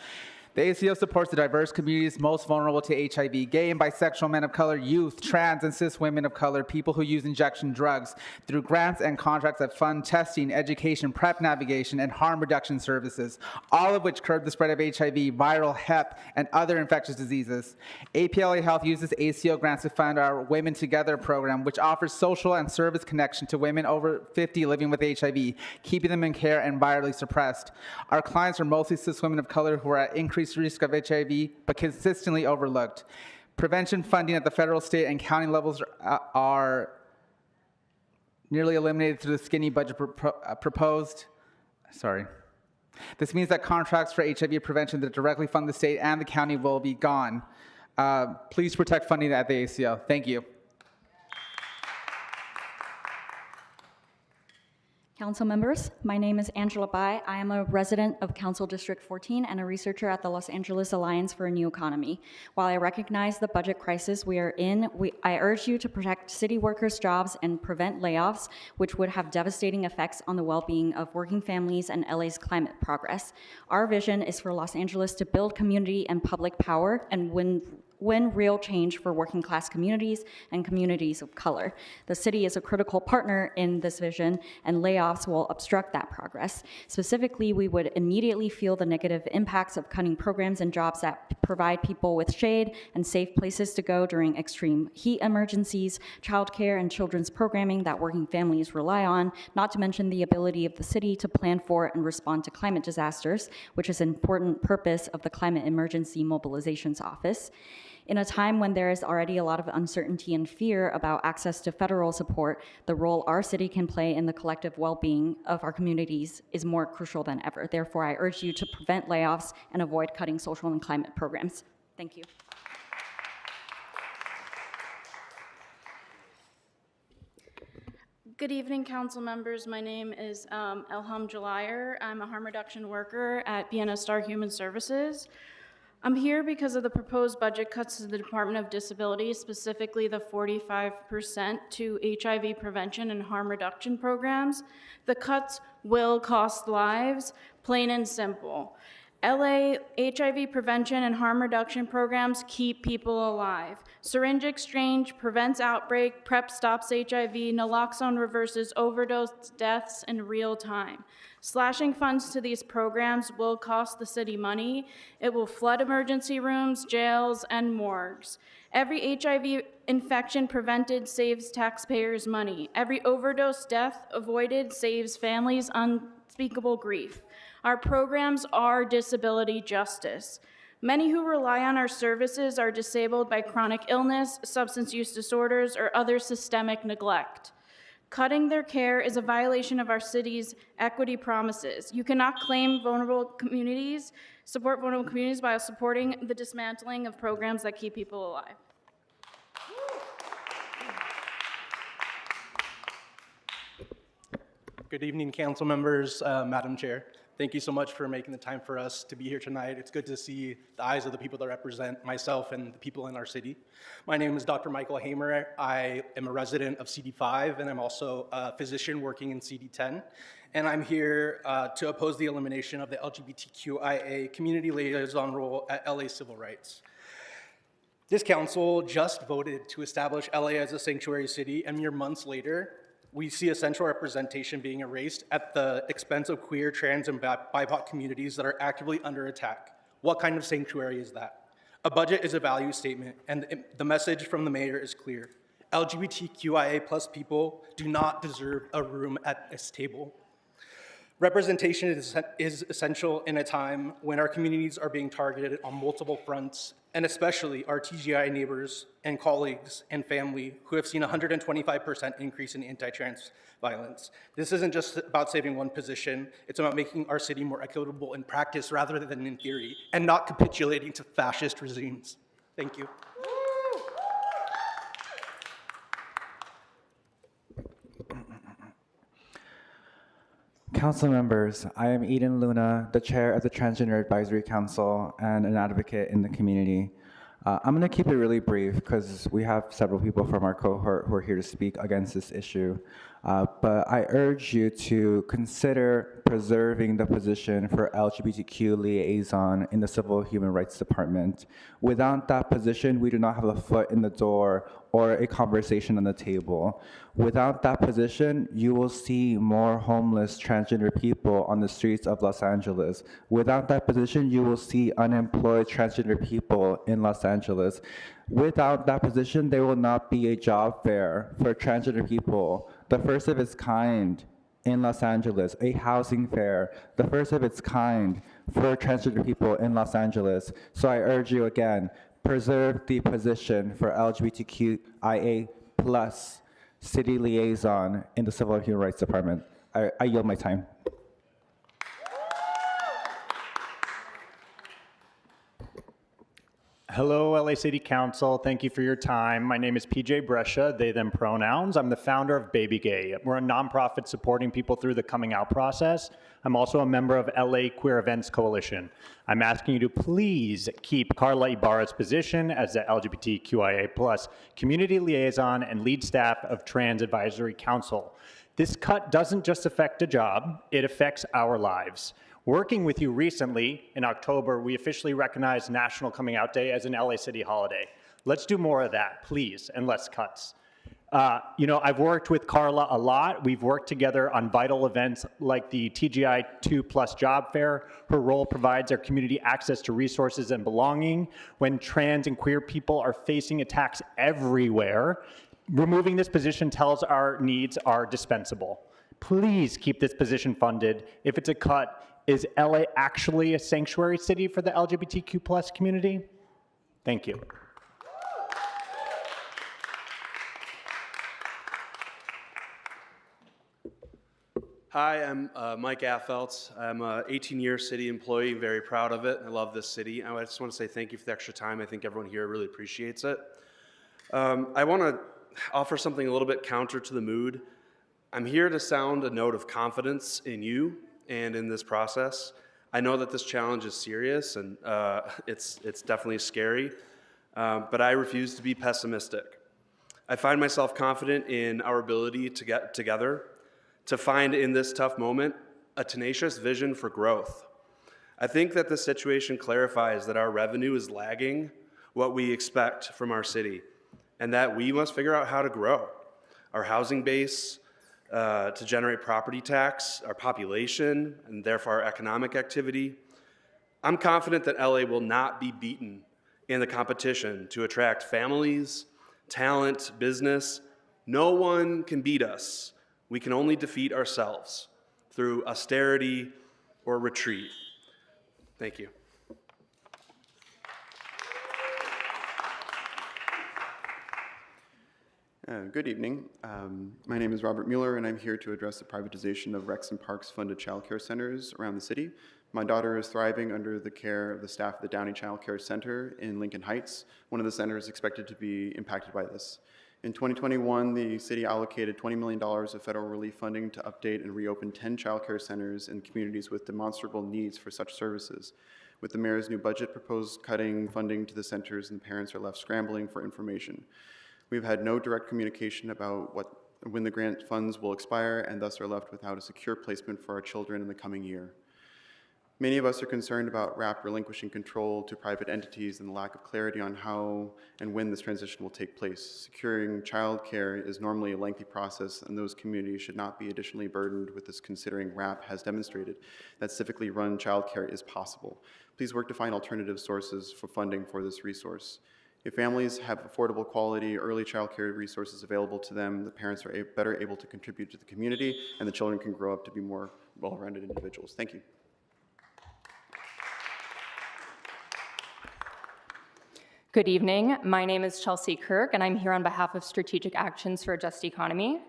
The ACO supports the diverse communities most vulnerable to HIV, gay and bisexual men of color, youth, trans and cis women of color, people who use injection drugs, through grants and contracts that fund testing, education, PrEP navigation, and harm reduction services, all of which curb the spread of HIV, viral hep, and other infectious diseases. APLA Health uses ACO grants to fund our Women Together program, which offers social and service connection to women over 50 living with HIV, keeping them in care and virally suppressed. Our clients are mostly cis women of color who are at increased risk of HIV, but consistently overlooked. Prevention funding at the federal, state, and county levels are nearly eliminated through the skinny budget proposed. Sorry. This means that contracts for HIV prevention that directly fund the state and the county will be gone. Please protect funding at the ACO. Thank you. Council members, my name is Angela Bai. I am a resident of Council District 14 and a researcher at the Los Angeles Alliance for a New Economy. While I recognize the budget crisis we are in, I urge you to protect city workers' jobs and prevent layoffs, which would have devastating effects on the well-being of working families and LA's climate progress. Our vision is for Los Angeles to build community and public power and win real change for working class communities and communities of color. The city is a critical partner in this vision, and layoffs will obstruct that progress. Specifically, we would immediately feel the negative impacts of cutting programs and jobs that provide people with shade and safe places to go during extreme heat emergencies, childcare and children's programming that working families rely on, not to mention the ability of the city to plan for and respond to climate disasters, which is an important purpose of the Climate Emergency Mobilizations Office. In a time when there is already a lot of uncertainty and fear about access to federal support, the role our city can play in the collective well-being of our communities is more crucial than ever. Therefore, I urge you to prevent layoffs and avoid cutting social and climate programs. Thank you. Good evening, council members. My name is Elham Jalayir. I'm a harm reduction worker at Vienna Star Human Services. I'm here because of the proposed budget cuts to the Department of Disability, specifically the 45% to HIV prevention and harm reduction programs. The cuts will cost lives, plain and simple. LA HIV prevention and harm reduction programs keep people alive. Syringe exchange prevents outbreak, PrEP stops HIV, naloxone reverses overdose deaths in real time. Slashing funds to these programs will cost the city money. It will flood emergency rooms, jails, and morgues. Every HIV infection prevented saves taxpayers money. Every overdose death avoided saves families unspeakable grief. Our programs are disability justice. Many who rely on our services are disabled by chronic illness, substance use disorders, or other systemic neglect. Cutting their care is a violation of our city's equity promises. You cannot claim support vulnerable communities while supporting the dismantling of programs that keep people alive. Good evening, council members, Madam Chair. Thank you so much for making the time for us to be here tonight. It's good to see the eyes of the people that represent myself and the people in our city. My name is Dr. Michael Hamer. I am a resident of CD5, and I'm also a physician working in CD10. And I'm here to oppose the elimination of the LGBTQIA community liaison role at LA Civil Rights. This council just voted to establish LA as a sanctuary city, and mere months later, we see essential representation being erased at the expense of queer, trans, and BIPOC communities that are actively under attack. What kind of sanctuary is that? A budget is a value statement, and the message from the mayor is clear. LGBTQIA plus people do not deserve a room at this table. Representation is essential in a time when our communities are being targeted on multiple fronts, and especially our TGI neighbors and colleagues and family who have seen a 125% increase in anti-trans violence. This isn't just about saving one position, it's about making our city more equitable in practice rather than in theory, and not capitulating to fascist regimes. Thank you. Council members, I am Eden Luna, the chair of the Transgender Advisory Council and an advocate in the community. I'm going to keep it really brief because we have several people from our cohort who are here to speak against this issue. But I urge you to consider preserving the position for LGBTQ liaison in the Civil Human Rights Department. Without that position, we do not have a foot in the door or a conversation on the table. Without that position, you will see more homeless transgender people on the streets of Los Angeles. Without that position, you will see unemployed transgender people in Los Angeles. Without that position, there will not be a job fair for transgender people, the first of its kind in Los Angeles, a housing fair, the first of its kind for transgender people in Los Angeles. So I urge you again, preserve the position for LGBTQIA+ city liaison in the Civil and Human Rights Department. I yield my time. Hello, LA City Council. Thank you for your time. My name is PJ Brescia, they, them pronouns. I'm the founder of Baby Gay. We're a nonprofit supporting people through the coming out process. I'm also a member of LA Queer Events Coalition. I'm asking you to please keep Carla Ibarra's position as the LGBTQIA+ community liaison and lead staff of Trans Advisory Council. This cut doesn't just affect a job, it affects our lives. Working with you recently, in October, we officially recognized National Coming Out Day as an LA City holiday. Let's do more of that, please, and less cuts. I've worked with Carla a lot. We've worked together on vital events like the TGI 2+ job fair. Her role provides our community access to resources and belonging. When trans and queer people are facing attacks everywhere, removing this position tells our needs are dispensable. Please keep this position funded. If it's a cut, is LA actually a sanctuary city for the LGBTQ+ community? Thank you. Hi, I'm Mike Affeltz. I'm an 18-year city employee, very proud of it. I love this city. I just want to say thank you for the extra time. I think everyone here really appreciates it. I want to offer something a little bit counter to the mood. I'm here to sound a note of confidence in you and in this process. I know that this challenge is serious and it's definitely scary, but I refuse to be pessimistic. I find myself confident in our ability to get together, to find in this tough moment a tenacious vision for growth. I think that this situation clarifies that our revenue is lagging what we expect from our city, and that we must figure out how to grow our housing base, to generate property tax, our population, and therefore our economic activity. I'm confident that LA will not be beaten in the competition to attract families, talent, business. No one can beat us. We can only defeat ourselves through austerity or retreat. Thank you. Good evening. My name is Robert Mueller, and I'm here to address the privatization of Rex and Parks funded child care centers around the city. My daughter is thriving under the care of the staff of the Downey Child Care Center in Lincoln Heights. One of the centers expected to be impacted by this. In 2021, the city allocated $20 million of federal relief funding to update and reopen 10 child care centers in communities with demonstrable needs for such services. With the mayor's new budget proposed cutting funding to the centers, and parents are left scrambling for information. We've had no direct communication about when the grant funds will expire, and thus are left without a secure placement for our children in the coming year. Many of us are concerned about RAP relinquishing control to private entities and the lack of clarity on how and when this transition will take place. Securing child care is normally a lengthy process, and those communities should not be additionally burdened with this, considering RAP has demonstrated that civically run child care is possible. Please work to find alternative sources for funding for this resource. If families have affordable, quality, early child care resources available to them, the parents are better able to contribute to the community, and the children can grow up to be more well-rounded individuals. Thank you. Good evening. My name is Chelsea Kirk, and I'm here on behalf of Strategic Actions for a Just Economy.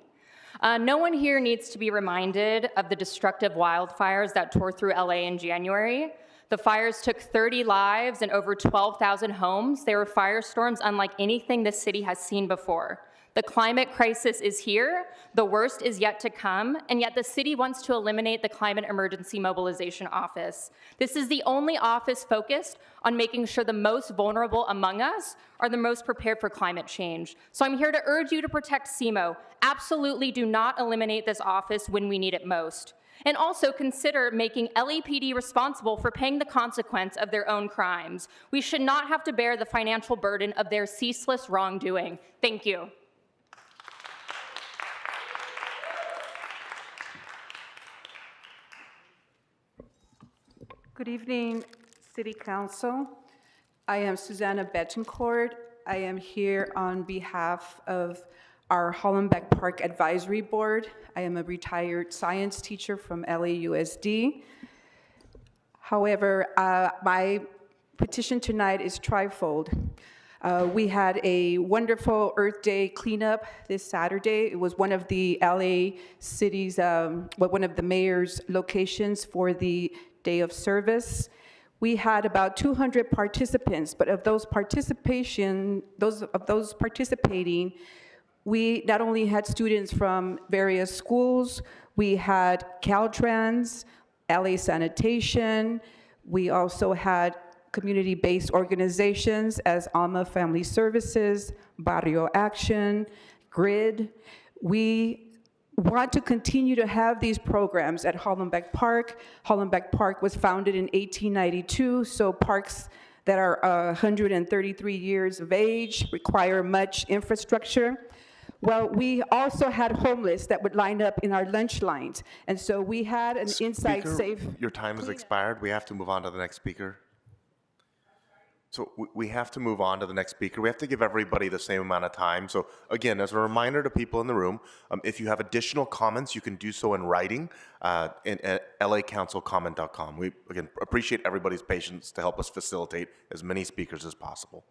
No one here needs to be reminded of the destructive wildfires that tore through LA in January. The fires took 30 lives and over 12,000 homes. They were firestorms unlike anything this city has seen before. The climate crisis is here, the worst is yet to come, and yet the city wants to eliminate the Climate Emergency Mobilization Office. This is the only office focused on making sure the most vulnerable among us are the most prepared for climate change. So I'm here to urge you to protect CMO. Absolutely do not eliminate this office when we need it most. And also consider making LAPD responsible for paying the consequence of their own crimes. We should not have to bear the financial burden of their ceaseless wrongdoing. Thank you. Good evening, City Council. I am Susanna Betancourt. I am here on behalf of our Hollenbeck Park Advisory Board. I am a retired science teacher from LAUSD. However, my petition tonight is trifold. We had a wonderful Earth Day cleanup this Saturday. It was one of the LA city's, one of the mayor's locations for the Day of Service. We had about 200 participants, but of those participating, we not only had students from various schools, we had Caltrans, LA Sanitation, we also had community-based organizations as Alma Family Services, Barrio Action, GRID. We want to continue to have these programs at Hollenbeck Park. Hollenbeck Park was founded in 1892, so parks that are 133 years of age require much infrastructure. Well, we also had homeless that would line up in our lunch lines, and so we had an inside safe. Your time has expired. We have to move on to the next speaker. So we have to move on to the next speaker. We have to give everybody the same amount of time. So again, as a reminder to people in the room, if you have additional comments, you can do so in writing at lacouncilcomment.com. We, again, appreciate everybody's patience to help us facilitate as many speakers as possible.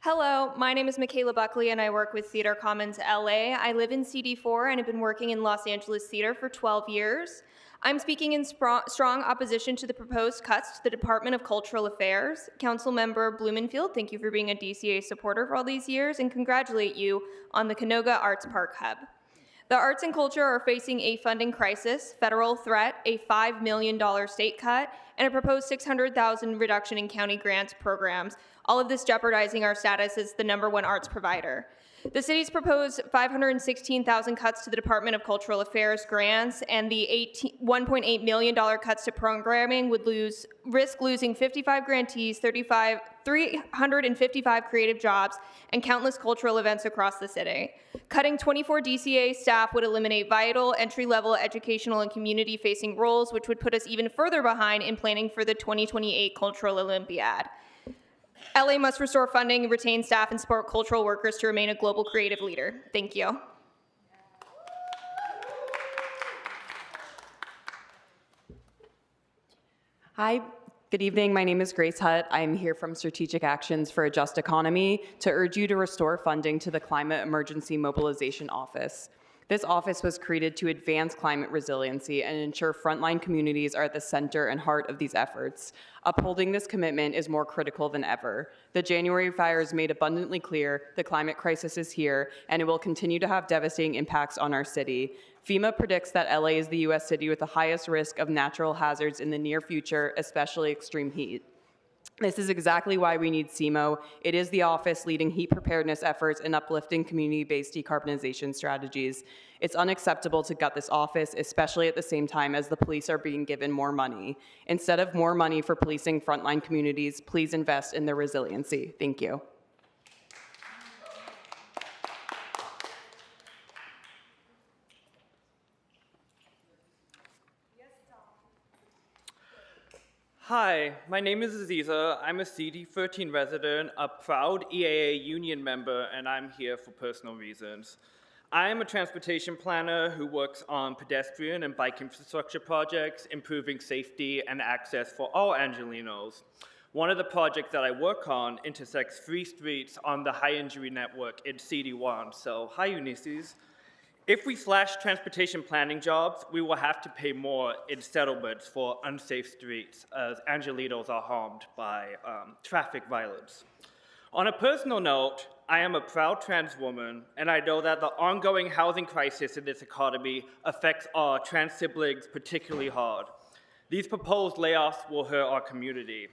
Hello, my name is Michaela Buckley and I work with Theater Commons LA. I live in CD4 and have been working in Los Angeles theater for 12 years. I'm speaking in strong opposition to the proposed cuts to the Department of Cultural Affairs. Councilmember Blumenfield, thank you for being a DCA supporter for all these years and congratulate you on the Canoga Arts Park Hub. The arts and culture are facing a funding crisis, federal threat, a $5 million state cut, and a proposed $600,000 reduction in county grants programs, all of this jeopardizing our status as the #1 arts provider. The city's proposed $516,000 cuts to the Department of Cultural Affairs grants and the $1.8 million cuts to programming would risk losing 55 grantees, 355 creative jobs, and countless cultural events across the city. Cutting 24 DCA staff would eliminate vital entry-level educational and community-facing roles, which would put us even further behind in planning for the 2028 Cultural Olympiad. LA must restore funding, retain staff, and support cultural workers to remain a global creative leader. Thank you. Hi, good evening. My name is Grace Hutt. I'm here from Strategic Actions for a Just Economy to urge you to restore funding to the Climate Emergency Mobilization Office. This office was created to advance climate resiliency and ensure frontline communities are at the center and heart of these efforts. Upholding this commitment is more critical than ever. The January fires made abundantly clear the climate crisis is here, and it will continue to have devastating impacts on our city. FEMA predicts that LA is the US city with the highest risk of natural hazards in the near future, especially extreme heat. This is exactly why we need CMO. It is the office leading heat preparedness efforts and uplifting community-based decarbonization strategies. It's unacceptable to gut this office, especially at the same time as the police are being given more money. Instead of more money for policing frontline communities, please invest in their resiliency. Thank you. Hi, my name is Aziza. I'm a CD13 resident, a proud EAA union member, and I'm here for personal reasons. I am a transportation planner who works on pedestrian and bike infrastructure projects, improving safety and access for all Angelenos. One of the projects that I work on intersects 3 streets on the high injury network in CD1, so hi Ulysses. If we slash transportation planning jobs, we will have to pay more in settlements for unsafe streets, as Angelitos are harmed by traffic violence. On a personal note, I am a proud trans woman, and I know that the ongoing housing crisis in this economy affects our trans siblings particularly hard. These proposed layoffs will hurt our community.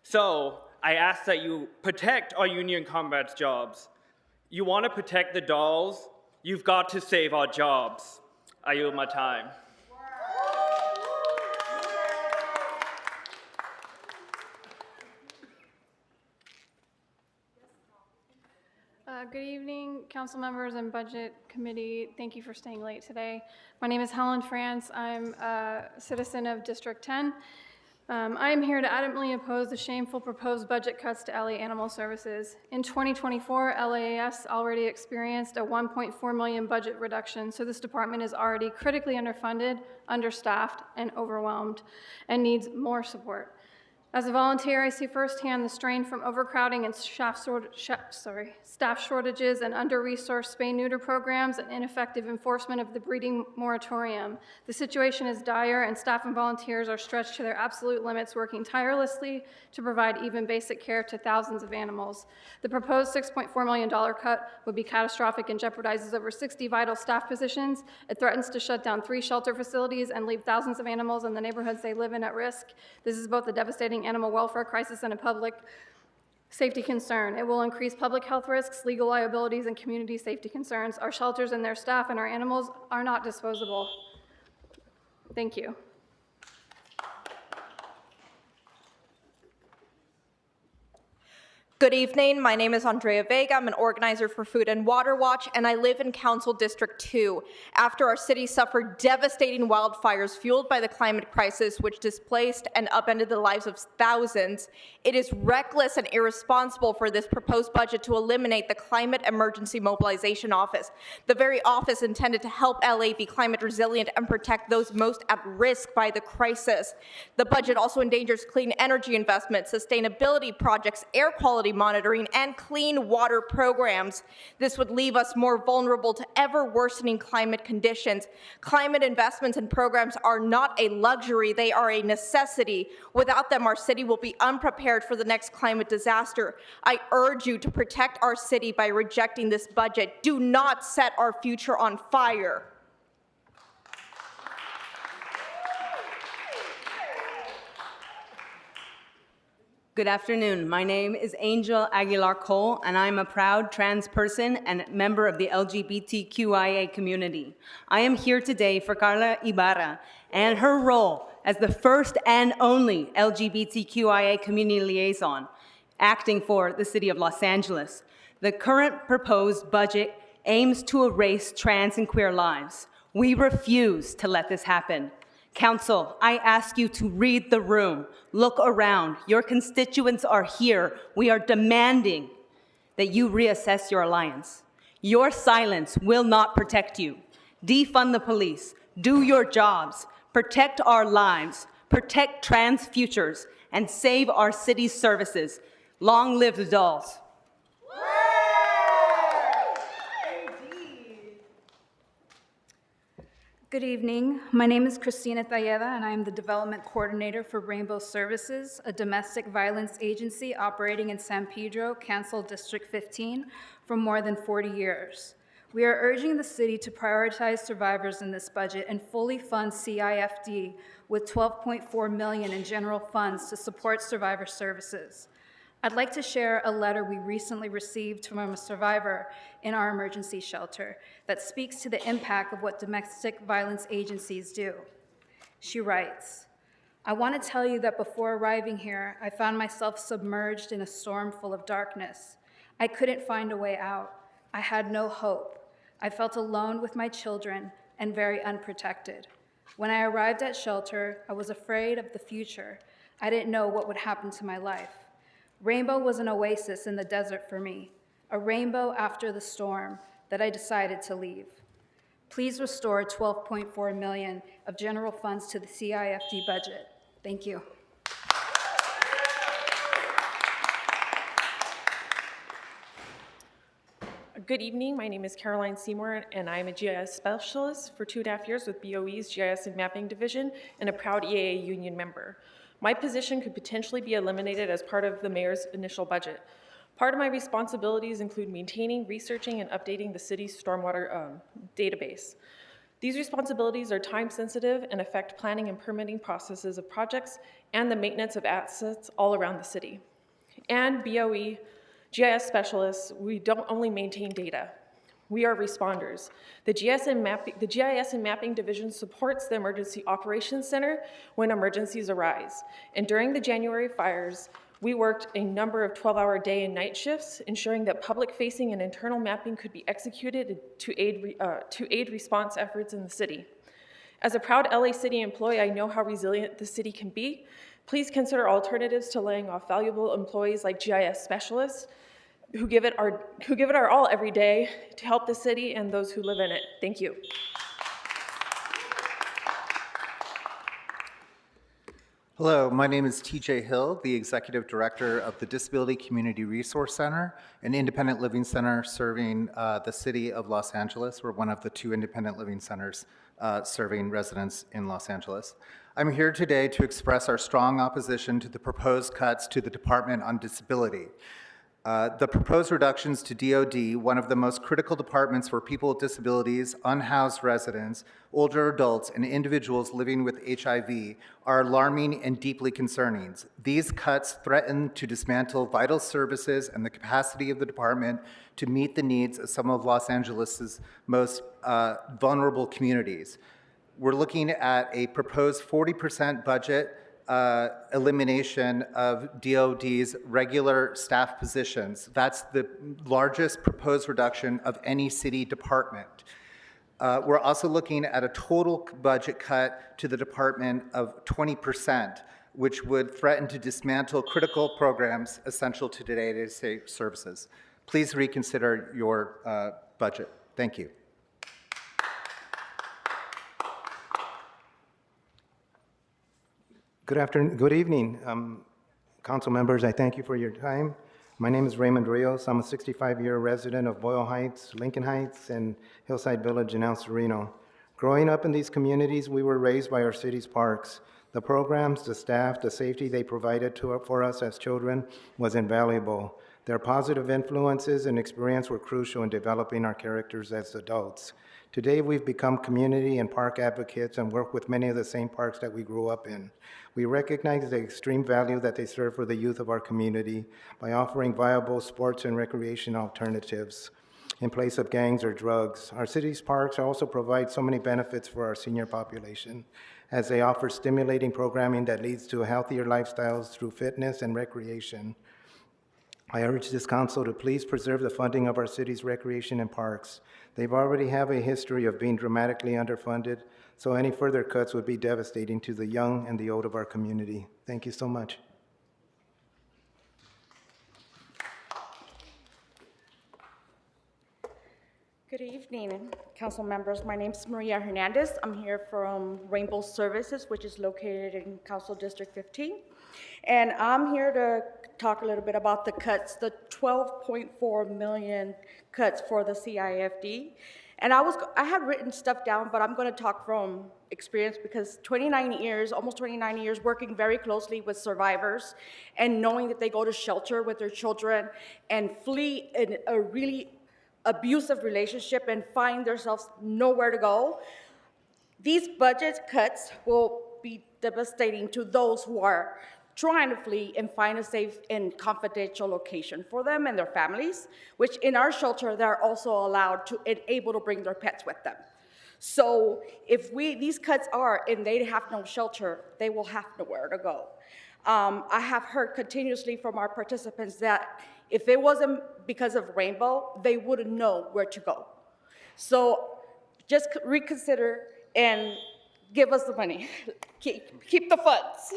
So I ask that you protect our union comrades' jobs. You want to protect the dolls? You've got to save our jobs. I yield my time. Good evening, council members and budget committee. Thank you for staying late today. My name is Helen France. I'm a citizen of District 10. I am here to adamantly oppose the shameful proposed budget cuts to LA Animal Services. In 2024, LAAS already experienced a $1.4 million budget reduction, so this department is already critically underfunded, understaffed, and overwhelmed, and needs more support. As a volunteer, I see firsthand the strain from overcrowding and staff shortages and under-resourced spay-neuter programs and ineffective enforcement of the breeding moratorium. The situation is dire, and staff and volunteers are stretched to their absolute limits, working tirelessly to provide even basic care to thousands of animals. The proposed $6.4 million cut would be catastrophic and jeopardizes over 60 vital staff positions. It threatens to shut down 3 shelter facilities and leave thousands of animals in the neighborhoods they live in at risk. This is both a devastating animal welfare crisis and a public safety concern. It will increase public health risks, legal liabilities, and community safety concerns. Our shelters and their staff and our animals are not disposable. Thank you. Good evening, my name is Andrea Vega. I'm an organizer for Food and Water Watch, and I live in Council District 2. After our city suffered devastating wildfires fueled by the climate crisis, which displaced and upended the lives of thousands, it is reckless and irresponsible for this proposed budget to eliminate the Climate Emergency Mobilization Office, the very office intended to help LA be climate resilient and protect those most at risk by the crisis. The budget also endangers clean energy investments, sustainability projects, air quality monitoring, and clean water programs. This would leave us more vulnerable to ever worsening climate conditions. Climate investments and programs are not a luxury, they are a necessity. Without them, our city will be unprepared for the next climate disaster. I urge you to protect our city by rejecting this budget. Do not set our future on fire. Good afternoon. My name is Angel Aguilar Cole, and I'm a proud trans person and member of the LGBTQIA community. I am here today for Carla Ibarra and her role as the first and only LGBTQIA community liaison, acting for the city of Los Angeles. The current proposed budget aims to erase trans and queer lives. We refuse to let this happen. Council, I ask you to read the room. Look around. Your constituents are here. We are demanding that you reassess your alliance. Your silence will not protect you. Defund the police. Do your jobs. Protect our lives. Protect trans futures. And save our city's services. Long live the dolls. Good evening. My name is Christina Talleda, and I am the Development Coordinator for Rainbow Services, a domestic violence agency operating in San Pedro, Council District 15, for more than 40 years. We are urging the city to prioritize survivors in this budget and fully fund CIFD with $12.4 million in general funds to support survivor services. I'd like to share a letter we recently received from a survivor in our emergency shelter that speaks to the impact of what domestic violence agencies do. She writes, "I want to tell you that before arriving here, I found myself submerged in a storm full of darkness. I couldn't find a way out. I had no hope. I felt alone with my children and very unprotected. When I arrived at shelter, I was afraid of the future. I didn't know what would happen to my life. Rainbow was an oasis in the desert for me, a rainbow after the storm that I decided to leave. Please restore $12.4 million of general funds to the CIFD budget. Thank you." Good evening. My name is Caroline Seymour, and I am a GIS specialist for 2.5 years with BOE's GIS and Mapping Division and a proud EAA union member. My position could potentially be eliminated as part of the mayor's initial budget. Part of my responsibilities include maintaining, researching, and updating the city's stormwater database. These responsibilities are time-sensitive and affect planning and permitting processes of projects and the maintenance of assets all around the city. And BOE, GIS specialists, we don't only maintain data. We are responders. The GIS and Mapping Division supports the Emergency Operations Center when emergencies arise. And during the January fires, we worked a number of 12-hour day and night shifts, ensuring that public-facing and internal mapping could be executed to aid response efforts in the city. As a proud LA City employee, I know how resilient the city can be. Please consider alternatives to laying off valuable employees like GIS specialists who give it our all every day to help the city and those who live in it. Thank you. Hello, my name is TJ Hill, the Executive Director of the Disability Community Resource Center, an independent living center serving the city of Los Angeles. We're one of the 2 independent living centers serving residents in Los Angeles. I'm here today to express our strong opposition to the proposed cuts to the Department on Disability. The proposed reductions to DOD, one of the most critical departments for people with disabilities, unhoused residents, older adults, and individuals living with HIV, are alarming and deeply concerning. These cuts threaten to dismantle vital services and the capacity of the department to meet the needs of some of Los Angeles's most vulnerable communities. We're looking at a proposed 40% budget elimination of DOD's regular staff positions. That's the largest proposed reduction of any city department. We're also looking at a total budget cut to the department of 20%, which would threaten to dismantle critical programs essential to day-to-day services. Please reconsider your budget. Thank you. Good afternoon, good evening, council members. I thank you for your time. My name is Raymond Rios. I'm a 65-year resident of Boyle Heights, Lincoln Heights, and Hillside Village in El Sereno. Growing up in these communities, we were raised by our city's parks. The programs, the staff, the safety they provided for us as children was invaluable. Their positive influences and experience were crucial in developing our characters as adults. Today, we've become community and park advocates and work with many of the same parks that we grew up in. We recognize the extreme value that they serve for the youth of our community by offering viable sports and recreation alternatives in place of gangs or drugs. Our city's parks also provide so many benefits for our senior population, as they offer stimulating programming that leads to healthier lifestyles through fitness and recreation. I urge this council to please preserve the funding of our city's recreation and parks. They've already have a history of being dramatically underfunded, so any further cuts would be devastating to the young and the old of our community. Thank you so much. Good evening, council members. My name is Maria Hernandez. I'm here from Rainbow Services, which is located in Council District 15. And I'm here to talk a little bit about the cuts, the 12.4 million cuts for the CIFD. And I had written stuff down, but I'm going to talk from experience because 29 years, almost 29 years, working very closely with survivors and knowing that they go to shelter with their children and flee in a really abusive relationship and find themselves nowhere to go. These budget cuts will be devastating to those who are trying to flee and find a safe and confidential location for them and their families, which in our shelter, they're also allowed to and able to bring their pets with them. So if these cuts are, and they have no shelter, they will have nowhere to go. I have heard continuously from our participants that if it wasn't because of Rainbow, they wouldn't know where to go. So just reconsider and give us the money. Keep the funds.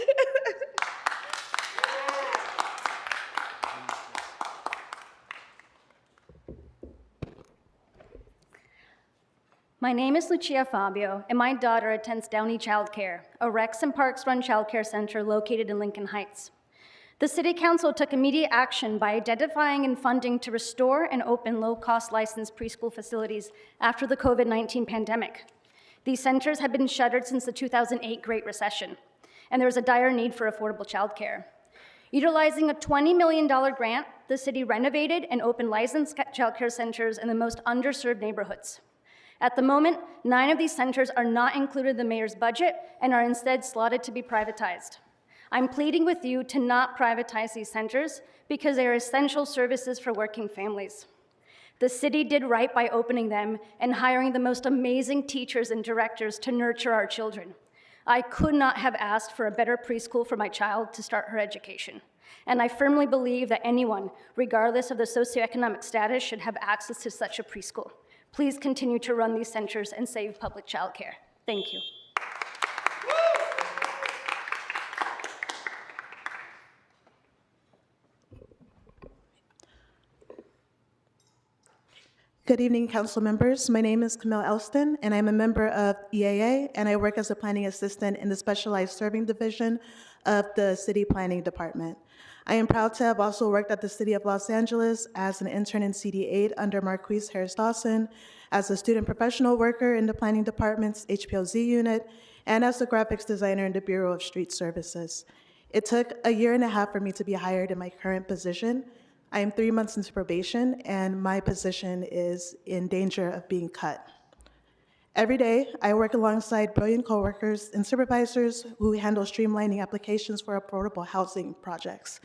My name is Lucia Fabio, and my daughter attends Downey Child Care, a Rex and Parks run child care center located in Lincoln Heights. The City Council took immediate action by identifying and funding to restore and open low-cost licensed preschool facilities after the COVID-19 pandemic. These centers had been shuttered since the 2008 Great Recession, and there was a dire need for affordable childcare. Utilizing a $20 million grant, the city renovated and opened licensed childcare centers in the most underserved neighborhoods. At the moment, 9 of these centers are not included in the mayor's budget and are instead slotted to be privatized. I'm pleading with you to not privatize these centers because they are essential services for working families. The city did right by opening them and hiring the most amazing teachers and directors to nurture our children. I could not have asked for a better preschool for my child to start her education. And I firmly believe that anyone, regardless of the socioeconomic status, should have access to such a preschool. Please continue to run these centers and save public childcare. Thank you. Good evening, council members. My name is Camille Elston, and I'm a member of EAA, and I work as a planning assistant in the Specialized Serving Division of the City Planning Department. I am proud to have also worked at the City of Los Angeles as an intern in CD8 under Marquise Harris Dawson, as a student professional worker in the Planning Department's HPLZ unit, and as a graphics designer in the Bureau of Street Services. It took a year and a half for me to be hired in my current position. I am 3 months into probation, and my position is in danger of being cut. Every day, I work alongside brilliant coworkers and supervisors who handle streamlining applications for affordable housing projects.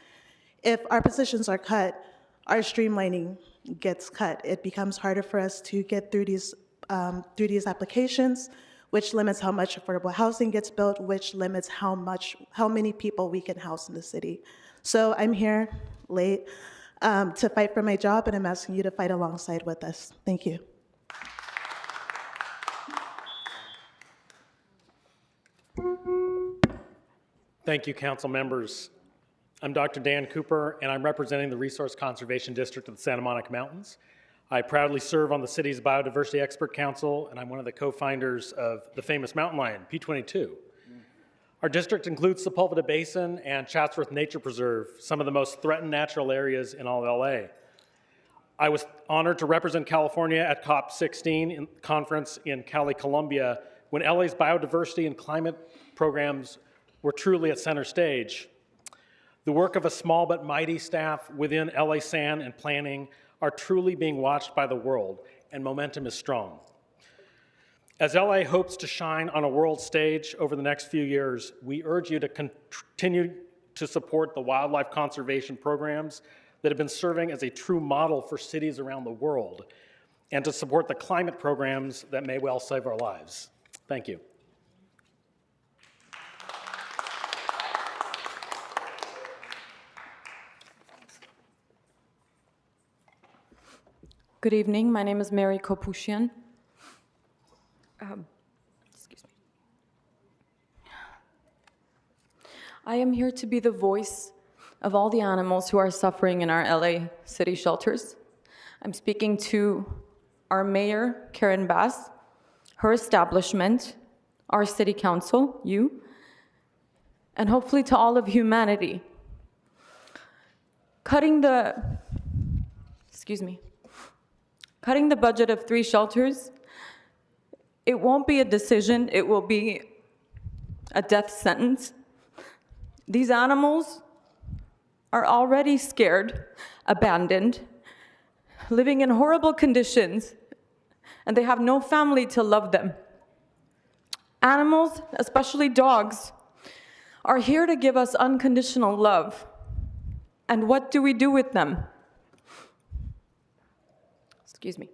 If our positions are cut, our streamlining gets cut. It becomes harder for us to get through these applications, which limits how much affordable housing gets built, which limits how many people we can house in the city. So I'm here late to fight for my job, and I'm asking you to fight alongside with us. Thank you. Thank you, council members. I'm Dr. Dan Cooper, and I'm representing the Resource Conservation District of the Santa Monica Mountains. I proudly serve on the city's Biodiversity Expert Council, and I'm one of the co-founders of the famous mountain lion, P22. Our district includes Sepulveda Basin and Chatsworth Nature Preserve, some of the most threatened natural areas in all of LA. I was honored to represent California at COP16 conference in Cali, Colombia, when LA's biodiversity and climate programs were truly at center stage. The work of a small but mighty staff within LA SAN and planning are truly being watched by the world, and momentum is strong. As LA hopes to shine on a world stage over the next few years, we urge you to continue to support the wildlife conservation programs that have been serving as a true model for cities around the world, and to support the climate programs that may well save our lives. Thank you. Good evening. My name is Mary Kopushian. Excuse me. I am here to be the voice of all the animals who are suffering in our LA city shelters. I'm speaking to our mayor, Karen Bass, her establishment, our city council, you, and hopefully to all of humanity. Cutting the budget of 3 shelters, it won't be a decision, it will be a death sentence. These animals are already scared, abandoned, living in horrible conditions, and they have no family to love them. Animals, especially dogs, are here to give us unconditional love. And what do we do with them? Excuse me.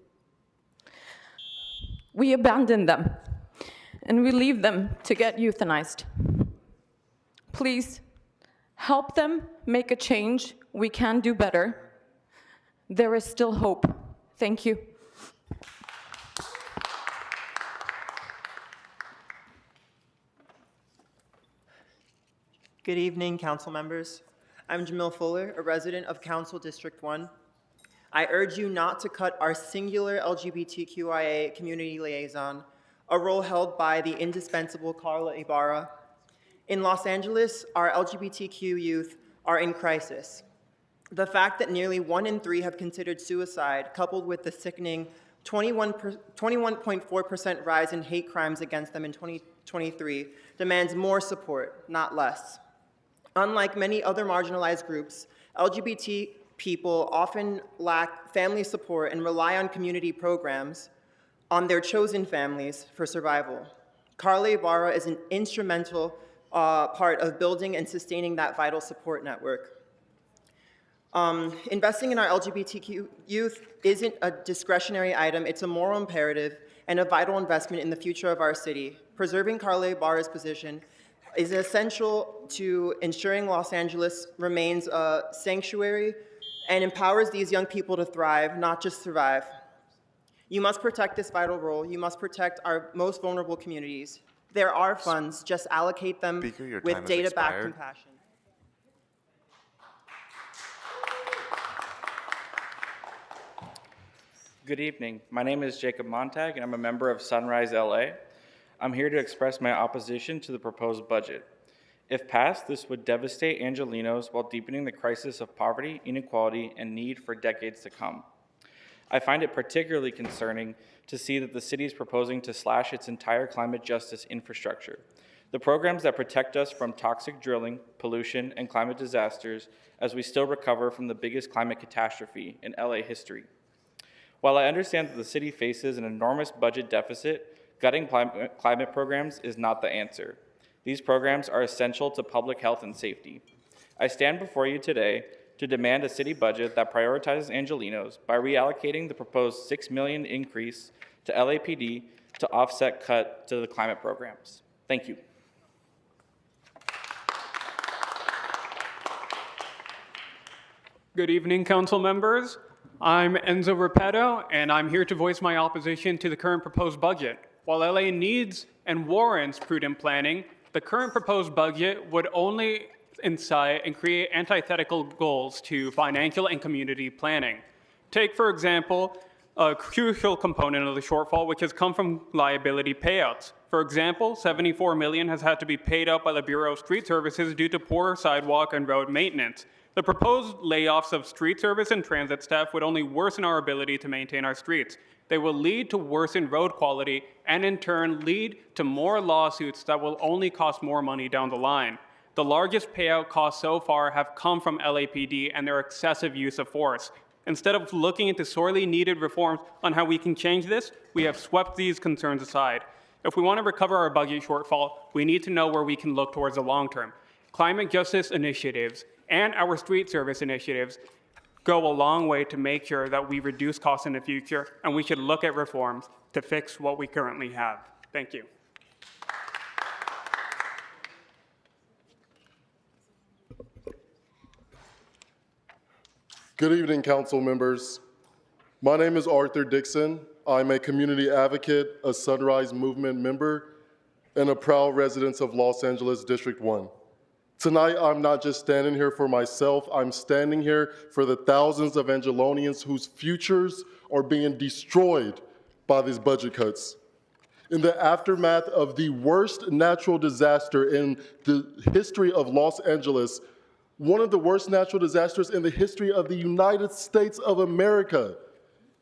We abandon them, and we leave them to get euthanized. Please, help them make a change. We can do better. There is still hope. Thank you. Good evening, council members. I'm Jamil Fuller, a resident of Council District 1. I urge you not to cut our singular LGBTQIA community liaison, a role held by the indispensable Carla Ibarra. In Los Angeles, our LGBTQ youth are in crisis. The fact that nearly 1 in 3 have considered suicide, coupled with the sickening 21.4% rise in hate crimes against them in 2023, demands more support, not less. Unlike many other marginalized groups, LGBT people often lack family support and rely on community programs, on their chosen families for survival. Carla Ibarra is an instrumental part of building and sustaining that vital support network. Investing in our LGBTQ youth isn't a discretionary item, it's a moral imperative and a vital investment in the future of our city. Preserving Carla Ibarra's position is essential to ensuring Los Angeles remains a sanctuary and empowers these young people to thrive, not just survive. You must protect this vital role. You must protect our most vulnerable communities. There are funds, just allocate them with data-backed compassion. Good evening. My name is Jacob Montag, and I'm a member of Sunrise LA. I'm here to express my opposition to the proposed budget. If passed, this would devastate Angelenos while deepening the crisis of poverty, inequality, and need for decades to come. I find it particularly concerning to see that the city is proposing to slash its entire climate justice infrastructure. The programs that protect us from toxic drilling, pollution, and climate disasters as we still recover from the biggest climate catastrophe in LA history. While I understand that the city faces an enormous budget deficit, gutting climate programs is not the answer. These programs are essential to public health and safety. I stand before you today to demand a city budget that prioritizes Angelenos by reallocating the proposed $6 million increase to LAPD to offset cut to the climate programs. Thank you. Good evening, council members. I'm Enzo Repetto, and I'm here to voice my opposition to the current proposed budget. While LA needs and warrants prudent planning, the current proposed budget would only incite and create antithetical goals to financial and community planning. Take, for example, a crucial component of the shortfall, which has come from liability payouts. For example, $74 million has had to be paid out by the Bureau of Street Services due to poor sidewalk and road maintenance. The proposed layoffs of street service and transit staff would only worsen our ability to maintain our streets. They will lead to worsened road quality and in turn lead to more lawsuits that will only cost more money down the line. The largest payout costs so far have come from LAPD and their excessive use of force. Instead of looking into sorely needed reforms on how we can change this, we have swept these concerns aside. If we want to recover our budget shortfall, we need to know where we can look towards the long term. Climate justice initiatives and our street service initiatives go a long way to make sure that we reduce costs in the future, and we should look at reforms to fix what we currently have. Thank you. Good evening, council members. My name is Arthur Dixon. I'm a community advocate, a Sunrise Movement member, and a proud resident of Los Angeles District 1. Tonight, I'm not just standing here for myself, I'm standing here for the thousands of Angelonians whose futures are being destroyed by these budget cuts. In the aftermath of the worst natural disaster in the history of Los Angeles, one of the worst natural disasters in the history of the United States of America,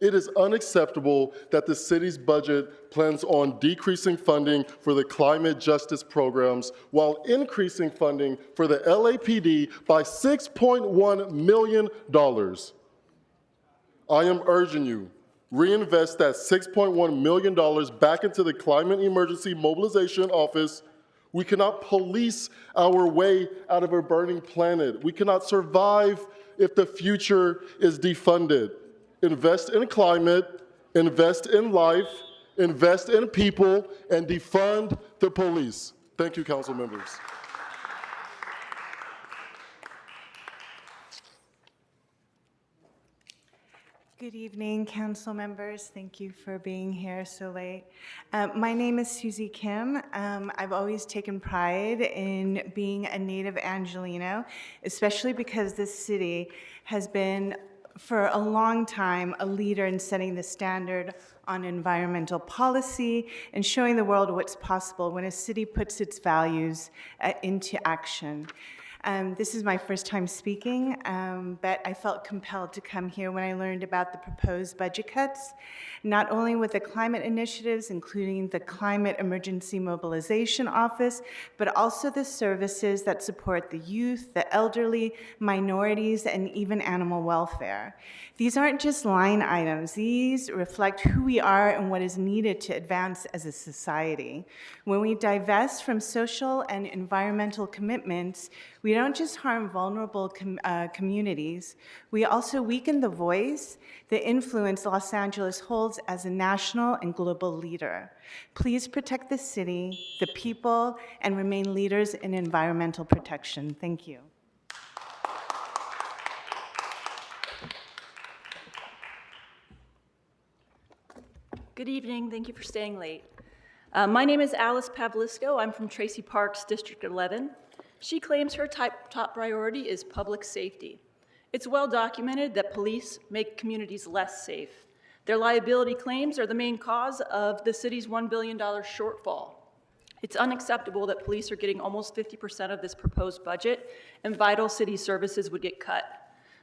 it is unacceptable that the city's budget plans on decreasing funding for the climate justice programs while increasing funding for the LAPD by $6.1 million. I am urging you, reinvest that $6.1 million back into the Climate Emergency Mobilization Office. We cannot police our way out of a burning planet. We cannot survive if the future is defunded. Invest in climate, invest in life, invest in people, and defund the police. Thank you, council members. Good evening, council members. Thank you for being here so late. My name is Susie Kim. I've always taken pride in being a native Angeleno, especially because this city has been for a long time a leader in setting the standard on environmental policy and showing the world what's possible when a city puts its values into action. This is my first time speaking, but I felt compelled to come here when I learned about the proposed budget cuts, not only with the climate initiatives, including the Climate Emergency Mobilization Office, but also the services that support the youth, the elderly, minorities, and even animal welfare. These aren't just line items. These reflect who we are and what is needed to advance as a society. When we divest from social and environmental commitments, we don't just harm vulnerable communities, we also weaken the voice, the influence Los Angeles holds as a national and global leader. Please protect the city, the people, and remain leaders in environmental protection. Thank you. Good evening. Thank you for staying late. My name is Alice Pavlisco. I'm from Tracy Parks, District 11. She claims her top priority is public safety. It's well documented that police make communities less safe. Their liability claims are the main cause of the city's $1 billion shortfall. It's unacceptable that police are getting almost 50% of this proposed budget, and vital city services would get cut.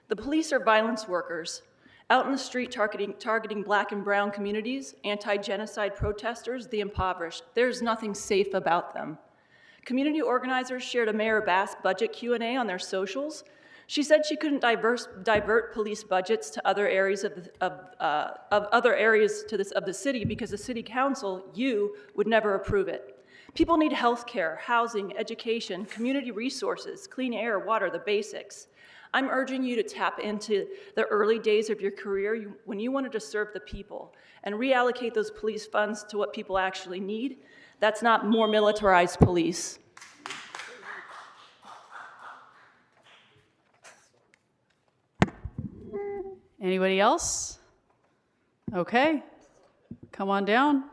The police are violence workers, out in the street targeting Black and brown communities, anti-genocide protesters, the impoverished. There's nothing safe about them. Community organizers shared a Mayor Bass budget Q&A on their socials. She said she couldn't divert police budgets to other areas of the city because the city council, you, would never approve it. People need health care, housing, education, community resources, clean air, water, the basics. I'm urging you to tap into the early days of your career when you wanted to serve the people and reallocate those police funds to what people actually need. That's not more militarized police. Anybody else? Okay, come on down.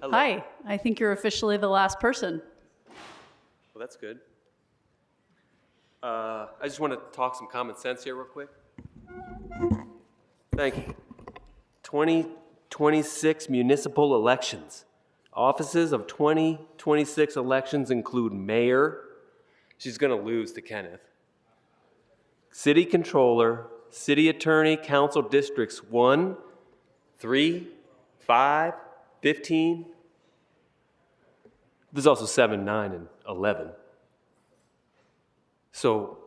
Hello. Hi, I think you're officially the last person. Well, that's good. I just want to talk some common sense here real quick. Thank you. 2026 municipal elections. Offices of 2026 elections include mayor. She's going to lose to Kenneth. City controller, city attorney, council districts 1, 3, 5, 15. There's also 7, 9, and 11. So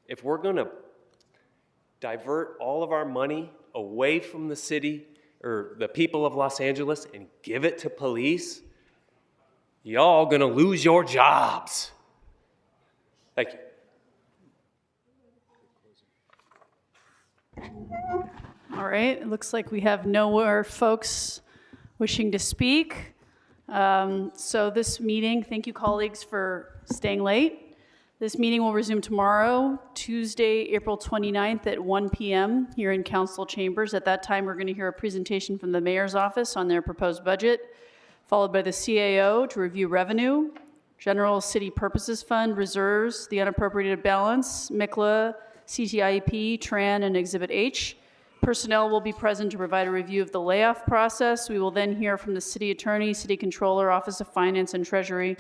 if we're going to divert all of our money away from the city or the people of Los Angeles and give it to police, y'all going to lose your jobs. Thank you. All right, it looks like we have no more folks wishing to speak. So this meeting, thank you colleagues for staying late. This meeting will resume tomorrow, Tuesday, April 29th at 1 p.m. here in council chambers. At that time, we're going to hear a presentation from the mayor's office on their proposed budget, followed by the CAO to review revenue, general city purposes fund, reserves, the unappropriated balance, MICLA, CTIEP, TRAN, and Exhibit H. Personnel will be present to provide a review of the layoff process. We will then hear from the city attorney, city controller, Office of Finance and Treasury,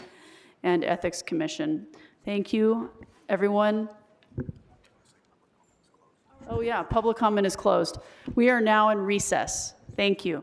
and Ethics Commission. Thank you, everyone. Oh yeah, public comment is closed. We are now in recess. Thank you.